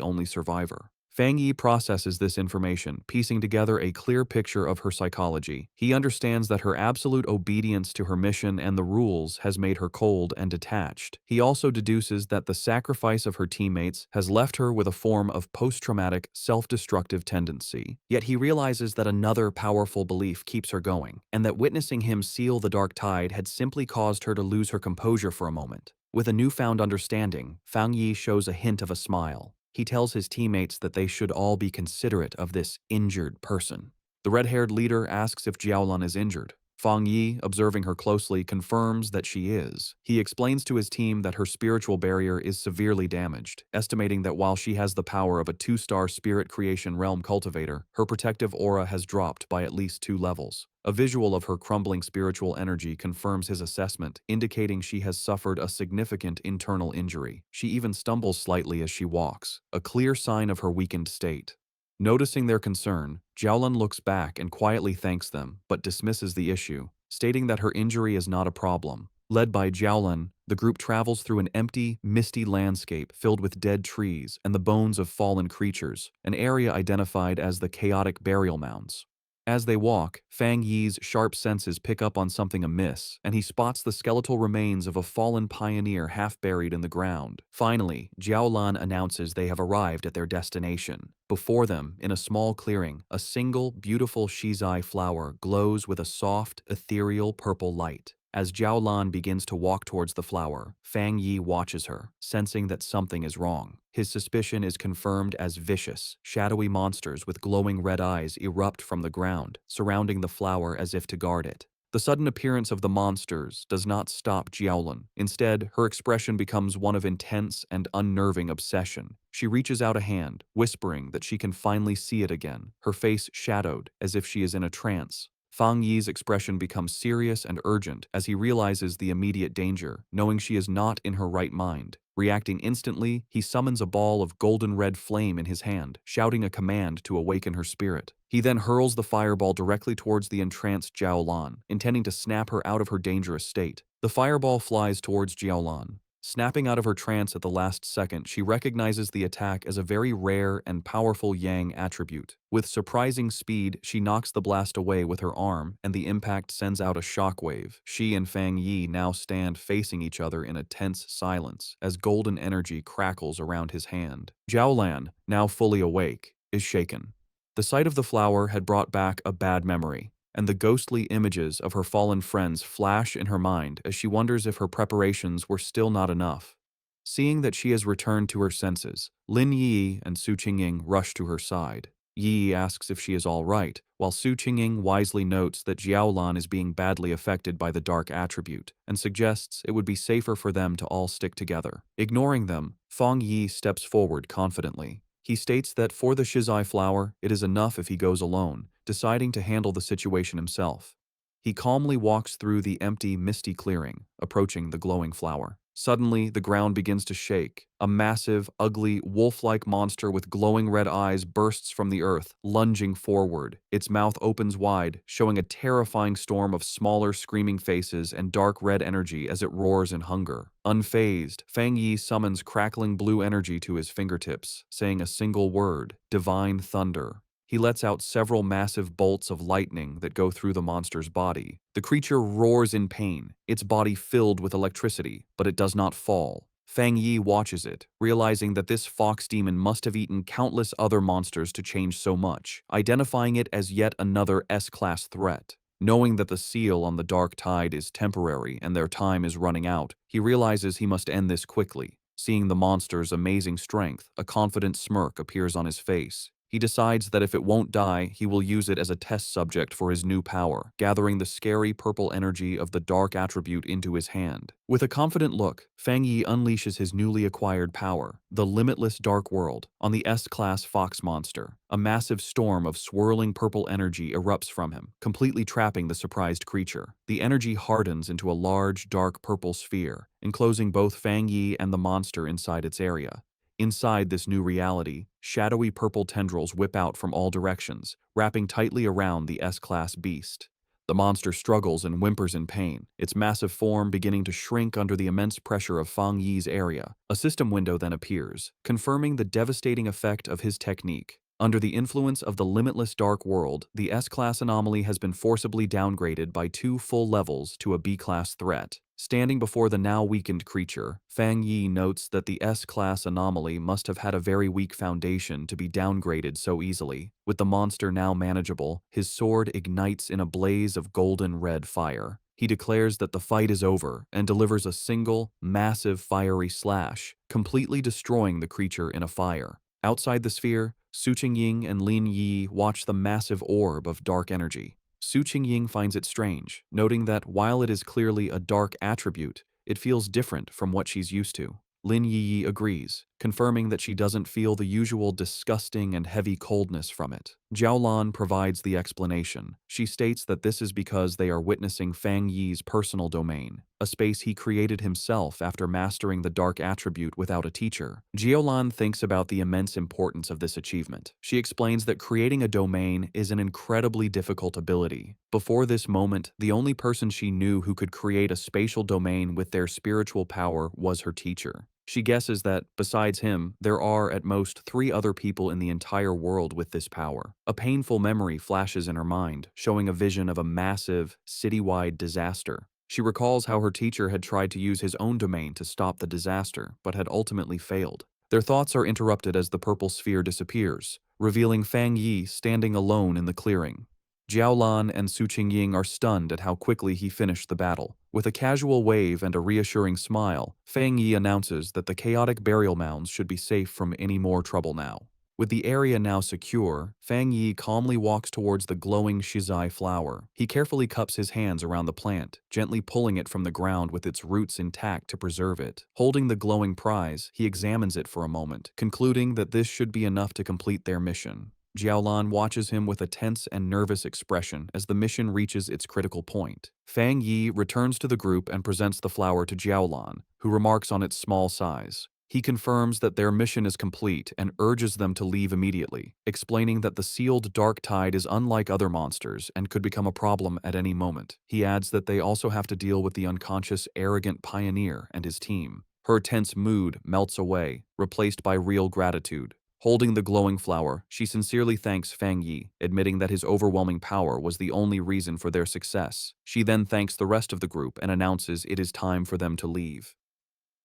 only survivor. Fang Yi processes this information, piecing together a clear picture of her psychology. He understands that her absolute obedience to her mission and the rules has made her cold and detached. He also deduces that the sacrifice of her teammates has left her with a form of post-traumatic, self-destructive tendency. Yet he realizes that another powerful belief keeps her going, and that witnessing him seal the dark tide had simply caused her to lose her composure for a moment. With a newfound understanding, Fang Yi shows a hint of a smile. He tells his teammates that they should all be considerate of this injured person. The red-haired leader asks if Jiaolan is injured. Fang Yi, observing her closely, confirms that she is. He explains to his team that her spiritual barrier is severely damaged, estimating that while she has the power of a 2-star spirit creation realm cultivator, her protective aura has dropped by at least 2 levels. A visual of her crumbling spiritual energy confirms his assessment, indicating she has suffered a significant internal injury. She even stumbles slightly as she walks, a clear sign of her weakened state. Noticing their concern, Jiaolun looks back and quietly thanks them, but dismisses the issue, stating that her injury is not a problem. Led by Jiaolun, the group travels through an empty, misty landscape filled with dead trees and the bones of fallen creatures, an area identified as the chaotic burial mounds. As they walk, Fang Yi's sharp senses pick up on something amiss, and he spots the skeletal remains of a fallen pioneer half buried in the ground. Finally, Jiaolan announces they have arrived at their destination. Before them, in a small clearing, a single, beautiful shizai flower glows with a soft, ethereal purple light. As Jiaolan begins to walk towards the flower, Fang Yi watches her, sensing that something is wrong. His suspicion is confirmed as vicious, shadowy monsters with glowing red eyes erupt from the ground, surrounding the flower as if to guard it. The sudden appearance of the monsters does not stop Jiaolun. Instead, her expression becomes one of intense and unnerving obsession. She reaches out a hand, whispering that she can finally see it again, her face shadowed as if she is in a trance. Fang Yi's expression becomes serious and urgent as he realizes the immediate danger, knowing she is not in her right mind. Reacting instantly, he summons a ball of golden red flame in his hand, shouting a command to awaken her spirit. He then hurls the fireball directly towards the entranced Jiaolan, intending to snap her out of her dangerous state. The fireball flies towards Jiaolan. Snapping out of her trance at the last second, she recognizes the attack as a very rare and powerful Yang attribute. With surprising speed, she knocks the blast away with her arm, and the impact sends out a shockwave. She and Fang Yi now stand facing each other in a tense silence, as golden energy crackles around his hand. Jiaolan, now fully awake, is shaken. The sight of the flower had brought back a bad memory, and the ghostly images of her fallen friends flash in her mind as she wonders if her preparations were still not enough. Seeing that she has returned to her senses, Lin Yi and Su Qingying rush to her side. Yi asks if she is all right, while Su Qingying wisely notes that Jiaolan is being badly affected by the dark attribute, and suggests it would be safer for them to all stick together. Ignoring them, Fang Yi steps forward confidently. He states that for the Shizai flower, it is enough if he goes alone, deciding to handle the situation himself. He calmly walks through the empty, misty clearing, approaching the glowing flower. Suddenly, the ground begins to shake. A massive, ugly, wolf-like monster with glowing red eyes bursts from the earth, lunging forward. Its mouth opens wide, showing a terrifying storm of smaller, screaming faces and dark red energy as it roars in hunger. Unfazed, Fang Yi summons crackling blue energy to his fingertips, saying a single word: Divine Thunder. He lets out several massive bolts of lightning that go through the monster's body. The creature roars in pain, its body filled with electricity, but it does not fall. Fang Yi watches it, realizing that this fox demon must have eaten countless other monsters to change so much, identifying it as yet another S-class threat. Knowing that the seal on the dark tide is temporary and their time is running out, he realizes he must end this quickly. Seeing the monster's amazing strength, a confident smirk appears on his face. He decides that if it won't die, he will use it as a test subject for his new power, gathering the scary purple energy of the dark attribute into his hand. With a confident look, Fang Yi unleashes his newly acquired power, the limitless dark world, on the S-class fox monster. A massive storm of swirling purple energy erupts from him, completely trapping the surprised creature. The energy hardens into a large, dark purple sphere, enclosing both Fang Yi and the monster inside its area. Inside this new reality, shadowy purple tendrils whip out from all directions, wrapping tightly around the S-class beast. The monster struggles and whimpers in pain, its massive form beginning to shrink under the immense pressure of Fang Yi's area. A system window then appears, confirming the devastating effect of his technique. Under the influence of the limitless dark world, the S-class anomaly has been forcibly downgraded by 2 full levels to a B-class threat. Standing before the now weakened creature, Fang Yi notes that the S-class anomaly must have had a very weak foundation to be downgraded so easily. With the monster now manageable, his sword ignites in a blaze of golden red fire. He declares that the fight is over and delivers a single, massive fiery slash, completely destroying the creature in a fire. Outside the sphere, Su Qingying and Lin Yi watch the massive orb of dark energy. Su Qingying finds it strange, noting that while it is clearly a dark attribute, it feels different from what she's used to. Lin Yi agrees, confirming that she doesn't feel the usual disgusting and heavy coldness from it. Jiaolan provides the explanation. She states that this is because they are witnessing Fang Yi's personal domain, a space he created himself after mastering the dark attribute without a teacher. Jiaolan thinks about the immense importance of this achievement. She explains that creating a domain is an incredibly difficult ability. Before this moment, the only person she knew who could create a spatial domain with their spiritual power was her teacher. She guesses that, besides him, there are at most 3 other people in the entire world with this power. A painful memory flashes in her mind, showing a vision of a massive, citywide disaster. She recalls how her teacher had tried to use his own domain to stop the disaster, but had ultimately failed. Their thoughts are interrupted as the purple sphere disappears, revealing Fang Yi standing alone in the clearing. Jiaolan and Su Qingying are stunned at how quickly he finished the battle. With a casual wave and a reassuring smile, Fang Yi announces that the chaotic burial mounds should be safe from any more trouble now. With the area now secure, Fang Yi calmly walks towards the glowing shizai flower. He carefully cups his hands around the plant, gently pulling it from the ground with its roots intact to preserve it. Holding the glowing prize, he examines it for a moment, concluding that this should be enough to complete their mission. Jiaolan watches him with a tense and nervous expression as the mission reaches its critical point. Fang Yi returns to the group and presents the flower to Jiaolan, who remarks on its small size. He confirms that their mission is complete and urges them to leave immediately, explaining that the sealed dark tide is unlike other monsters and could become a problem at any moment. He adds that they also have to deal with the unconscious, arrogant pioneer and his team. Her tense mood melts away, replaced by real gratitude. Holding the glowing flower, she sincerely thanks Fang Yi, admitting that his overwhelming power was the only reason for their success. She then thanks the rest of the group and announces it is time for them to leave.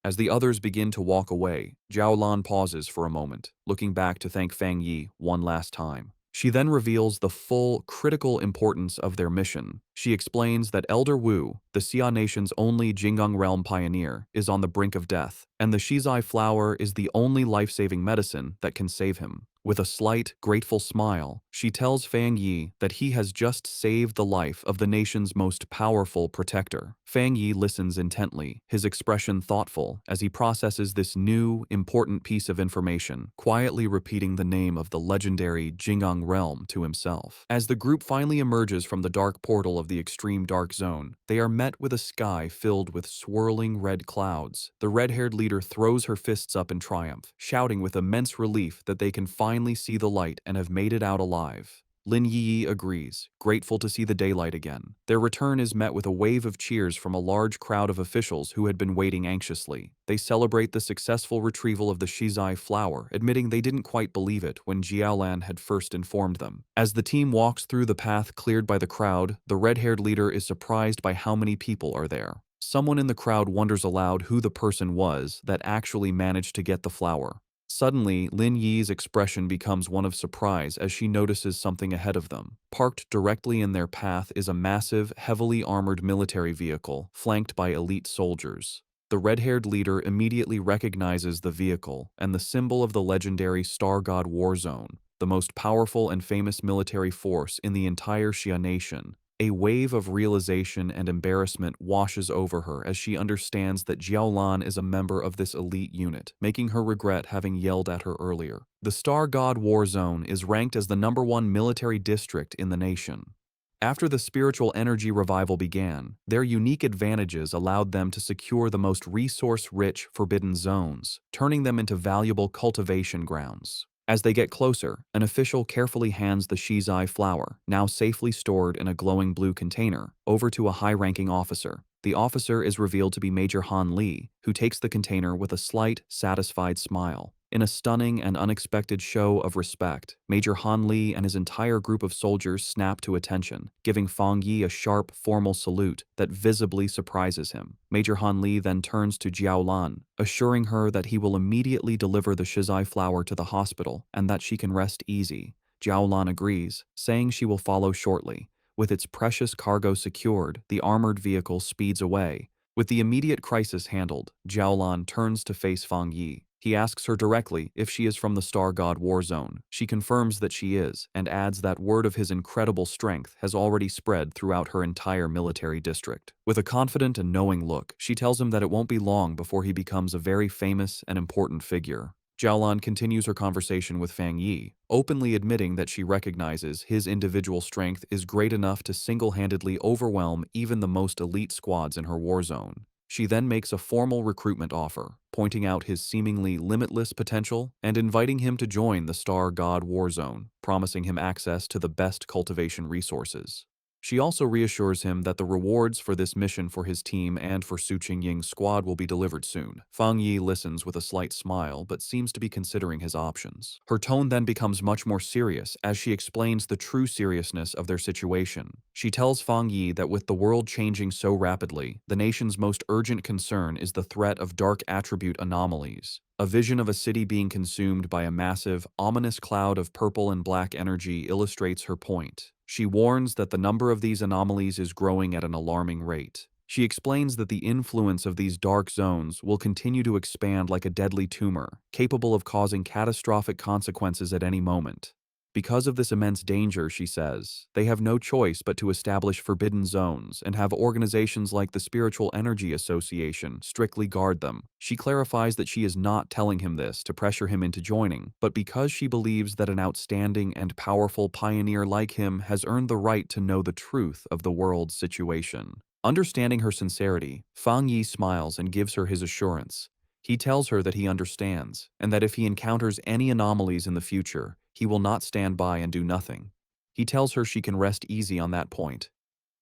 As the others begin to walk away, Jiaolan pauses for a moment, looking back to thank Fang Yi one last time. She then reveals the full, critical importance of their mission. She explains that Elder Wu, the Xia Nation's only Jinggang realm pioneer, is on the brink of death, and the Shizai flower is the only life-saving medicine that can save him. With a slight, grateful smile, she tells Fang Yi that he has just saved the life of the nation's most powerful protector. Fang Yi listens intently, his expression thoughtful as he processes this new, important piece of information, quietly repeating the name of the legendary Jinggang realm to himself. As the group finally emerges from the dark portal of the extreme dark zone, they are met with a sky filled with swirling red clouds. The red-haired leader throws her fists up in triumph, shouting with immense relief that they can finally see the light and have made it out alive. Lin Yi agrees, grateful to see the daylight again. Their return is met with a wave of cheers from a large crowd of officials who had been waiting anxiously. They celebrate the successful retrieval of the Shizai flower, admitting they didn't quite believe it when Jiaolan had first informed them. As the team walks through the path cleared by the crowd, the red-haired leader is surprised by how many people are there. Someone in the crowd wonders aloud who the person was that actually managed to get the flower. Suddenly, Lin Yi's expression becomes one of surprise as she notices something ahead of them. Parked directly in their path is a massive, heavily armored military vehicle, flanked by elite soldiers. The red-haired leader immediately recognizes the vehicle and the symbol of the legendary Star God War Zone, the most powerful and famous military force in the entire Xia nation. A wave of realization and embarrassment washes over her as she understands that Jiaolan is a member of this elite unit, making her regret having yelled at her earlier. The Star God War Zone is ranked as the #1 military district in the nation. After the spiritual energy revival began, their unique advantages allowed them to secure the most resource-rich forbidden zones, turning them into valuable cultivation grounds. As they get closer, an official carefully hands the Shizai flower, now safely stored in a glowing blue container, over to a high-ranking officer. The officer is revealed to be Major Han Li, who takes the container with a slight, satisfied smile. In a stunning and unexpected show of respect, Major Han Li and his entire group of soldiers snap to attention, giving Fang Yi a sharp, formal salute that visibly surprises him. Major Han Li then turns to Jiaolan, assuring her that he will immediately deliver the Shizai flower to the hospital and that she can rest easy. Jiaolan agrees, saying she will follow shortly. With its precious cargo secured, the armored vehicle speeds away. With the immediate crisis handled, Jiaolan turns to face Fang Yi. He asks her directly if she is from the Star God War Zone. She confirms that she is, and adds that word of his incredible strength has already spread throughout her entire military district. With a confident and knowing look, she tells him that it won't be long before he becomes a very famous and important figure. Jiaolan continues her conversation with Fang Yi, openly admitting that she recognizes his individual strength is great enough to single-handedly overwhelm even the most elite squads in her war zone. She then makes a formal recruitment offer, pointing out his seemingly limitless potential and inviting him to join the Star God War Zone, promising him access to the best cultivation resources. She also reassures him that the rewards for this mission for his team and for Su Qingying's squad will be delivered soon. Fang Yi listens with a slight smile but seems to be considering his options. Her tone then becomes much more serious as she explains the true seriousness of their situation. She tells Fang Yi that with the world changing so rapidly, the nation's most urgent concern is the threat of dark attribute anomalies. A vision of a city being consumed by a massive, ominous cloud of purple and black energy illustrates her point. She warns that the number of these anomalies is growing at an alarming rate. She explains that the influence of these dark zones will continue to expand like a deadly tumor, capable of causing catastrophic consequences at any moment. Because of this immense danger, she says, they have no choice but to establish forbidden zones and have organizations like the Spiritual Energy Association strictly guard them. She clarifies that she is not telling him this to pressure him into joining, but because she believes that an outstanding and powerful pioneer like him has earned the right to know the truth of the world's situation. Understanding her sincerity, Fang Yi smiles and gives her his assurance. He tells her that he understands, and that if he encounters any anomalies in the future, he will not stand by and do nothing. He tells her she can rest easy on that point.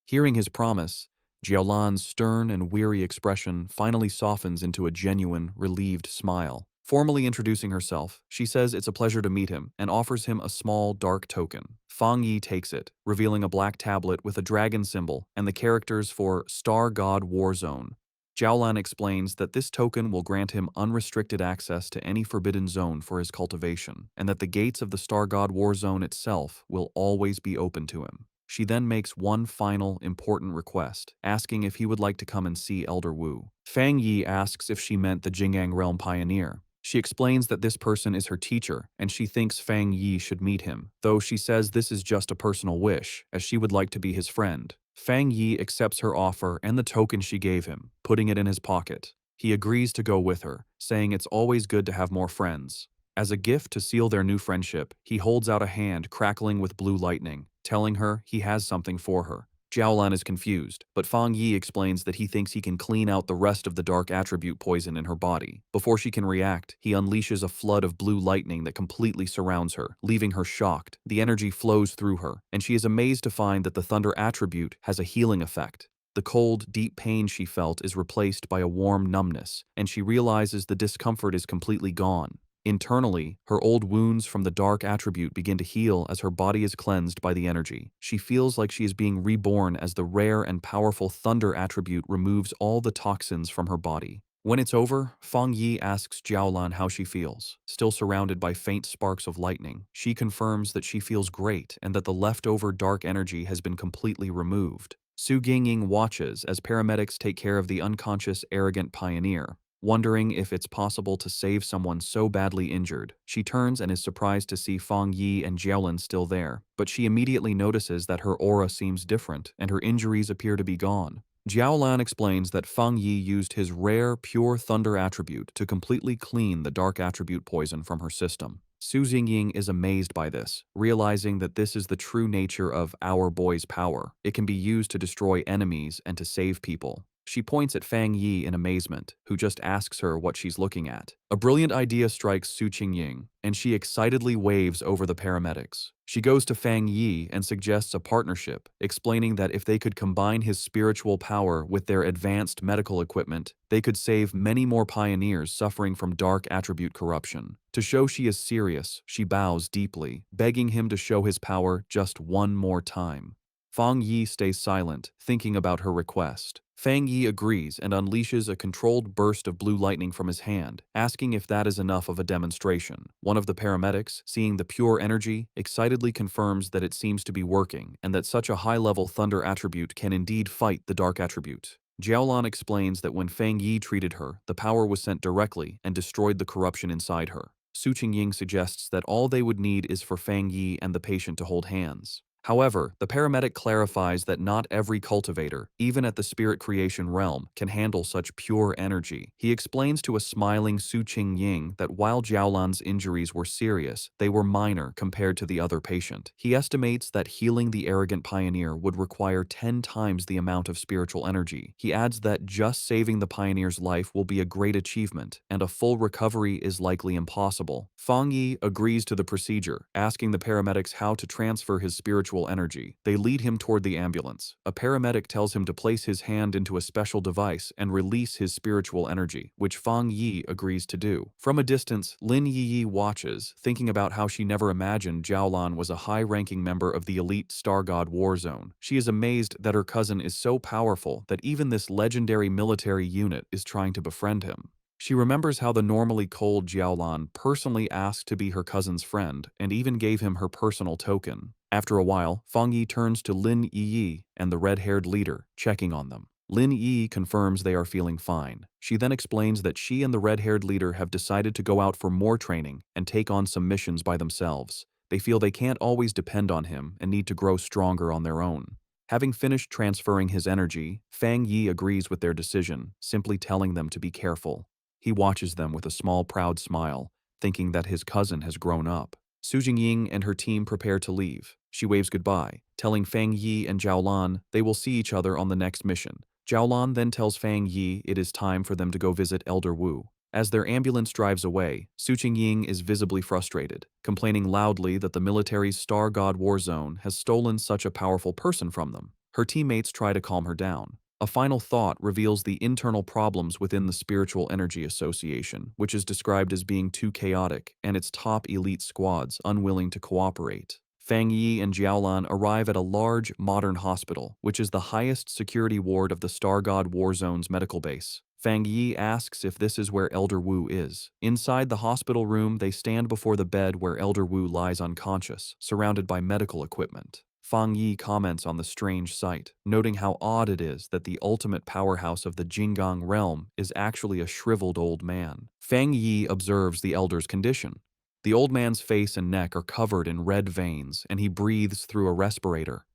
Hearing his promise, Jiaolan's stern and weary expression finally softens into a genuine, relieved smile. Formally introducing herself, she says it's a pleasure to meet him and offers him a small, dark token. Fang Yi takes it, revealing a black tablet with a dragon symbol and the characters for Star God War Zone. Jiaolan explains that this token will grant him unrestricted access to any forbidden zone for his cultivation, and that the gates of the Star God War Zone itself will always be open to him. She then makes one final, important request, asking if he would like to come and see Elder Wu. Fang Yi asks if she meant the Jing'an Realm Pioneer. She explains that this person is her teacher, and she thinks Fang Yi should meet him, though she says this is just a personal wish, as she would like to be his friend. Fang Yi accepts her offer and the token she gave him, putting it in his pocket. He agrees to go with her, saying it's always good to have more friends. As a gift to seal their new friendship, he holds out a hand crackling with blue lightning, telling her he has something for her. Jiaolan is confused, but Fang Yi explains that he thinks he can clean out the rest of the dark attribute poison in her body. Before she can react, he unleashes a flood of blue lightning that completely surrounds her, leaving her shocked. The energy flows through her, and she is amazed to find that the thunder attribute has a healing effect. The cold, deep pain she felt is replaced by a warm numbness, and she realizes the discomfort is completely gone. Internally, her old wounds from the dark attribute begin to heal as her body is cleansed by the energy. She feels like she is being reborn as the rare and powerful thunder attribute removes all the toxins from her body. When it's over, Fang Yi asks Jiaolan how she feels. Still surrounded by faint sparks of lightning, she confirms that she feels great and that the leftover dark energy has been completely removed. Su Jingying watches as paramedics take care of the unconscious, arrogant pioneer. Wondering if it's possible to save someone so badly injured, she turns and is surprised to see Fang Yi and Jiaolan still there, but she immediately notices that her aura seems different and her injuries appear to be gone. Jiaolan explains that Fang Yi used his rare, pure thunder attribute to completely clean the dark attribute poison from her system. Su Jingying is amazed by this, realizing that this is the true nature of our boy's power. It can be used to destroy enemies and to save people. She points at Fang Yi in amazement, who just asks her what she's looking at. A brilliant idea strikes Su Qingying, and she excitedly waves over the paramedics. She goes to Fang Yi and suggests a partnership, explaining that if they could combine his spiritual power with their advanced medical equipment, they could save many more pioneers suffering from dark attribute corruption. To show she is serious, she bows deeply, begging him to show his power just one more time. Fang Yi stays silent, thinking about her request. Fang Yi agrees and unleashes a controlled burst of blue lightning from his hand, asking if that is enough of a demonstration. One of the paramedics, seeing the pure energy, excitedly confirms that it seems to be working and that such a high-level thunder attribute can indeed fight the dark attribute. Jiaolan explains that when Fang Yi treated her, the power was sent directly and destroyed the corruption inside her. Su Qingying suggests that all they would need is for Fang Yi and the patient to hold hands. However, the paramedic clarifies that not every cultivator, even at the spirit creation realm, can handle such pure energy. He explains to a smiling Su Qingying that while Jiaolan's injuries were serious, they were minor compared to the other patient. He estimates that healing the arrogant pioneer would require 10 times the amount of spiritual energy. He adds that just saving the pioneer's life will be a great achievement, and a full recovery is likely impossible. Fang Yi agrees to the procedure, asking the paramedics how to transfer his spiritual energy. They lead him toward the ambulance. A paramedic tells him to place his hand into a special device and release his spiritual energy, which Fang Yi agrees to do. From a distance, Lin Yi watches, thinking about how she never imagined Jiaolan was a high-ranking member of the elite Star God War Zone. She is amazed that her cousin is so powerful that even this legendary military unit is trying to befriend him. She remembers how the normally cold Jiaolan personally asked to be her cousin's friend and even gave him her personal token. After a while, Fang Yi turns to Lin Yi and the red-haired leader, checking on them. Lin Yi confirms they are feeling fine. She then explains that she and the red-haired leader have decided to go out for more training and take on some missions by themselves. They feel they can't always depend on him and need to grow stronger on their own. Having finished transferring his energy, Fang Yi agrees with their decision, simply telling them to be careful. He watches them with a small proud smile, thinking that his cousin has grown up. Su Jingying and her team prepare to leave. She waves goodbye, telling Fang Yi and Jiaolan they will see each other on the next mission. Jiaolan then tells Fang Yi it is time for them to go visit Elder Wu. As their ambulance drives away, Su Qingying is visibly frustrated, complaining loudly that the military's Star God War Zone has stolen such a powerful person from them. Her teammates try to calm her down. A final thought reveals the internal problems within the Spiritual Energy Association, which is described as being too chaotic, and its top elite squads unwilling to cooperate. Fang Yi and Jiaolan arrive at a large, modern hospital, which is the highest security ward of the Star God War Zone's medical base. Fang Yi asks if this is where Elder Wu is. Inside the hospital room, they stand before the bed where Elder Wu lies unconscious, surrounded by medical equipment. Fang Yi comments on the strange sight, noting how odd it is that the ultimate powerhouse of the Jinggang realm is actually a shriveled old man. Fang Yi observes the elder's condition. The old man's face and neck are covered in red veins, and he breathes through a respirator.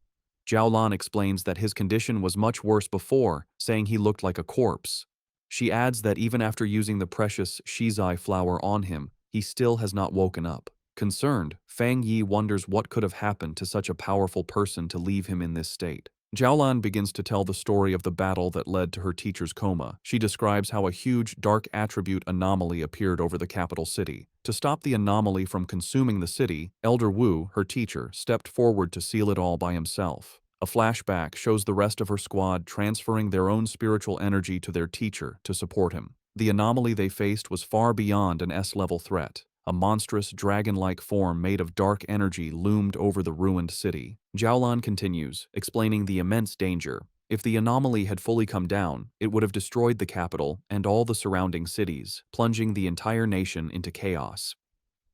Jiaolan explains that his condition was much worse before, saying he looked like a corpse. She adds that even after using the precious shizai flower on him, he still has not woken up. Concerned, Fang Yi wonders what could have happened to such a powerful person to leave him in this state. Jiaolan begins to tell the story of the battle that led to her teacher's coma. She describes how a huge dark attribute anomaly appeared over the capital city. To stop the anomaly from consuming the city, Elder Wu, her teacher, stepped forward to seal it all by himself. A flashback shows the rest of her squad transferring their own spiritual energy to their teacher to support him. The anomaly they faced was far beyond an S-level threat. A monstrous dragon-like form made of dark energy loomed over the ruined city. Jiaolan continues, explaining the immense danger. If the anomaly had fully come down, it would have destroyed the capital and all the surrounding cities, plunging the entire nation into chaos.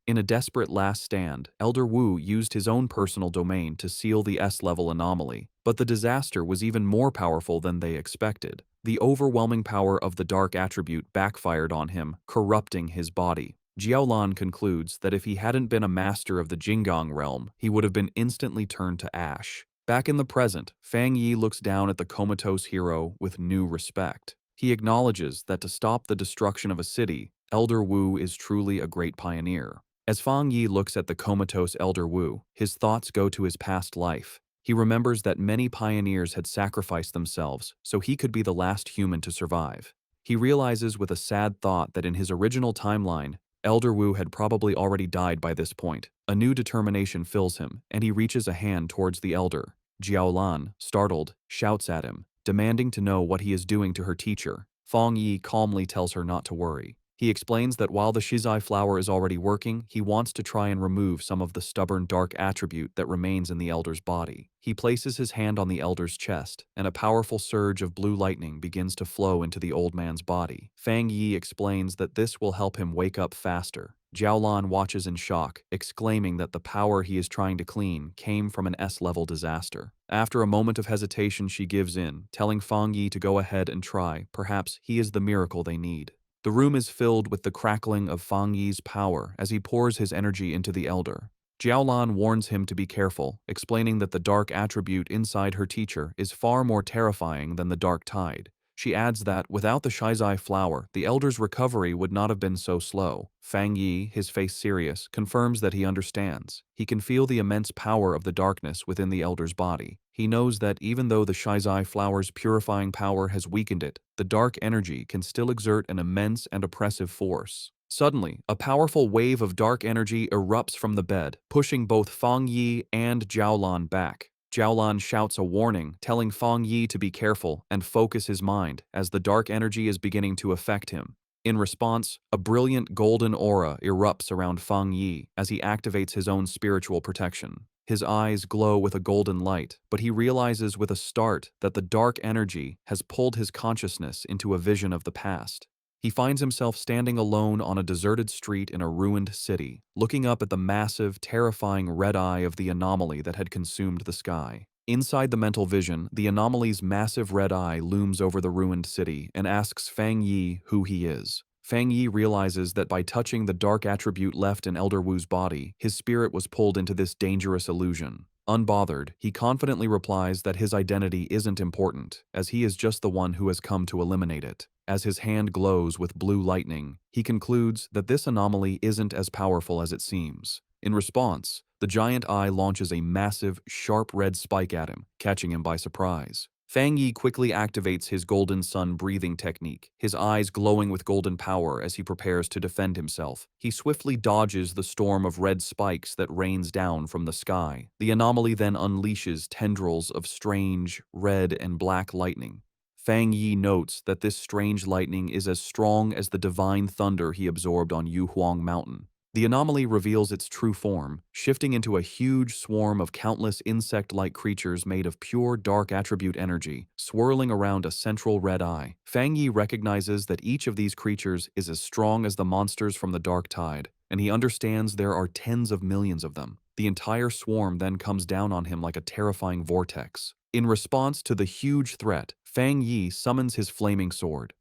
In a desperate last stand, Elder Wu used his own personal domain to seal the S-level anomaly, but the disaster was even more powerful than they expected. The overwhelming power of the dark attribute backfired on him, corrupting his body. Jiaolan concludes that if he hadn't been a master of the Jinggang realm, he would have been instantly turned to ash. Back in the present, Fang Yi looks down at the comatose hero with new respect. He acknowledges that to stop the destruction of a city, Elder Wu is truly a great pioneer. As Fang Yi looks at the comatose Elder Wu, his thoughts go to his past life. He remembers that many pioneers had sacrificed themselves so he could be the last human to survive. He realizes with a sad thought that in his original timeline, Elder Wu had probably already died by this point. A new determination fills him, and he reaches a hand towards the elder. Jiaolan, startled, shouts at him, demanding to know what he is doing to her teacher. Fang Yi calmly tells her not to worry. He explains that while the Shizai flower is already working, he wants to try and remove some of the stubborn dark attribute that remains in the elder's body. He places his hand on the elder's chest, and a powerful surge of blue lightning begins to flow into the old man's body. Fang Yi explains that this will help him wake up faster. Jiaolan watches in shock, exclaiming that the power he is trying to clean came from an S-level disaster. After a moment of hesitation, she gives in, telling Fang Yi to go ahead and try. Perhaps he is the miracle they need. The room is filled with the crackling of Fang Yi's power as he pours his energy into the elder. Jiaolan warns him to be careful, explaining that the dark attribute inside her teacher is far more terrifying than the dark tide. She adds that, without the Shizai flower, the elder's recovery would not have been so slow. Fang Yi, his face serious, confirms that he understands. He can feel the immense power of the darkness within the elder's body. He knows that even though the Shizai flower's purifying power has weakened it, the dark energy can still exert an immense and oppressive force. Suddenly, a powerful wave of dark energy erupts from the bed, pushing both Fang Yi and Jiaolan back. Jiaolan shouts a warning, telling Fang Yi to be careful and focus his mind as the dark energy is beginning to affect him. In response, a brilliant golden aura erupts around Fang Yi as he activates his own spiritual protection. His eyes glow with a golden light, but he realizes with a start that the dark energy has pulled his consciousness into a vision of the past. He finds himself standing alone on a deserted street in a ruined city, looking up at the massive, terrifying red eye of the anomaly that had consumed the sky. Inside the mental vision, the anomaly's massive red eye looms over the ruined city and asks Fang Yi who he is. Fang Yi realizes that by touching the dark attribute left in Elder Wu's body, his spirit was pulled into this dangerous illusion. Unbothered, he confidently replies that his identity isn't important, as he is just the one who has come to eliminate it. As his hand glows with blue lightning, he concludes that this anomaly isn't as powerful as it seems. In response, the giant eye launches a massive, sharp red spike at him, catching him by surprise. Fang Yi quickly activates his golden sun breathing technique, his eyes glowing with golden power as he prepares to defend himself. He swiftly dodges the storm of red spikes that rains down from the sky. The anomaly then unleashes tendrils of strange, red and black lightning. Fang Yi notes that this strange lightning is as strong as the divine thunder he absorbed on Yuhuang Mountain. The anomaly reveals its true form, shifting into a huge swarm of countless insect-like creatures made of pure dark attribute energy, swirling around a central red eye. Fang Yi recognizes that each of these creatures is as strong as the monsters from the dark tide, and he understands there are tens of millions of them. The entire swarm then comes down on him like a terrifying vortex. In response to the huge threat, Fang Yi summons his flaming sword.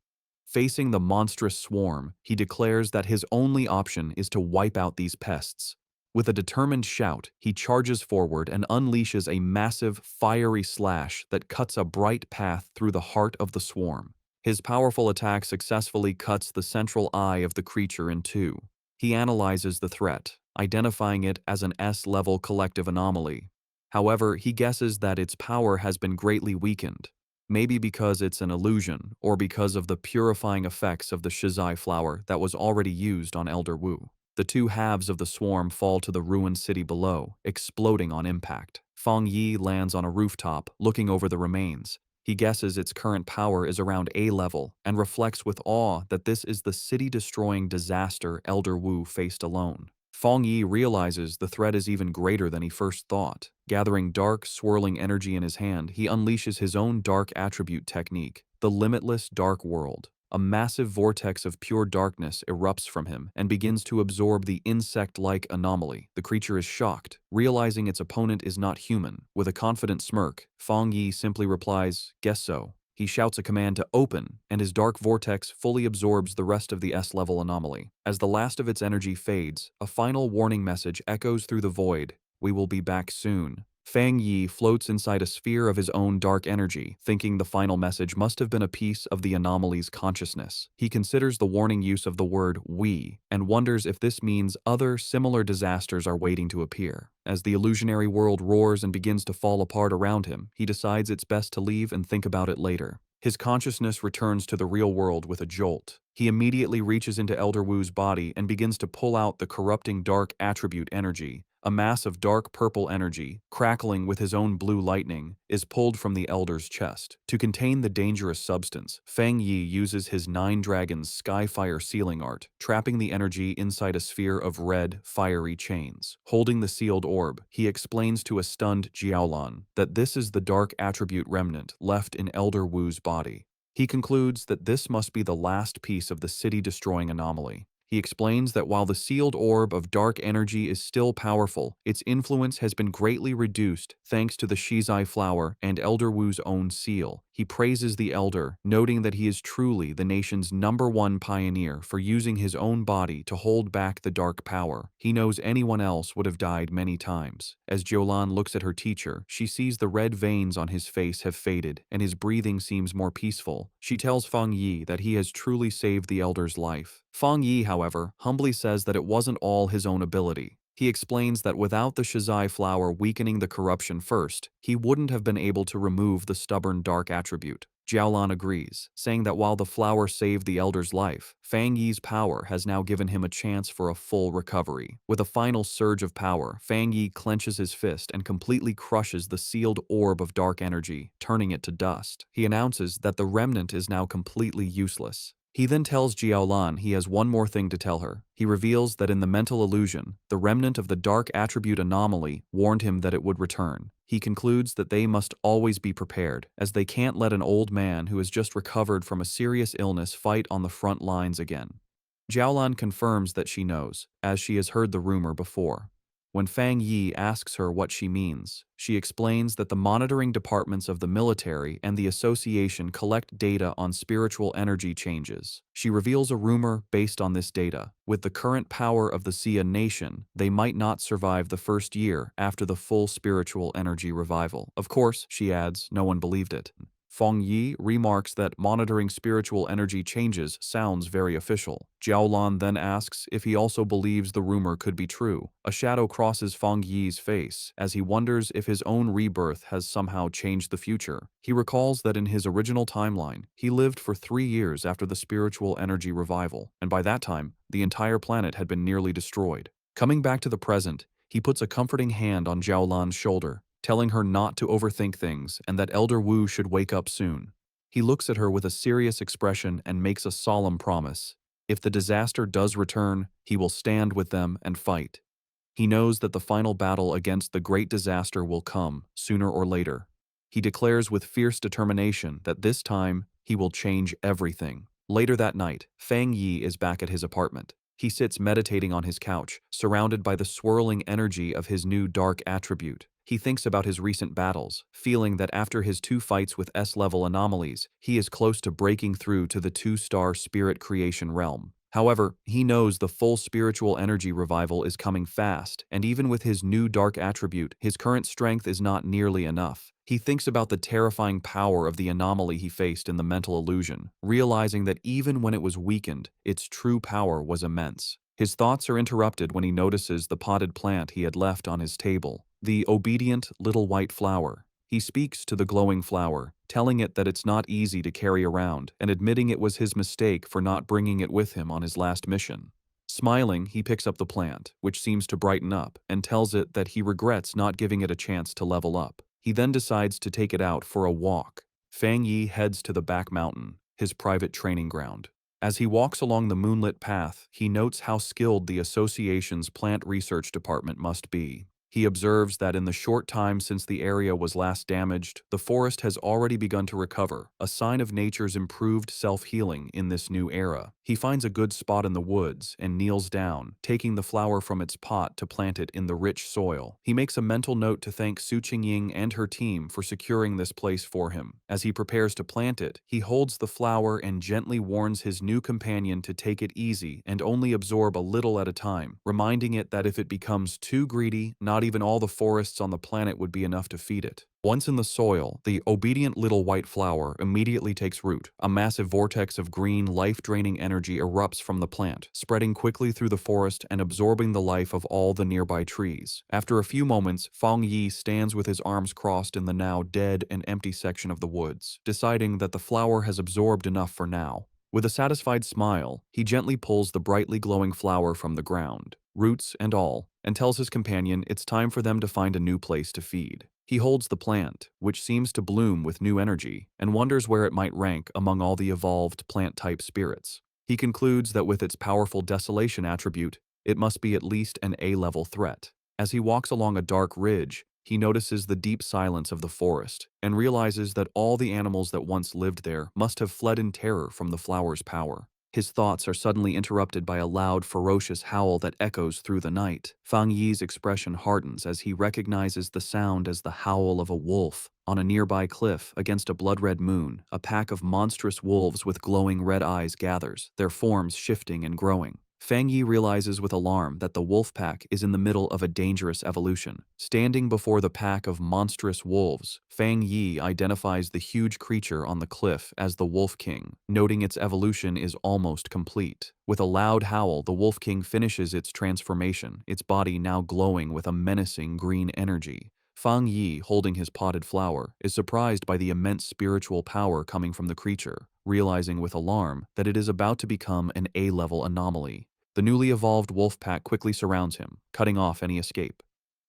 Facing the monstrous swarm, he declares that his only option is to wipe out these pests. With a determined shout, he charges forward and unleashes a massive, fiery slash that cuts a bright path through the heart of the swarm. His powerful attack successfully cuts the central eye of the creature in two. He analyzes the threat, identifying it as an S-level collective anomaly. However, he guesses that its power has been greatly weakened. Maybe because it's an illusion, or because of the purifying effects of the Shizai flower that was already used on Elder Wu. The two halves of the swarm fall to the ruined city below, exploding on impact. Fang Yi lands on a rooftop, looking over the remains. He guesses its current power is around A level, and reflects with awe that this is the city-destroying disaster Elder Wu faced alone. Fang Yi realizes the threat is even greater than he first thought. Gathering dark, swirling energy in his hand, he unleashes his own dark attribute technique, the limitless dark world. A massive vortex of pure darkness erupts from him and begins to absorb the insect-like anomaly. The creature is shocked, realizing its opponent is not human. With a confident smirk, Fang Yi simply replies, "Guess so." He shouts a command to open, and his dark vortex fully absorbs the rest of the S-level anomaly. As the last of its energy fades, a final warning message echoes through the void: "We will be back soon." Fang Yi floats inside a sphere of his own dark energy, thinking the final message must have been a piece of the anomaly's consciousness. He considers the warning use of the word "we" and wonders if this means other similar disasters are waiting to appear. As the illusionary world roars and begins to fall apart around him, he decides it's best to leave and think about it later. His consciousness returns to the real world with a jolt. He immediately reaches into Elder Wu's body and begins to pull out the corrupting dark attribute energy. A mass of dark purple energy, crackling with his own blue lightning, is pulled from the elder's chest. To contain the dangerous substance, Fang Yi uses his 9 dragons skyfire sealing art, trapping the energy inside a sphere of red, fiery chains. Holding the sealed orb, he explains to a stunned Jiaolan that this is the dark attribute remnant left in Elder Wu's body. He concludes that this must be the last piece of the city-destroying anomaly. He explains that while the sealed orb of dark energy is still powerful, its influence has been greatly reduced thanks to the Shizai flower and Elder Wu's own seal. He praises the elder, noting that he is truly the nation's #1 pioneer for using his own body to hold back the dark power. He knows anyone else would have died many times. As Jiolan looks at her teacher, she sees the red veins on his face have faded and his breathing seems more peaceful. She tells Fang Yi that he has truly saved the elder's life. Fang Yi, however, humbly says that it wasn't all his own ability. He explains that without the Shizai flower weakening the corruption first, he wouldn't have been able to remove the stubborn dark attribute. Jiaolan agrees, saying that while the flower saved the elder's life, Fang Yi's power has now given him a chance for a full recovery. With a final surge of power, Fang Yi clenches his fist and completely crushes the sealed orb of dark energy, turning it to dust. He announces that the remnant is now completely useless. He then tells Jiaolan he has one more thing to tell her. He reveals that in the mental illusion, the remnant of the dark attribute anomaly warned him that it would return. He concludes that they must always be prepared, as they can't let an old man who has just recovered from a serious illness fight on the front lines again. Jiaolan confirms that she knows, as she has heard the rumor before. When Fang Yi asks her what she means, she explains that the monitoring departments of the military and the association collect data on spiritual energy changes. She reveals a rumor based on this data. With the current power of the Xia nation, they might not survive the first year after the full spiritual energy revival. Of course, she adds, no one believed it. Fang Yi remarks that monitoring spiritual energy changes sounds very official. Jiaolan then asks if he also believes the rumor could be true. A shadow crosses Fang Yi's face as he wonders if his own rebirth has somehow changed the future. He recalls that in his original timeline, he lived for 3 years after the spiritual energy revival, and by that time, the entire planet had been nearly destroyed. Coming back to the present, he puts a comforting hand on Jiaolan's shoulder, telling her not to overthink things and that Elder Wu should wake up soon. He looks at her with a serious expression and makes a solemn promise. If the disaster does return, he will stand with them and fight. He knows that the final battle against the great disaster will come, sooner or later. He declares with fierce determination that this time, he will change everything. Later that night, Fang Yi is back at his apartment. He sits meditating on his couch, surrounded by the swirling energy of his new dark attribute. He thinks about his recent battles, feeling that after his 2 fights with S-level anomalies, he is close to breaking through to the 2-star spirit creation realm. However, he knows the full spiritual energy revival is coming fast, and even with his new dark attribute, his current strength is not nearly enough. He thinks about the terrifying power of the anomaly he faced in the mental illusion, realizing that even when it was weakened, its true power was immense. His thoughts are interrupted when he notices the potted plant he had left on his table, the obedient little white flower. He speaks to the glowing flower, telling it that it's not easy to carry around and admitting it was his mistake for not bringing it with him on his last mission. Smiling, he picks up the plant, which seems to brighten up, and tells it that he regrets not giving it a chance to level up. He then decides to take it out for a walk. Fang Yi heads to the back mountain, his private training ground. As he walks along the moonlit path, he notes how skilled the association's plant research department must be. He observes that in the short time since the area was last damaged, the forest has already begun to recover, a sign of nature's improved self-healing in this new era. He finds a good spot in the woods and kneels down, taking the flower from its pot to plant it in the rich soil. He makes a mental note to thank Su Qingying and her team for securing this place for him. As he prepares to plant it, he holds the flower and gently warns his new companion to take it easy and only absorb a little at a time, reminding it that if it becomes too greedy, not even all the forests on the planet would be enough to feed it. Once in the soil, the obedient little white flower immediately takes root. A massive vortex of green, life-draining energy erupts from the plant, spreading quickly through the forest and absorbing the life of all the nearby trees. After a few moments, Fang Yi stands with his arms crossed in the now dead and empty section of the woods, deciding that the flower has absorbed enough for now. With a satisfied smile, he gently pulls the brightly glowing flower from the ground, roots and all, and tells his companion it's time for them to find a new place to feed. He holds the plant, which seems to bloom with new energy, and wonders where it might rank among all the evolved plant-type spirits. He concludes that with its powerful desolation attribute, it must be at least an A-level threat. As he walks along a dark ridge, he notices the deep silence of the forest and realizes that all the animals that once lived there must have fled in terror from the flower's power. His thoughts are suddenly interrupted by a loud, ferocious howl that echoes through the night. Fang Yi's expression hardens as he recognizes the sound as the howl of a wolf. On a nearby cliff, against a blood-red moon, a pack of monstrous wolves with glowing red eyes gathers, their forms shifting and growing. Fang Yi realizes with alarm that the wolf pack is in the middle of a dangerous evolution. Standing before the pack of monstrous wolves, Fang Yi identifies the huge creature on the cliff as the Wolf King, noting its evolution is almost complete. With a loud howl, the Wolf King finishes its transformation, its body now glowing with a menacing green energy. Fang Yi, holding his potted flower, is surprised by the immense spiritual power coming from the creature, realizing with alarm that it is about to become an A-level anomaly. The newly evolved wolf pack quickly surrounds him, cutting off any escape.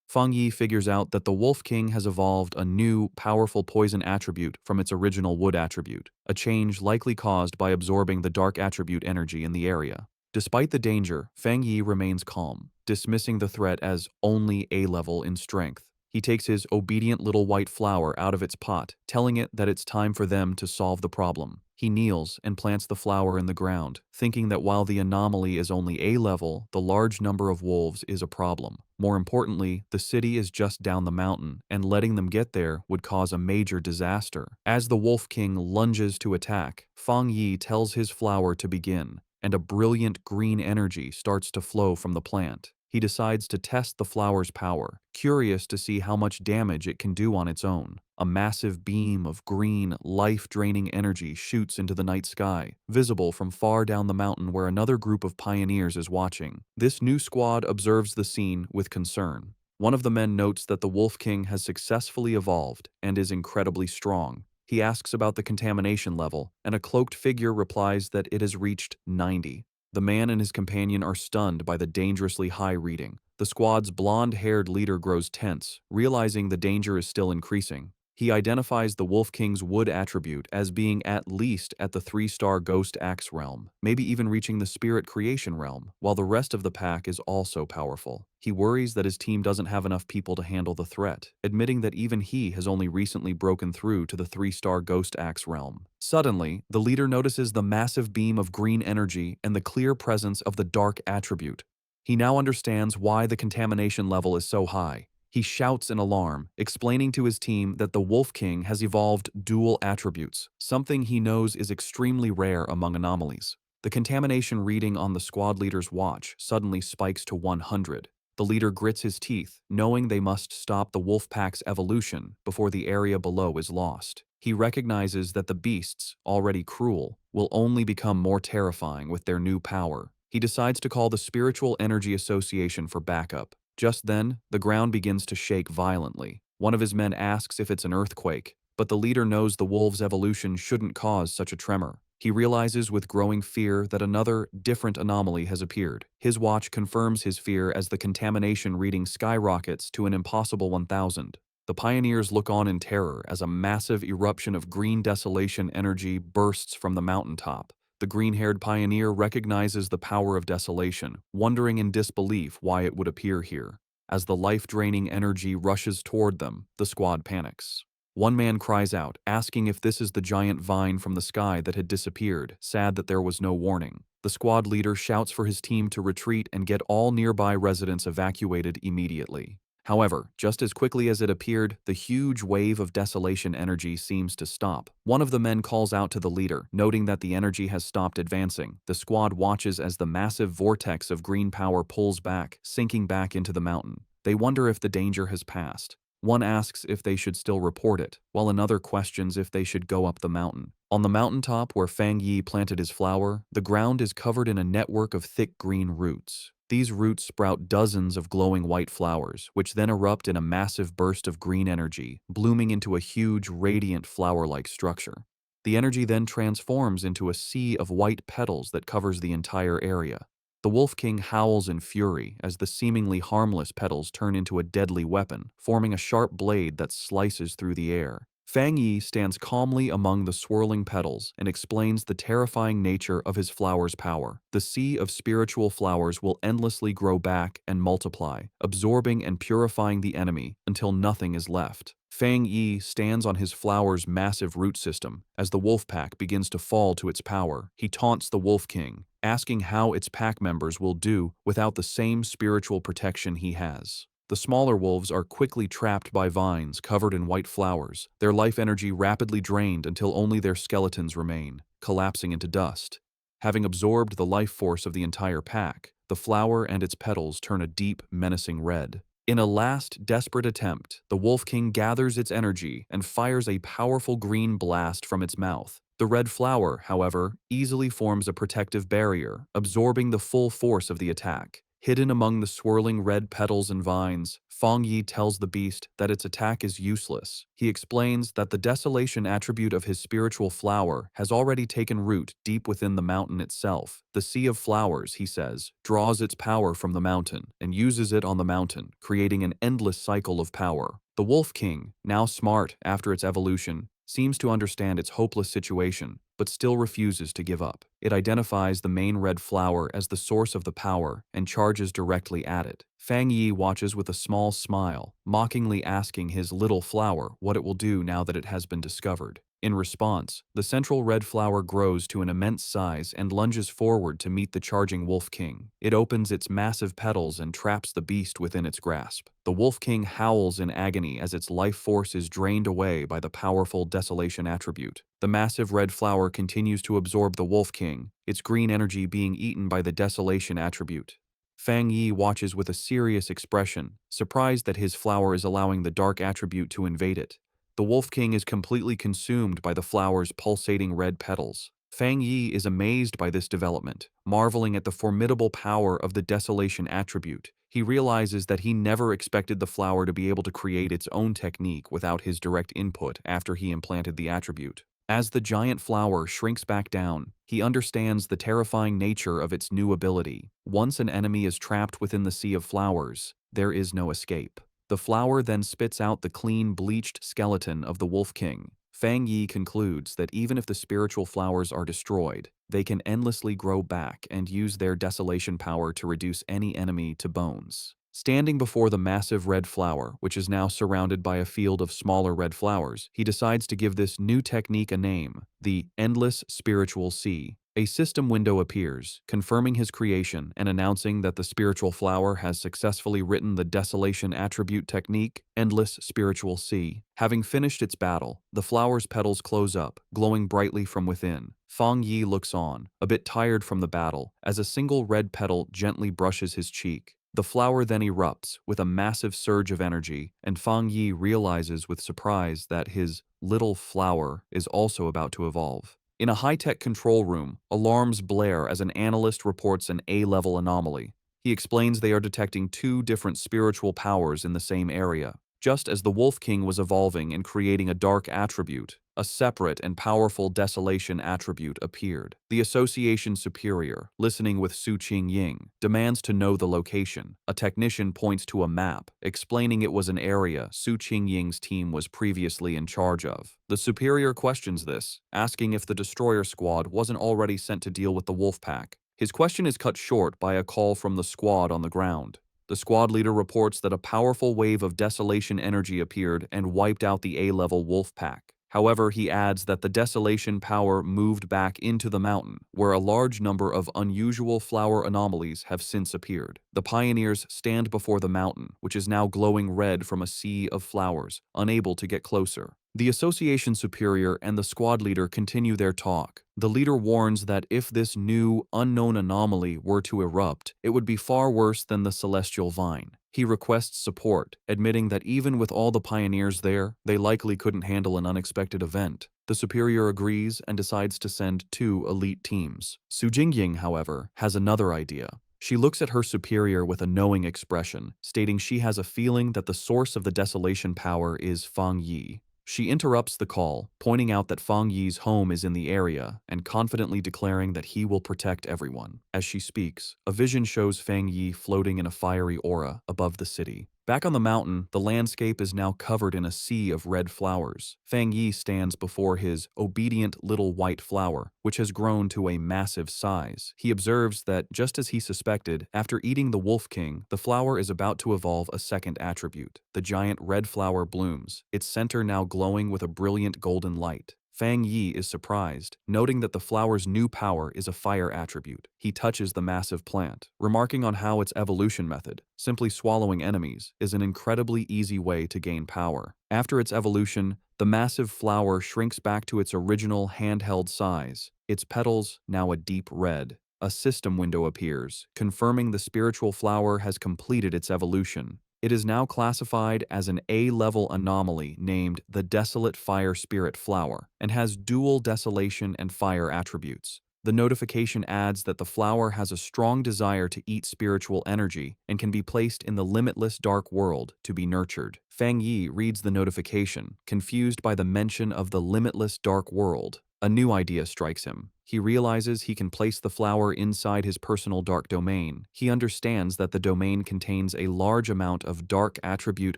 Fang Yi figures out that the Wolf King has evolved a new, powerful poison attribute from its original wood attribute, a change likely caused by absorbing the dark attribute energy in the area. Despite the danger, Fang Yi remains calm, dismissing the threat as only A-level in strength. He takes his obedient little white flower out of its pot, telling it that it's time for them to solve the problem. He kneels and plants the flower in the ground, thinking that while the anomaly is only A-level, the large number of wolves is a problem. More importantly, the city is just down the mountain, and letting them get there would cause a major disaster. As the Wolf King lunges to attack, Fang Yi tells his flower to begin, and a brilliant green energy starts to flow from the plant. He decides to test the flower's power, curious to see how much damage it can do on its own. A massive beam of green, life-draining energy shoots into the night sky, visible from far down the mountain where another group of pioneers is watching. This new squad observes the scene with concern. One of the men notes that the Wolf King has successfully evolved and is incredibly strong. He asks about the contamination level, and a cloaked figure replies that it has reached 90. The man and his companion are stunned by the dangerously high reading. The squad's blonde-haired leader grows tense, realizing the danger is still increasing. He identifies the Wolf King's wood attribute as being at least at the 3-star Ghost Axe realm, maybe even reaching the Spirit Creation realm, while the rest of the pack is also powerful. He worries that his team doesn't have enough people to handle the threat, admitting that even he has only recently broken through to the 3-star Ghost Axe realm. Suddenly, the leader notices the massive beam of green energy and the clear presence of the dark attribute. He now understands why the contamination level is so high. He shouts in alarm, explaining to his team that the Wolf King has evolved dual attributes, something he knows is extremely rare among anomalies. The contamination reading on the squad leader's watch suddenly spikes to 100. The leader grits his teeth, knowing they must stop the wolf pack's evolution before the area below is lost. He recognizes that the beasts, already cruel, will only become more terrifying with their new power. He decides to call the Spiritual Energy Association for backup. Just then, the ground begins to shake violently. One of his men asks if it's an earthquake, but the leader knows the wolves' evolution shouldn't cause such a tremor. He realizes with growing fear that another, different anomaly has appeared. His watch confirms his fear as the contamination reading skyrockets to an impossible 1000. The pioneers look on in terror as a massive eruption of green desolation energy bursts from the mountaintop. The green-haired pioneer recognizes the power of desolation, wondering in disbelief why it would appear here. As the life-draining energy rushes toward them, the squad panics. One man cries out, asking if this is the giant vine from the sky that had disappeared, sad that there was no warning. The squad leader shouts for his team to retreat and get all nearby residents evacuated immediately. However, just as quickly as it appeared, the huge wave of desolation energy seems to stop. One of the men calls out to the leader, noting that the energy has stopped advancing. The squad watches as the massive vortex of green power pulls back, sinking back into the mountain. They wonder if the danger has passed. One asks if they should still report it, while another questions if they should go up the mountain. On the mountaintop where Fang Yi planted his flower, the ground is covered in a network of thick green roots. These roots sprout dozens of glowing white flowers, which then erupt in a massive burst of green energy, blooming into a huge, radiant flower-like structure. The energy then transforms into a sea of white petals that covers the entire area. The Wolf King howls in fury as the seemingly harmless petals turn into a deadly weapon, forming a sharp blade that slices through the air. Fang Yi stands calmly among the swirling petals and explains the terrifying nature of his flower's power. The sea of spiritual flowers will endlessly grow back and multiply, absorbing and purifying the enemy until nothing is left. Fang Yi stands on his flower's massive root system. As the wolf pack begins to fall to its power, he taunts the Wolf King, asking how its pack members will do without the same spiritual protection he has. The smaller wolves are quickly trapped by vines covered in white flowers, their life energy rapidly drained until only their skeletons remain, collapsing into dust. Having absorbed the life force of the entire pack, the flower and its petals turn a deep, menacing red. In a last, desperate attempt, the Wolf King gathers its energy and fires a powerful green blast from its mouth. The red flower, however, easily forms a protective barrier, absorbing the full force of the attack. Hidden among the swirling red petals and vines, Fang Yi tells the beast that its attack is useless. He explains that the desolation attribute of his spiritual flower has already taken root deep within the mountain itself. The Sea of Flowers, he says, draws its power from the mountain and uses it on the mountain, creating an endless cycle of power. The Wolf King, now smart after its evolution, seems to understand its hopeless situation, but still refuses to give up. It identifies the main red flower as the source of the power and charges directly at it. Fang Yi watches with a small smile, mockingly asking his little flower what it will do now that it has been discovered. In response, the central red flower grows to an immense size and lunges forward to meet the charging Wolf King. It opens its massive petals and traps the beast within its grasp. The Wolf King howls in agony as its life force is drained away by the powerful desolation attribute. The massive red flower continues to absorb the Wolf King, its green energy being eaten by the desolation attribute. Fang Yi watches with a serious expression, surprised that his flower is allowing the dark attribute to invade it. The Wolf King is completely consumed by the flower's pulsating red petals. Fang Yi is amazed by this development, marveling at the formidable power of the desolation attribute. He realizes that he never expected the flower to be able to create its own technique without his direct input after he implanted the attribute. As the giant flower shrinks back down, he understands the terrifying nature of its new ability. Once an enemy is trapped within the sea of flowers, there is no escape. The flower then spits out the clean, bleached skeleton of the Wolf King. Fang Yi concludes that even if the spiritual flowers are destroyed, they can endlessly grow back and use their desolation power to reduce any enemy to bones. Standing before the massive red flower, which is now surrounded by a field of smaller red flowers, he decides to give this new technique a name, the Endless Spiritual Sea. A system window appears, confirming his creation and announcing that the spiritual flower has successfully written the desolation attribute technique, Endless Spiritual Sea. Having finished its battle, the flower's petals close up, glowing brightly from within. Fang Yi looks on, a bit tired from the battle, as a single red petal gently brushes his cheek. The flower then erupts with a massive surge of energy, and Fang Yi realizes with surprise that his little flower is also about to evolve. In a high-tech control room, alarms blare as an analyst reports an A-level anomaly. He explains they are detecting two different spiritual powers in the same area. Just as the Wolf King was evolving and creating a dark attribute, a separate and powerful desolation attribute appeared. The Association Superior, listening with Su Qingying, demands to know the location. A technician points to a map, explaining it was an area Su Qingying's team was previously in charge of. The Superior questions this, asking if the Destroyer Squad wasn't already sent to deal with the Wolf Pack. His question is cut short by a call from the squad on the ground. The squad leader reports that a powerful wave of desolation energy appeared and wiped out the A-level wolf pack. However, he adds that the desolation power moved back into the mountain, where a large number of unusual flower anomalies have since appeared. The pioneers stand before the mountain, which is now glowing red from a sea of flowers, unable to get closer. The association superior and the squad leader continue their talk. The leader warns that if this new, unknown anomaly were to erupt, it would be far worse than the celestial vine. He requests support, admitting that even with all the pioneers there, they likely couldn't handle an unexpected event. The superior agrees and decides to send 2 elite teams. Su Jingying, however, has another idea. She looks at her superior with a knowing expression, stating she has a feeling that the source of the desolation power is Fang Yi. She interrupts the call, pointing out that Fang Yi's home is in the area and confidently declaring that he will protect everyone. As she speaks, a vision shows Fang Yi floating in a fiery aura above the city. Back on the mountain, the landscape is now covered in a sea of red flowers. Fang Yi stands before his obedient little white flower, which has grown to a massive size. He observes that, just as he suspected, after eating the Wolf King, the flower is about to evolve a second attribute. The giant red flower blooms, its center now glowing with a brilliant golden light. Fang Yi is surprised, noting that the flower's new power is a fire attribute. He touches the massive plant, remarking on how its evolution method, simply swallowing enemies, is an incredibly easy way to gain power. After its evolution, the massive flower shrinks back to its original handheld size, its petals now a deep red. A system window appears, confirming the spiritual flower has completed its evolution. It is now classified as an A-level anomaly named the Desolate Fire Spirit Flower and has dual desolation and fire attributes. The notification adds that the flower has a strong desire to eat spiritual energy and can be placed in the limitless dark world to be nurtured. Fang Yi reads the notification, confused by the mention of the limitless dark world. A new idea strikes him. He realizes he can place the flower inside his personal dark domain. He understands that the domain contains a large amount of dark attribute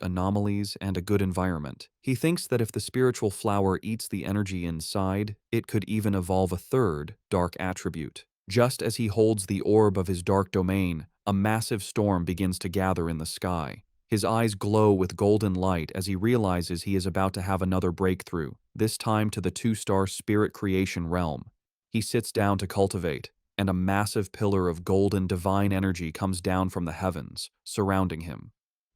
anomalies and a good environment. He thinks that if the spiritual flower eats the energy inside, it could even evolve a third dark attribute. Just as he holds the orb of his dark domain, a massive storm begins to gather in the sky. His eyes glow with golden light as he realizes he is about to have another breakthrough, this time to the 2-star spirit creation realm. He sits down to cultivate, and a massive pillar of golden divine energy comes down from the heavens, surrounding him.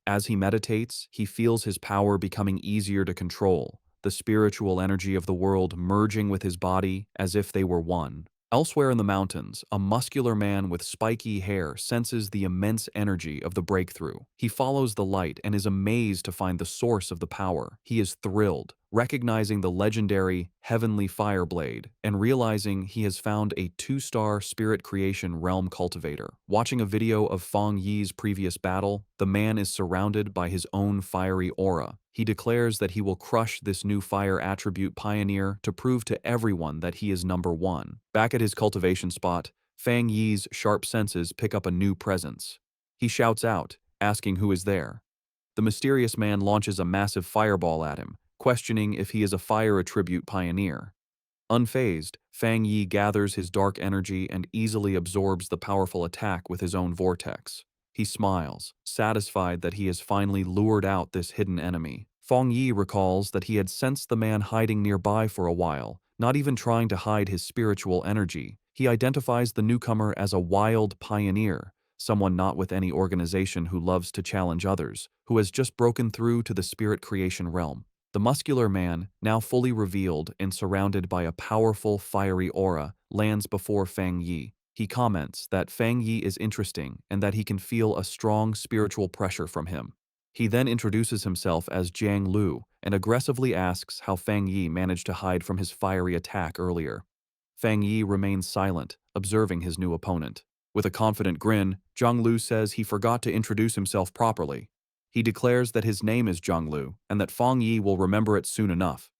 As he meditates, he feels his power becoming easier to control, the spiritual energy of the world merging with his body as if they were one. Elsewhere in the mountains, a muscular man with spiky hair senses the immense energy of the breakthrough. He follows the light and is amazed to find the source of the power. He is thrilled, recognizing the legendary Heavenly Fireblade and realizing he has found a 2-star spirit creation realm cultivator. Watching a video of Fang Yi's previous battle, the man is surrounded by his own fiery aura. He declares that he will crush this new fire attribute pioneer to prove to everyone that he is number one. Back at his cultivation spot, Fang Yi's sharp senses pick up a new presence. He shouts out, asking who is there. The mysterious man launches a massive fireball at him, questioning if he is a fire attribute pioneer. Unfazed, Fang Yi gathers his dark energy and easily absorbs the powerful attack with his own vortex. He smiles, satisfied that he has finally lured out this hidden enemy. Fang Yi recalls that he had sensed the man hiding nearby for a while, not even trying to hide his spiritual energy. He identifies the newcomer as a wild pioneer, someone not with any organization who loves to challenge others, who has just broken through to the spirit creation realm. The muscular man, now fully revealed and surrounded by a powerful, fiery aura, lands before Fang Yi. He comments that Fang Yi is interesting and that he can feel a strong spiritual pressure from him. He then introduces himself as Jiang Lu and aggressively asks how Fang Yi managed to hide from his fiery attack earlier. Fang Yi remains silent, observing his new opponent. With a confident grin, Jiang Lu says he forgot to introduce himself properly. He declares that his name is Jiang Lu and that Fang Yi will remember it soon enough.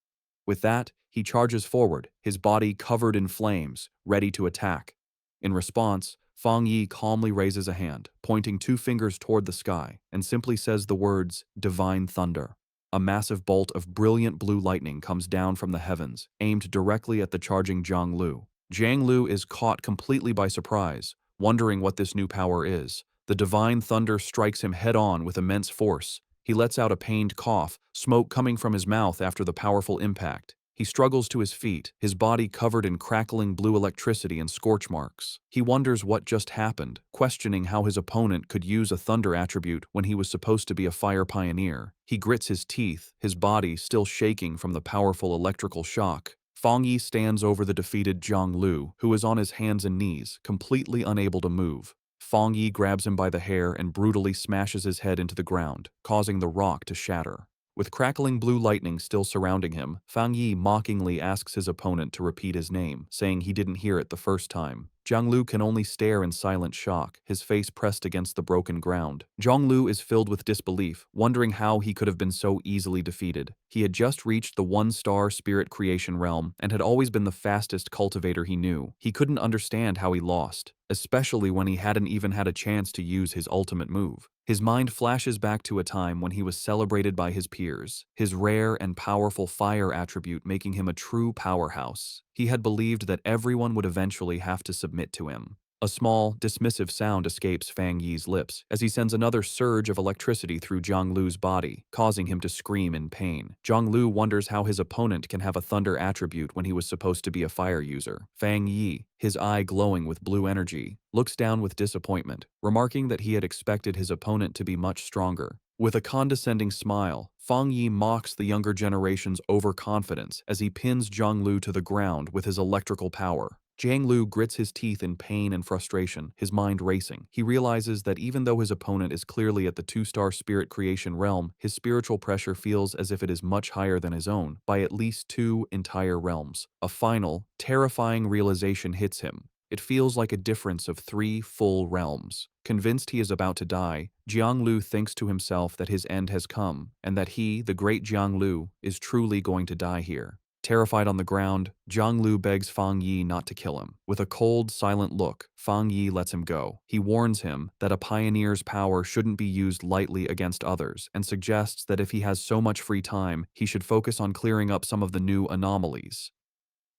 With that, he charges forward, his body covered in flames, ready to attack. In response, Fang Yi calmly raises a hand, pointing 2 fingers toward the sky, and simply says the words, "Divine Thunder." A massive bolt of brilliant blue lightning comes down from the heavens, aimed directly at the charging Jiang Lu. Jiang Lu is caught completely by surprise, wondering what this new power is. The divine thunder strikes him head-on with immense force. He lets out a pained cough, smoke coming from his mouth after the powerful impact. He struggles to his feet, his body covered in crackling blue electricity and scorch marks. He wonders what just happened, questioning how his opponent could use a thunder attribute when he was supposed to be a fire pioneer. He grits his teeth, his body still shaking from the powerful electrical shock. Fang Yi stands over the defeated Jiang Lu, who is on his hands and knees, completely unable to move. Fang Yi grabs him by the hair and brutally smashes his head into the ground, causing the rock to shatter. With crackling blue lightning still surrounding him, Fang Yi mockingly asks his opponent to repeat his name, saying he didn't hear it the first time. Jiang Lu can only stare in silent shock, his face pressed against the broken ground. Jiang Lu is filled with disbelief, wondering how he could have been so easily defeated. He had just reached the one-star spirit creation realm and had always been the fastest cultivator he knew. He couldn't understand how he lost, especially when he hadn't even had a chance to use his ultimate move. His mind flashes back to a time when he was celebrated by his peers, his rare and powerful fire attribute making him a true powerhouse. He had believed that everyone would eventually have to submit to him. A small, dismissive sound escapes Fang Yi's lips as he sends another surge of electricity through Jiang Lu's body, causing him to scream in pain. Jiang Lu wonders how his opponent can have a thunder attribute when he was supposed to be a fire user. Fang Yi, his eye glowing with blue energy, looks down with disappointment, remarking that he had expected his opponent to be much stronger. With a condescending smile, Fang Yi mocks the younger generation's overconfidence as he pins Jiang Lu to the ground with his electrical power. Jiang Lu grits his teeth in pain and frustration, his mind racing. He realizes that even though his opponent is clearly at the two-star spirit creation realm, his spiritual pressure feels as if it is much higher than his own, by at least 2 entire realms. A final, terrifying realization hits him. It feels like a difference of 3 full realms. Convinced he is about to die, Jiang Lu thinks to himself that his end has come, and that he, the great Jiang Lu, is truly going to die here. Terrified on the ground, Jiang Lu begs Fang Yi not to kill him. With a cold, silent look, Fang Yi lets him go. He warns him that a pioneer's power shouldn't be used lightly against others, and suggests that if he has so much free time, he should focus on clearing up some of the new anomalies.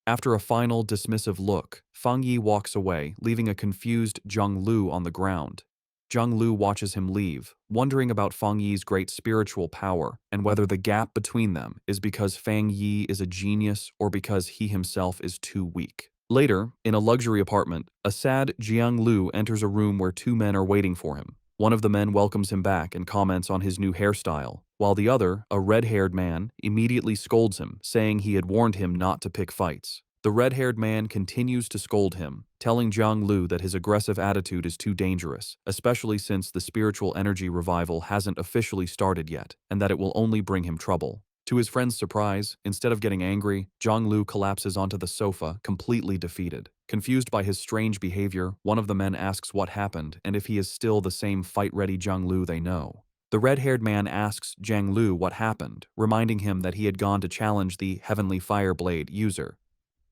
After a final, dismissive look, Fang Yi walks away, leaving a confused Jiang Lu on the ground. Jiang Lu watches him leave, wondering about Fang Yi's great spiritual power and whether the gap between them is because Fang Yi is a genius or because he himself is too weak. Later, in a luxury apartment, a sad Jiang Lu enters a room where 2 men are waiting for him. One of the men welcomes him back and comments on his new hairstyle, while the other, a red-haired man, immediately scolds him, saying he had warned him not to pick fights. The red-haired man continues to scold him, telling Jiang Lu that his aggressive attitude is too dangerous, especially since the spiritual energy revival hasn't officially started yet, and that it will only bring him trouble. To his friend's surprise, instead of getting angry, Jiang Lu collapses onto the sofa, completely defeated. Confused by his strange behavior, one of the men asks what happened and if he is still the same fight-ready Jiang Lu they know. The red-haired man asks Jiang Lu what happened, reminding him that he had gone to challenge the Heavenly Fireblade user.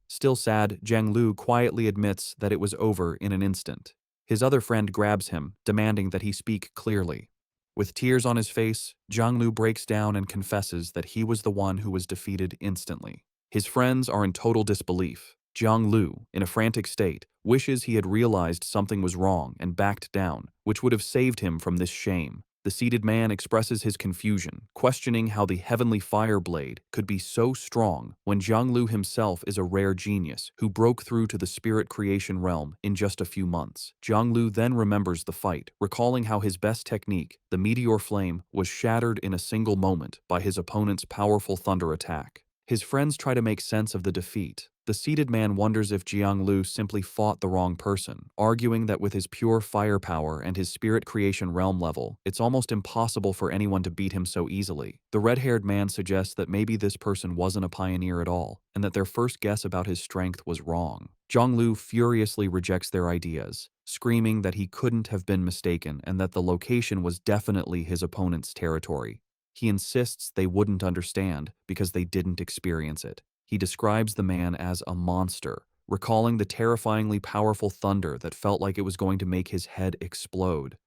Still sad, Jiang Lu quietly admits that it was over in an instant. His other friend grabs him, demanding that he speak clearly. With tears on his face, Jiang Lu breaks down and confesses that he was the one who was defeated instantly. His friends are in total disbelief. Jiang Lu, in a frantic state, wishes he had realized something was wrong and backed down, which would have saved him from this shame. The seated man expresses his confusion, questioning how the Heavenly Fireblade could be so strong when Jiang Lu himself is a rare genius who broke through to the spirit creation realm in just a few months. Jiang Lu then remembers the fight, recalling how his best technique, the meteor flame, was shattered in a single moment by his opponent's powerful thunder attack. His friends try to make sense of the defeat. The seated man wonders if Jiang Lu simply fought the wrong person, arguing that with his pure firepower and his spirit creation realm level, it's almost impossible for anyone to beat him so easily. The red-haired man suggests that maybe this person wasn't a pioneer at all, and that their first guess about his strength was wrong. Jiang Lu furiously rejects their ideas, screaming that he couldn't have been mistaken and that the location was definitely his opponent's territory. He insists they wouldn't understand because they didn't experience it. He describes the man as a monster, recalling the terrifyingly powerful thunder that felt like it was going to make his head explode.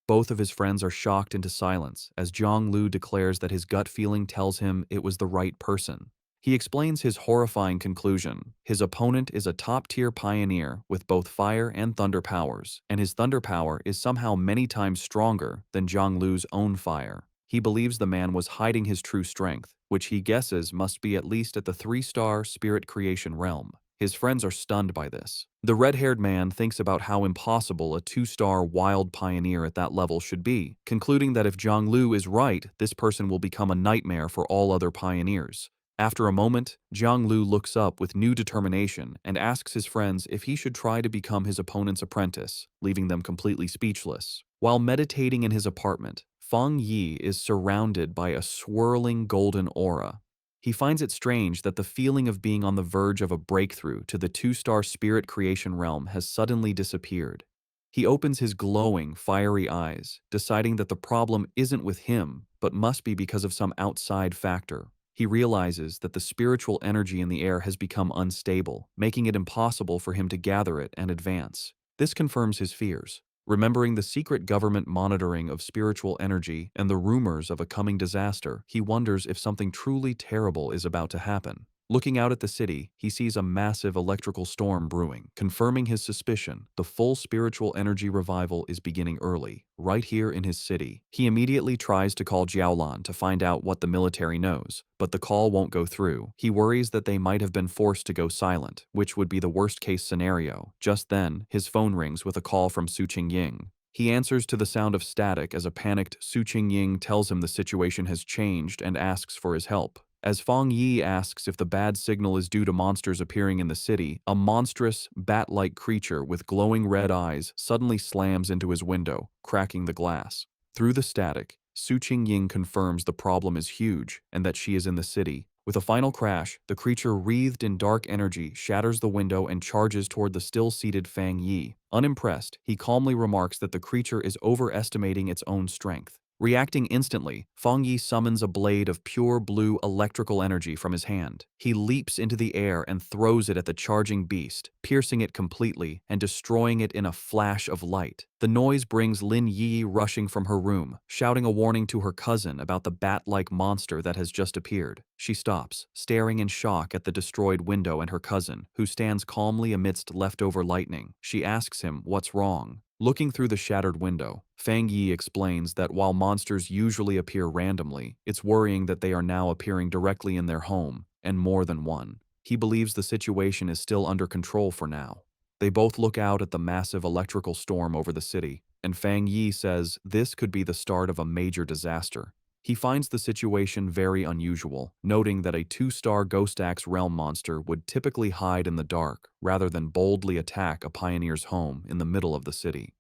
Both of his friends are shocked into silence as Jiang Lu declares that his gut feeling tells him it was the right person. He explains his horrifying conclusion. His opponent is a top-tier pioneer with both fire and thunder powers, and his thunder power is somehow many times stronger than Jiang Lu's own fire. He believes the man was hiding his true strength, which he guesses must be at least at the 3-star spirit creation realm. His friends are stunned by this. The red-haired man thinks about how impossible a 2-star wild pioneer at that level should be, concluding that if Jiang Lu is right, this person will become a nightmare for all other pioneers. After a moment, Jiang Lu looks up with new determination and asks his friends if he should try to become his opponent's apprentice, leaving them completely speechless. While meditating in his apartment, Feng Yi is surrounded by a swirling golden aura. He finds it strange that the feeling of being on the verge of a breakthrough to the two-star spirit creation realm has suddenly disappeared. He opens his glowing, fiery eyes, deciding that the problem isn't with him, but must be because of some outside factor. He realizes that the spiritual energy in the air has become unstable, making it impossible for him to gather it and advance. This confirms his fears. Remembering the secret government monitoring of spiritual energy and the rumors of a coming disaster, he wonders if something truly terrible is about to happen. Looking out at the city, he sees a massive electrical storm brewing, confirming his suspicion. The full spiritual energy revival is beginning early, right here in his city. He immediately tries to call Jiaolan to find out what the military knows, but the call won't go through. He worries that they might have been forced to go silent, which would be the worst-case scenario. Just then, his phone rings with a call from Su Qingying. He answers to the sound of static as a panicked Su Qingying tells him the situation has changed and asks for his help. As Feng Yi asks if the bad signal is due to monsters appearing in the city, a monstrous, bat-like creature with glowing red eyes suddenly slams into his window, cracking the glass. Through the static, Su Qingying confirms the problem is huge and that she is in the city. With a final crash, the creature wreathed in dark energy shatters the window and charges toward the still-seated Feng Yi. Unimpressed, he calmly remarks that the creature is overestimating its own strength. Reacting instantly, Feng Yi summons a blade of pure blue electrical energy from his hand. He leaps into the air and throws it at the charging beast, piercing it completely and destroying it in a flash of light. The noise brings Lin Yi rushing from her room, shouting a warning to her cousin about the bat-like monster that has just appeared. She stops, staring in shock at the destroyed window and her cousin, who stands calmly amidst leftover lightning. She asks him what's wrong. Looking through the shattered window, Feng Yi explains that while monsters usually appear randomly, it's worrying that they are now appearing directly in their home, and more than one. He believes the situation is still under control for now. They both look out at the massive electrical storm over the city, and Feng Yi says this could be the start of a major disaster. He finds the situation very unusual, noting that a two-star Ghost Axe realm monster would typically hide in the dark rather than boldly attack a pioneer's home in the middle of the city.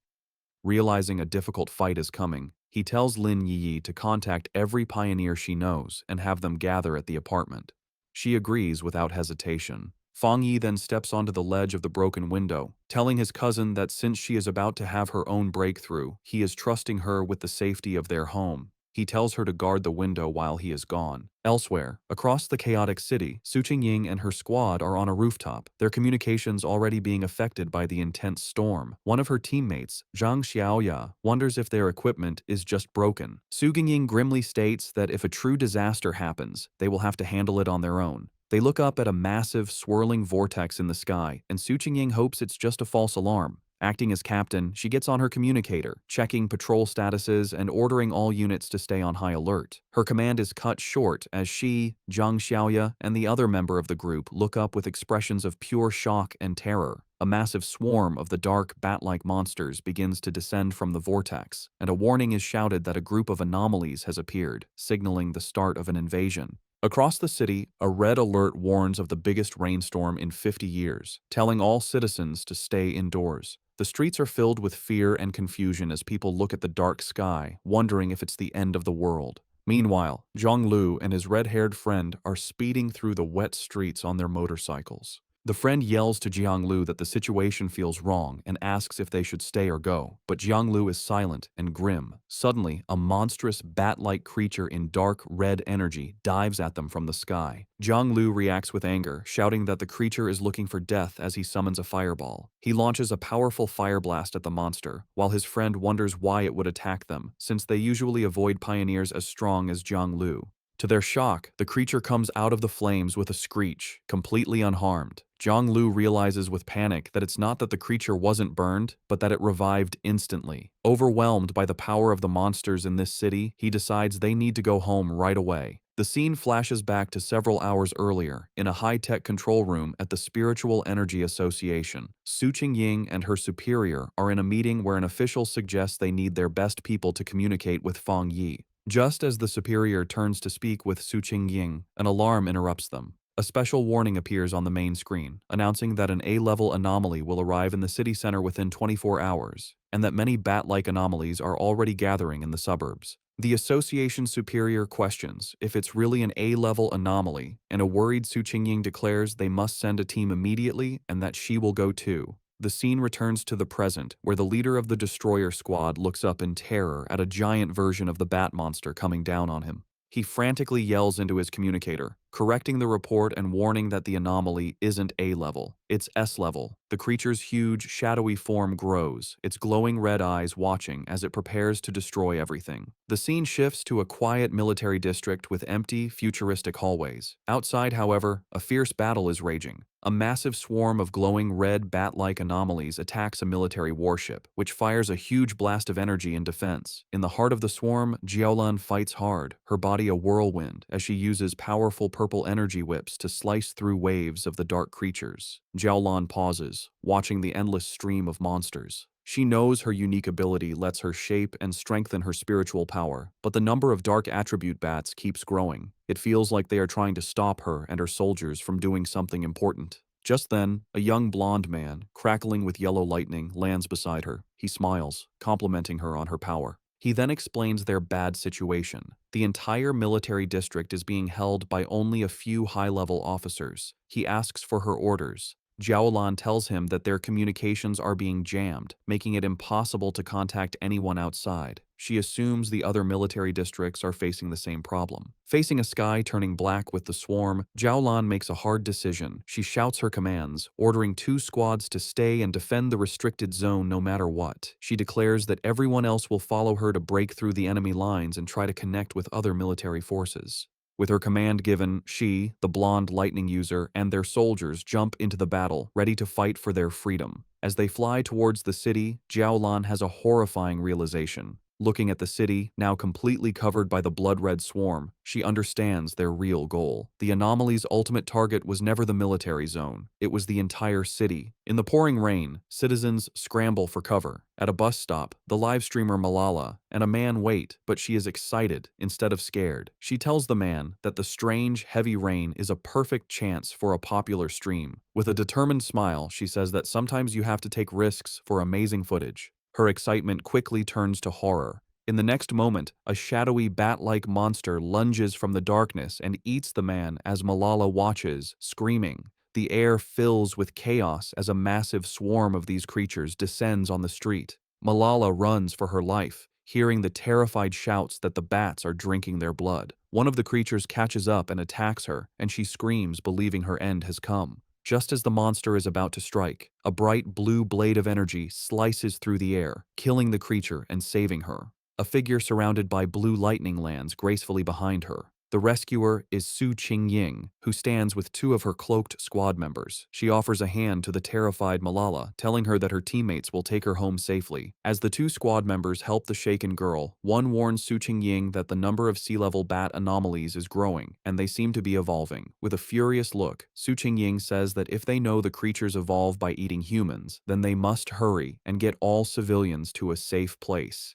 Realizing a difficult fight is coming, he tells Lin Yi to contact every pioneer she knows and have them gather at the apartment. She agrees without hesitation. Feng Yi then steps onto the ledge of the broken window, telling his cousin that since she is about to have her own breakthrough, he is trusting her with the safety of their home. He tells her to guard the window while he is gone. Elsewhere, across the chaotic city, Su Qingying and her squad are on a rooftop, their communications already being affected by the intense storm. One of her teammates, Zhang Xiaoya, wonders if their equipment is just broken. Su Qingying grimly states that if a true disaster happens, they will have to handle it on their own. They look up at a massive, swirling vortex in the sky, and Su Qingying hopes it's just a false alarm. Acting as captain, she gets on her communicator, checking patrol statuses and ordering all units to stay on high alert. Her command is cut short as she, Zhang Xiaoya, and the other member of the group look up with expressions of pure shock and terror. A massive swarm of the dark, bat-like monsters begins to descend from the vortex, and a warning is shouted that a group of anomalies has appeared, signaling the start of an invasion. Across the city, a red alert warns of the biggest rainstorm in 50 years, telling all citizens to stay indoors. The streets are filled with fear and confusion as people look at the dark sky, wondering if it's the end of the world. Meanwhile, Zhang Lu and his red-haired friend are speeding through the wet streets on their motorcycles. The friend yells to Jianglu that the situation feels wrong and asks if they should stay or go, but Jianglu is silent and grim. Suddenly, a monstrous bat-like creature in dark red energy dives at them from the sky. Jianglu reacts with anger, shouting that the creature is looking for death as he summons a fireball. He launches a powerful fire blast at the monster, while his friend wonders why it would attack them, since they usually avoid pioneers as strong as Jianglu. To their shock, the creature comes out of the flames with a screech, completely unharmed. Zhang Lu realizes with panic that it's not that the creature wasn't burned, but that it revived instantly. Overwhelmed by the power of the monsters in this city, he decides they need to go home right away. The scene flashes back to several hours earlier, in a high-tech control room at the Spiritual Energy Association. Su Qingying and her superior are in a meeting where an official suggests they need their best people to communicate with Feng Yi. Just as the superior turns to speak with Su Qingying, an alarm interrupts them. A special warning appears on the main screen, announcing that an A-level anomaly will arrive in the city center within 24 hours, and that many bat-like anomalies are already gathering in the suburbs. The association superior questions if it's really an A-level anomaly, and a worried Su Qingying declares they must send a team immediately and that she will go too. The scene returns to the present, where the leader of the destroyer squad looks up in terror at a giant version of the bat monster coming down on him. He frantically yells into his communicator, correcting the report and warning that the anomaly isn't A-level, it's S-level. The creature's huge, shadowy form grows, its glowing red eyes watching as it prepares to destroy everything. The scene shifts to a quiet military district with empty, futuristic hallways. Outside, however, a fierce battle is raging. A massive swarm of glowing red bat-like anomalies attacks a military warship, which fires a huge blast of energy in defense. In the heart of the swarm, Jiaolan fights hard, her body a whirlwind, as she uses powerful purple energy whips to slice through waves of the dark creatures. Jiaolan pauses, watching the endless stream of monsters. She knows her unique ability lets her shape and strengthen her spiritual power, but the number of dark attribute bats keeps growing. It feels like they are trying to stop her and her soldiers from doing something important. Just then, a young blonde man, crackling with yellow lightning, lands beside her. He smiles, complimenting her on her power. He then explains their bad situation. The entire military district is being held by only a few high-level officers. He asks for her orders. Jiaolan tells him that their communications are being jammed, making it impossible to contact anyone outside. She assumes the other military districts are facing the same problem. Facing a sky turning black with the swarm, Jiaolan makes a hard decision. She shouts her commands, ordering 2 squads to stay and defend the restricted zone no matter what. She declares that everyone else will follow her to break through the enemy lines and try to connect with other military forces. With her command given, she, the blonde lightning user, and their soldiers jump into the battle, ready to fight for their freedom. As they fly towards the city, Jiaolan has a horrifying realization. Looking at the city, now completely covered by the blood-red swarm, she understands their real goal. The anomaly's ultimate target was never the military zone. It was the entire city. In the pouring rain, citizens scramble for cover. At a bus stop, the live streamer Malala and a man wait, but she is excited instead of scared. She tells the man that the strange, heavy rain is a perfect chance for a popular stream. With a determined smile, she says that sometimes you have to take risks for amazing footage. Her excitement quickly turns to horror. In the next moment, a shadowy bat-like monster lunges from the darkness and eats the man as Malala watches, screaming. The air fills with chaos as a massive swarm of these creatures descends on the street. Malala runs for her life, hearing the terrified shouts that the bats are drinking their blood. One of the creatures catches up and attacks her, and she screams, believing her end has come. Just as the monster is about to strike, a bright blue blade of energy slices through the air, killing the creature and saving her. A figure surrounded by blue lightning lands gracefully behind her. The rescuer is Su Qingying, who stands with 2 of her cloaked squad members. She offers a hand to the terrified Malala, telling her that her teammates will take her home safely. As the 2 squad members help the shaken girl, one warns Su Qingying that the number of sea-level bat anomalies is growing, and they seem to be evolving. With a furious look, Su Qingying says that if they know the creatures evolve by eating humans, then they must hurry and get all civilians to a safe place.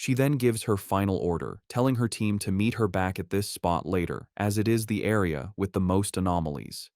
She then gives her final order, telling her team to meet her back at this spot later, as it is the area with the most anomalies.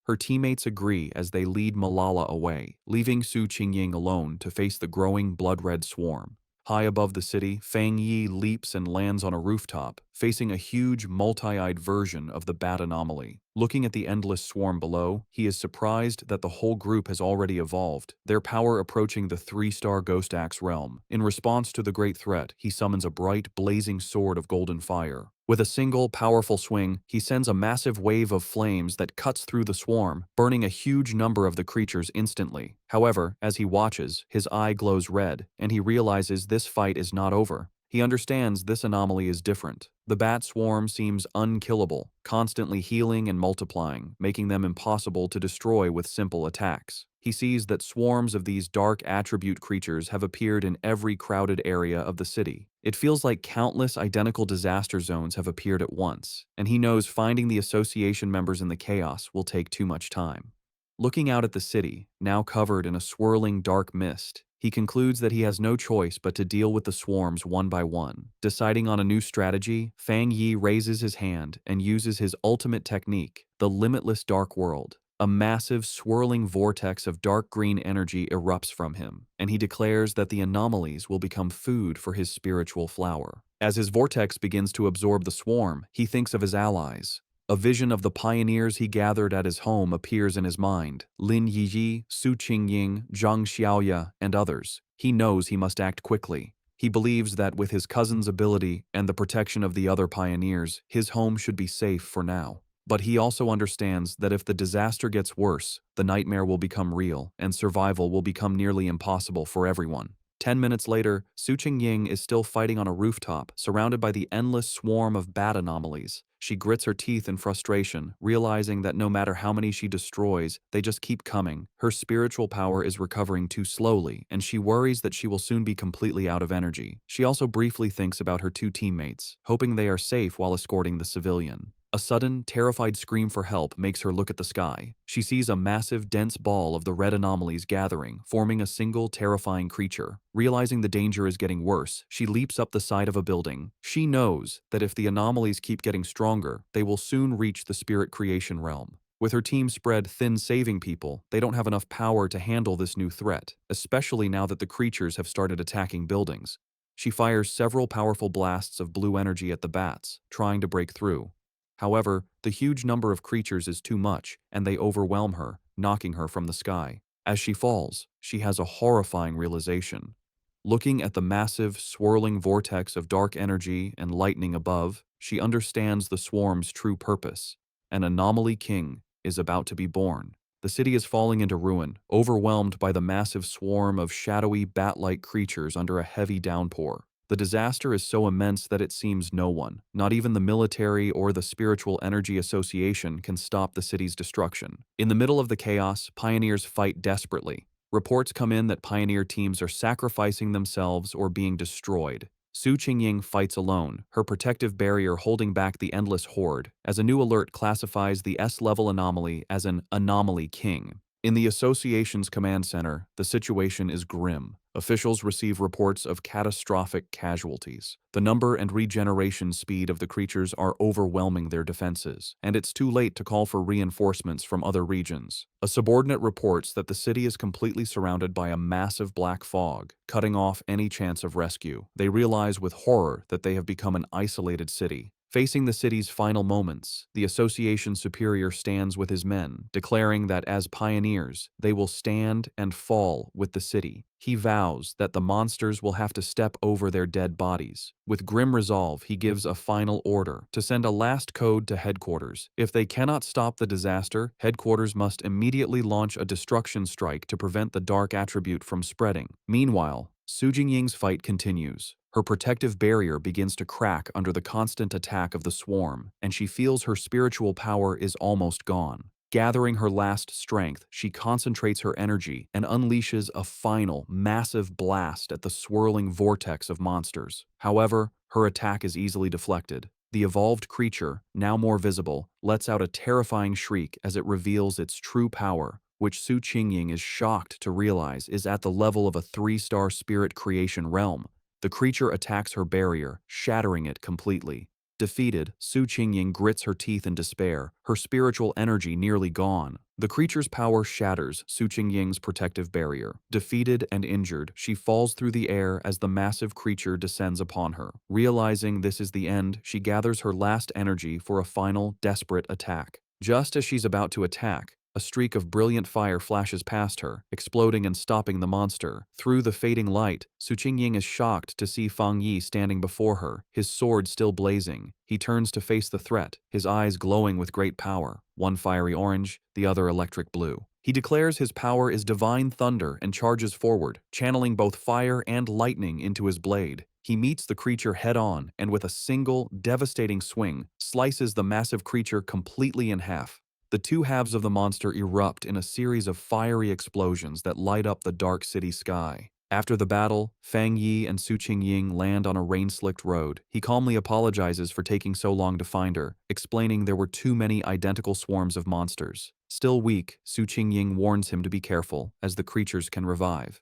Her teammates agree as they lead Malala away, leaving Su Qingying alone to face the growing blood-red swarm. High above the city, Fang Yi leaps and lands on a rooftop, facing a huge, multi-eyed version of the bat anomaly. Looking at the endless swarm below, he is surprised that the whole group has already evolved, their power approaching the 3-star Ghost Axe realm. In response to the great threat, he summons a bright, blazing sword of golden fire. With a single, powerful swing, he sends a massive wave of flames that cuts through the swarm, burning a huge number of the creatures instantly. However, as he watches, his eye glows red, and he realizes this fight is not over. He understands this anomaly is different. The bat swarm seems unkillable, constantly healing and multiplying, making them impossible to destroy with simple attacks. He sees that swarms of these dark attribute creatures have appeared in every crowded area of the city. It feels like countless identical disaster zones have appeared at once, and he knows finding the association members in the chaos will take too much time. Looking out at the city, now covered in a swirling dark mist, he concludes that he has no choice but to deal with the swarms one by one. Deciding on a new strategy, Fang Yi raises his hand and uses his ultimate technique, the limitless dark world. A massive, swirling vortex of dark green energy erupts from him, and he declares that the anomalies will become food for his spiritual flower. As his vortex begins to absorb the swarm, he thinks of his allies. A vision of the pioneers he gathered at his home appears in his mind: Lin Yiyi, Su Qingying, Zhang Xiaoya, and others. He knows he must act quickly. He believes that with his cousin's ability and the protection of the other pioneers, his home should be safe for now. But he also understands that if the disaster gets worse, the nightmare will become real, and survival will become nearly impossible for everyone. 10 minutes later, Su Qingying is still fighting on a rooftop, surrounded by the endless swarm of bat anomalies. She grits her teeth in frustration, realizing that no matter how many she destroys, they just keep coming. Her spiritual power is recovering too slowly, and she worries that she will soon be completely out of energy. She also briefly thinks about her two teammates, hoping they are safe while escorting the civilian. A sudden, terrified scream for help makes her look at the sky. She sees a massive, dense ball of the red anomalies gathering, forming a single, terrifying creature. Realizing the danger is getting worse, she leaps up the side of a building. She knows that if the anomalies keep getting stronger, they will soon reach the spirit creation realm. With her team spread thin saving people, they don't have enough power to handle this new threat, especially now that the creatures have started attacking buildings. She fires several powerful blasts of blue energy at the bats, trying to break through. However, the huge number of creatures is too much, and they overwhelm her, knocking her from the sky. As she falls, she has a horrifying realization. Looking at the massive, swirling vortex of dark energy and lightning above, she understands the swarm's true purpose. An anomaly king is about to be born. The city is falling into ruin, overwhelmed by the massive swarm of shadowy, bat-like creatures under a heavy downpour. The disaster is so immense that it seems no one, not even the military or the Spiritual Energy Association, can stop the city's destruction. In the middle of the chaos, pioneers fight desperately. Reports come in that pioneer teams are sacrificing themselves or being destroyed. Su Qingying fights alone, her protective barrier holding back the endless horde, as a new alert classifies the S-level anomaly as an anomaly king. In the association's command center, the situation is grim. Officials receive reports of catastrophic casualties. The number and regeneration speed of the creatures are overwhelming their defenses, and it's too late to call for reinforcements from other regions. A subordinate reports that the city is completely surrounded by a massive black fog, cutting off any chance of rescue. They realize with horror that they have become an isolated city. Facing the city's final moments, the association superior stands with his men, declaring that as pioneers, they will stand and fall with the city. He vows that the monsters will have to step over their dead bodies. With grim resolve, he gives a final order to send a last code to headquarters. If they cannot stop the disaster, headquarters must immediately launch a destruction strike to prevent the dark attribute from spreading. Meanwhile, Su Jingying's fight continues. Her protective barrier begins to crack under the constant attack of the swarm, and she feels her spiritual power is almost gone. Gathering her last strength, she concentrates her energy and unleashes a final, massive blast at the swirling vortex of monsters. However, her attack is easily deflected. The evolved creature, now more visible, lets out a terrifying shriek as it reveals its true power, which Su Qingying is shocked to realize is at the level of a 3-star spirit creation realm. The creature attacks her barrier, shattering it completely. Defeated, Su Qingying grits her teeth in despair, her spiritual energy nearly gone. The creature's power shatters Su Qingying's protective barrier. Defeated and injured, she falls through the air as the massive creature descends upon her. Realizing this is the end, she gathers her last energy for a final, desperate attack. Just as she's about to attack, a streak of brilliant fire flashes past her, exploding and stopping the monster. Through the fading light, Su Qingying is shocked to see Fang Yi standing before her, his sword still blazing. He turns to face the threat, his eyes glowing with great power, one fiery orange, the other electric blue. He declares his power is divine thunder and charges forward, channeling both fire and lightning into his blade. He meets the creature head-on and with a single, devastating swing, slices the massive creature completely in half. The two halves of the monster erupt in a series of fiery explosions that light up the dark city sky. After the battle, Fang Yi and Su Qingying land on a rain-slicked road. He calmly apologizes for taking so long to find her, explaining there were too many identical swarms of monsters. Still weak, Su Qingying warns him to be careful, as the creatures can revive.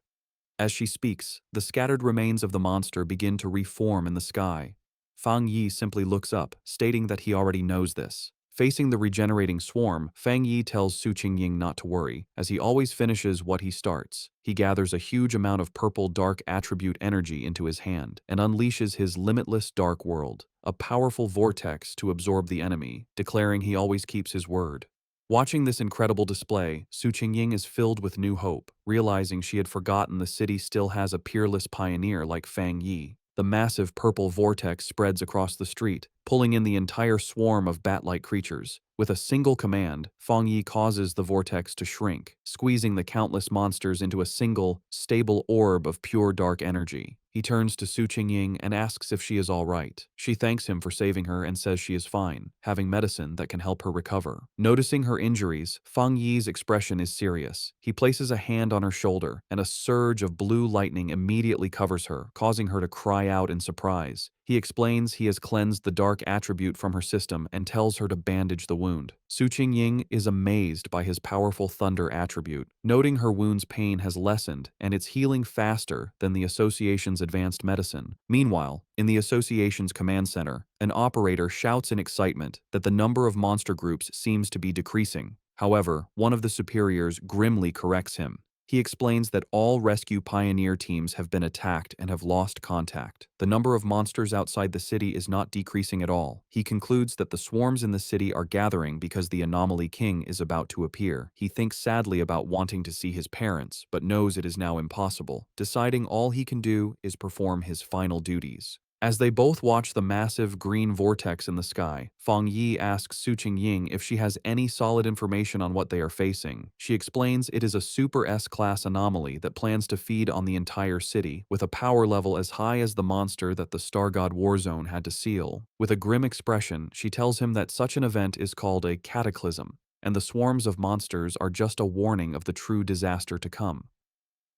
As she speaks, the scattered remains of the monster begin to reform in the sky. Fang Yi simply looks up, stating that he already knows this. Facing the regenerating swarm, Fang Yi tells Su Qingying not to worry, as he always finishes what he starts. He gathers a huge amount of purple dark attribute energy into his hand and unleashes his limitless dark world, a powerful vortex to absorb the enemy, declaring he always keeps his word. Watching this incredible display, Su Qingying is filled with new hope, realizing she had forgotten the city still has a peerless pioneer like Fang Yi. The massive purple vortex spreads across the street, pulling in the entire swarm of bat-like creatures. With a single command, Fang Yi causes the vortex to shrink, squeezing the countless monsters into a single, stable orb of pure dark energy. He turns to Su Qingying and asks if she is all right. She thanks him for saving her and says she is fine, having medicine that can help her recover. Noticing her injuries, Fang Yi's expression is serious. He places a hand on her shoulder, and a surge of blue lightning immediately covers her, causing her to cry out in surprise. He explains he has cleansed the dark attribute from her system and tells her to bandage the wound. Su Qingying is amazed by his powerful thunder attribute, noting her wound's pain has lessened and it's healing faster than the association's advanced medicine. Meanwhile, in the association's command center, an operator shouts in excitement that the number of monster groups seems to be decreasing. However, one of the superiors grimly corrects him. He explains that all rescue pioneer teams have been attacked and have lost contact. The number of monsters outside the city is not decreasing at all. He concludes that the swarms in the city are gathering because the Anomaly King is about to appear. He thinks sadly about wanting to see his parents, but knows it is now impossible, deciding all he can do is perform his final duties. As they both watch the massive green vortex in the sky, Fang Yi asks Su Qingying if she has any solid information on what they are facing. She explains it is a Super S-class anomaly that plans to feed on the entire city, with a power level as high as the monster that the Star God Warzone had to seal. With a grim expression, she tells him that such an event is called a cataclysm, and the swarms of monsters are just a warning of the true disaster to come.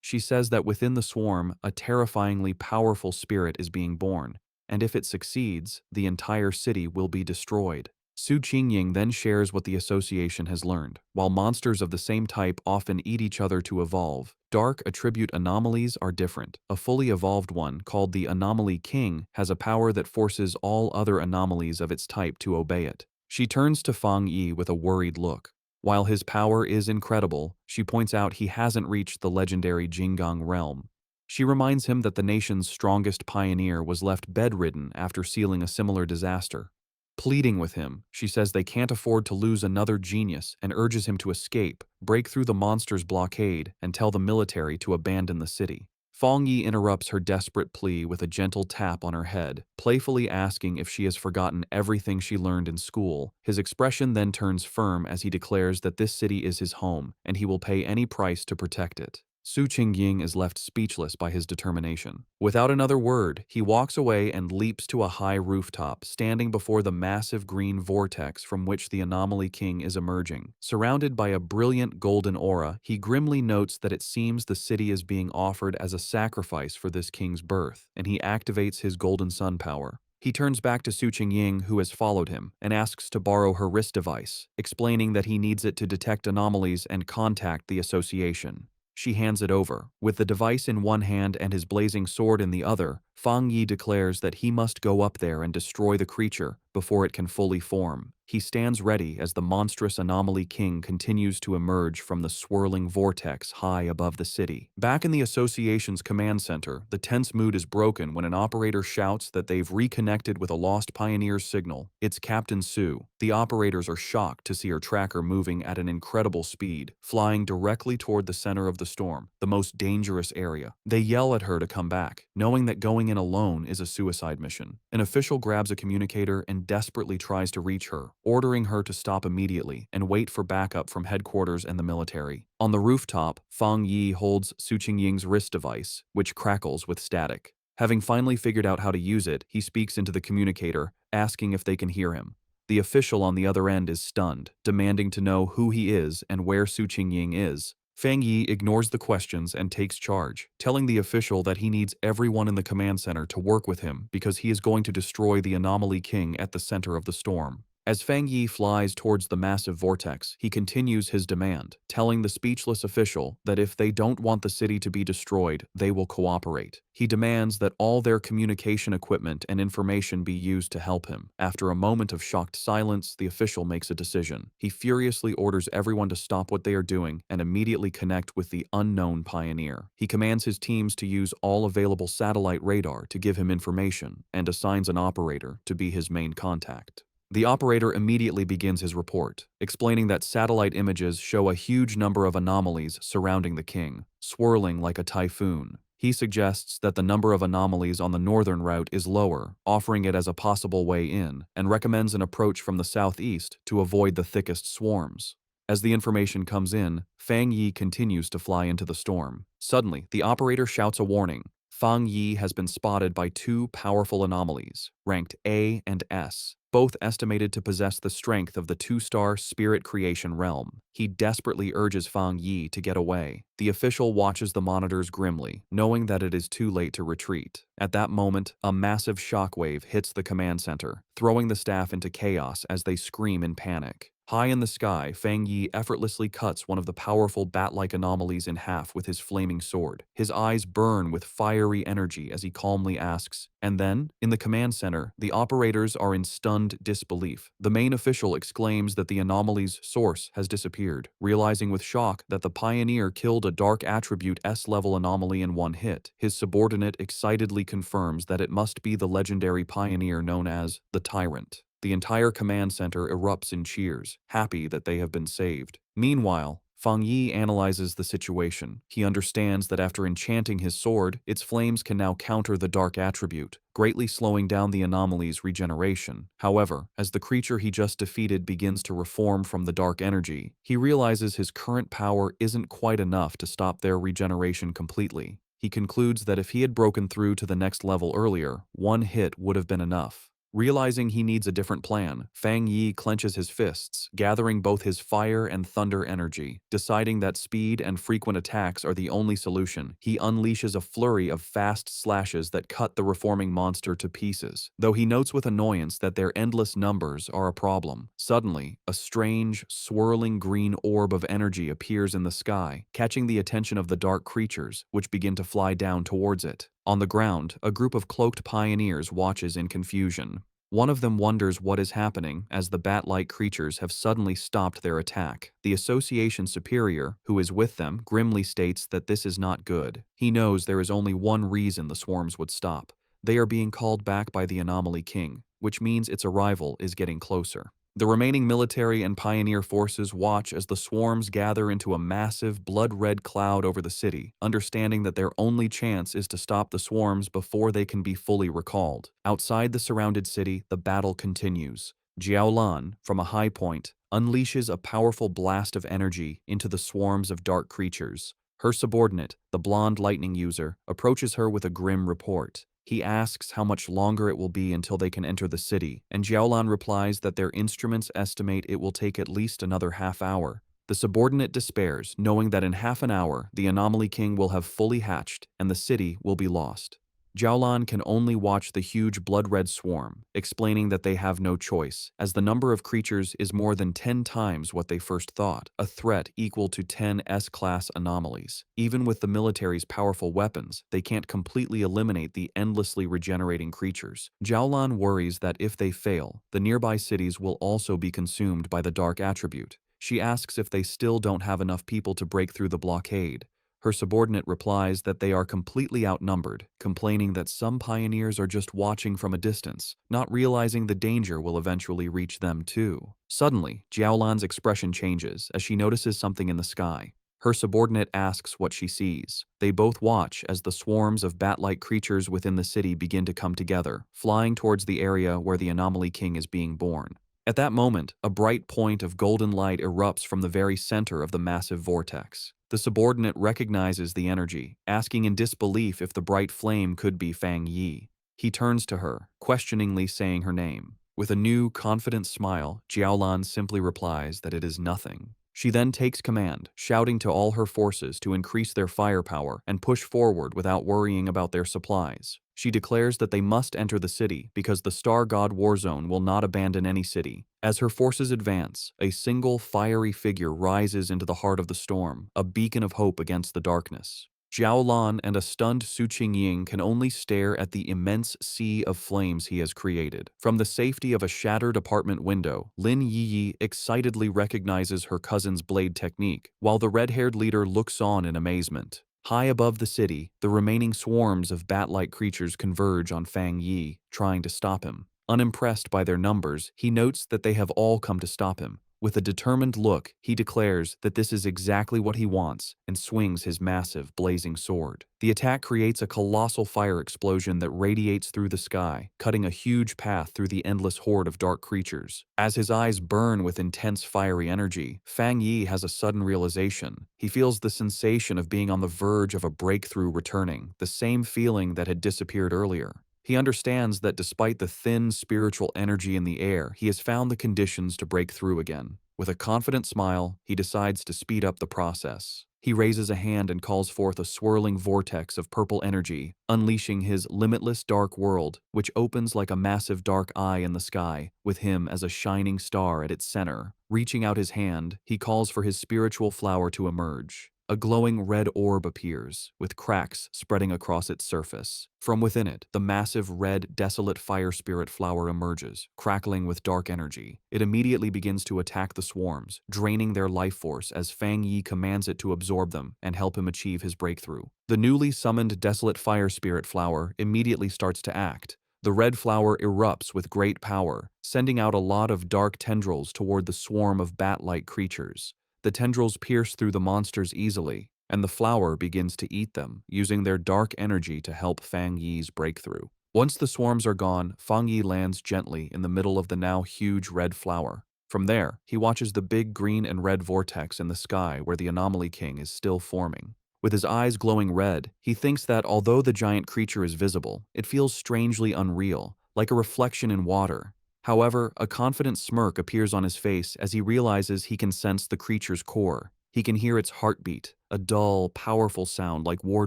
She says that within the swarm, a terrifyingly powerful spirit is being born, and if it succeeds, the entire city will be destroyed. Su Qingying then shares what the association has learned. While monsters of the same type often eat each other to evolve, dark attribute anomalies are different. A fully evolved one, called the Anomaly King, has a power that forces all other anomalies of its type to obey it. She turns to Fang Yi with a worried look. While his power is incredible, she points out he hasn't reached the legendary Jinggang realm. She reminds him that the nation's strongest pioneer was left bedridden after sealing a similar disaster. Pleading with him, she says they can't afford to lose another genius and urges him to escape, break through the monster's blockade, and tell the military to abandon the city. Fang Yi interrupts her desperate plea with a gentle tap on her head, playfully asking if she has forgotten everything she learned in school. His expression then turns firm as he declares that this city is his home, and he will pay any price to protect it. Su Qingying is left speechless by his determination. Without another word, he walks away and leaps to a high rooftop, standing before the massive green vortex from which the Anomaly King is emerging. Surrounded by a brilliant golden aura, he grimly notes that it seems the city is being offered as a sacrifice for this king's birth, and he activates his golden sun power. He turns back to Su Qingying, who has followed him, and asks to borrow her wrist device, explaining that he needs it to detect anomalies and contact the association. She hands it over. With the device in one hand and his blazing sword in the other, Fang Yi declares that he must go up there and destroy the creature before it can fully form. He stands ready as the monstrous Anomaly King continues to emerge from the swirling vortex high above the city. Back in the association's command center, the tense mood is broken when an operator shouts that they've reconnected with a lost pioneer's signal. It's Captain Su. The operators are shocked to see her tracker moving at an incredible speed, flying directly toward the center of the storm, the most dangerous area. They yell at her to come back, knowing that going in alone is a suicide mission. An official grabs a communicator and desperately tries to reach her, ordering her to stop immediately and wait for backup from headquarters and the military. On the rooftop, Fang Yi holds Su Qingying's wrist device, which crackles with static. Having finally figured out how to use it, he speaks into the communicator, asking if they can hear him. The official on the other end is stunned, demanding to know who he is and where Su Qingying is. Fang Yi ignores the questions and takes charge, telling the official that he needs everyone in the command center to work with him because he is going to destroy the Anomaly King at the center of the storm. As Fang Yi flies towards the massive vortex, he continues his demand, telling the speechless official that if they don't want the city to be destroyed, they will cooperate. He demands that all their communication equipment and information be used to help him. After a moment of shocked silence, the official makes a decision. He furiously orders everyone to stop what they are doing and immediately connect with the unknown pioneer. He commands his teams to use all available satellite radar to give him information and assigns an operator to be his main contact. The operator immediately begins his report, explaining that satellite images show a huge number of anomalies surrounding the king, swirling like a typhoon. He suggests that the number of anomalies on the northern route is lower, offering it as a possible way in, and recommends an approach from the southeast to avoid the thickest swarms. As the information comes in, Fang Yi continues to fly into the storm. Suddenly, the operator shouts a warning. Fang Yi has been spotted by two powerful anomalies, ranked A and S, both estimated to possess the strength of the two-star spirit creation realm. He desperately urges Fang Yi to get away. The official watches the monitors grimly, knowing that it is too late to retreat. At that moment, a massive shockwave hits the command center, throwing the staff into chaos as they scream in panic. High in the sky, Fang Yi effortlessly cuts one of the powerful bat-like anomalies in half with his flaming sword. His eyes burn with fiery energy as he calmly asks, and then, in the command center, the operators are in stunned disbelief. The main official exclaims that the anomaly's source has disappeared, realizing with shock that the pioneer killed a dark attribute S-level anomaly in one hit. His subordinate excitedly confirms that it must be the legendary pioneer known as the Tyrant. The entire command center erupts in cheers, happy that they have been saved. Meanwhile, Fang Yi analyzes the situation. He understands that after enchanting his sword, its flames can now counter the dark attribute, greatly slowing down the anomaly's regeneration. However, as the creature he just defeated begins to reform from the dark energy, he realizes his current power isn't quite enough to stop their regeneration completely. He concludes that if he had broken through to the next level earlier, one hit would have been enough. Realizing he needs a different plan, Fang Yi clenches his fists, gathering both his fire and thunder energy. Deciding that speed and frequent attacks are the only solution, he unleashes a flurry of fast slashes that cut the reforming monster to pieces, though he notes with annoyance that their endless numbers are a problem. Suddenly, a strange, swirling green orb of energy appears in the sky, catching the attention of the dark creatures, which begin to fly down towards it. On the ground, a group of cloaked pioneers watches in confusion. One of them wonders what is happening as the bat-like creatures have suddenly stopped their attack. The association superior, who is with them, grimly states that this is not good. He knows there is only one reason the swarms would stop. They are being called back by the Anomaly King, which means its arrival is getting closer. The remaining military and pioneer forces watch as the swarms gather into a massive, blood-red cloud over the city, understanding that their only chance is to stop the swarms before they can be fully recalled. Outside the surrounded city, the battle continues. Jiaolan, from a high point, unleashes a powerful blast of energy into the swarms of dark creatures. Her subordinate, the blonde lightning user, approaches her with a grim report. He asks how much longer it will be until they can enter the city, and Jiaolan replies that their instruments estimate it will take at least another half hour. The subordinate despairs, knowing that in half an hour, the Anomaly King will have fully hatched, and the city will be lost. Jiaolan can only watch the huge blood-red swarm, explaining that they have no choice, as the number of creatures is more than 10 times what they first thought, a threat equal to 10 S-class anomalies. Even with the military's powerful weapons, they can't completely eliminate the endlessly regenerating creatures. Jiaolan worries that if they fail, the nearby cities will also be consumed by the dark attribute. She asks if they still don't have enough people to break through the blockade. Her subordinate replies that they are completely outnumbered, complaining that some pioneers are just watching from a distance, not realizing the danger will eventually reach them too. Suddenly, Jiaolan's expression changes as she notices something in the sky. Her subordinate asks what she sees. They both watch as the swarms of bat-like creatures within the city begin to come together, flying towards the area where the Anomaly King is being born. At that moment, a bright point of golden light erupts from the very center of the massive vortex. The subordinate recognizes the energy, asking in disbelief if the bright flame could be Fang Yi. He turns to her, questioningly saying her name. With a new, confident smile, Jiaolan simply replies that it is nothing. She then takes command, shouting to all her forces to increase their firepower and push forward without worrying about their supplies. She declares that they must enter the city because the Star God Warzone will not abandon any city. As her forces advance, a single fiery figure rises into the heart of the storm, a beacon of hope against the darkness. Jiaolan and a stunned Su Qingying can only stare at the immense sea of flames he has created. From the safety of a shattered apartment window, Lin Yiyi excitedly recognizes her cousin's blade technique, while the red-haired leader looks on in amazement. High above the city, the remaining swarms of bat-like creatures converge on Fang Yi, trying to stop him. Unimpressed by their numbers, he notes that they have all come to stop him. With a determined look, he declares that this is exactly what he wants and swings his massive, blazing sword. The attack creates a colossal fire explosion that radiates through the sky, cutting a huge path through the endless horde of dark creatures. As his eyes burn with intense fiery energy, Fang Yi has a sudden realization. He feels the sensation of being on the verge of a breakthrough returning, the same feeling that had disappeared earlier. He understands that despite the thin spiritual energy in the air, he has found the conditions to break through again. With a confident smile, he decides to speed up the process. He raises a hand and calls forth a swirling vortex of purple energy, unleashing his limitless dark world, which opens like a massive dark eye in the sky, with him as a shining star at its center. Reaching out his hand, he calls for his spiritual flower to emerge. A glowing red orb appears, with cracks spreading across its surface. From within it, the massive red, desolate fire spirit flower emerges, crackling with dark energy. It immediately begins to attack the swarms, draining their life force as Fang Yi commands it to absorb them and help him achieve his breakthrough. The newly summoned desolate fire spirit flower immediately starts to act. The red flower erupts with great power, sending out a lot of dark tendrils toward the swarm of bat-like creatures. The tendrils pierce through the monsters easily, and the flower begins to eat them, using their dark energy to help Fang Yi's breakthrough. Once the swarms are gone, Fang Yi lands gently in the middle of the now huge red flower. From there, he watches the big green and red vortex in the sky where the Anomaly King is still forming. With his eyes glowing red, he thinks that although the giant creature is visible, it feels strangely unreal, like a reflection in water. However, a confident smirk appears on his face as he realizes he can sense the creature's core. He can hear its heartbeat, a dull, powerful sound like war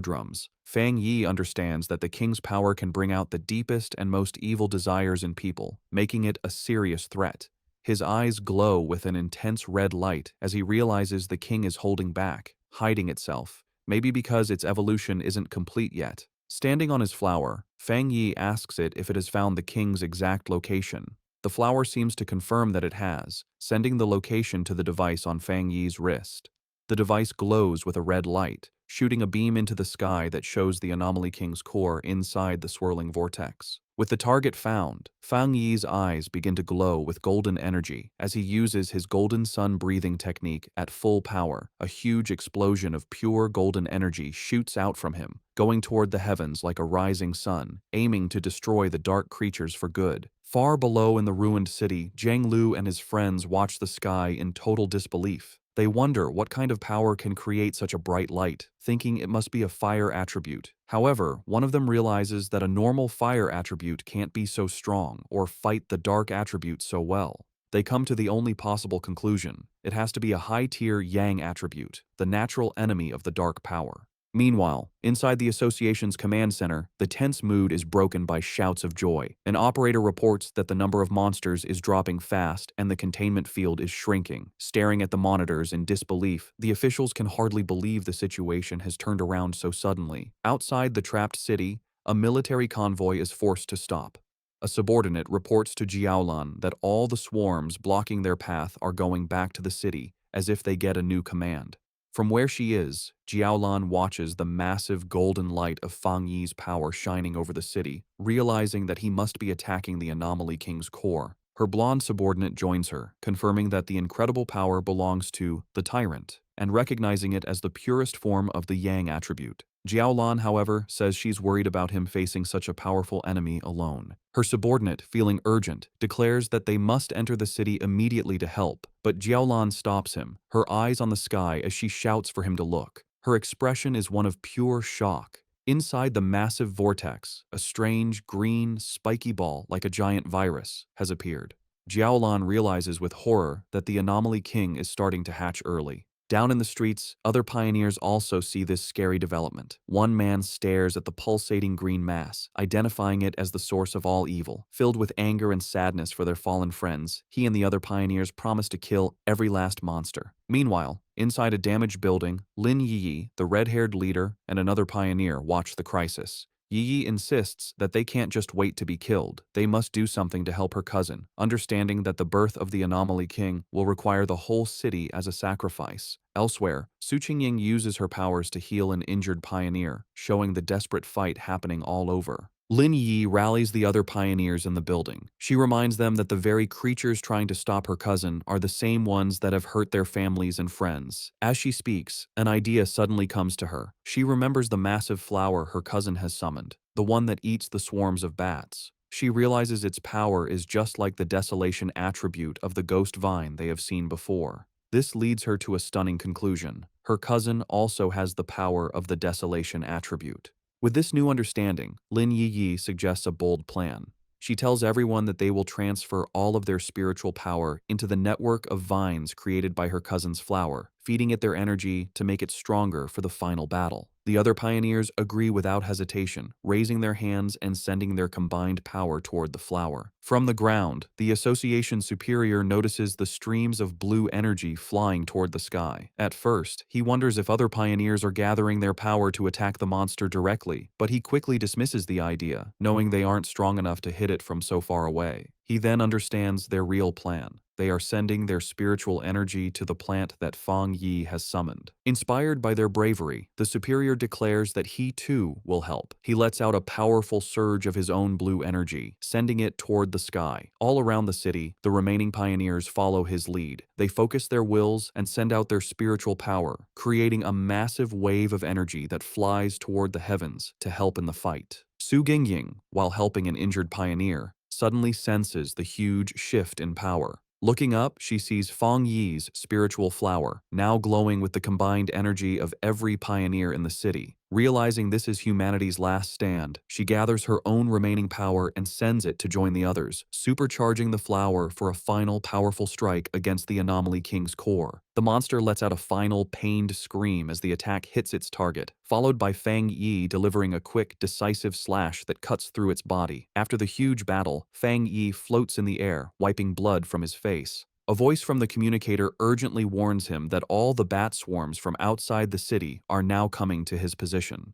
drums. Fang Yi understands that the king's power can bring out the deepest and most evil desires in people, making it a serious threat. His eyes glow with an intense red light as he realizes the king is holding back, hiding itself, maybe because its evolution isn't complete yet. Standing on his flower, Fang Yi asks it if it has found the king's exact location. The flower seems to confirm that it has, sending the location to the device on Fang Yi's wrist. The device glows with a red light, shooting a beam into the sky that shows the Anomaly King's core inside the swirling vortex. With the target found, Fang Yi's eyes begin to glow with golden energy as he uses his golden sun breathing technique at full power. A huge explosion of pure golden energy shoots out from him, going toward the heavens like a rising sun, aiming to destroy the dark creatures for good. Far below in the ruined city, Zhang Lu and his friends watch the sky in total disbelief. They wonder what kind of power can create such a bright light, thinking it must be a fire attribute. However, one of them realizes that a normal fire attribute can't be so strong or fight the dark attribute so well. They come to the only possible conclusion. It has to be a high-tier yang attribute, the natural enemy of the dark power. Meanwhile, inside the association's command center, the tense mood is broken by shouts of joy. An operator reports that the number of monsters is dropping fast and the containment field is shrinking. Staring at the monitors in disbelief, the officials can hardly believe the situation has turned around so suddenly. Outside the trapped city, a military convoy is forced to stop. A subordinate reports to Jiaolan that all the swarms blocking their path are going back to the city as if they get a new command. From where she is, Jiaolan watches the massive golden light of Fang Yi's power shining over the city, realizing that he must be attacking the Anomaly King's core. Her blonde subordinate joins her, confirming that the incredible power belongs to the Tyrant, and recognizing it as the purest form of the Yang attribute. Jiaolan, however, says she's worried about him facing such a powerful enemy alone. Her subordinate, feeling urgent, declares that they must enter the city immediately to help, but Jiaolan stops him, her eyes on the sky as she shouts for him to look. Her expression is one of pure shock. Inside the massive vortex, a strange, green, spiky ball like a giant virus has appeared. Jiaolan realizes with horror that the Anomaly King is starting to hatch early. Down in the streets, other pioneers also see this scary development. One man stares at the pulsating green mass, identifying it as the source of all evil. Filled with anger and sadness for their fallen friends, he and the other pioneers promise to kill every last monster. Meanwhile, inside a damaged building, Lin Yi, the red-haired leader, and another pioneer watch the crisis. Yi insists that they can't just wait to be killed. They must do something to help her cousin, understanding that the birth of the Anomaly King will require the whole city as a sacrifice. Elsewhere, Su Qingying uses her powers to heal an injured pioneer, showing the desperate fight happening all over. Lin Yi rallies the other pioneers in the building. She reminds them that the very creatures trying to stop her cousin are the same ones that have hurt their families and friends. As she speaks, an idea suddenly comes to her. She remembers the massive flower her cousin has summoned, the one that eats the swarms of bats. She realizes its power is just like the desolation attribute of the ghost vine they have seen before. This leads her to a stunning conclusion. Her cousin also has the power of the desolation attribute. With this new understanding, Lin Yi suggests a bold plan. She tells everyone that they will transfer all of their spiritual power into the network of vines created by her cousin's flower, feeding it their energy to make it stronger for the final battle. The other pioneers agree without hesitation, raising their hands and sending their combined power toward the flower. From the ground, the Association Superior notices the streams of blue energy flying toward the sky. At first, he wonders if other pioneers are gathering their power to attack the monster directly, but he quickly dismisses the idea, knowing they aren't strong enough to hit it from so far away. He then understands their real plan. They are sending their spiritual energy to the plant that Fang Yi has summoned. Inspired by their bravery, the superior declares that he too will help. He lets out a powerful surge of his own blue energy, sending it toward the sky. All around the city, the remaining pioneers follow his lead. They focus their wills and send out their spiritual power, creating a massive wave of energy that flies toward the heavens to help in the fight. Su Gingying, while helping an injured pioneer, suddenly senses the huge shift in power. Looking up, she sees Fang Yi's spiritual flower, now glowing with the combined energy of every pioneer in the city. Realizing this is humanity's last stand, she gathers her own remaining power and sends it to join the others, supercharging the flower for a final powerful strike against the Anomaly King's core. The monster lets out a final pained scream as the attack hits its target, followed by Fang Yi delivering a quick, decisive slash that cuts through its body. After the huge battle, Fang Yi floats in the air, wiping blood from his face. A voice from the communicator urgently warns him that all the bat swarms from outside the city are now coming to his position.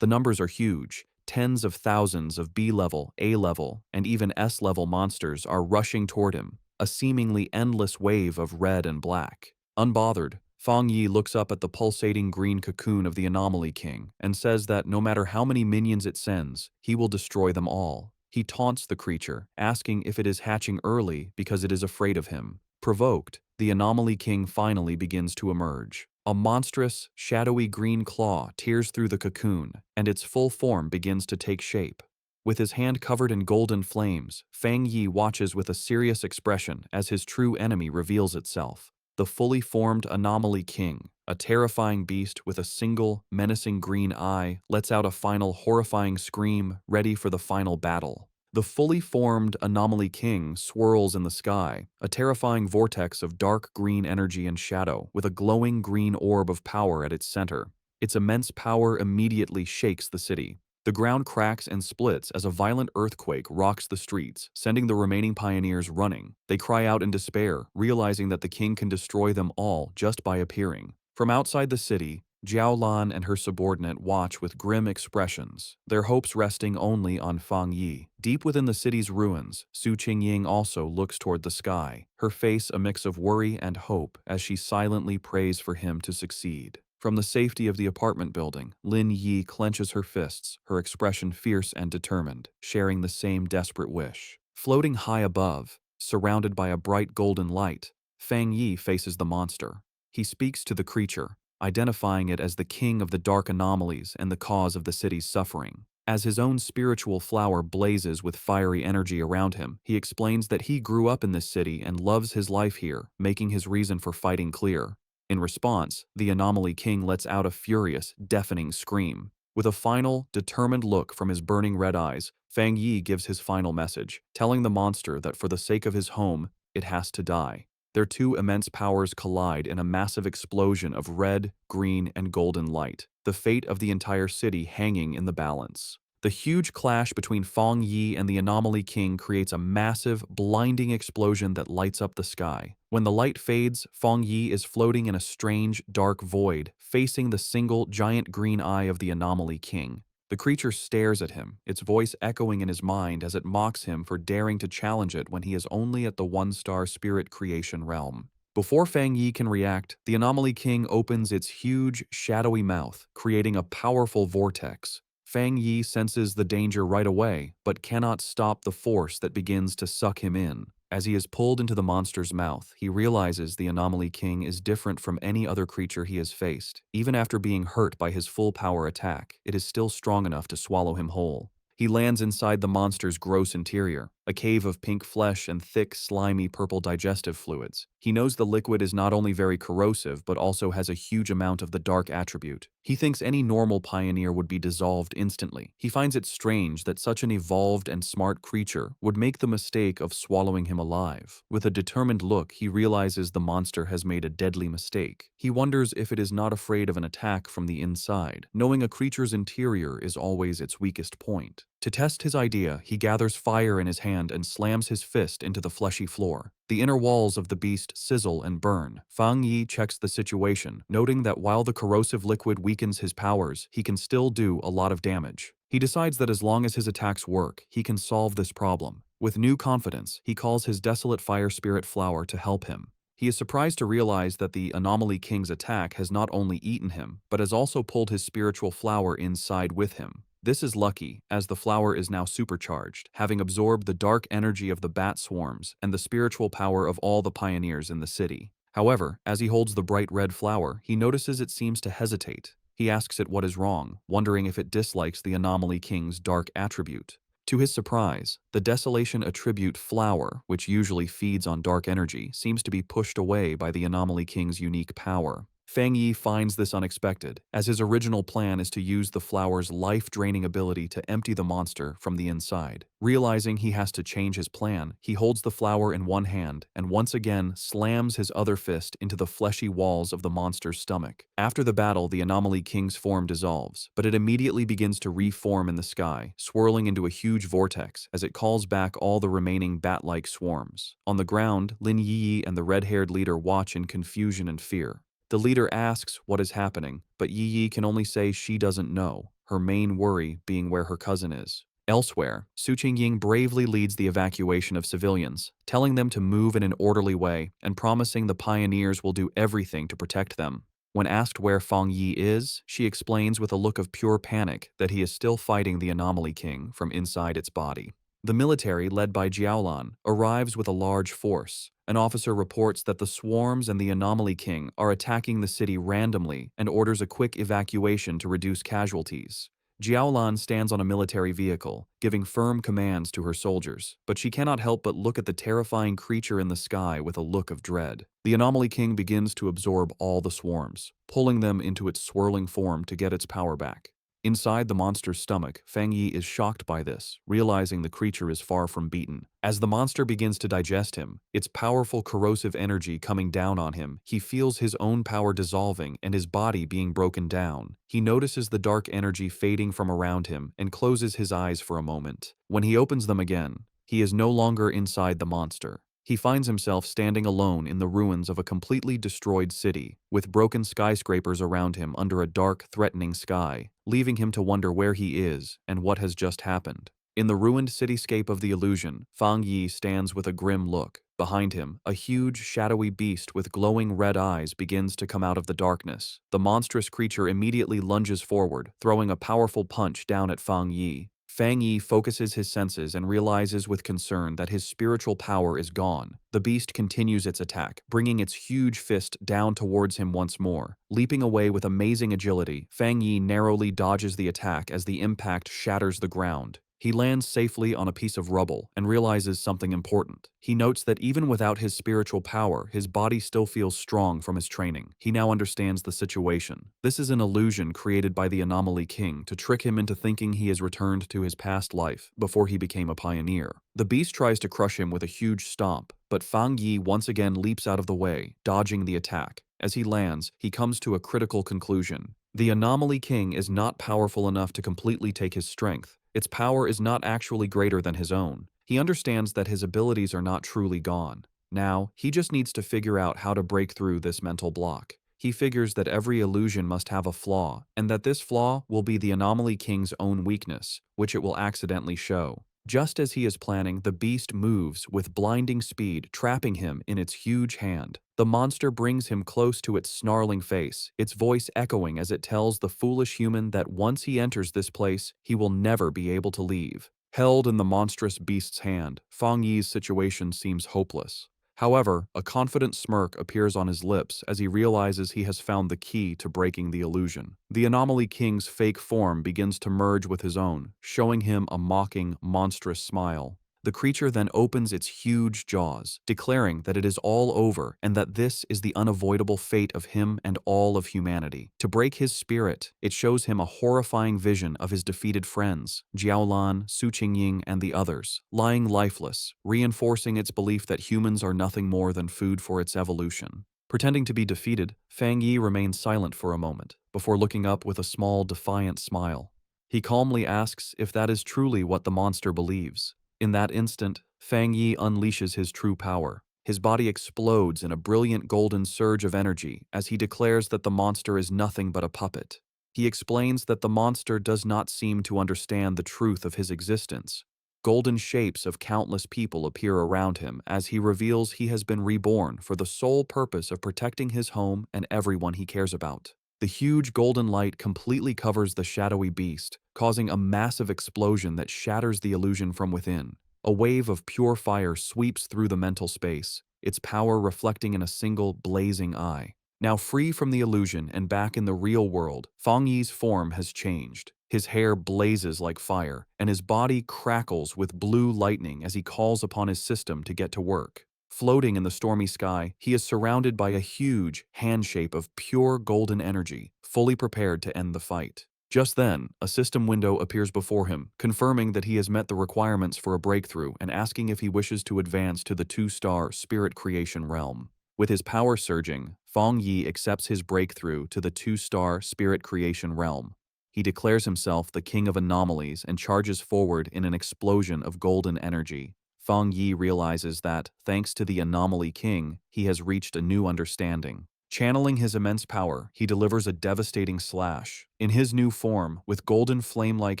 The numbers are huge. Tens of thousands of B-level, A-level, and even S-level monsters are rushing toward him, a seemingly endless wave of red and black. Unbothered, Fang Yi looks up at the pulsating green cocoon of the Anomaly King and says that no matter how many minions it sends, he will destroy them all. He taunts the creature, asking if it is hatching early because it is afraid of him. Provoked, the Anomaly King finally begins to emerge. A monstrous, shadowy green claw tears through the cocoon, and its full form begins to take shape. With his hand covered in golden flames, Fang Yi watches with a serious expression as his true enemy reveals itself. The fully formed Anomaly King, a terrifying beast with a single, menacing green eye, lets out a final horrifying scream, ready for the final battle. The fully formed Anomaly King swirls in the sky, a terrifying vortex of dark green energy and shadow, with a glowing green orb of power at its center. Its immense power immediately shakes the city. The ground cracks and splits as a violent earthquake rocks the streets, sending the remaining pioneers running. They cry out in despair, realizing that the king can destroy them all just by appearing. From outside the city, Jiao Lan and her subordinate watch with grim expressions, their hopes resting only on Fang Yi. Deep within the city's ruins, Su Qingying also looks toward the sky, her face a mix of worry and hope as she silently prays for him to succeed. From the safety of the apartment building, Lin Yi clenches her fists, her expression fierce and determined, sharing the same desperate wish. Floating high above, surrounded by a bright golden light, Fang Yi faces the monster. He speaks to the creature, identifying it as the king of the dark anomalies and the cause of the city's suffering. As his own spiritual flower blazes with fiery energy around him, he explains that he grew up in this city and loves his life here, making his reason for fighting clear. In response, the Anomaly King lets out a furious, deafening scream. With a final, determined look from his burning red eyes, Fang Yi gives his final message, telling the monster that for the sake of his home, it has to die. Their two immense powers collide in a massive explosion of red, green, and golden light, the fate of the entire city hanging in the balance. The huge clash between Fang Yi and the Anomaly King creates a massive, blinding explosion that lights up the sky. When the light fades, Fang Yi is floating in a strange, dark void, facing the single, giant green eye of the Anomaly King. The creature stares at him, its voice echoing in his mind as it mocks him for daring to challenge it when he is only at the one-star spirit creation realm. Before Fang Yi can react, the Anomaly King opens its huge, shadowy mouth, creating a powerful vortex. Fang Yi senses the danger right away, but cannot stop the force that begins to suck him in. As he is pulled into the monster's mouth, he realizes the Anomaly King is different from any other creature he has faced. Even after being hurt by his full power attack, it is still strong enough to swallow him whole. He lands inside the monster's gross interior, a cave of pink flesh and thick, slimy purple digestive fluids. He knows the liquid is not only very corrosive, but also has a huge amount of the dark attribute. He thinks any normal pioneer would be dissolved instantly. He finds it strange that such an evolved and smart creature would make the mistake of swallowing him alive. With a determined look, he realizes the monster has made a deadly mistake. He wonders if it is not afraid of an attack from the inside, knowing a creature's interior is always its weakest point. To test his idea, he gathers fire in his hand and slams his fist into the fleshy floor. The inner walls of the beast sizzle and burn. Fang Yi checks the situation, noting that while the corrosive liquid weakens his powers, he can still do a lot of damage. He decides that as long as his attacks work, he can solve this problem. With new confidence, he calls his desolate fire spirit flower to help him. He is surprised to realize that the Anomaly King's attack has not only eaten him, but has also pulled his spiritual flower inside with him. This is lucky, as the flower is now supercharged, having absorbed the dark energy of the bat swarms and the spiritual power of all the pioneers in the city. However, as he holds the bright red flower, he notices it seems to hesitate. He asks it what is wrong, wondering if it dislikes the Anomaly King's dark attribute. To his surprise, the Desolation attribute flower, which usually feeds on dark energy, seems to be pushed away by the Anomaly King's unique power. Fang Yi finds this unexpected, as his original plan is to use the flower's life-draining ability to empty the monster from the inside. Realizing he has to change his plan, he holds the flower in one hand and once again slams his other fist into the fleshy walls of the monster's stomach. After the battle, the Anomaly King's form dissolves, but it immediately begins to reform in the sky, swirling into a huge vortex as it calls back all the remaining bat-like swarms. On the ground, Lin Yi and the red-haired leader watch in confusion and fear. The leader asks what is happening, but Yi Yi can only say she doesn't know, her main worry being where her cousin is. Elsewhere, Su Qingying bravely leads the evacuation of civilians, telling them to move in an orderly way and promising the pioneers will do everything to protect them. When asked where Fang Yi is, she explains with a look of pure panic that he is still fighting the Anomaly King from inside its body. The military, led by Jiaolan, arrives with a large force. An officer reports that the swarms and the Anomaly King are attacking the city randomly and orders a quick evacuation to reduce casualties. Jiaolan stands on a military vehicle, giving firm commands to her soldiers, but she cannot help but look at the terrifying creature in the sky with a look of dread. The Anomaly King begins to absorb all the swarms, pulling them into its swirling form to get its power back. Inside the monster's stomach, Fang Yi is shocked by this, realizing the creature is far from beaten. As the monster begins to digest him, its powerful corrosive energy coming down on him, he feels his own power dissolving and his body being broken down. He notices the dark energy fading from around him and closes his eyes for a moment. When he opens them again, he is no longer inside the monster. He finds himself standing alone in the ruins of a completely destroyed city, with broken skyscrapers around him under a dark, threatening sky, leaving him to wonder where he is and what has just happened. In the ruined cityscape of the illusion, Fang Yi stands with a grim look. Behind him, a huge, shadowy beast with glowing red eyes begins to come out of the darkness. The monstrous creature immediately lunges forward, throwing a powerful punch down at Fang Yi. Fang Yi focuses his senses and realizes with concern that his spiritual power is gone. The beast continues its attack, bringing its huge fist down towards him once more. Leaping away with amazing agility, Fang Yi narrowly dodges the attack as the impact shatters the ground. He lands safely on a piece of rubble and realizes something important. He notes that even without his spiritual power, his body still feels strong from his training. He now understands the situation. This is an illusion created by the Anomaly King to trick him into thinking he has returned to his past life before he became a pioneer. The beast tries to crush him with a huge stomp, but Fang Yi once again leaps out of the way, dodging the attack. As he lands, he comes to a critical conclusion. The Anomaly King is not powerful enough to completely take his strength. Its power is not actually greater than his own. He understands that his abilities are not truly gone. Now, he just needs to figure out how to break through this mental block. He figures that every illusion must have a flaw, and that this flaw will be the Anomaly King's own weakness, which it will accidentally show. Just as he is planning, the beast moves with blinding speed, trapping him in its huge hand. The monster brings him close to its snarling face, its voice echoing as it tells the foolish human that once he enters this place, he will never be able to leave. Held in the monstrous beast's hand, Fang Yi's situation seems hopeless. However, a confident smirk appears on his lips as he realizes he has found the key to breaking the illusion. The Anomaly King's fake form begins to merge with his own, showing him a mocking, monstrous smile. The creature then opens its huge jaws, declaring that it is all over and that this is the unavoidable fate of him and all of humanity. To break his spirit, it shows him a horrifying vision of his defeated friends, Jiaolan, Su Qingying, and the others, lying lifeless, reinforcing its belief that humans are nothing more than food for its evolution. Pretending to be defeated, Fang Yi remains silent for a moment, before looking up with a small, defiant smile. He calmly asks if that is truly what the monster believes. In that instant, Fang Yi unleashes his true power. His body explodes in a brilliant golden surge of energy as he declares that the monster is nothing but a puppet. He explains that the monster does not seem to understand the truth of his existence. Golden shapes of countless people appear around him as he reveals he has been reborn for the sole purpose of protecting his home and everyone he cares about. The huge golden light completely covers the shadowy beast, causing a massive explosion that shatters the illusion from within. A wave of pure fire sweeps through the mental space, its power reflecting in a single blazing eye. Now free from the illusion and back in the real world, Fang Yi's form has changed. His hair blazes like fire, and his body crackles with blue lightning as he calls upon his system to get to work. Floating in the stormy sky, he is surrounded by a huge hand shape of pure golden energy, fully prepared to end the fight. Just then, a system window appears before him, confirming that he has met the requirements for a breakthrough and asking if he wishes to advance to the 2-star Spirit Creation realm. With his power surging, Fang Yi accepts his breakthrough to the 2-star Spirit Creation realm. He declares himself the king of anomalies and charges forward in an explosion of golden energy. Fang Yi realizes that, thanks to the Anomaly King, he has reached a new understanding. Channeling his immense power, he delivers a devastating slash. In his new form, with golden flame-like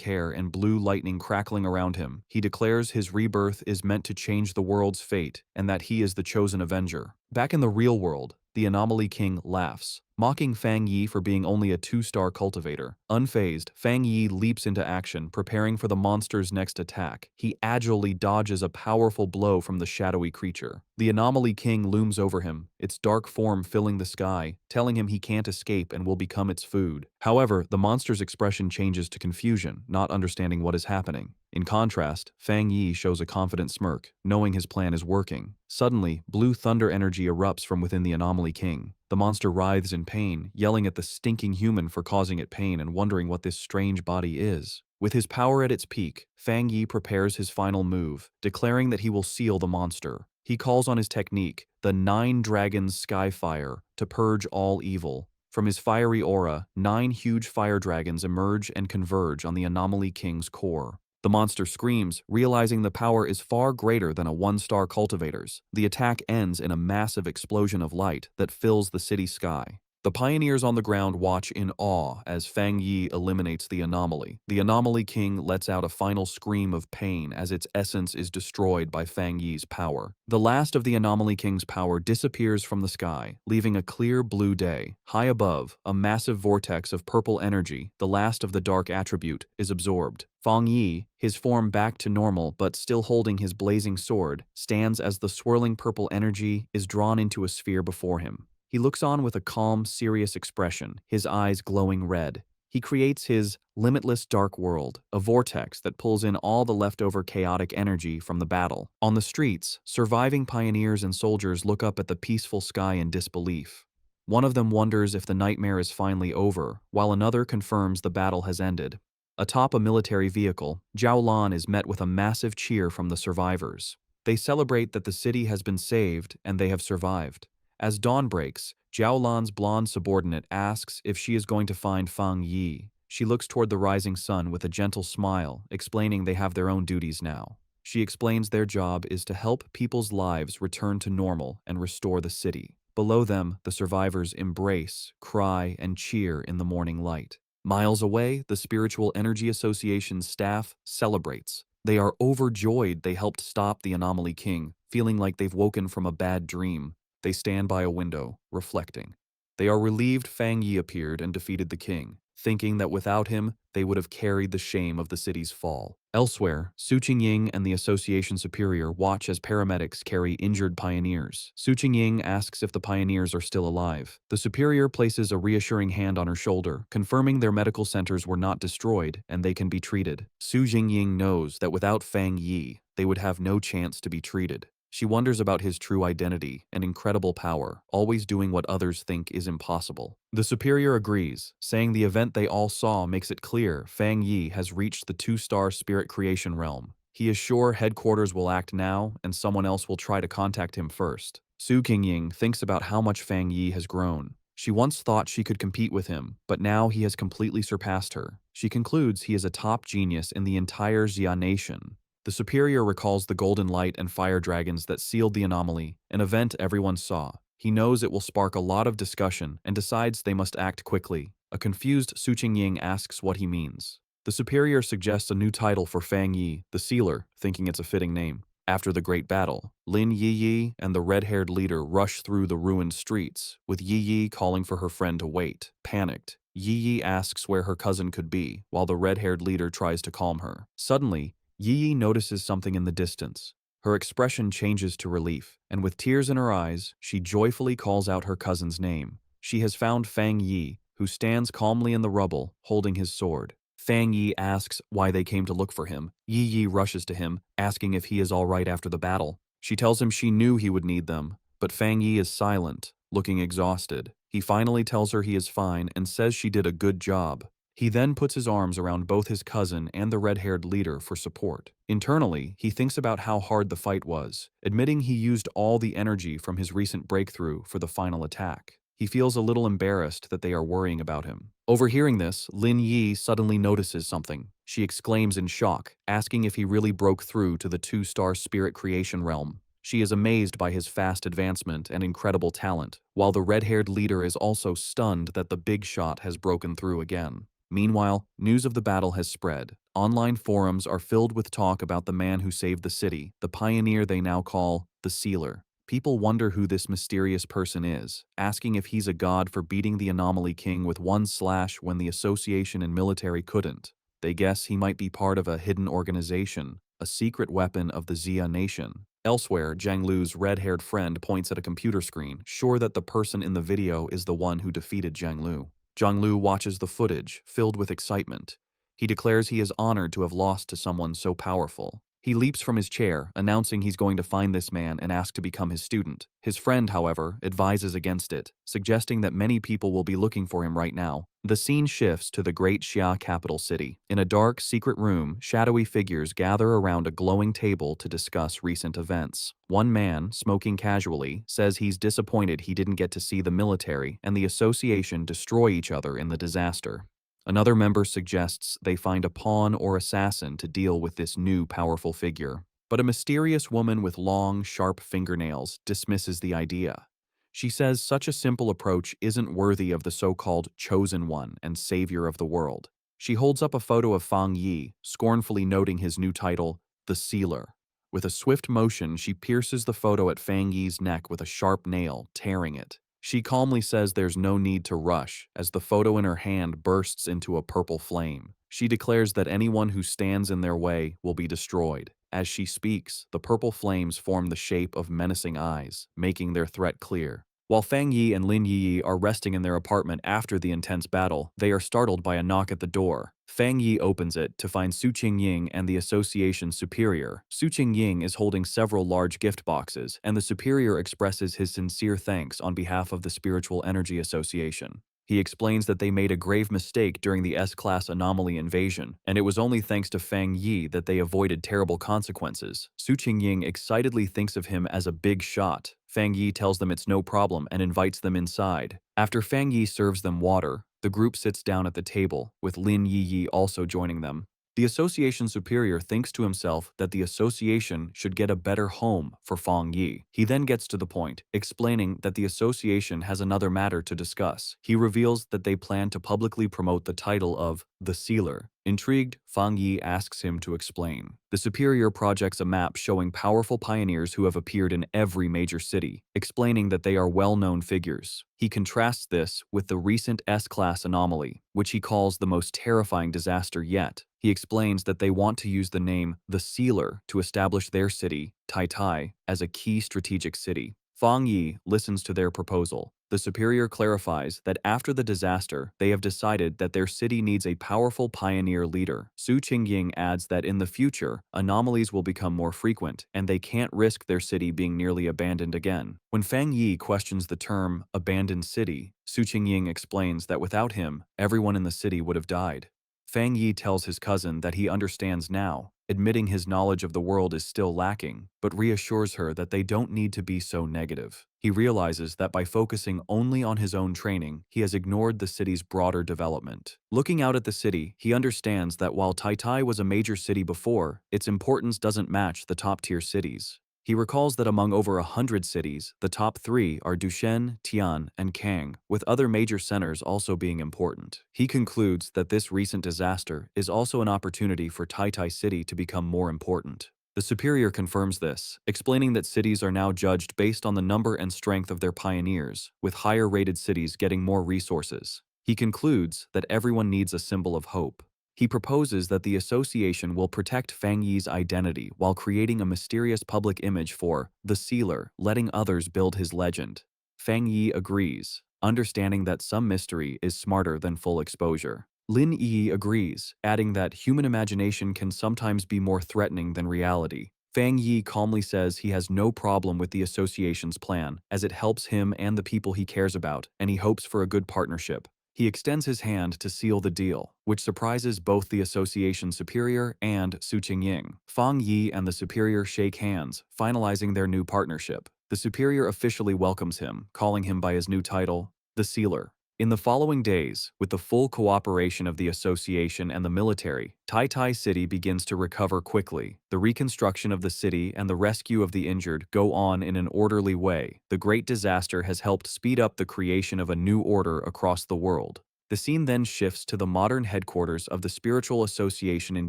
hair and blue lightning crackling around him, he declares his rebirth is meant to change the world's fate and that he is the chosen avenger. Back in the real world, the Anomaly King laughs, mocking Fang Yi for being only a 2-star cultivator. Unfazed, Fang Yi leaps into action, preparing for the monster's next attack. He agilely dodges a powerful blow from the shadowy creature. The Anomaly King looms over him, its dark form filling the sky, telling him he can't escape and will become its food. However, the monster's expression changes to confusion, not understanding what is happening. In contrast, Fang Yi shows a confident smirk, knowing his plan is working. Suddenly, blue thunder energy erupts from within the Anomaly King. The monster writhes in pain, yelling at the stinking human for causing it pain and wondering what this strange body is. With his power at its peak, Fang Yi prepares his final move, declaring that he will seal the monster. He calls on his technique, the 9 Dragons Skyfire, to purge all evil. From his fiery aura, 9 huge fire dragons emerge and converge on the Anomaly King's core. The monster screams, realizing the power is far greater than a 1-star cultivator's. The attack ends in a massive explosion of light that fills the city sky. The pioneers on the ground watch in awe as Fang Yi eliminates the anomaly. The Anomaly King lets out a final scream of pain as its essence is destroyed by Fang Yi's power. The last of the Anomaly King's power disappears from the sky, leaving a clear blue day. High above, a massive vortex of purple energy, the last of the dark attribute, is absorbed. Fang Yi, his form back to normal but still holding his blazing sword, stands as the swirling purple energy is drawn into a sphere before him. He looks on with a calm, serious expression, his eyes glowing red. He creates his limitless dark world, a vortex that pulls in all the leftover chaotic energy from the battle. On the streets, surviving pioneers and soldiers look up at the peaceful sky in disbelief. One of them wonders if the nightmare is finally over, while another confirms the battle has ended. Atop a military vehicle, Zhao Lan is met with a massive cheer from the survivors. They celebrate that the city has been saved and they have survived. As dawn breaks, Zhao Lan's blonde subordinate asks if she is going to find Fang Yi. She looks toward the rising sun with a gentle smile, explaining they have their own duties now. She explains their job is to help people's lives return to normal and restore the city. Below them, the survivors embrace, cry, and cheer in the morning light. Miles away, the Spiritual Energy Association's staff celebrates. They are overjoyed they helped stop the Anomaly King, feeling like they've woken from a bad dream. They stand by a window, reflecting. They are relieved Fang Yi appeared and defeated the king, thinking that without him, they would have carried the shame of the city's fall. Elsewhere, Su Qingying and the association superior watch as paramedics carry injured pioneers. Su Qingying asks if the pioneers are still alive. The superior places a reassuring hand on her shoulder, confirming their medical centers were not destroyed and they can be treated. Su Qingying knows that without Fang Yi, they would have no chance to be treated. She wonders about his true identity and incredible power, always doing what others think is impossible. The superior agrees, saying the event they all saw makes it clear Fang Yi has reached the two-star spirit creation realm. He is sure headquarters will act now and someone else will try to contact him first. Su Qingying thinks about how much Fang Yi has grown. She once thought she could compete with him, but now he has completely surpassed her. She concludes he is a top genius in the entire Xia nation. The superior recalls the golden light and fire dragons that sealed the anomaly, an event everyone saw. He knows it will spark a lot of discussion and decides they must act quickly. A confused Su Qingying asks what he means. The superior suggests a new title for Fang Yi, the Sealer, thinking it's a fitting name. After the great battle, Lin Yi and the red-haired leader rush through the ruined streets, with Yi calling for her friend to wait. Panicked, Yi asks where her cousin could be, while the red-haired leader tries to calm her. Suddenly, Yi notices something in the distance. Her expression changes to relief, and with tears in her eyes, she joyfully calls out her cousin's name. She has found Fang Yi, who stands calmly in the rubble, holding his sword. Fang Yi asks why they came to look for him. Yi rushes to him, asking if he is all right after the battle. She tells him she knew he would need them, but Fang Yi is silent, looking exhausted. He finally tells her he is fine and says she did a good job. He then puts his arms around both his cousin and the red-haired leader for support. Internally, he thinks about how hard the fight was, admitting he used all the energy from his recent breakthrough for the final attack. He feels a little embarrassed that they are worrying about him. Overhearing this, Lin Yi suddenly notices something. She exclaims in shock, asking if he really broke through to the two-star spirit creation realm. She is amazed by his fast advancement and incredible talent, while the red-haired leader is also stunned that the big shot has broken through again. Meanwhile, news of the battle has spread. Online forums are filled with talk about the man who saved the city, the pioneer they now call the Sealer. People wonder who this mysterious person is, asking if he's a god for beating the Anomaly King with one slash when the association and military couldn't. They guess he might be part of a hidden organization, a secret weapon of the Xia nation. Elsewhere, Zhang Lu's red-haired friend points at a computer screen, sure that the person in the video is the one who defeated Zhang Lu. Zhang Lu watches the footage, filled with excitement. He declares he is honored to have lost to someone so powerful. He leaps from his chair, announcing he's going to find this man and ask to become his student. His friend, however, advises against it, suggesting that many people will be looking for him right now. The scene shifts to the great Xia capital city. In a dark, secret room, shadowy figures gather around a glowing table to discuss recent events. One man, smoking casually, says he's disappointed he didn't get to see the military and the association destroy each other in the disaster. Another member suggests they find a pawn or assassin to deal with this new powerful figure. But a mysterious woman with long, sharp fingernails dismisses the idea. She says such a simple approach isn't worthy of the so-called chosen one and savior of the world. She holds up a photo of Fang Yi, scornfully noting his new title, the Sealer. With a swift motion, she pierces the photo at Fang Yi's neck with a sharp nail, tearing it. She calmly says there's no need to rush, as the photo in her hand bursts into a purple flame. She declares that anyone who stands in their way will be destroyed. As she speaks, the purple flames form the shape of menacing eyes, making their threat clear. While Fang Yi and Lin Yi are resting in their apartment after the intense battle, they are startled by a knock at the door. Fang Yi opens it to find Su Qingying and the association's superior. Su Qingying is holding several large gift boxes, and the superior expresses his sincere thanks on behalf of the Spiritual Energy Association. He explains that they made a grave mistake during the S-class anomaly invasion, and it was only thanks to Fang Yi that they avoided terrible consequences. Su Qingying excitedly thinks of him as a big shot. Fang Yi tells them it's no problem and invites them inside. After Fang Yi serves them water, the group sits down at the table, with Lin Yi also joining them. The association superior thinks to himself that the association should get a better home for Fang Yi. He then gets to the point, explaining that the association has another matter to discuss. He reveals that they plan to publicly promote the title of the Sealer. Intrigued, Fang Yi asks him to explain. The superior projects a map showing powerful pioneers who have appeared in every major city, explaining that they are well-known figures. He contrasts this with the recent S-class anomaly, which he calls the most terrifying disaster yet. He explains that they want to use the name The Sealer to establish their city, Tai, as a key strategic city. Fang Yi listens to their proposal. The superior clarifies that after the disaster, they have decided that their city needs a powerful pioneer leader. Su Qingying adds that in the future, anomalies will become more frequent, and they can't risk their city being nearly abandoned again. When Fang Yi questions the term abandoned city, Su Qingying explains that without him, everyone in the city would have died. Fang Yi tells his cousin that he understands now, admitting his knowledge of the world is still lacking, but reassures her that they don't need to be so negative. He realizes that by focusing only on his own training, he has ignored the city's broader development. Looking out at the city, he understands that while Tai was a major city before, its importance doesn't match the top-tier cities. He recalls that among over 100 cities, the top 3 are Dushen, Tian, and Kang, with other major centers also being important. He concludes that this recent disaster is also an opportunity for Tai City to become more important. The superior confirms this, explaining that cities are now judged based on the number and strength of their pioneers, with higher-rated cities getting more resources. He concludes that everyone needs a symbol of hope. He proposes that the association will protect Fang Yi's identity while creating a mysterious public image for the Sealer, letting others build his legend. Fang Yi agrees, understanding that some mystery is smarter than full exposure. Lin Yi agrees, adding that human imagination can sometimes be more threatening than reality. Fang Yi calmly says he has no problem with the association's plan, as it helps him and the people he cares about, and he hopes for a good partnership. He extends his hand to seal the deal, which surprises both the association superior and Su Qingying. Fang Yi and the superior shake hands, finalizing their new partnership. The superior officially welcomes him, calling him by his new title, the Sealer. In the following days, with the full cooperation of the association and the military, Tai City begins to recover quickly. The reconstruction of the city and the rescue of the injured go on in an orderly way. The great disaster has helped speed up the creation of a new order across the world. The scene then shifts to the modern headquarters of the Spiritual Association in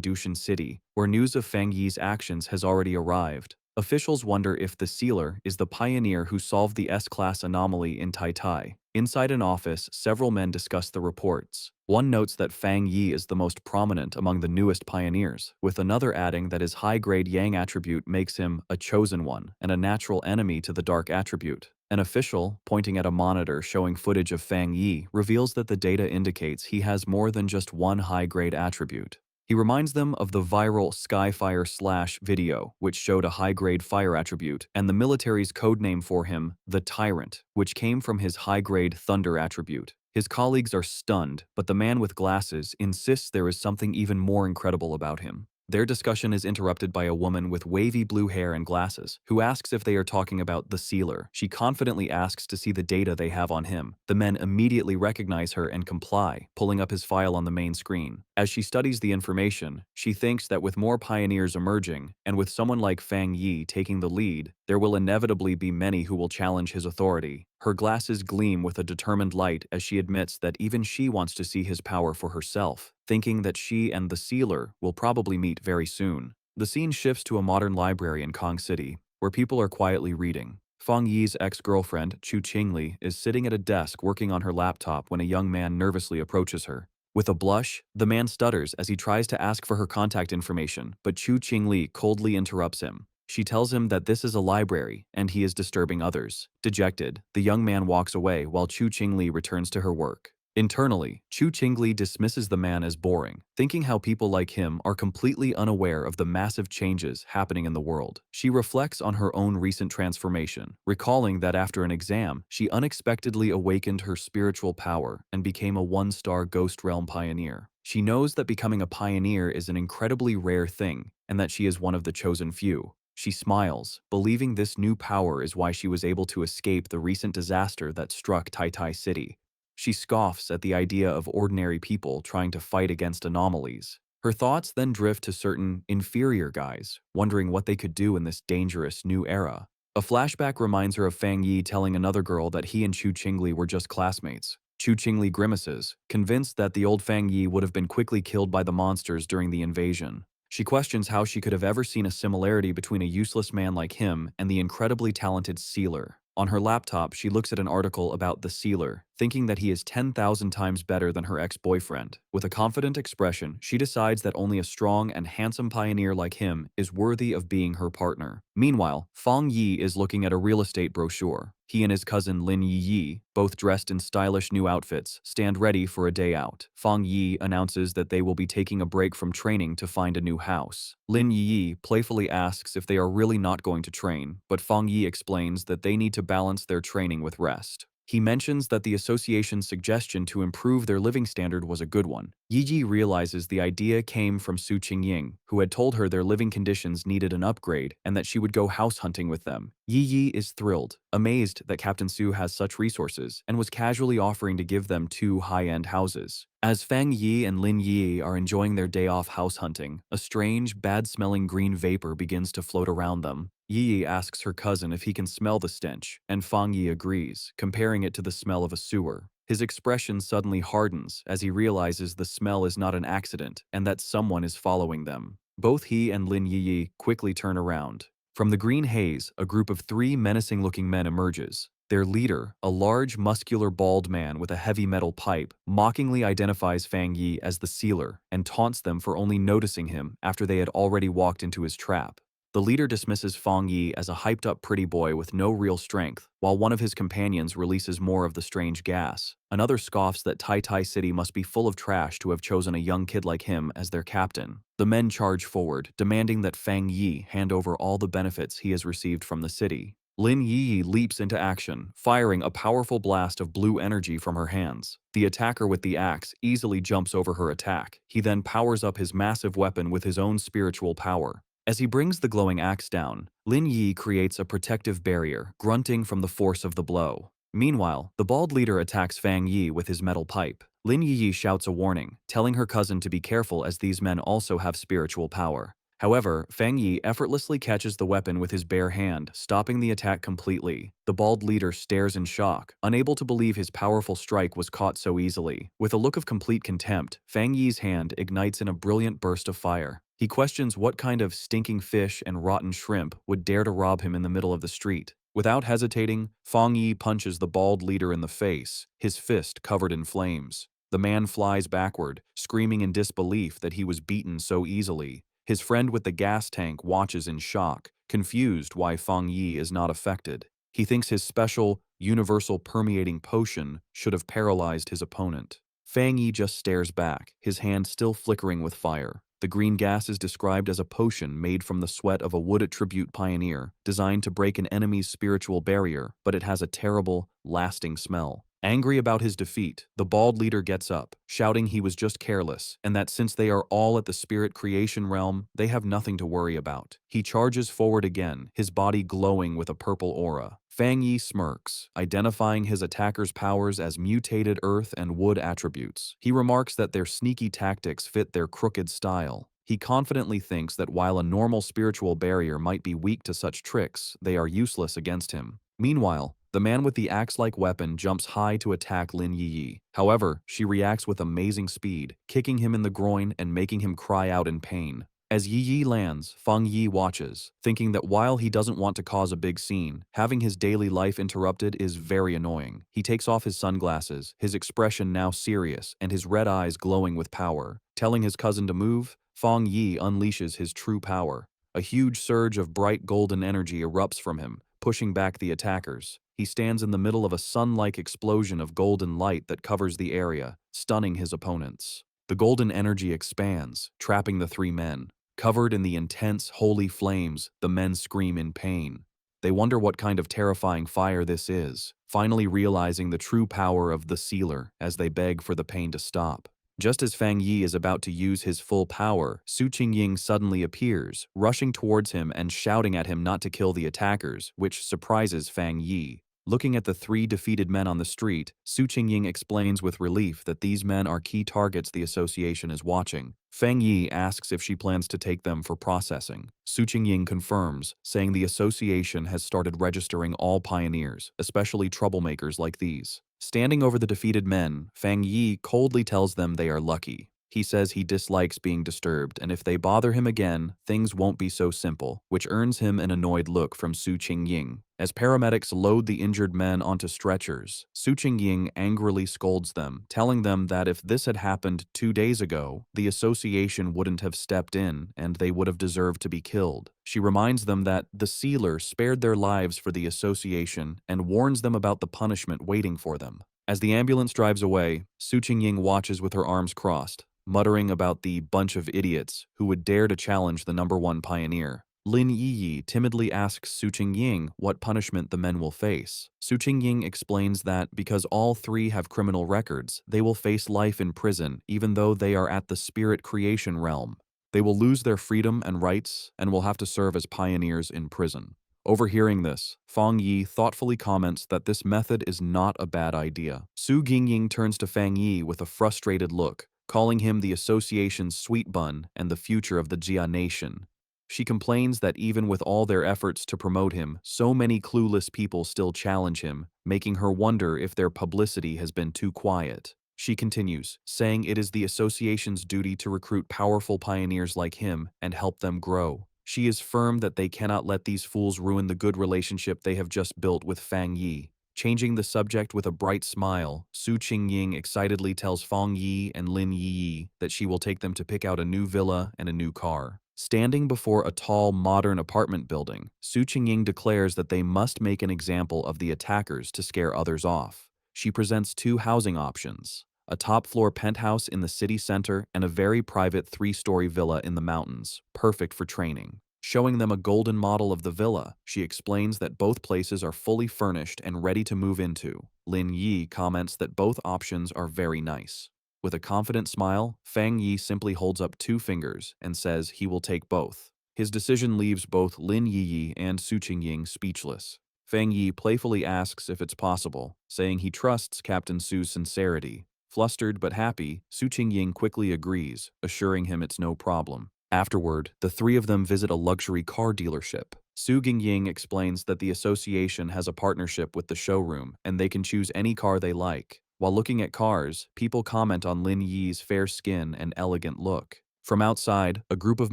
Dushan City, where news of Fang Yi's actions has already arrived. Officials wonder if the Sealer is the pioneer who solved the S-class anomaly in Tai. Inside an office, several men discuss the reports. One notes that Fang Yi is the most prominent among the newest pioneers, with another adding that his high-grade Yang attribute makes him a chosen one and a natural enemy to the dark attribute. An official, pointing at a monitor showing footage of Fang Yi, reveals that the data indicates he has more than just one high-grade attribute. He reminds them of the viral Skyfire video, which showed a high-grade fire attribute, and the military's codename for him, the Tyrant, which came from his high-grade thunder attribute. His colleagues are stunned, but the man with glasses insists there is something even more incredible about him. Their discussion is interrupted by a woman with wavy blue hair and glasses, who asks if they are talking about the Sealer. She confidently asks to see the data they have on him. The men immediately recognize her and comply, pulling up his file on the main screen. As she studies the information, she thinks that with more pioneers emerging, and with someone like Fang Yi taking the lead, there will inevitably be many who will challenge his authority. Her glasses gleam with a determined light as she admits that even she wants to see his power for herself, thinking that she and the Sealer will probably meet very soon. The scene shifts to a modern library in Kong City, where people are quietly reading. Fang Yi's ex-girlfriend, Chu Qingli, is sitting at a desk working on her laptop when a young man nervously approaches her. With a blush, the man stutters as he tries to ask for her contact information, but Chu Qingli coldly interrupts him. She tells him that this is a library and he is disturbing others. Dejected, the young man walks away while Chu Qingli returns to her work. Internally, Chu Qingli dismisses the man as boring, thinking how people like him are completely unaware of the massive changes happening in the world. She reflects on her own recent transformation, recalling that after an exam, she unexpectedly awakened her spiritual power and became a one-star Ghost Realm pioneer. She knows that becoming a pioneer is an incredibly rare thing, and that she is one of the chosen few. She smiles, believing this new power is why she was able to escape the recent disaster that struck Tai Tai City. She scoffs at the idea of ordinary people trying to fight against anomalies. Her thoughts then drift to certain inferior guys, wondering what they could do in this dangerous new era. A flashback reminds her of Fang Yi telling another girl that he and Chu Qingli were just classmates. Chu Qingli grimaces, convinced that the old Fang Yi would have been quickly killed by the monsters during the invasion. She questions how she could have ever seen a similarity between a useless man like him and the incredibly talented Sealer. On her laptop, she looks at an article about the Sealer, thinking that he is 10,000 times better than her ex-boyfriend. With a confident expression, she decides that only a strong and handsome pioneer like him is worthy of being her partner. Meanwhile, Fang Yi is looking at a real estate brochure. He and his cousin Lin Yi, both dressed in stylish new outfits, stand ready for a day out. Fang Yi announces that they will be taking a break from training to find a new house. Lin Yi playfully asks if they are really not going to train, but Fang Yi explains that they need to balance their training with rest. He mentions that the association's suggestion to improve their living standard was a good one. Yi realizes the idea came from Su Qingying, who had told her their living conditions needed an upgrade and that she would go house hunting with them. Yi is thrilled, amazed that Captain Su has such resources, and was casually offering to give them 2 high-end houses. As Fang Yi and Lin Yi are enjoying their day off house hunting, a strange, bad-smelling green vapor begins to float around them. Yi asks her cousin if he can smell the stench, and Fang Yi agrees, comparing it to the smell of a sewer. His expression suddenly hardens as he realizes the smell is not an accident and that someone is following them. Both he and Lin Yi quickly turn around. From the green haze, a group of 3 menacing-looking men emerges. Their leader, a large, muscular, bald man with a heavy metal pipe, mockingly identifies Fang Yi as the Sealer and taunts them for only noticing him after they had already walked into his trap. The leader dismisses Fang Yi as a hyped-up pretty boy with no real strength, while one of his companions releases more of the strange gas. Another scoffs that Tai Tai City must be full of trash to have chosen a young kid like him as their captain. The men charge forward, demanding that Fang Yi hand over all the benefits he has received from the city. Lin Yi leaps into action, firing a powerful blast of blue energy from her hands. The attacker with the axe easily jumps over her attack. He then powers up his massive weapon with his own spiritual power. As he brings the glowing axe down, Lin Yi creates a protective barrier, grunting from the force of the blow. Meanwhile, the bald leader attacks Fang Yi with his metal pipe. Lin Yi shouts a warning, telling her cousin to be careful as these men also have spiritual power. However, Fang Yi effortlessly catches the weapon with his bare hand, stopping the attack completely. The bald leader stares in shock, unable to believe his powerful strike was caught so easily. With a look of complete contempt, Fang Yi's hand ignites in a brilliant burst of fire. He questions what kind of stinking fish and rotten shrimp would dare to rob him in the middle of the street. Without hesitating, Fang Yi punches the bald leader in the face, his fist covered in flames. The man flies backward, screaming in disbelief that he was beaten so easily. His friend with the gas tank watches in shock, confused why Fang Yi is not affected. He thinks his special, universal permeating potion should have paralyzed his opponent. Fang Yi just stares back, his hand still flickering with fire. The green gas is described as a potion made from the sweat of a wood attribute pioneer, designed to break an enemy's spiritual barrier, but it has a terrible, lasting smell. Angry about his defeat, the bald leader gets up, shouting he was just careless, and that since they are all at the spirit creation realm, they have nothing to worry about. He charges forward again, his body glowing with a purple aura. Fang Yi smirks, identifying his attacker's powers as mutated earth and wood attributes. He remarks that their sneaky tactics fit their crooked style. He confidently thinks that while a normal spiritual barrier might be weak to such tricks, they are useless against him. Meanwhile, the man with the axe-like weapon jumps high to attack Lin Yi. However, she reacts with amazing speed, kicking him in the groin and making him cry out in pain. As Yi lands, Fang Yi watches, thinking that while he doesn't want to cause a big scene, having his daily life interrupted is very annoying. He takes off his sunglasses, his expression now serious and his red eyes glowing with power. Telling his cousin to move, Fang Yi unleashes his true power. A huge surge of bright golden energy erupts from him, pushing back the attackers. He stands in the middle of a sun-like explosion of golden light that covers the area, stunning his opponents. The golden energy expands, trapping the three men. Covered in the intense, holy flames, the men scream in pain. They wonder what kind of terrifying fire this is, finally realizing the true power of the sealer as they beg for the pain to stop. Just as Fang Yi is about to use his full power, Su Qingying suddenly appears, rushing towards him and shouting at him not to kill the attackers, which surprises Fang Yi. Looking at the three defeated men on the street, Su Qingying explains with relief that these men are key targets the association is watching. Fang Yi asks if she plans to take them for processing. Su Qingying confirms, saying the association has started registering all pioneers, especially troublemakers like these. Standing over the defeated men, Fang Yi coldly tells them they are lucky. He says he dislikes being disturbed, and if they bother him again, things won't be so simple, which earns him an annoyed look from Su Qingying. As paramedics load the injured men onto stretchers, Su Qingying angrily scolds them, telling them that if this had happened 2 days ago, the association wouldn't have stepped in and they would have deserved to be killed. She reminds them that the sealer spared their lives for the association and warns them about the punishment waiting for them. As the ambulance drives away, Su Qingying watches with her arms crossed, muttering about the bunch of idiots who would dare to challenge the #1 pioneer. Lin Yiyi timidly asks Su Qingying what punishment the men will face. Su Qingying explains that because all three have criminal records, they will face life in prison even though they are at the spirit creation realm. They will lose their freedom and rights and will have to serve as pioneers in prison. Overhearing this, Fang Yi thoughtfully comments that this method is not a bad idea. Su Qingying turns to Fang Yi with a frustrated look, calling him the association's sweet bun and the future of the Jia nation. She complains that even with all their efforts to promote him, so many clueless people still challenge him, making her wonder if their publicity has been too quiet. She continues, saying it is the association's duty to recruit powerful pioneers like him and help them grow. She is firm that they cannot let these fools ruin the good relationship they have just built with Fang Yi. Changing the subject with a bright smile, Su Qingying excitedly tells Fang Yi and Lin Yiyi that she will take them to pick out a new villa and a new car. Standing before a tall, modern apartment building, Su Qingying declares that they must make an example of the attackers to scare others off. She presents 2 housing options: a top-floor penthouse in the city center and a very private 3-story villa in the mountains, perfect for training. Showing them a golden model of the villa, she explains that both places are fully furnished and ready to move into. Lin Yi comments that both options are very nice. With a confident smile, Fang Yi simply holds up 2 fingers and says he will take both. His decision leaves both Lin Yiyi and Su Qingying speechless. Fang Yi playfully asks if it's possible, saying he trusts Captain Su's sincerity. Flustered but happy, Su Qingying quickly agrees, assuring him it's no problem. Afterward, the 3 of them visit a luxury car dealership. Su Qingying explains that the association has a partnership with the showroom and they can choose any car they like. While looking at cars, people comment on Lin Yi's fair skin and elegant look. From outside, a group of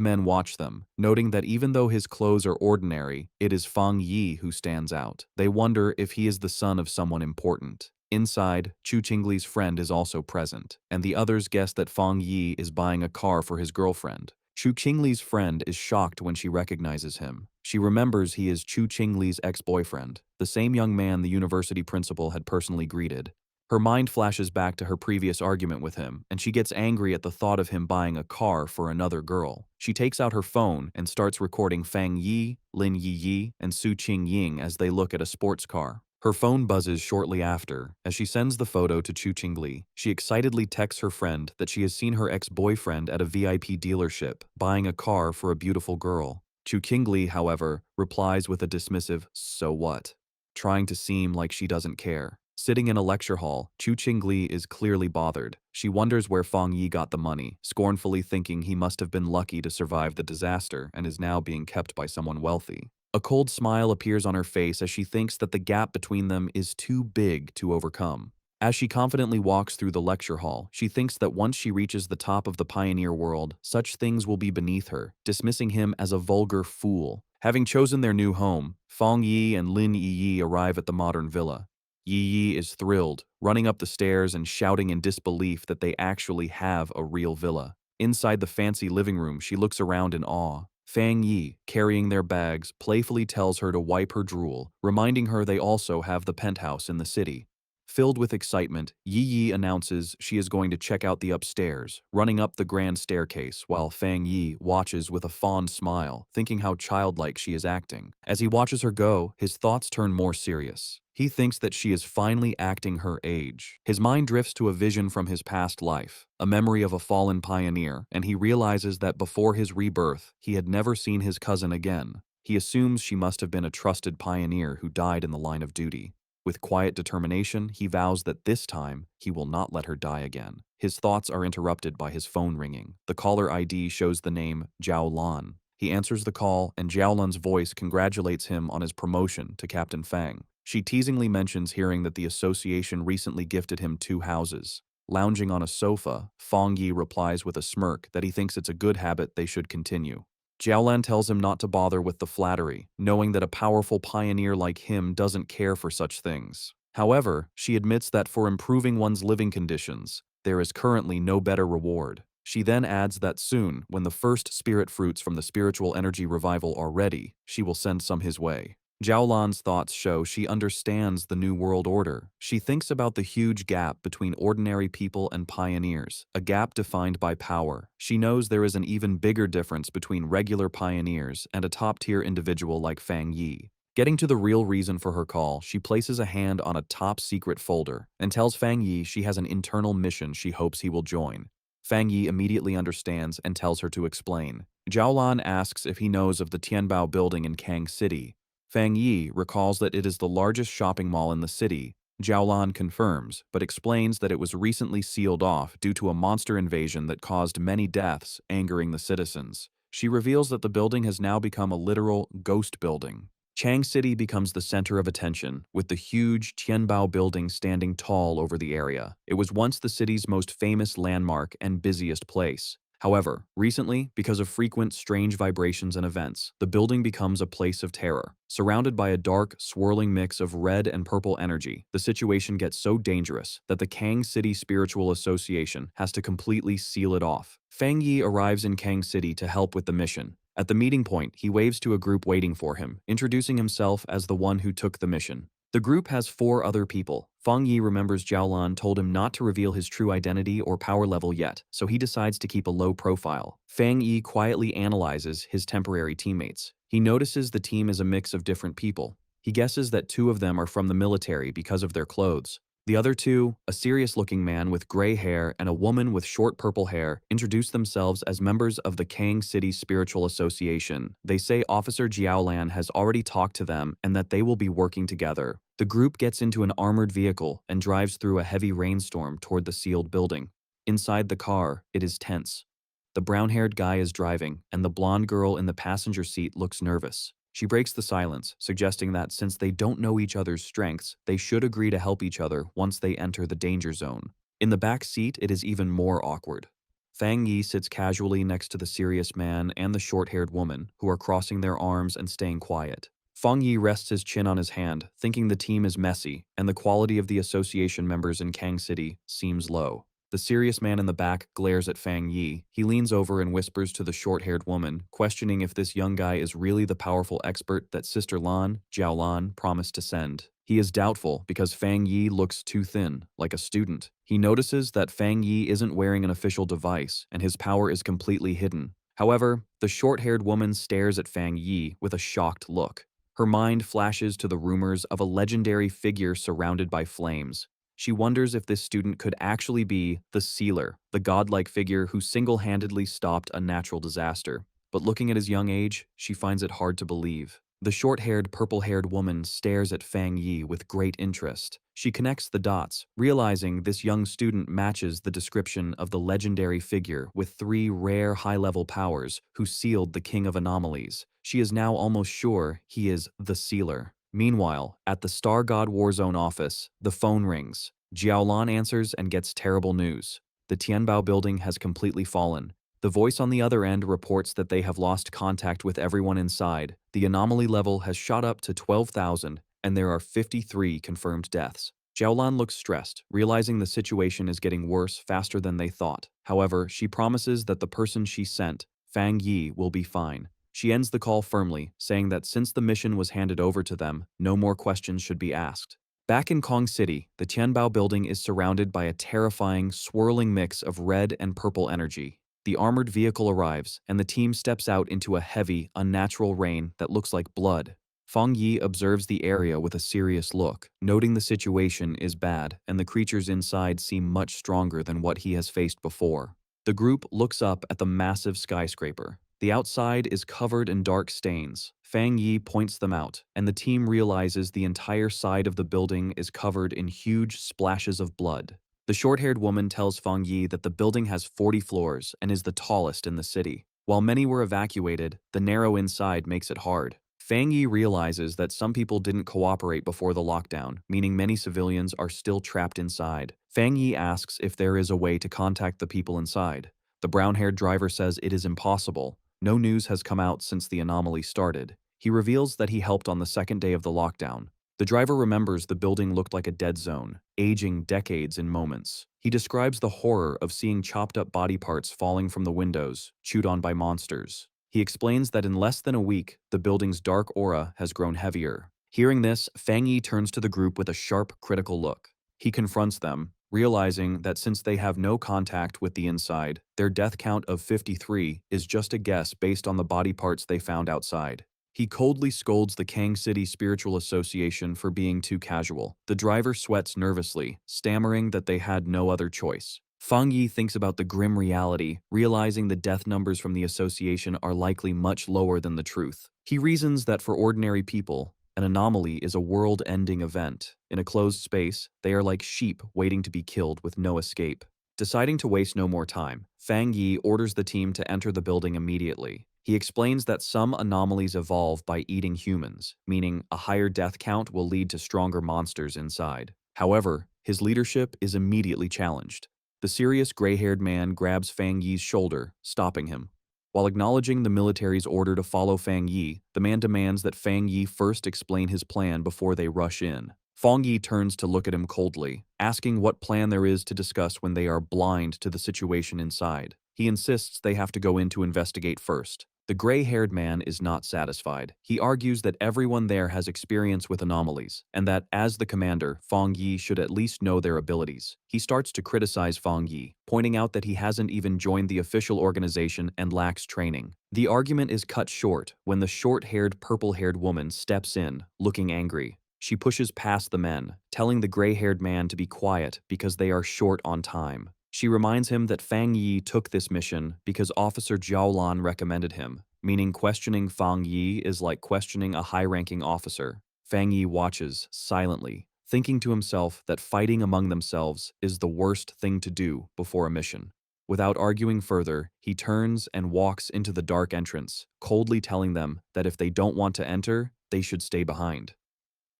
men watch them, noting that even though his clothes are ordinary, it is Fang Yi who stands out. They wonder if he is the son of someone important. Inside, Chu Qingli's friend is also present, and the others guess that Fang Yi is buying a car for his girlfriend. Chu Qingli's friend is shocked when she recognizes him. She remembers he is Chu Qingli's ex-boyfriend, the same young man the university principal had personally greeted. Her mind flashes back to her previous argument with him, and she gets angry at the thought of him buying a car for another girl. She takes out her phone and starts recording Fang Yi, Lin Yiyi, and Su Qingying as they look at a sports car. Her phone buzzes shortly after. As she sends the photo to Chu Qingli, she excitedly texts her friend that she has seen her ex-boyfriend at a VIP dealership, buying a car for a beautiful girl. Chu Qingli, however, replies with a dismissive, "So what?" trying to seem like she doesn't care. Sitting in a lecture hall, Chu Qingli is clearly bothered. She wonders where Fang Yi got the money, scornfully thinking he must have been lucky to survive the disaster and is now being kept by someone wealthy. A cold smile appears on her face as she thinks that the gap between them is too big to overcome. As she confidently walks through the lecture hall, she thinks that once she reaches the top of the pioneer world, such things will be beneath her, dismissing him as a vulgar fool. Having chosen their new home, Fang Yi and Lin Yiyi arrive at the modern villa. Yiyi is thrilled, running up the stairs and shouting in disbelief that they actually have a real villa. Inside the fancy living room, she looks around in awe. Fang Yi, carrying their bags, playfully tells her to wipe her drool, reminding her they also have the penthouse in the city. Filled with excitement, Yi Yi announces she is going to check out the upstairs, running up the grand staircase while Fang Yi watches with a fond smile, thinking how childlike she is acting. As he watches her go, his thoughts turn more serious. He thinks that she is finally acting her age. His mind drifts to a vision from his past life, a memory of a fallen pioneer, and he realizes that before his rebirth, he had never seen his cousin again. He assumes she must have been a trusted pioneer who died in the line of duty. With quiet determination, he vows that this time, he will not let her die again. His thoughts are interrupted by his phone ringing. The caller ID shows the name Zhao Lan. He answers the call, and Zhao Lan's voice congratulates him on his promotion to Captain Fang. She teasingly mentions hearing that the association recently gifted him 2 houses. Lounging on a sofa, Fang Yi replies with a smirk that he thinks it's a good habit they should continue. Jiaolan tells him not to bother with the flattery, knowing that a powerful pioneer like him doesn't care for such things. However, she admits that for improving one's living conditions, there is currently no better reward. She then adds that soon, when the first spirit fruits from the spiritual energy revival are ready, she will send some his way. Jiaolan's thoughts show she understands the New World Order. She thinks about the huge gap between ordinary people and pioneers, a gap defined by power. She knows there is an even bigger difference between regular pioneers and a top-tier individual like Fang Yi. Getting to the real reason for her call, she places a hand on a top-secret folder and tells Fang Yi she has an internal mission she hopes he will join. Fang Yi immediately understands and tells her to explain. Jiaolan asks if he knows of the Tianbao building in Kang City. Fang Yi recalls that it is the largest shopping mall in the city. Jiaolan confirms, but explains that it was recently sealed off due to a monster invasion that caused many deaths, angering the citizens. She reveals that the building has now become a literal ghost building. Chang City becomes the center of attention, with the huge Tianbao building standing tall over the area. It was once the city's most famous landmark and busiest place. However, recently, because of frequent strange vibrations and events, the building becomes a place of terror. Surrounded by a dark, swirling mix of red and purple energy, the situation gets so dangerous that the Kang City Spiritual Association has to completely seal it off. Fang Yi arrives in Kang City to help with the mission. At the meeting point, he waves to a group waiting for him, introducing himself as the one who took the mission. The group has 4 other people. Fang Yi remembers Jiaolan told him not to reveal his true identity or power level yet, so he decides to keep a low profile. Fang Yi quietly analyzes his temporary teammates. He notices the team is a mix of different people. He guesses that 2 of them are from the military because of their clothes. The other 2, a serious-looking man with gray hair and a woman with short purple hair, introduce themselves as members of the Kang City Spiritual Association. They say Officer Jiaolan has already talked to them and that they will be working together. The group gets into an armored vehicle and drives through a heavy rainstorm toward the sealed building. Inside the car, it is tense. The brown-haired guy is driving, and the blonde girl in the passenger seat looks nervous. She breaks the silence, suggesting that since they don't know each other's strengths, they should agree to help each other once they enter the danger zone. In the back seat, it is even more awkward. Fang Yi sits casually next to the serious man and the short-haired woman, who are crossing their arms and staying quiet. Fang Yi rests his chin on his hand, thinking the team is messy, and the quality of the association members in Kang City seems low. The serious man in the back glares at Fang Yi. He leans over and whispers to the short-haired woman, questioning if this young guy is really the powerful expert that Sister Lan, Jiao Lan, promised to send. He is doubtful because Fang Yi looks too thin, like a student. He notices that Fang Yi isn't wearing an official device, and his power is completely hidden. However, the short-haired woman stares at Fang Yi with a shocked look. Her mind flashes to the rumors of a legendary figure surrounded by flames. She wonders if this student could actually be the Sealer, the godlike figure who single-handedly stopped a natural disaster. But looking at his young age, she finds it hard to believe. The short-haired, purple-haired woman stares at Fang Yi with great interest. She connects the dots, realizing this young student matches the description of the legendary figure with 3 rare high-level powers who sealed the King of Anomalies. She is now almost sure he is the Sealer. Meanwhile, at the Star God Warzone office, the phone rings. Jiaolan answers and gets terrible news. The Tianbao building has completely fallen. The voice on the other end reports that they have lost contact with everyone inside. The anomaly level has shot up to 12,000, and there are 53 confirmed deaths. Jiaolan looks stressed, realizing the situation is getting worse faster than they thought. However, she promises that the person she sent, Fang Yi, will be fine. She ends the call firmly, saying that since the mission was handed over to them, no more questions should be asked. Back in Kong City, the Tianbao building is surrounded by a terrifying, swirling mix of red and purple energy. The armored vehicle arrives, and the team steps out into a heavy, unnatural rain that looks like blood. Fang Yi observes the area with a serious look, noting the situation is bad and the creatures inside seem much stronger than what he has faced before. The group looks up at the massive skyscraper. The outside is covered in dark stains. Fang Yi points them out, and the team realizes the entire side of the building is covered in huge splashes of blood. The short-haired woman tells Fang Yi that the building has 40 floors and is the tallest in the city. While many were evacuated, the narrow inside makes it hard. Fang Yi realizes that some people didn't cooperate before the lockdown, meaning many civilians are still trapped inside. Fang Yi asks if there is a way to contact the people inside. The brown-haired driver says it is impossible. No news has come out since the anomaly started. He reveals that he helped on the second day of the lockdown. The driver remembers the building looked like a dead zone, aging decades in moments. He describes the horror of seeing chopped-up body parts falling from the windows, chewed on by monsters. He explains that in less than a week, the building's dark aura has grown heavier. Hearing this, Fang Yi turns to the group with a sharp, critical look. He confronts them, realizing that since they have no contact with the inside, their death count of 53 is just a guess based on the body parts they found outside. He coldly scolds the Kang City Spiritual Association for being too casual. The driver sweats nervously, stammering that they had no other choice. Fang Yi thinks about the grim reality, realizing the death numbers from the association are likely much lower than the truth. He reasons that for ordinary people, an anomaly is a world-ending event. In a closed space, they are like sheep waiting to be killed with no escape. Deciding to waste no more time, Fang Yi orders the team to enter the building immediately. He explains that some anomalies evolve by eating humans, meaning a higher death count will lead to stronger monsters inside. However, his leadership is immediately challenged. The serious gray-haired man grabs Fang Yi's shoulder, stopping him. While acknowledging the military's order to follow Fang Yi, the man demands that Fang Yi first explain his plan before they rush in. Fang Yi turns to look at him coldly, asking what plan there is to discuss when they are blind to the situation inside. He insists they have to go in to investigate first. The gray-haired man is not satisfied. He argues that everyone there has experience with anomalies, and that, as the commander, Fang Yi should at least know their abilities. He starts to criticize Fang Yi, pointing out that he hasn't even joined the official organization and lacks training. The argument is cut short when the short-haired, purple-haired woman steps in, looking angry. She pushes past the men, telling the gray-haired man to be quiet because they are short on time. She reminds him that Fang Yi took this mission because Officer Jiaolan recommended him, meaning questioning Fang Yi is like questioning a high-ranking officer. Fang Yi watches, silently, thinking to himself that fighting among themselves is the worst thing to do before a mission. Without arguing further, he turns and walks into the dark entrance, coldly telling them that if they don't want to enter, they should stay behind.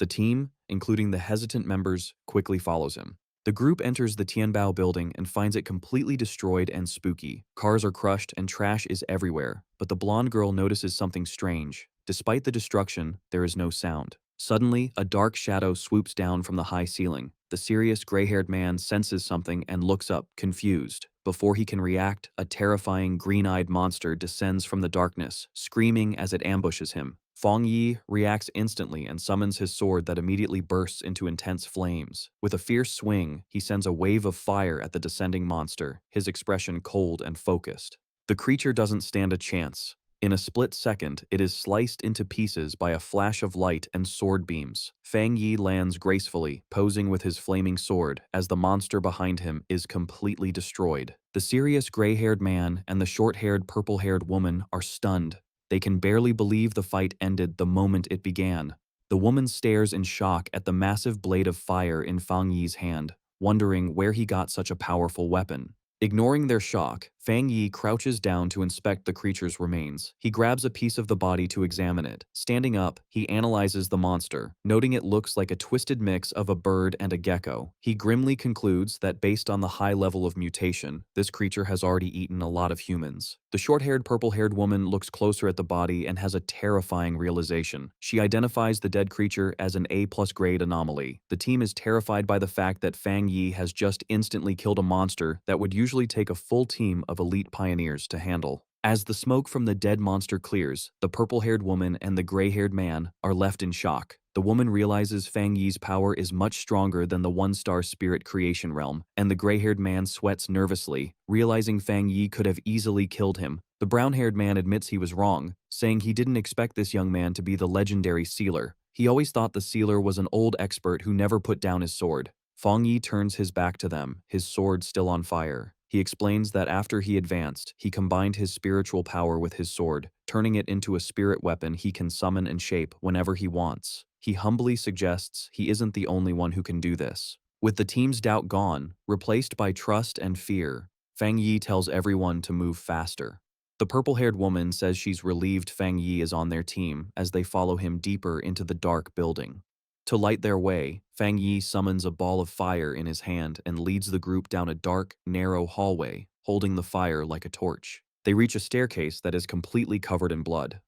The team, including the hesitant members, quickly follows him. The group enters the Tianbao building and finds it completely destroyed and spooky. Cars are crushed and trash is everywhere, but the blonde girl notices something strange. Despite the destruction, there is no sound. Suddenly, a dark shadow swoops down from the high ceiling. The serious gray-haired man senses something and looks up, confused. Before he can react, a terrifying green-eyed monster descends from the darkness, screaming as it ambushes him. Fang Yi reacts instantly and summons his sword that immediately bursts into intense flames. With a fierce swing, he sends a wave of fire at the descending monster, his expression cold and focused. The creature doesn't stand a chance. In a split second, it is sliced into pieces by a flash of light and sword beams. Fang Yi lands gracefully, posing with his flaming sword, as the monster behind him is completely destroyed. The serious gray-haired man and the short-haired, purple-haired woman are stunned. They can barely believe the fight ended the moment it began. The woman stares in shock at the massive blade of fire in Fang Yi's hand, wondering where he got such a powerful weapon. Ignoring their shock, Fang Yi crouches down to inspect the creature's remains. He grabs a piece of the body to examine it. Standing up, he analyzes the monster, noting it looks like a twisted mix of a bird and a gecko. He grimly concludes that based on the high level of mutation, this creature has already eaten a lot of humans. The short-haired, purple-haired woman looks closer at the body and has a terrifying realization. She identifies the dead creature as an A+ grade anomaly. The team is terrified by the fact that Fang Yi has just instantly killed a monster that would usually take a full team of elite pioneers to handle. As the smoke from the dead monster clears, the purple-haired woman and the gray-haired man are left in shock. The woman realizes Fang Yi's power is much stronger than the one-star spirit creation realm, and the gray-haired man sweats nervously, realizing Fang Yi could have easily killed him. The brown-haired man admits he was wrong, saying he didn't expect this young man to be the legendary sealer. He always thought the sealer was an old expert who never put down his sword. Fang Yi turns his back to them, his sword still on fire. He explains that after he advanced, he combined his spiritual power with his sword, turning it into a spirit weapon he can summon and shape whenever he wants. He humbly suggests he isn't the only one who can do this. With the team's doubt gone, replaced by trust and fear, Fang Yi tells everyone to move faster. The purple-haired woman says she's relieved Fang Yi is on their team as they follow him deeper into the dark building. To light their way, Fang Yi summons a ball of fire in his hand and leads the group down a dark, narrow hallway, holding the fire like a torch. They reach a staircase that is completely covered in blood.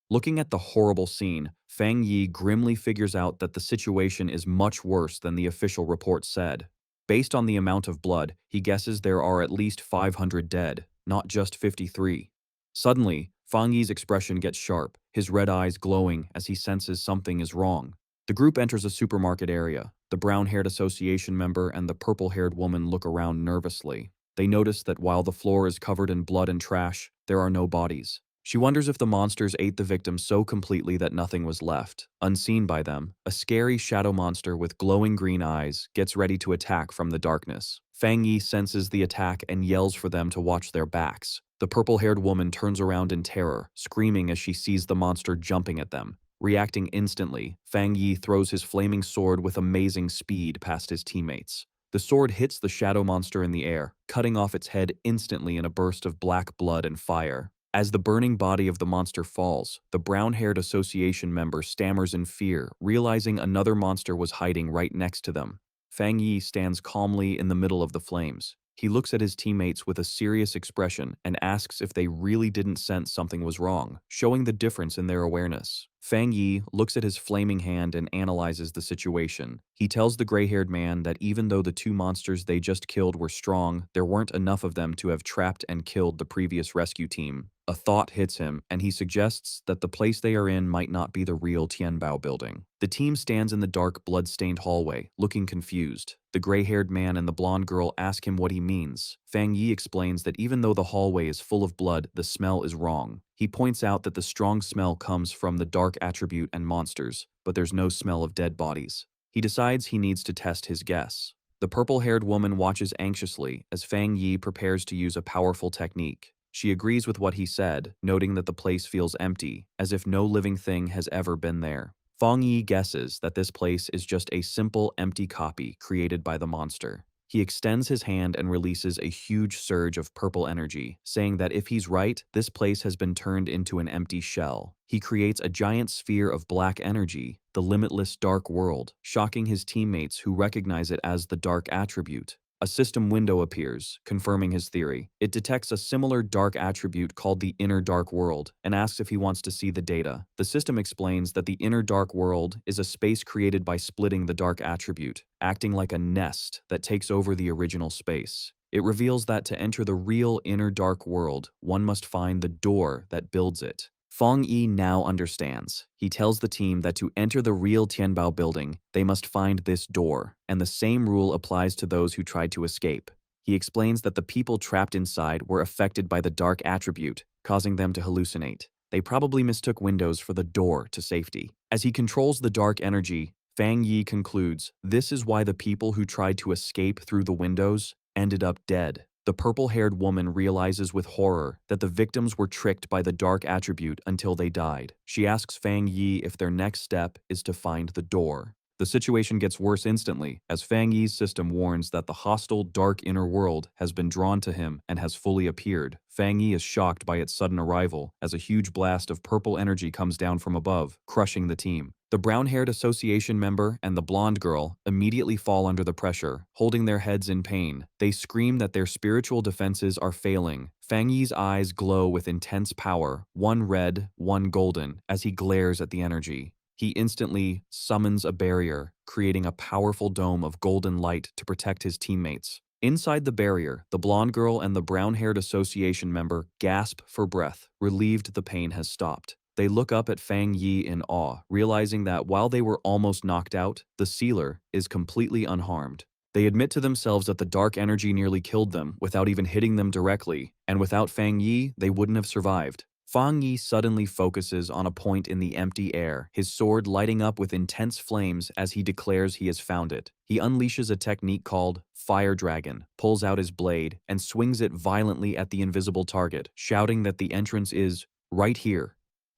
Looking at the horrible scene, Fang Yi grimly figures out that the situation is much worse than the official report said. Based on the amount of blood, he guesses there are at least 500 dead, not just 53. Suddenly, Fang Yi's expression gets sharp, his red eyes glowing as he senses something is wrong. The group enters a supermarket area. The brown-haired association member and the purple-haired woman look around nervously. They notice that while the floor is covered in blood and trash, there are no bodies. She wonders if the monsters ate the victims so completely that nothing was left. Unseen by them, a scary shadow monster with glowing green eyes gets ready to attack from the darkness. Fang Yi senses the attack and yells for them to watch their backs. The purple-haired woman turns around in terror, screaming as she sees the monster jumping at them. Reacting instantly, Fang Yi throws his flaming sword with amazing speed past his teammates. The sword hits the shadow monster in the air, cutting off its head instantly in a burst of black blood and fire. As the burning body of the monster falls, the brown-haired association member stammers in fear, realizing another monster was hiding right next to them. Fang Yi stands calmly in the middle of the flames. He looks at his teammates with a serious expression and asks if they really didn't sense something was wrong, showing the difference in their awareness. Fang Yi looks at his flaming hand and analyzes the situation. He tells the gray-haired man that even though the two monsters they just killed were strong, there weren't enough of them to have trapped and killed the previous rescue team. A thought hits him, and he suggests that the place they are in might not be the real Tianbao building. The team stands in the dark, blood-stained hallway, looking confused. The gray-haired man and the blonde girl ask him what he means. Fang Yi explains that even though the hallway is full of blood, the smell is wrong. He points out that the strong smell comes from the dark attribute and monsters, but there's no smell of dead bodies. He decides he needs to test his guess. The purple-haired woman watches anxiously as Fang Yi prepares to use a powerful technique. She agrees with what he said, noting that the place feels empty, as if no living thing has ever been there. Fang Yi guesses that this place is just a simple, empty copy created by the monster. He extends his hand and releases a huge surge of purple energy, saying that if he's right, this place has been turned into an empty shell. He creates a giant sphere of black energy, the limitless dark world, shocking his teammates who recognize it as the dark attribute. A system window appears, confirming his theory. It detects a similar dark attribute called the inner dark world and asks if he wants to see the data. The system explains that the inner dark world is a space created by splitting the dark attribute, acting like a nest that takes over the original space. It reveals that to enter the real inner dark world, one must find the door that builds it. Fang Yi now understands. He tells the team that to enter the real Tianbao building, they must find this door, and the same rule applies to those who tried to escape. He explains that the people trapped inside were affected by the dark attribute, causing them to hallucinate. They probably mistook windows for the door to safety. As he controls the dark energy, Fang Yi concludes this is why the people who tried to escape through the windows ended up dead. The purple-haired woman realizes with horror that the victims were tricked by the dark attribute until they died. She asks Fang Yi if their next step is to find the door. The situation gets worse instantly, as Fang Yi's system warns that the hostile dark inner world has been drawn to him and has fully appeared. Fang Yi is shocked by its sudden arrival, as a huge blast of purple energy comes down from above, crushing the team. The brown-haired association member and the blonde girl immediately fall under the pressure, holding their heads in pain. They scream that their spiritual defenses are failing. Fang Yi's eyes glow with intense power, one red, one golden, as he glares at the energy. He instantly summons a barrier, creating a powerful dome of golden light to protect his teammates. Inside the barrier, the blonde girl and the brown-haired association member gasp for breath, relieved the pain has stopped. They look up at Fang Yi in awe, realizing that while they were almost knocked out, the sealer is completely unharmed. They admit to themselves that the dark energy nearly killed them without even hitting them directly, and without Fang Yi, they wouldn't have survived. Fang Yi suddenly focuses on a point in the empty air, his sword lighting up with intense flames as he declares he has found it. He unleashes a technique called Fire Dragon, pulls out his blade, and swings it violently at the invisible target, shouting that the entrance is right here.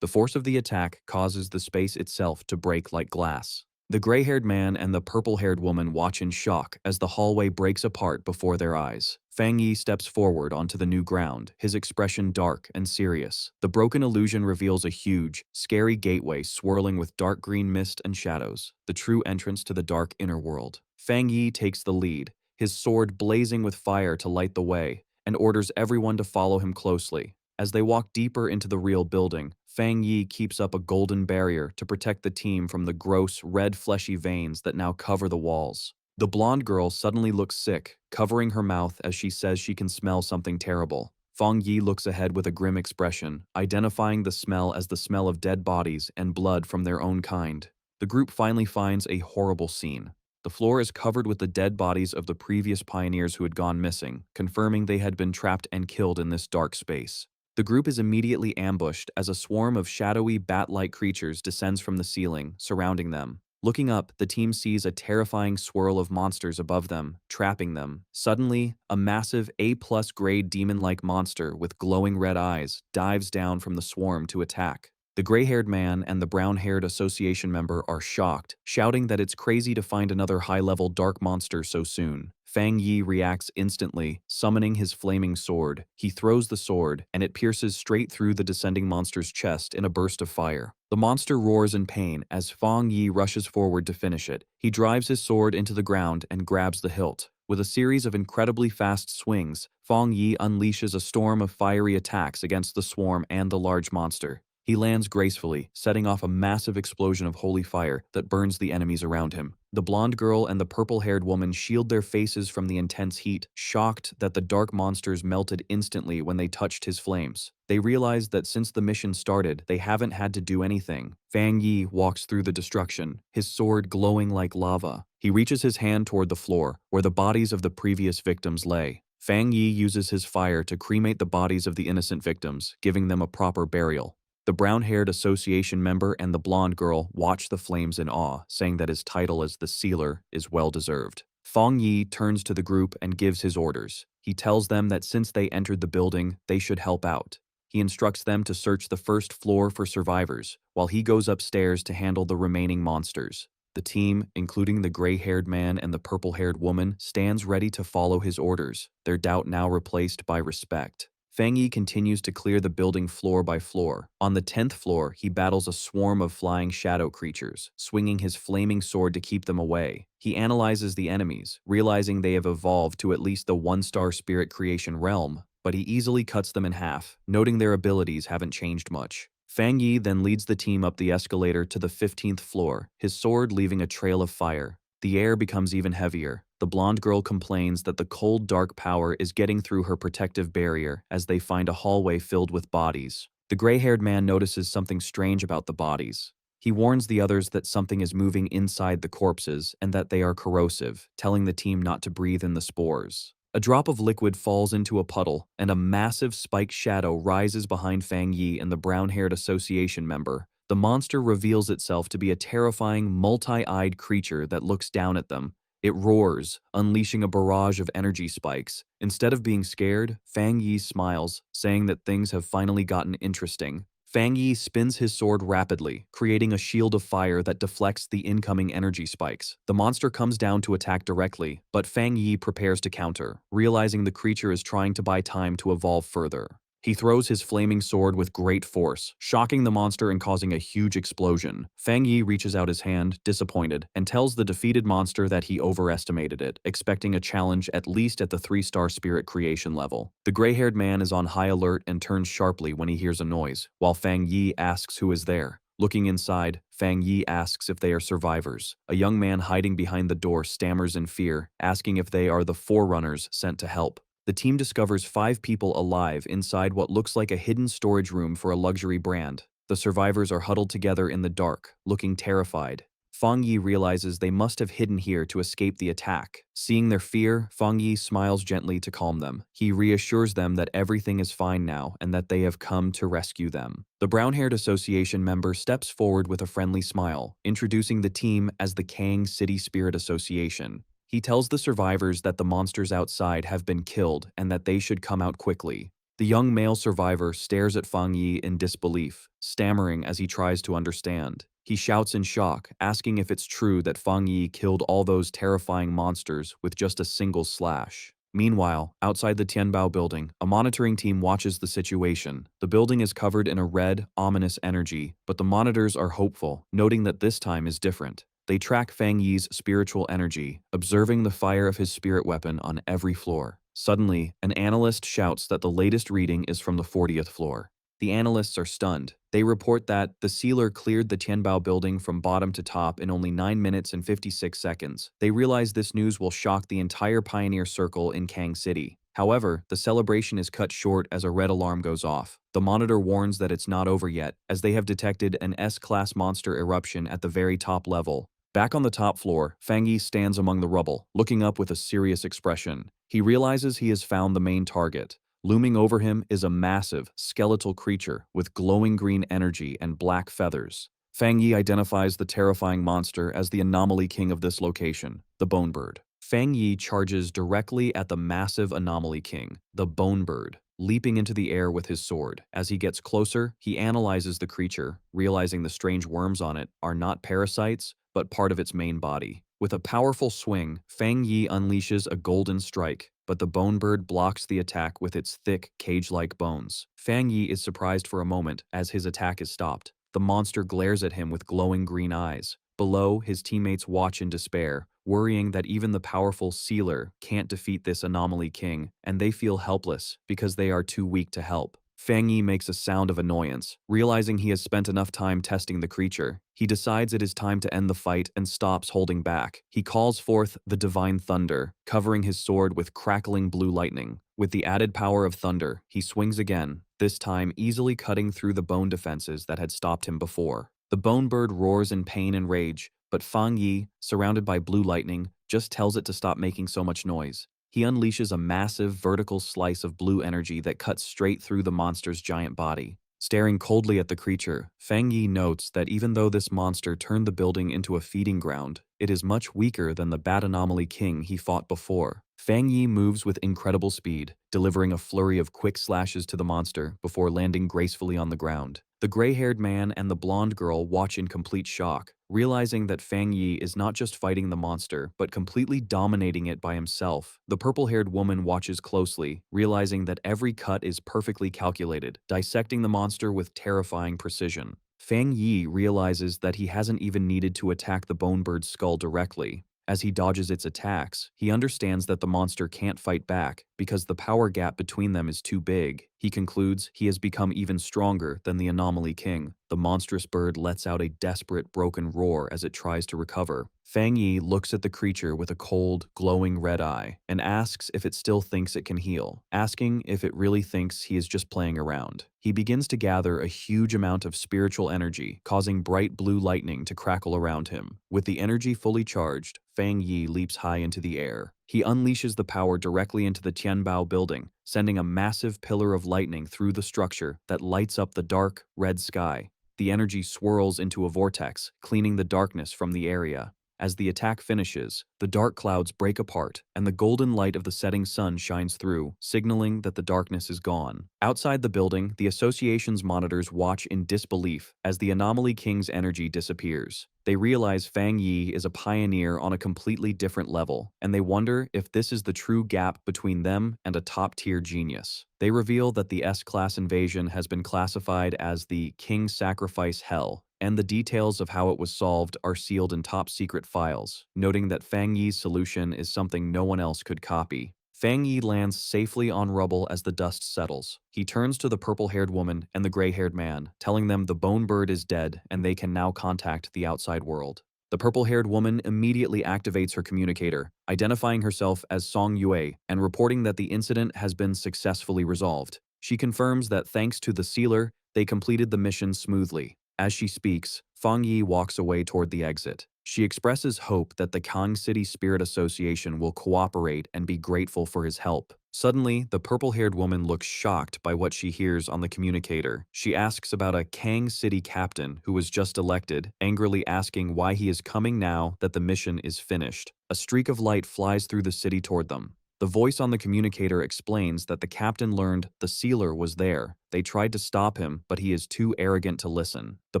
The force of the attack causes the space itself to break like glass. The gray-haired man and the purple-haired woman watch in shock as the hallway breaks apart before their eyes. Fang Yi steps forward onto the new ground, his expression dark and serious. The broken illusion reveals a huge, scary gateway swirling with dark green mist and shadows, the true entrance to the dark inner world. Fang Yi takes the lead, his sword blazing with fire to light the way, and orders everyone to follow him closely. As they walk deeper into the real building, Fang Yi keeps up a golden barrier to protect the team from the gross, red fleshy veins that now cover the walls. The blonde girl suddenly looks sick, covering her mouth as she says she can smell something terrible. Fang Yi looks ahead with a grim expression, identifying the smell as the smell of dead bodies and blood from their own kind. The group finally finds a horrible scene. The floor is covered with the dead bodies of the previous pioneers who had gone missing, confirming they had been trapped and killed in this dark space. The group is immediately ambushed as a swarm of shadowy, bat-like creatures descends from the ceiling, surrounding them. Looking up, the team sees a terrifying swirl of monsters above them, trapping them. Suddenly, a massive A-plus grade demon-like monster with glowing red eyes dives down from the swarm to attack. The gray-haired man and the brown-haired association member are shocked, shouting that it's crazy to find another high-level dark monster so soon. Fang Yi reacts instantly, summoning his flaming sword. He throws the sword, and it pierces straight through the descending monster's chest in a burst of fire. The monster roars in pain as Fang Yi rushes forward to finish it. He drives his sword into the ground and grabs the hilt. With a series of incredibly fast swings, Fang Yi unleashes a storm of fiery attacks against the swarm and the large monster. He lands gracefully, setting off a massive explosion of holy fire that burns the enemies around him. The blonde girl and the purple-haired woman shield their faces from the intense heat, shocked that the dark monsters melted instantly when they touched his flames. They realize that since the mission started, they haven't had to do anything. Fang Yi walks through the destruction, his sword glowing like lava. He reaches his hand toward the floor, where the bodies of the previous victims lay. Fang Yi uses his fire to cremate the bodies of the innocent victims, giving them a proper burial. The brown-haired association member and the blonde girl watch the flames in awe, saying that his title as the Sealer is well-deserved. Fang Yi turns to the group and gives his orders. He tells them that since they entered the building, they should help out. He instructs them to search the first floor for survivors, while he goes upstairs to handle the remaining monsters. The team, including the gray-haired man and the purple-haired woman, stands ready to follow his orders, their doubt now replaced by respect. Fang Yi continues to clear the building floor by floor. On the 10th floor, he battles a swarm of flying shadow creatures, swinging his flaming sword to keep them away. He analyzes the enemies, realizing they have evolved to at least the one-star spirit creation realm, but he easily cuts them in half, noting their abilities haven't changed much. Fang Yi then leads the team up the escalator to the 15th floor, his sword leaving a trail of fire. The air becomes even heavier. The blonde girl complains that the cold, dark power is getting through her protective barrier as they find a hallway filled with bodies. The gray-haired man notices something strange about the bodies. He warns the others that something is moving inside the corpses and that they are corrosive, telling the team not to breathe in the spores. A drop of liquid falls into a puddle, and a massive spiked shadow rises behind Fang Yi and the brown-haired association member. The monster reveals itself to be a terrifying, multi-eyed creature that looks down at them. It roars, unleashing a barrage of energy spikes. Instead of being scared, Fang Yi smiles, saying that things have finally gotten interesting. Fang Yi spins his sword rapidly, creating a shield of fire that deflects the incoming energy spikes. The monster comes down to attack directly, but Fang Yi prepares to counter, realizing the creature is trying to buy time to evolve further. He throws his flaming sword with great force, shocking the monster and causing a huge explosion. Fang Yi reaches out his hand, disappointed, and tells the defeated monster that he overestimated it, expecting a challenge at least at the 3-star spirit creation level. The gray-haired man is on high alert and turns sharply when he hears a noise, while Fang Yi asks who is there. Looking inside, Fang Yi asks if they are survivors. A young man hiding behind the door stammers in fear, asking if they are the forerunners sent to help. The team discovers 5 people alive inside what looks like a hidden storage room for a luxury brand. The survivors are huddled together in the dark, looking terrified. Fang Yi realizes they must have hidden here to escape the attack. Seeing their fear, Fang Yi smiles gently to calm them. He reassures them that everything is fine now and that they have come to rescue them. The brown-haired association member steps forward with a friendly smile, introducing the team as the Kang City Spirit Association. He tells the survivors that the monsters outside have been killed and that they should come out quickly. The young male survivor stares at Fang Yi in disbelief, stammering as he tries to understand. He shouts in shock, asking if it's true that Fang Yi killed all those terrifying monsters with just a single slash. Meanwhile, outside the Tianbao building, a monitoring team watches the situation. The building is covered in a red, ominous energy, but the monitors are hopeful, noting that this time is different. They track Fang Yi's spiritual energy, observing the fire of his spirit weapon on every floor. Suddenly, an analyst shouts that the latest reading is from the 40th floor. The analysts are stunned. They report that the sealer cleared the Tianbao building from bottom to top in only 9 minutes and 56 seconds. They realize this news will shock the entire Pioneer Circle in Kang City. However, the celebration is cut short as a red alarm goes off. The monitor warns that it's not over yet, as they have detected an S-class monster eruption at the very top level. Back on the top floor, Fang Yi stands among the rubble, looking up with a serious expression. He realizes he has found the main target. Looming over him is a massive, skeletal creature with glowing green energy and black feathers. Fang Yi identifies the terrifying monster as the anomaly king of this location, the Bone Bird. Fang Yi charges directly at the massive anomaly king, the Bone Bird, leaping into the air with his sword. As he gets closer, he analyzes the creature, realizing the strange worms on it are not parasites, but part of its main body. With a powerful swing, Fang Yi unleashes a golden strike, but the bone bird blocks the attack with its thick, cage-like bones. Fang Yi is surprised for a moment as his attack is stopped. The monster glares at him with glowing green eyes. Below, his teammates watch in despair, worrying that even the powerful Sealer can't defeat this anomaly king, and they feel helpless because they are too weak to help. Fang Yi makes a sound of annoyance, realizing he has spent enough time testing the creature. He decides it is time to end the fight and stops holding back. He calls forth the Divine Thunder, covering his sword with crackling blue lightning. With the added power of thunder, he swings again, this time easily cutting through the bone defenses that had stopped him before. The bone bird roars in pain and rage, but Fang Yi, surrounded by blue lightning, just tells it to stop making so much noise. He unleashes a massive vertical slice of blue energy that cuts straight through the monster's giant body. Staring coldly at the creature, Fang Yi notes that even though this monster turned the building into a feeding ground, it is much weaker than the Bat Anomaly King he fought before. Fang Yi moves with incredible speed, delivering a flurry of quick slashes to the monster before landing gracefully on the ground. The gray-haired man and the blonde girl watch in complete shock, realizing that Fang Yi is not just fighting the monster, but completely dominating it by himself. The purple-haired woman watches closely, realizing that every cut is perfectly calculated, dissecting the monster with terrifying precision. Fang Yi realizes that he hasn't even needed to attack the bone bird's skull directly. As he dodges its attacks, he understands that the monster can't fight back because the power gap between them is too big. He concludes he has become even stronger than the Anomaly King. The monstrous bird lets out a desperate, broken roar as it tries to recover. Fang Yi looks at the creature with a cold, glowing red eye and asks if it still thinks it can heal, asking if it really thinks he is just playing around. He begins to gather a huge amount of spiritual energy, causing bright blue lightning to crackle around him. With the energy fully charged, Fang Yi leaps high into the air. He unleashes the power directly into the Tianbao building, sending a massive pillar of lightning through the structure that lights up the dark, red sky. The energy swirls into a vortex, cleaning the darkness from the area. As the attack finishes, the dark clouds break apart, and the golden light of the setting sun shines through, signaling that the darkness is gone. Outside the building, the association's monitors watch in disbelief as the Anomaly King's energy disappears. They realize Fang Yi is a pioneer on a completely different level, and they wonder if this is the true gap between them and a top-tier genius. They reveal that the S-class invasion has been classified as the King Sacrifice Hell, and the details of how it was solved are sealed in top-secret files, noting that Fang Yi's solution is something no one else could copy. Fang Yi lands safely on rubble as the dust settles. He turns to the purple-haired woman and the gray-haired man, telling them the bone bird is dead and they can now contact the outside world. The purple-haired woman immediately activates her communicator, identifying herself as Song Yue and reporting that the incident has been successfully resolved. She confirms that thanks to the sealer, they completed the mission smoothly. As she speaks, Fang Yi walks away toward the exit. She expresses hope that the Kang City Spirit Association will cooperate and be grateful for his help. Suddenly, the purple-haired woman looks shocked by what she hears on the communicator. She asks about a Kang City captain who was just elected, angrily asking why he is coming now that the mission is finished. A streak of light flies through the city toward them. The voice on the communicator explains that the captain learned the sealer was there. They tried to stop him, but he is too arrogant to listen. The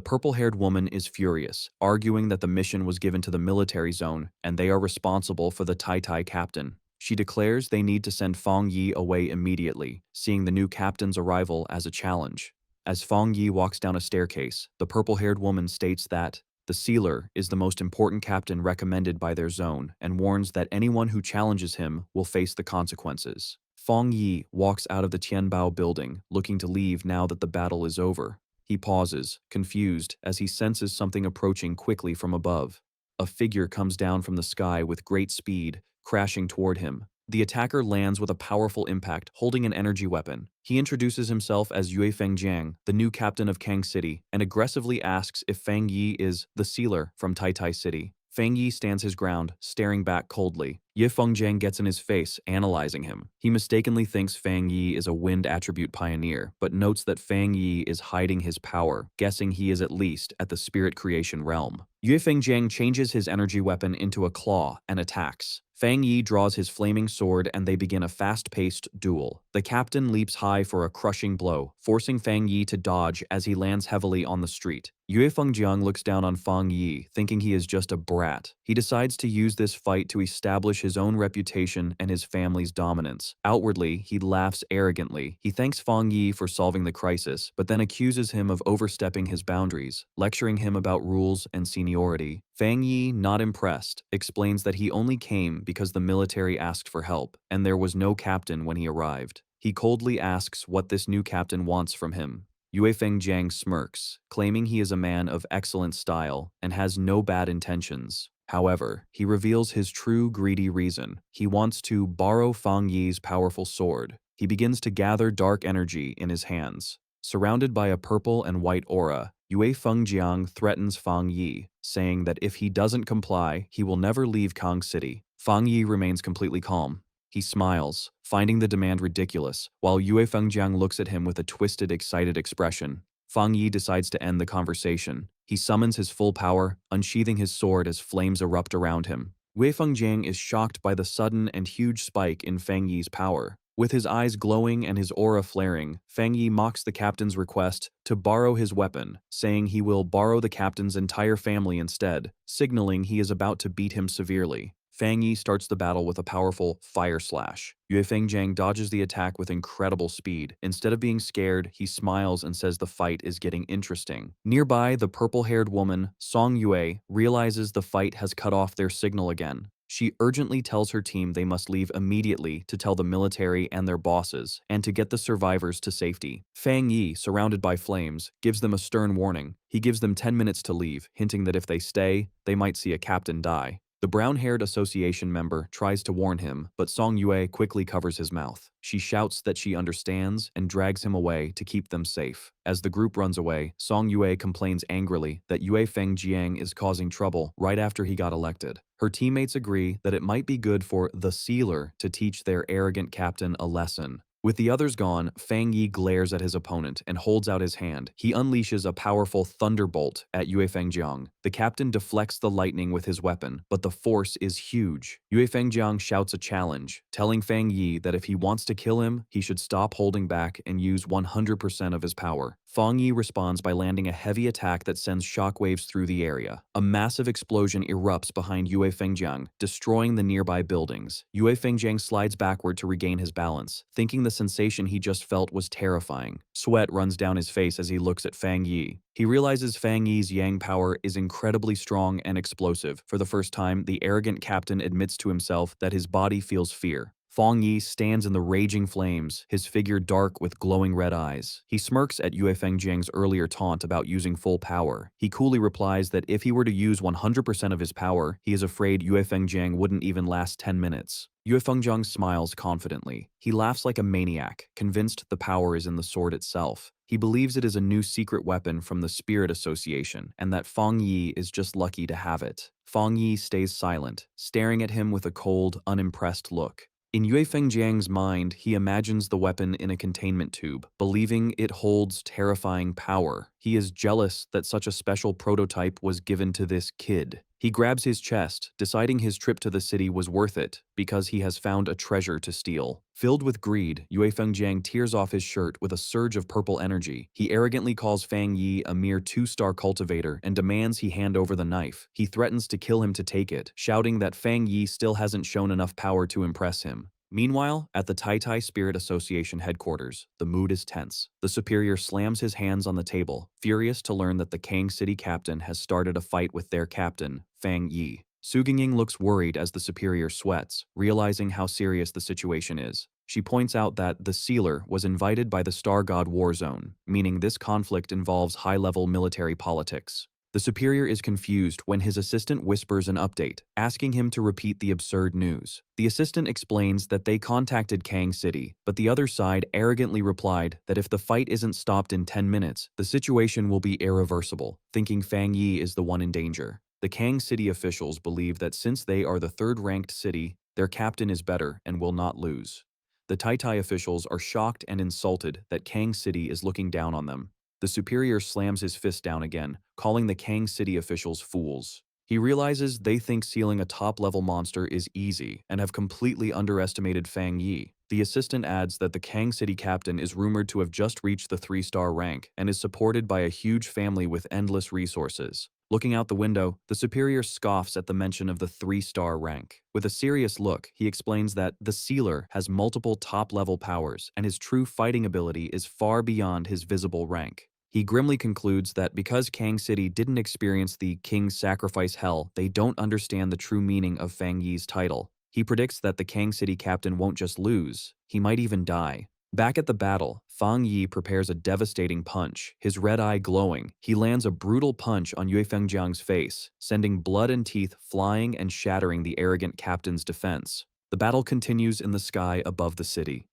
purple-haired woman is furious, arguing that the mission was given to the military zone and they are responsible for the Tai captain. She declares they need to send Fang Yi away immediately, seeing the new captain's arrival as a challenge. As Fang Yi walks down a staircase, the purple-haired woman states that the sealer is the most important captain recommended by their zone and warns that anyone who challenges him will face the consequences. Fang Yi walks out of the Tianbao building, looking to leave now that the battle is over. He pauses, confused, as he senses something approaching quickly from above. A figure comes down from the sky with great speed, crashing toward him. The attacker lands with a powerful impact, holding an energy weapon. He introduces himself as Yue Fengjiang, the new captain of Kang City, and aggressively asks if Fang Yi is the sealer from Tai City. Fang Yi stands his ground, staring back coldly. Ye Fengjiang gets in his face, analyzing him. He mistakenly thinks Fang Yi is a wind attribute pioneer, but notes that Fang Yi is hiding his power, guessing he is at least at the spirit creation realm. Yue Fengjiang changes his energy weapon into a claw and attacks. Fang Yi draws his flaming sword and they begin a fast-paced duel. The captain leaps high for a crushing blow, forcing Fang Yi to dodge as he lands heavily on the street. Yue Fengjiang looks down on Fang Yi, thinking he is just a brat. He decides to use this fight to establish his own reputation and his family's dominance. Outwardly, he laughs arrogantly. He thanks Fang Yi for solving the crisis, but then accuses him of overstepping his boundaries, lecturing him about rules and seniority. Fang Yi, not impressed, explains that he only came because the military asked for help, and there was no captain when he arrived. He coldly asks what this new captain wants from him. Yue Fengjiang smirks, claiming he is a man of excellent style and has no bad intentions. However, he reveals his true greedy reason. He wants to borrow Fang Yi's powerful sword. He begins to gather dark energy in his hands. Surrounded by a purple and white aura, Yue Fengjiang threatens Fang Yi, saying that if he doesn't comply, he will never leave Kang City. Fang Yi remains completely calm. He smiles, finding the demand ridiculous, while Yue Fengjiang looks at him with a twisted, excited expression. Fang Yi decides to end the conversation. He summons his full power, unsheathing his sword as flames erupt around him. Yue Fengjiang is shocked by the sudden and huge spike in Fang Yi's power. With his eyes glowing and his aura flaring, Fang Yi mocks the captain's request to borrow his weapon, saying he will borrow the captain's entire family instead, signaling he is about to beat him severely. Fang Yi starts the battle with a powerful fire slash. Yue Fengjiang dodges the attack with incredible speed. Instead of being scared, he smiles and says the fight is getting interesting. Nearby, the purple-haired woman, Song Yue, realizes the fight has cut off their signal again. She urgently tells her team they must leave immediately to tell the military and their bosses, and to get the survivors to safety. Fang Yi, surrounded by flames, gives them a stern warning. He gives them 10 minutes to leave, hinting that if they stay, they might see a captain die. The brown-haired association member tries to warn him, but Song Yue quickly covers his mouth. She shouts that she understands and drags him away to keep them safe. As the group runs away, Song Yue complains angrily that Yue Fengjiang is causing trouble right after he got elected. Her teammates agree that it might be good for the sealer to teach their arrogant captain a lesson. With the others gone, Fang Yi glares at his opponent and holds out his hand. He unleashes a powerful thunderbolt at Yue Fengjiang. The captain deflects the lightning with his weapon, but the force is huge. Yue Fengjiang shouts a challenge, telling Fang Yi that if he wants to kill him, he should stop holding back and use 100% of his power. Fang Yi responds by landing a heavy attack that sends shockwaves through the area. A massive explosion erupts behind Yue Fengjiang, destroying the nearby buildings. Yue Fengjiang slides backward to regain his balance, thinking the sensation he just felt was terrifying. Sweat runs down his face as he looks at Fang Yi. He realizes Fang Yi's yang power is incredibly strong and explosive. For the first time, the arrogant captain admits to himself that his body feels fear. Fang Yi stands in the raging flames, his figure dark with glowing red eyes. He smirks at Yue Fengjiang's earlier taunt about using full power. He coolly replies that if he were to use 100% of his power, he is afraid Yue Fengjiang wouldn't even last 10 minutes. Yue Fengjiang smiles confidently. He laughs like a maniac, convinced the power is in the sword itself. He believes it is a new secret weapon from the Spirit Association, and that Fang Yi is just lucky to have it. Fang Yi stays silent, staring at him with a cold, unimpressed look. In Yue Fengjiang's mind, he imagines the weapon in a containment tube, believing it holds terrifying power. He is jealous that such a special prototype was given to this kid. He grabs his chest, deciding his trip to the city was worth it because he has found a treasure to steal. Filled with greed, Yue Fengjiang tears off his shirt with a surge of purple energy. He arrogantly calls Fang Yi a mere two-star cultivator and demands he hand over the knife. He threatens to kill him to take it, shouting that Fang Yi still hasn't shown enough power to impress him. Meanwhile, at the Tai Tai Spirit Association headquarters, the mood is tense. The superior slams his hands on the table, furious to learn that the Kang City captain has started a fight with their captain, Fang Yi. Su Gingying looks worried as the superior sweats, realizing how serious the situation is. She points out that the Sealer was invited by the Star God War Zone, meaning this conflict involves high-level military politics. The superior is confused when his assistant whispers an update, asking him to repeat the absurd news. The assistant explains that they contacted Kang City, but the other side arrogantly replied that if the fight isn't stopped in 10 minutes, the situation will be irreversible, thinking Fang Yi is the one in danger. The Kang City officials believe that since they are the third-ranked city, their captain is better and will not lose. The Tai Tai officials are shocked and insulted that Kang City is looking down on them. The superior slams his fist down again, calling the Kang City officials fools. He realizes they think sealing a top-level monster is easy and have completely underestimated Fang Yi. The assistant adds that the Kang City captain is rumored to have just reached the 3-star rank and is supported by a huge family with endless resources. Looking out the window, the superior scoffs at the mention of the 3-star rank. With a serious look, he explains that the Sealer has multiple top-level powers and his true fighting ability is far beyond his visible rank. He grimly concludes that because Kang City didn't experience the King's Sacrifice Hell, they don't understand the true meaning of Fang Yi's title. He predicts that the Kang City captain won't just lose, he might even die. Back at the battle, Fang Yi prepares a devastating punch, his red eye glowing. He lands a brutal punch on Yue Fengjiang's face, sending blood and teeth flying and shattering the arrogant captain's defense. The battle continues in the sky above the city.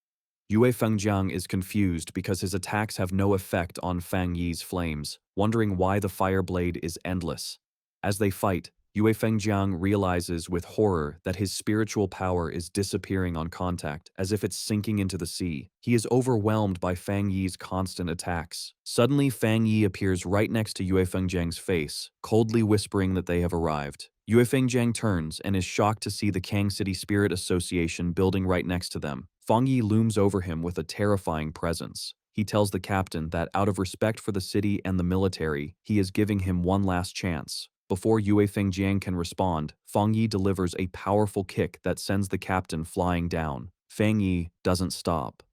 Yue Fengjiang is confused because his attacks have no effect on Fang Yi's flames, wondering why the fire blade is endless. As they fight, Yue Fengjiang realizes with horror that his spiritual power is disappearing on contact, as if it's sinking into the sea. He is overwhelmed by Fang Yi's constant attacks. Suddenly, Fang Yi appears right next to Yue Fengjiang's face, coldly whispering that they have arrived. Yue Fengjiang turns and is shocked to see the Kang City Spirit Association building right next to them. Fang Yi looms over him with a terrifying presence. He tells the captain that out of respect for the city and the military, he is giving him one last chance. Before Yue Fengjiang can respond, Fang Yi delivers a powerful kick that sends the captain flying down. Fang Yi doesn't stop.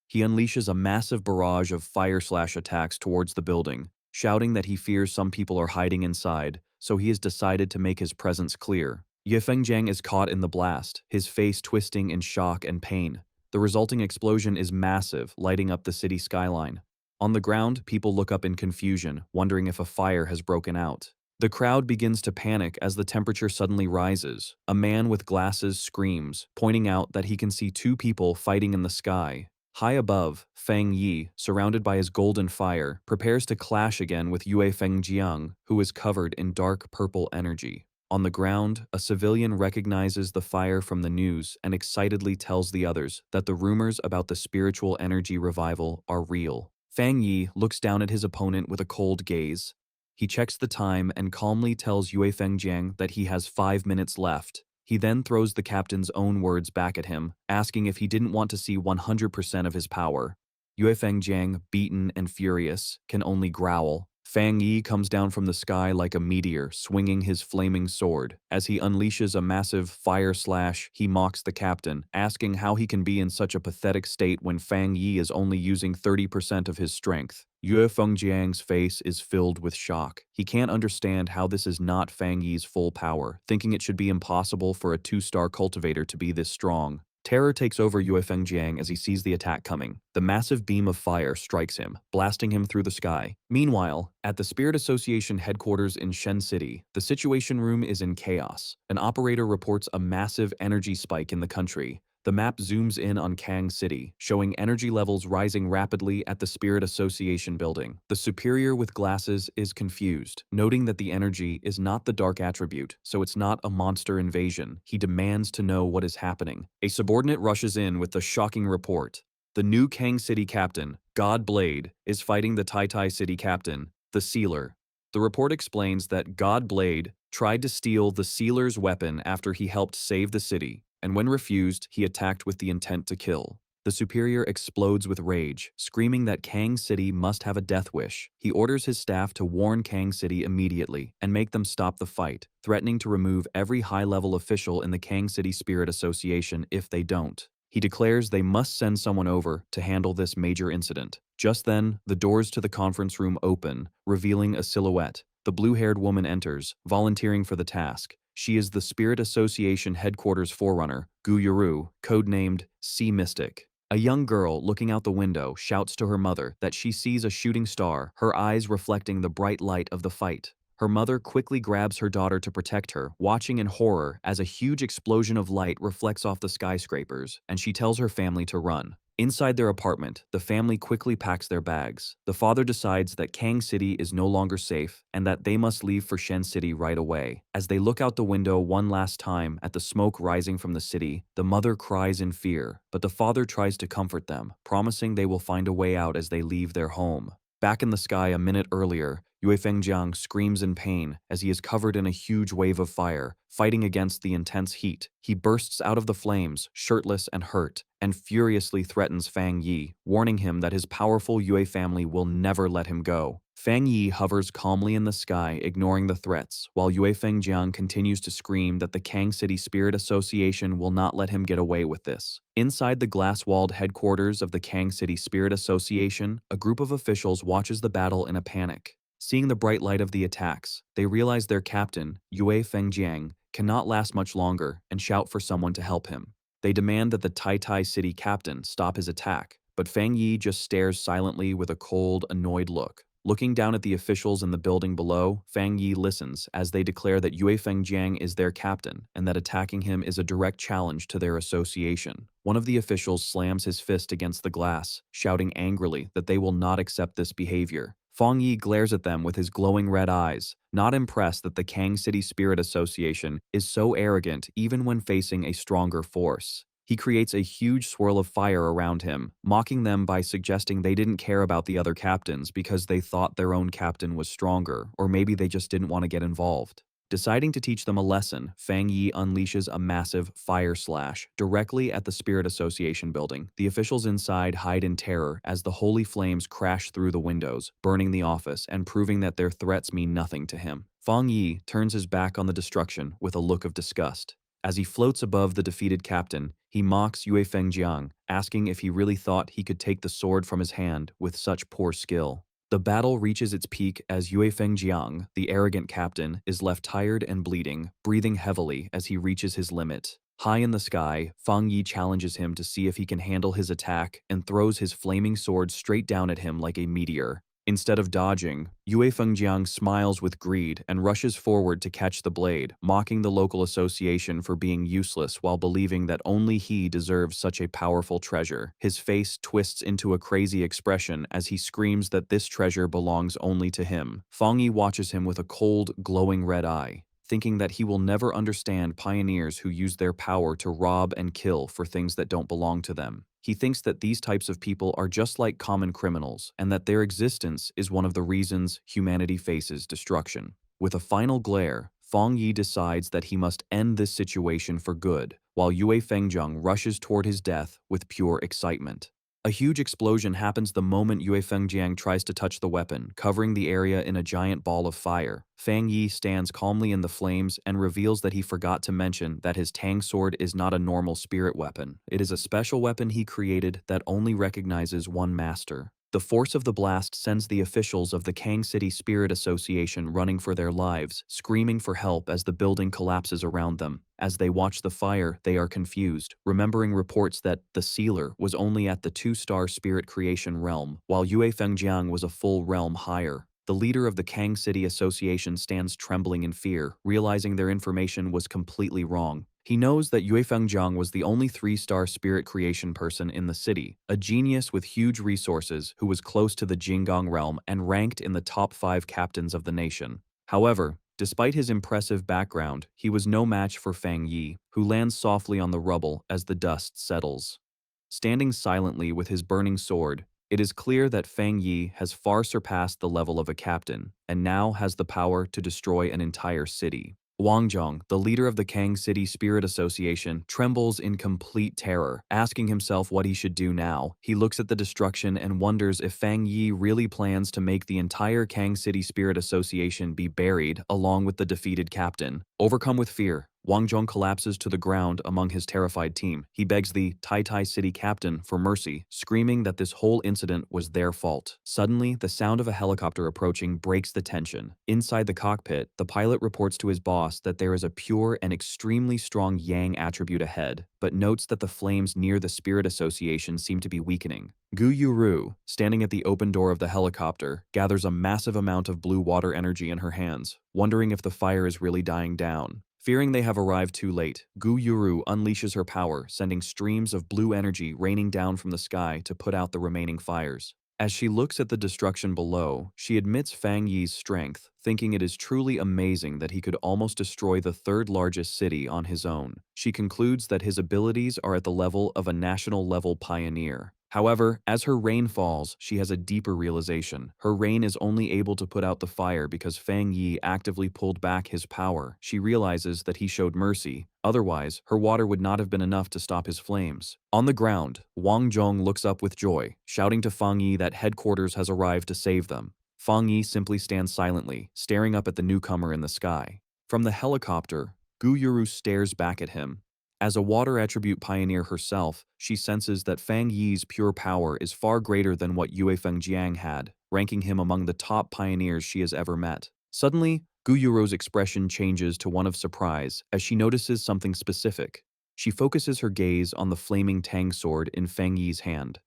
He unleashes a massive barrage of fire/attacks towards the building, shouting that he fears some people are hiding inside, so he has decided to make his presence clear. Yue Fengjiang is caught in the blast, his face twisting in shock and pain. The resulting explosion is massive, lighting up the city skyline. On the ground, people look up in confusion, wondering if a fire has broken out. The crowd begins to panic as the temperature suddenly rises. A man with glasses screams, pointing out that he can see 2 people fighting in the sky. High above, Fang Yi, surrounded by his golden fire, prepares to clash again with Yue Fengjiang, who is covered in dark purple energy. On the ground, a civilian recognizes the fire from the news and excitedly tells the others that the rumors about the spiritual energy revival are real. Fang Yi looks down at his opponent with a cold gaze. He checks the time and calmly tells Yue Fengjiang that he has 5 minutes left. He then throws the captain's own words back at him, asking if he didn't want to see 100% of his power. Yue Fengjiang, beaten and furious, can only growl. Fang Yi comes down from the sky like a meteor, swinging his flaming sword. As he unleashes a massive fire slash, he mocks the captain, asking how he can be in such a pathetic state when Fang Yi is only using 30% of his strength. Yue Fengjiang's face is filled with shock. He can't understand how this is not Fang Yi's full power, thinking it should be impossible for a 2-star cultivator to be this strong. Terror takes over Yue Fengjiang as he sees the attack coming. The massive beam of fire strikes him, blasting him through the sky. Meanwhile, at the Spirit Association headquarters in Shen City, the Situation Room is in chaos. An operator reports a massive energy spike in the country. The map zooms in on Kang City, showing energy levels rising rapidly at the Spirit Association building. The superior with glasses is confused, noting that the energy is not the dark attribute, so it's not a monster invasion. He demands to know what is happening. A subordinate rushes in with the shocking report. The new Kang City captain, God Blade, is fighting the Tai Tai City captain, the Sealer. The report explains that God Blade tried to steal the Sealer's weapon after he helped save the city, and when refused, he attacked with the intent to kill. The superior explodes with rage, screaming that Kang City must have a death wish. He orders his staff to warn Kang City immediately and make them stop the fight, threatening to remove every high-level official in the Kang City Spirit Association if they don't. He declares they must send someone over to handle this major incident. Just then, the doors to the conference room open, revealing a silhouette. The blue-haired woman enters, volunteering for the task. She is the Spirit Association headquarters forerunner, Gu Yuru, codenamed Sea Mystic. A young girl looking out the window shouts to her mother that she sees a shooting star, her eyes reflecting the bright light of the fight. Her mother quickly grabs her daughter to protect her, watching in horror as a huge explosion of light reflects off the skyscrapers, and she tells her family to run. Inside their apartment, the family quickly packs their bags. The father decides that Kang City is no longer safe and that they must leave for Shen City right away. As they look out the window one last time at the smoke rising from the city, the mother cries in fear, but the father tries to comfort them, promising they will find a way out as they leave their home. Back in the sky a minute earlier, Yue Fengjiang screams in pain as he is covered in a huge wave of fire, fighting against the intense heat. He bursts out of the flames, shirtless and hurt, and furiously threatens Fang Yi, warning him that his powerful Yue family will never let him go. Fang Yi hovers calmly in the sky, ignoring the threats, while Yue Fengjiang continues to scream that the Kang City Spirit Association will not let him get away with this. Inside the glass-walled headquarters of the Kang City Spirit Association, a group of officials watches the battle in a panic. Seeing the bright light of the attacks, they realize their captain, Yue Fengjiang, cannot last much longer and shout for someone to help him. They demand that the Tai Tai City captain stop his attack, but Fang Yi just stares silently with a cold, annoyed look. Looking down at the officials in the building below, Fang Yi listens as they declare that Yue Fengjiang is their captain and that attacking him is a direct challenge to their association. One of the officials slams his fist against the glass, shouting angrily that they will not accept this behavior. Fang Yi glares at them with his glowing red eyes, not impressed that the Kang City Spirit Association is so arrogant even when facing a stronger force. He creates a huge swirl of fire around him, mocking them by suggesting they didn't care about the other captains because they thought their own captain was stronger, or maybe they just didn't want to get involved. Deciding to teach them a lesson, Fang Yi unleashes a massive fire slash directly at the Spirit Association building. The officials inside hide in terror as the holy flames crash through the windows, burning the office and proving that their threats mean nothing to him. Fang Yi turns his back on the destruction with a look of disgust. As he floats above the defeated captain, he mocks Yue Fengjiang, asking if he really thought he could take the sword from his hand with such poor skill. The battle reaches its peak as Yue Fengjiang, the arrogant captain, is left tired and bleeding, breathing heavily as he reaches his limit. High in the sky, Fang Yi challenges him to see if he can handle his attack and throws his flaming sword straight down at him like a meteor. Instead of dodging, Yue Fengjiang smiles with greed and rushes forward to catch the blade, mocking the local association for being useless while believing that only he deserves such a powerful treasure. His face twists into a crazy expression as he screams that this treasure belongs only to him. Fang Yi watches him with a cold, glowing red eye, thinking that he will never understand pioneers who use their power to rob and kill for things that don't belong to them. He thinks that these types of people are just like common criminals, and that their existence is one of the reasons humanity faces destruction. With a final glare, Fang Yi decides that he must end this situation for good, while Yue Fengjiang rushes toward his death with pure excitement. A huge explosion happens the moment Yue Fengjiang tries to touch the weapon, covering the area in a giant ball of fire. Fang Yi stands calmly in the flames and reveals that he forgot to mention that his Tang sword is not a normal spirit weapon. It is a special weapon he created that only recognizes one master. The force of the blast sends the officials of the Kang City Spirit Association running for their lives, screaming for help as the building collapses around them. As they watch the fire, they are confused, remembering reports that the Sealer was only at the 2-star spirit creation realm, while Yue Fengjiang was a full realm higher. The leader of the Kang City Association stands trembling in fear, realizing their information was completely wrong. He knows that Yue Fengjiang was the only 3-star spirit creation person in the city, a genius with huge resources who was close to the Jinggang realm and ranked in the top 5 captains of the nation. However, despite his impressive background, he was no match for Fang Yi, who lands softly on the rubble as the dust settles. Standing silently with his burning sword, it is clear that Fang Yi has far surpassed the level of a captain, and now has the power to destroy an entire city. Wang Zhong, the leader of the Kang City Spirit Association, trembles in complete terror, asking himself what he should do now. He looks at the destruction and wonders if Fang Yi really plans to make the entire Kang City Spirit Association be buried along with the defeated captain. Overcome with fear, Wang Zhong collapses to the ground among his terrified team. He begs the Tai City captain for mercy, screaming that this whole incident was their fault. Suddenly, the sound of a helicopter approaching breaks the tension. Inside the cockpit, the pilot reports to his boss that there is a pure and extremely strong Yang attribute ahead, but notes that the flames near the Spirit Association seem to be weakening. Gu Yuru, standing at the open door of the helicopter, gathers a massive amount of blue water energy in her hands, wondering if the fire is really dying down. Fearing they have arrived too late, Gu Yuru unleashes her power, sending streams of blue energy raining down from the sky to put out the remaining fires. As she looks at the destruction below, she admits Fang Yi's strength, thinking it is truly amazing that he could almost destroy the 3rd largest city on his own. She concludes that his abilities are at the level of a national-level pioneer. However, as her rain falls, she has a deeper realization. Her rain is only able to put out the fire because Fang Yi actively pulled back his power. She realizes that he showed mercy. Otherwise, her water would not have been enough to stop his flames. On the ground, Wang Zhong looks up with joy, shouting to Fang Yi that headquarters has arrived to save them. Fang Yi simply stands silently, staring up at the newcomer in the sky. From the helicopter, Gu Yuru stares back at him. As a water attribute pioneer herself, she senses that Fang Yi's pure power is far greater than what Yue Fengjiang had, ranking him among the top pioneers she has ever met. Suddenly, Gu Yuru's expression changes to one of surprise as she notices something specific. She focuses her gaze on the flaming Tang sword in Fang Yi's hand.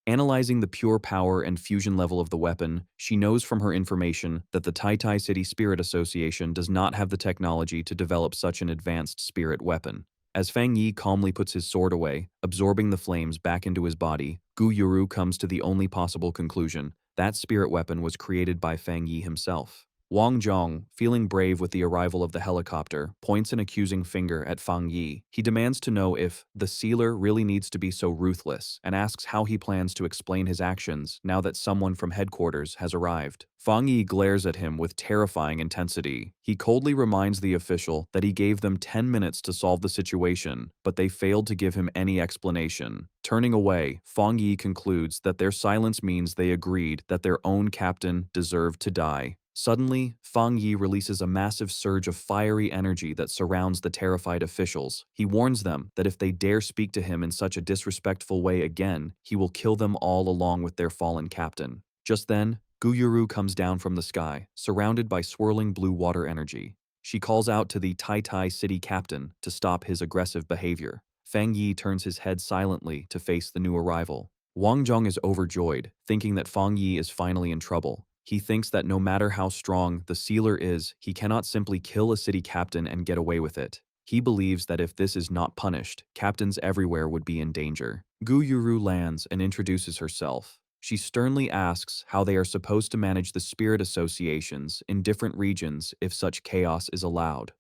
Analyzing the pure power and fusion level of the weapon, she knows from her information that the Tai City Spirit Association does not have the technology to develop such an advanced spirit weapon. As Fang Yi calmly puts his sword away, absorbing the flames back into his body, Gu Yuru comes to the only possible conclusion: that spirit weapon was created by Fang Yi himself. Wang Zhong, feeling brave with the arrival of the helicopter, points an accusing finger at Fang Yi. He demands to know if the Sealer really needs to be so ruthless, and asks how he plans to explain his actions now that someone from headquarters has arrived. Fang Yi glares at him with terrifying intensity. He coldly reminds the official that he gave them 10 minutes to solve the situation, but they failed to give him any explanation. Turning away, Fang Yi concludes that their silence means they agreed that their own captain deserved to die. Suddenly, Fang Yi releases a massive surge of fiery energy that surrounds the terrified officials. He warns them that if they dare speak to him in such a disrespectful way again, he will kill them all along with their fallen captain. Just then, Gu Yuru comes down from the sky, surrounded by swirling blue water energy. She calls out to the Tai City captain to stop his aggressive behavior. Fang Yi turns his head silently to face the new arrival. Wang Zhong is overjoyed, thinking that Fang Yi is finally in trouble. He thinks that no matter how strong the Sealer is, he cannot simply kill a city captain and get away with it. He believes that if this is not punished, captains everywhere would be in danger. Gu Yuru lands and introduces herself. She sternly asks how they are supposed to manage the spirit associations in different regions if such chaos is allowed.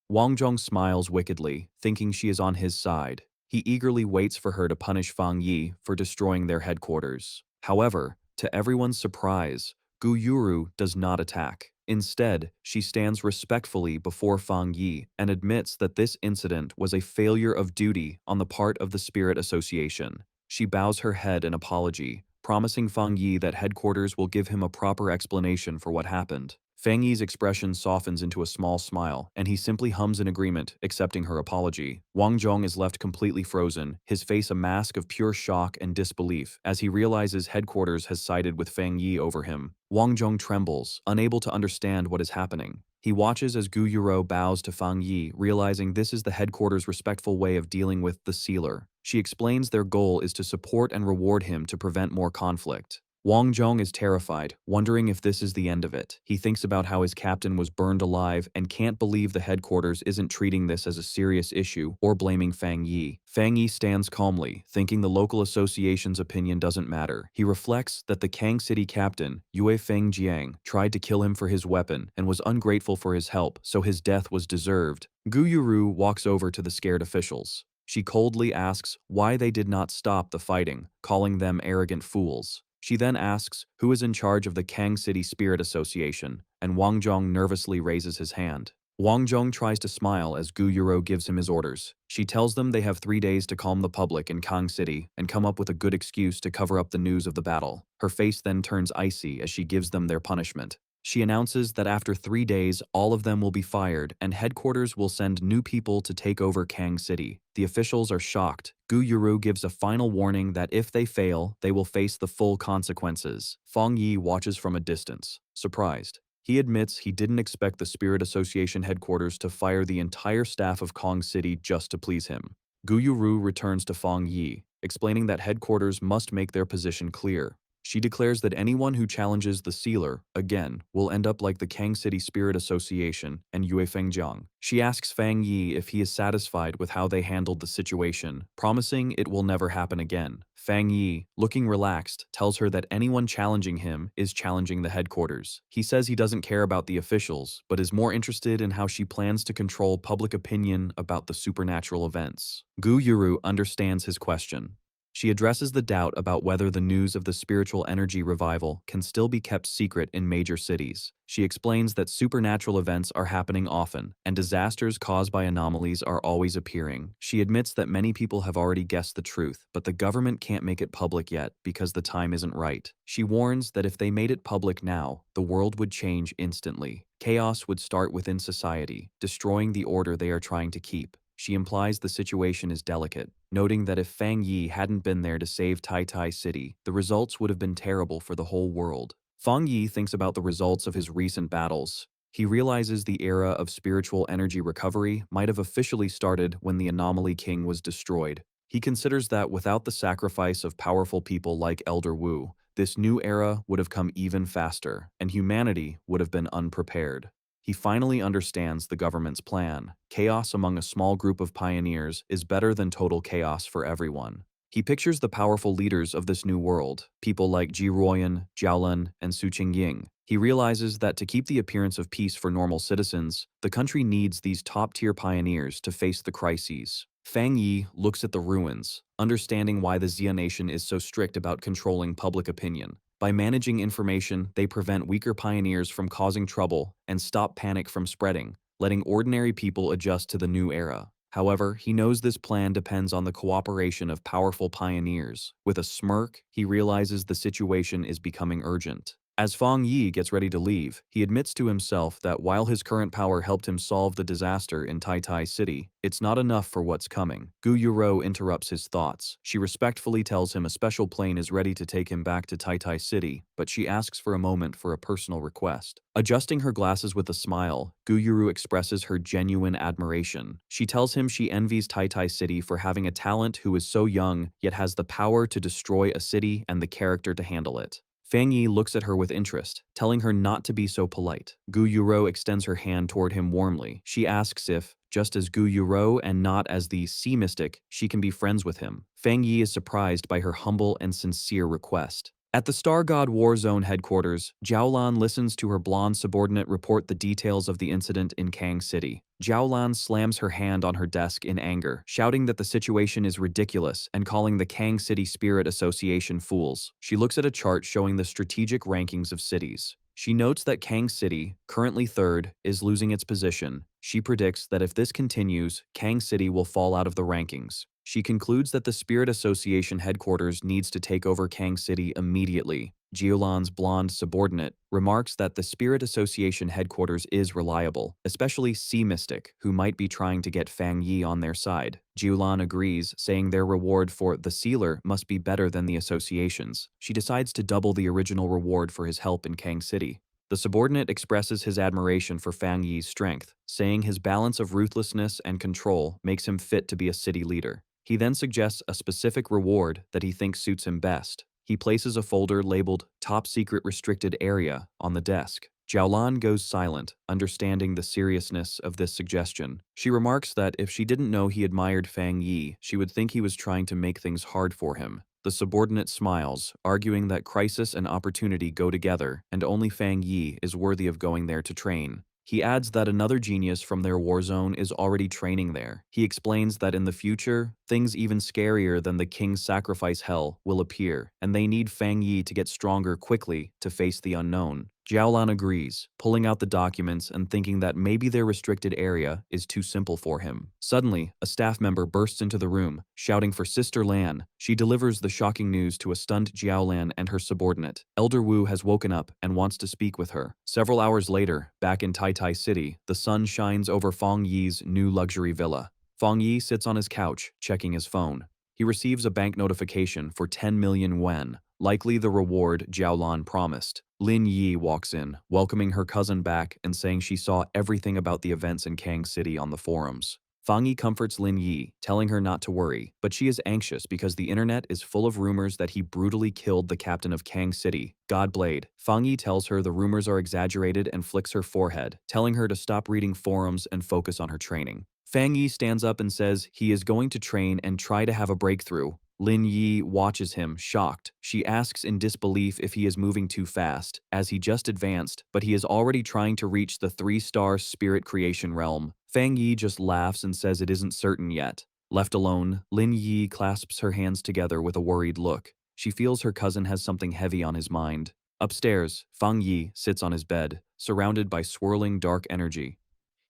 Wang Zhong smiles wickedly, thinking she is on his side. He eagerly waits for her to punish Fang Yi for destroying their headquarters. However, to everyone's surprise, Gu Yuru does not attack. Instead, she stands respectfully before Fang Yi and admits that this incident was a failure of duty on the part of the Spirit Association. She bows her head in apology, promising Fang Yi that headquarters will give him a proper explanation for what happened. Fang Yi's expression softens into a small smile, and he simply hums in agreement, accepting her apology. Wang Zhong is left completely frozen, his face a mask of pure shock and disbelief, as he realizes headquarters has sided with Fang Yi over him. Wang Zhong trembles, unable to understand what is happening. He watches as Gu Yuro bows to Fang Yi, realizing this is the headquarters' respectful way of dealing with the sealer. She explains their goal is to support and reward him to prevent more conflict. Wang Zhong is terrified, wondering if this is the end of it. He thinks about how his captain was burned alive and can't believe the headquarters isn't treating this as a serious issue or blaming Fang Yi. Fang Yi stands calmly, thinking the local association's opinion doesn't matter. He reflects that the Kang City captain, Yue Feng Jiang, tried to kill him for his weapon and was ungrateful for his help, so his death was deserved. Gu Yuru walks over to the scared officials. She coldly asks why they did not stop the fighting, calling them arrogant fools. She then asks who is in charge of the Kang City Spirit Association, and Wang Zhong nervously raises his hand. Wang Zhong tries to smile as Gu Yuro gives him his orders. She tells them they have 3 days to calm the public in Kang City and come up with a good excuse to cover up the news of the battle. Her face then turns icy as she gives them their punishment. She announces that after 3 days, all of them will be fired and headquarters will send new people to take over Kang City. The officials are shocked. Gu Yuru gives a final warning that if they fail, they will face the full consequences. Fang Yi watches from a distance, surprised. He admits he didn't expect the Spirit Association headquarters to fire the entire staff of Kang City just to please him. Gu Yuru returns to Fang Yi, explaining that headquarters must make their position clear. She declares that anyone who challenges the sealer, again, will end up like the Kang City Spirit Association and Yue Fengjiang. She asks Fang Yi if he is satisfied with how they handled the situation, promising it will never happen again. Fang Yi, looking relaxed, tells her that anyone challenging him is challenging the headquarters. He says he doesn't care about the officials, but is more interested in how she plans to control public opinion about the supernatural events. Gu Yuru understands his question. She addresses the doubt about whether the news of the spiritual energy revival can still be kept secret in major cities. She explains that supernatural events are happening often, and disasters caused by anomalies are always appearing. She admits that many people have already guessed the truth, but the government can't make it public yet because the time isn't right. She warns that if they made it public now, the world would change instantly. Chaos would start within society, destroying the order they are trying to keep. She implies the situation is delicate, noting that if Fang Yi hadn't been there to save Tai Tai City, the results would have been terrible for the whole world. Fang Yi thinks about the results of his recent battles. He realizes the era of spiritual energy recovery might have officially started when the Anomaly King was destroyed. He considers that without the sacrifice of powerful people like Elder Wu, this new era would have come even faster, and humanity would have been unprepared. He finally understands the government's plan. Chaos among a small group of pioneers is better than total chaos for everyone. He pictures the powerful leaders of this new world, people like Ji Ruoyan, Jiaolun, and Su Qingying. He realizes that to keep the appearance of peace for normal citizens, the country needs these top-tier pioneers to face the crises. Fang Yi looks at the ruins, understanding why the Xia Nation is so strict about controlling public opinion. By managing information, they prevent weaker pioneers from causing trouble and stop panic from spreading, letting ordinary people adjust to the new era. However, he knows this plan depends on the cooperation of powerful pioneers. With a smirk, he realizes the situation is becoming urgent. As Fang Yi gets ready to leave, he admits to himself that while his current power helped him solve the disaster in Tai Tai City, it's not enough for what's coming. Gu Yuro interrupts his thoughts. She respectfully tells him a special plane is ready to take him back to Tai Tai City, but she asks for a moment for a personal request. Adjusting her glasses with a smile, Gu Yuru expresses her genuine admiration. She tells him she envies Tai Tai City for having a talent who is so young, yet has the power to destroy a city and the character to handle it. Fang Yi looks at her with interest, telling her not to be so polite. Gu Yuro extends her hand toward him warmly. She asks if, just as Gu Yuro and not as the sea mystic, she can be friends with him. Fang Yi is surprised by her humble and sincere request. At the Star God War Zone headquarters, Jiaolan listens to her blonde subordinate report the details of the incident in Kang City. Jiaolan slams her hand on her desk in anger, shouting that the situation is ridiculous and calling the Kang City Spirit Association fools. She looks at a chart showing the strategic rankings of cities. She notes that Kang City, currently third, is losing its position. She predicts that if this continues, Kang City will fall out of the rankings. She concludes that the Spirit Association headquarters needs to take over Kang City immediately. Jiolan's blonde subordinate remarks that the Spirit Association headquarters is reliable, especially Sea Mystic, who might be trying to get Fang Yi on their side. Jiolan agrees, saying their reward for the Sealer must be better than the association's. She decides to double the original reward for his help in Kang City. The subordinate expresses his admiration for Fang Yi's strength, saying his balance of ruthlessness and control makes him fit to be a city leader. He then suggests a specific reward that he thinks suits him best. He places a folder labeled Top Secret Restricted Area on the desk. Jiaolan goes silent, understanding the seriousness of this suggestion. She remarks that if she didn't know he admired Fang Yi, she would think he was trying to make things hard for him. The subordinate smiles, arguing that crisis and opportunity go together, and only Fang Yi is worthy of going there to train. He adds that another genius from their war zone is already training there. He explains that in the future, things even scarier than the king's sacrifice hell will appear, and they need Fang Yi to get stronger quickly to face the unknown. Jiaolan agrees, pulling out the documents and thinking that maybe their restricted area is too simple for him. Suddenly, a staff member bursts into the room, shouting for Sister Lan. She delivers the shocking news to a stunned Jiaolan and her subordinate. Elder Wu has woken up and wants to speak with her. Several hours later, back in Tai Tai City, the sun shines over Fang Yi's new luxury villa. Fang Yi sits on his couch, checking his phone. He receives a bank notification for 10 million yuan, likely the reward Jiaolan promised. Lin Yi walks in, welcoming her cousin back and saying she saw everything about the events in Kang City on the forums. Fang Yi comforts Lin Yi, telling her not to worry, but she is anxious because the internet is full of rumors that he brutally killed the captain of Kang City, Godblade. Fang Yi tells her the rumors are exaggerated and flicks her forehead, telling her to stop reading forums and focus on her training. Fang Yi stands up and says he is going to train and try to have a breakthrough. Lin Yi watches him, shocked. She asks in disbelief if he is moving too fast, as he just advanced, but he is already trying to reach the 3-star spirit creation realm. Fang Yi just laughs and says it isn't certain yet. Left alone, Lin Yi clasps her hands together with a worried look. She feels her cousin has something heavy on his mind. Upstairs, Fang Yi sits on his bed, surrounded by swirling dark energy.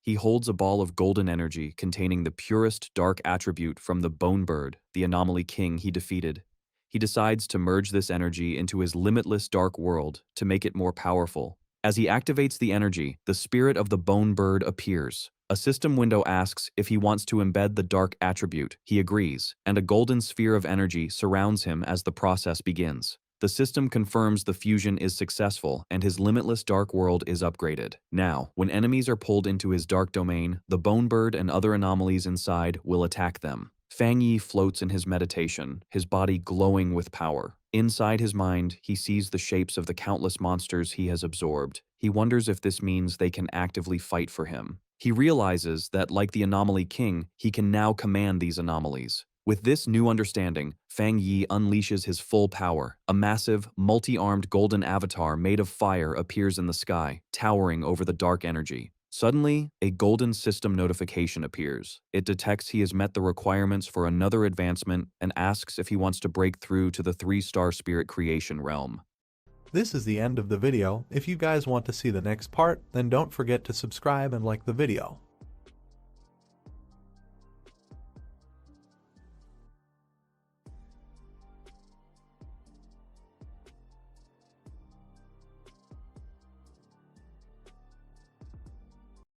He holds a ball of golden energy containing the purest dark attribute from the Bone Bird, the anomaly king he defeated. He decides to merge this energy into his limitless dark world to make it more powerful. As he activates the energy, the spirit of the Bone Bird appears. A system window asks if he wants to embed the dark attribute. He agrees, and a golden sphere of energy surrounds him as the process begins. The system confirms the fusion is successful and his limitless dark world is upgraded. Now, when enemies are pulled into his dark domain, the Bone Bird and other anomalies inside will attack them. Fang Yi floats in his meditation, his body glowing with power. Inside his mind, he sees the shapes of the countless monsters he has absorbed. He wonders if this means they can actively fight for him. He realizes that, like the Anomaly King, he can now command these anomalies. With this new understanding, Fang Yi unleashes his full power. A massive, multi-armed golden avatar made of fire appears in the sky, towering over the dark energy. Suddenly, a golden system notification appears. It detects he has met the requirements for another advancement and asks if he wants to break through to the 3-star spirit creation realm. This is the end of the video. If you guys want to see the next part, then don't forget to subscribe and like the video.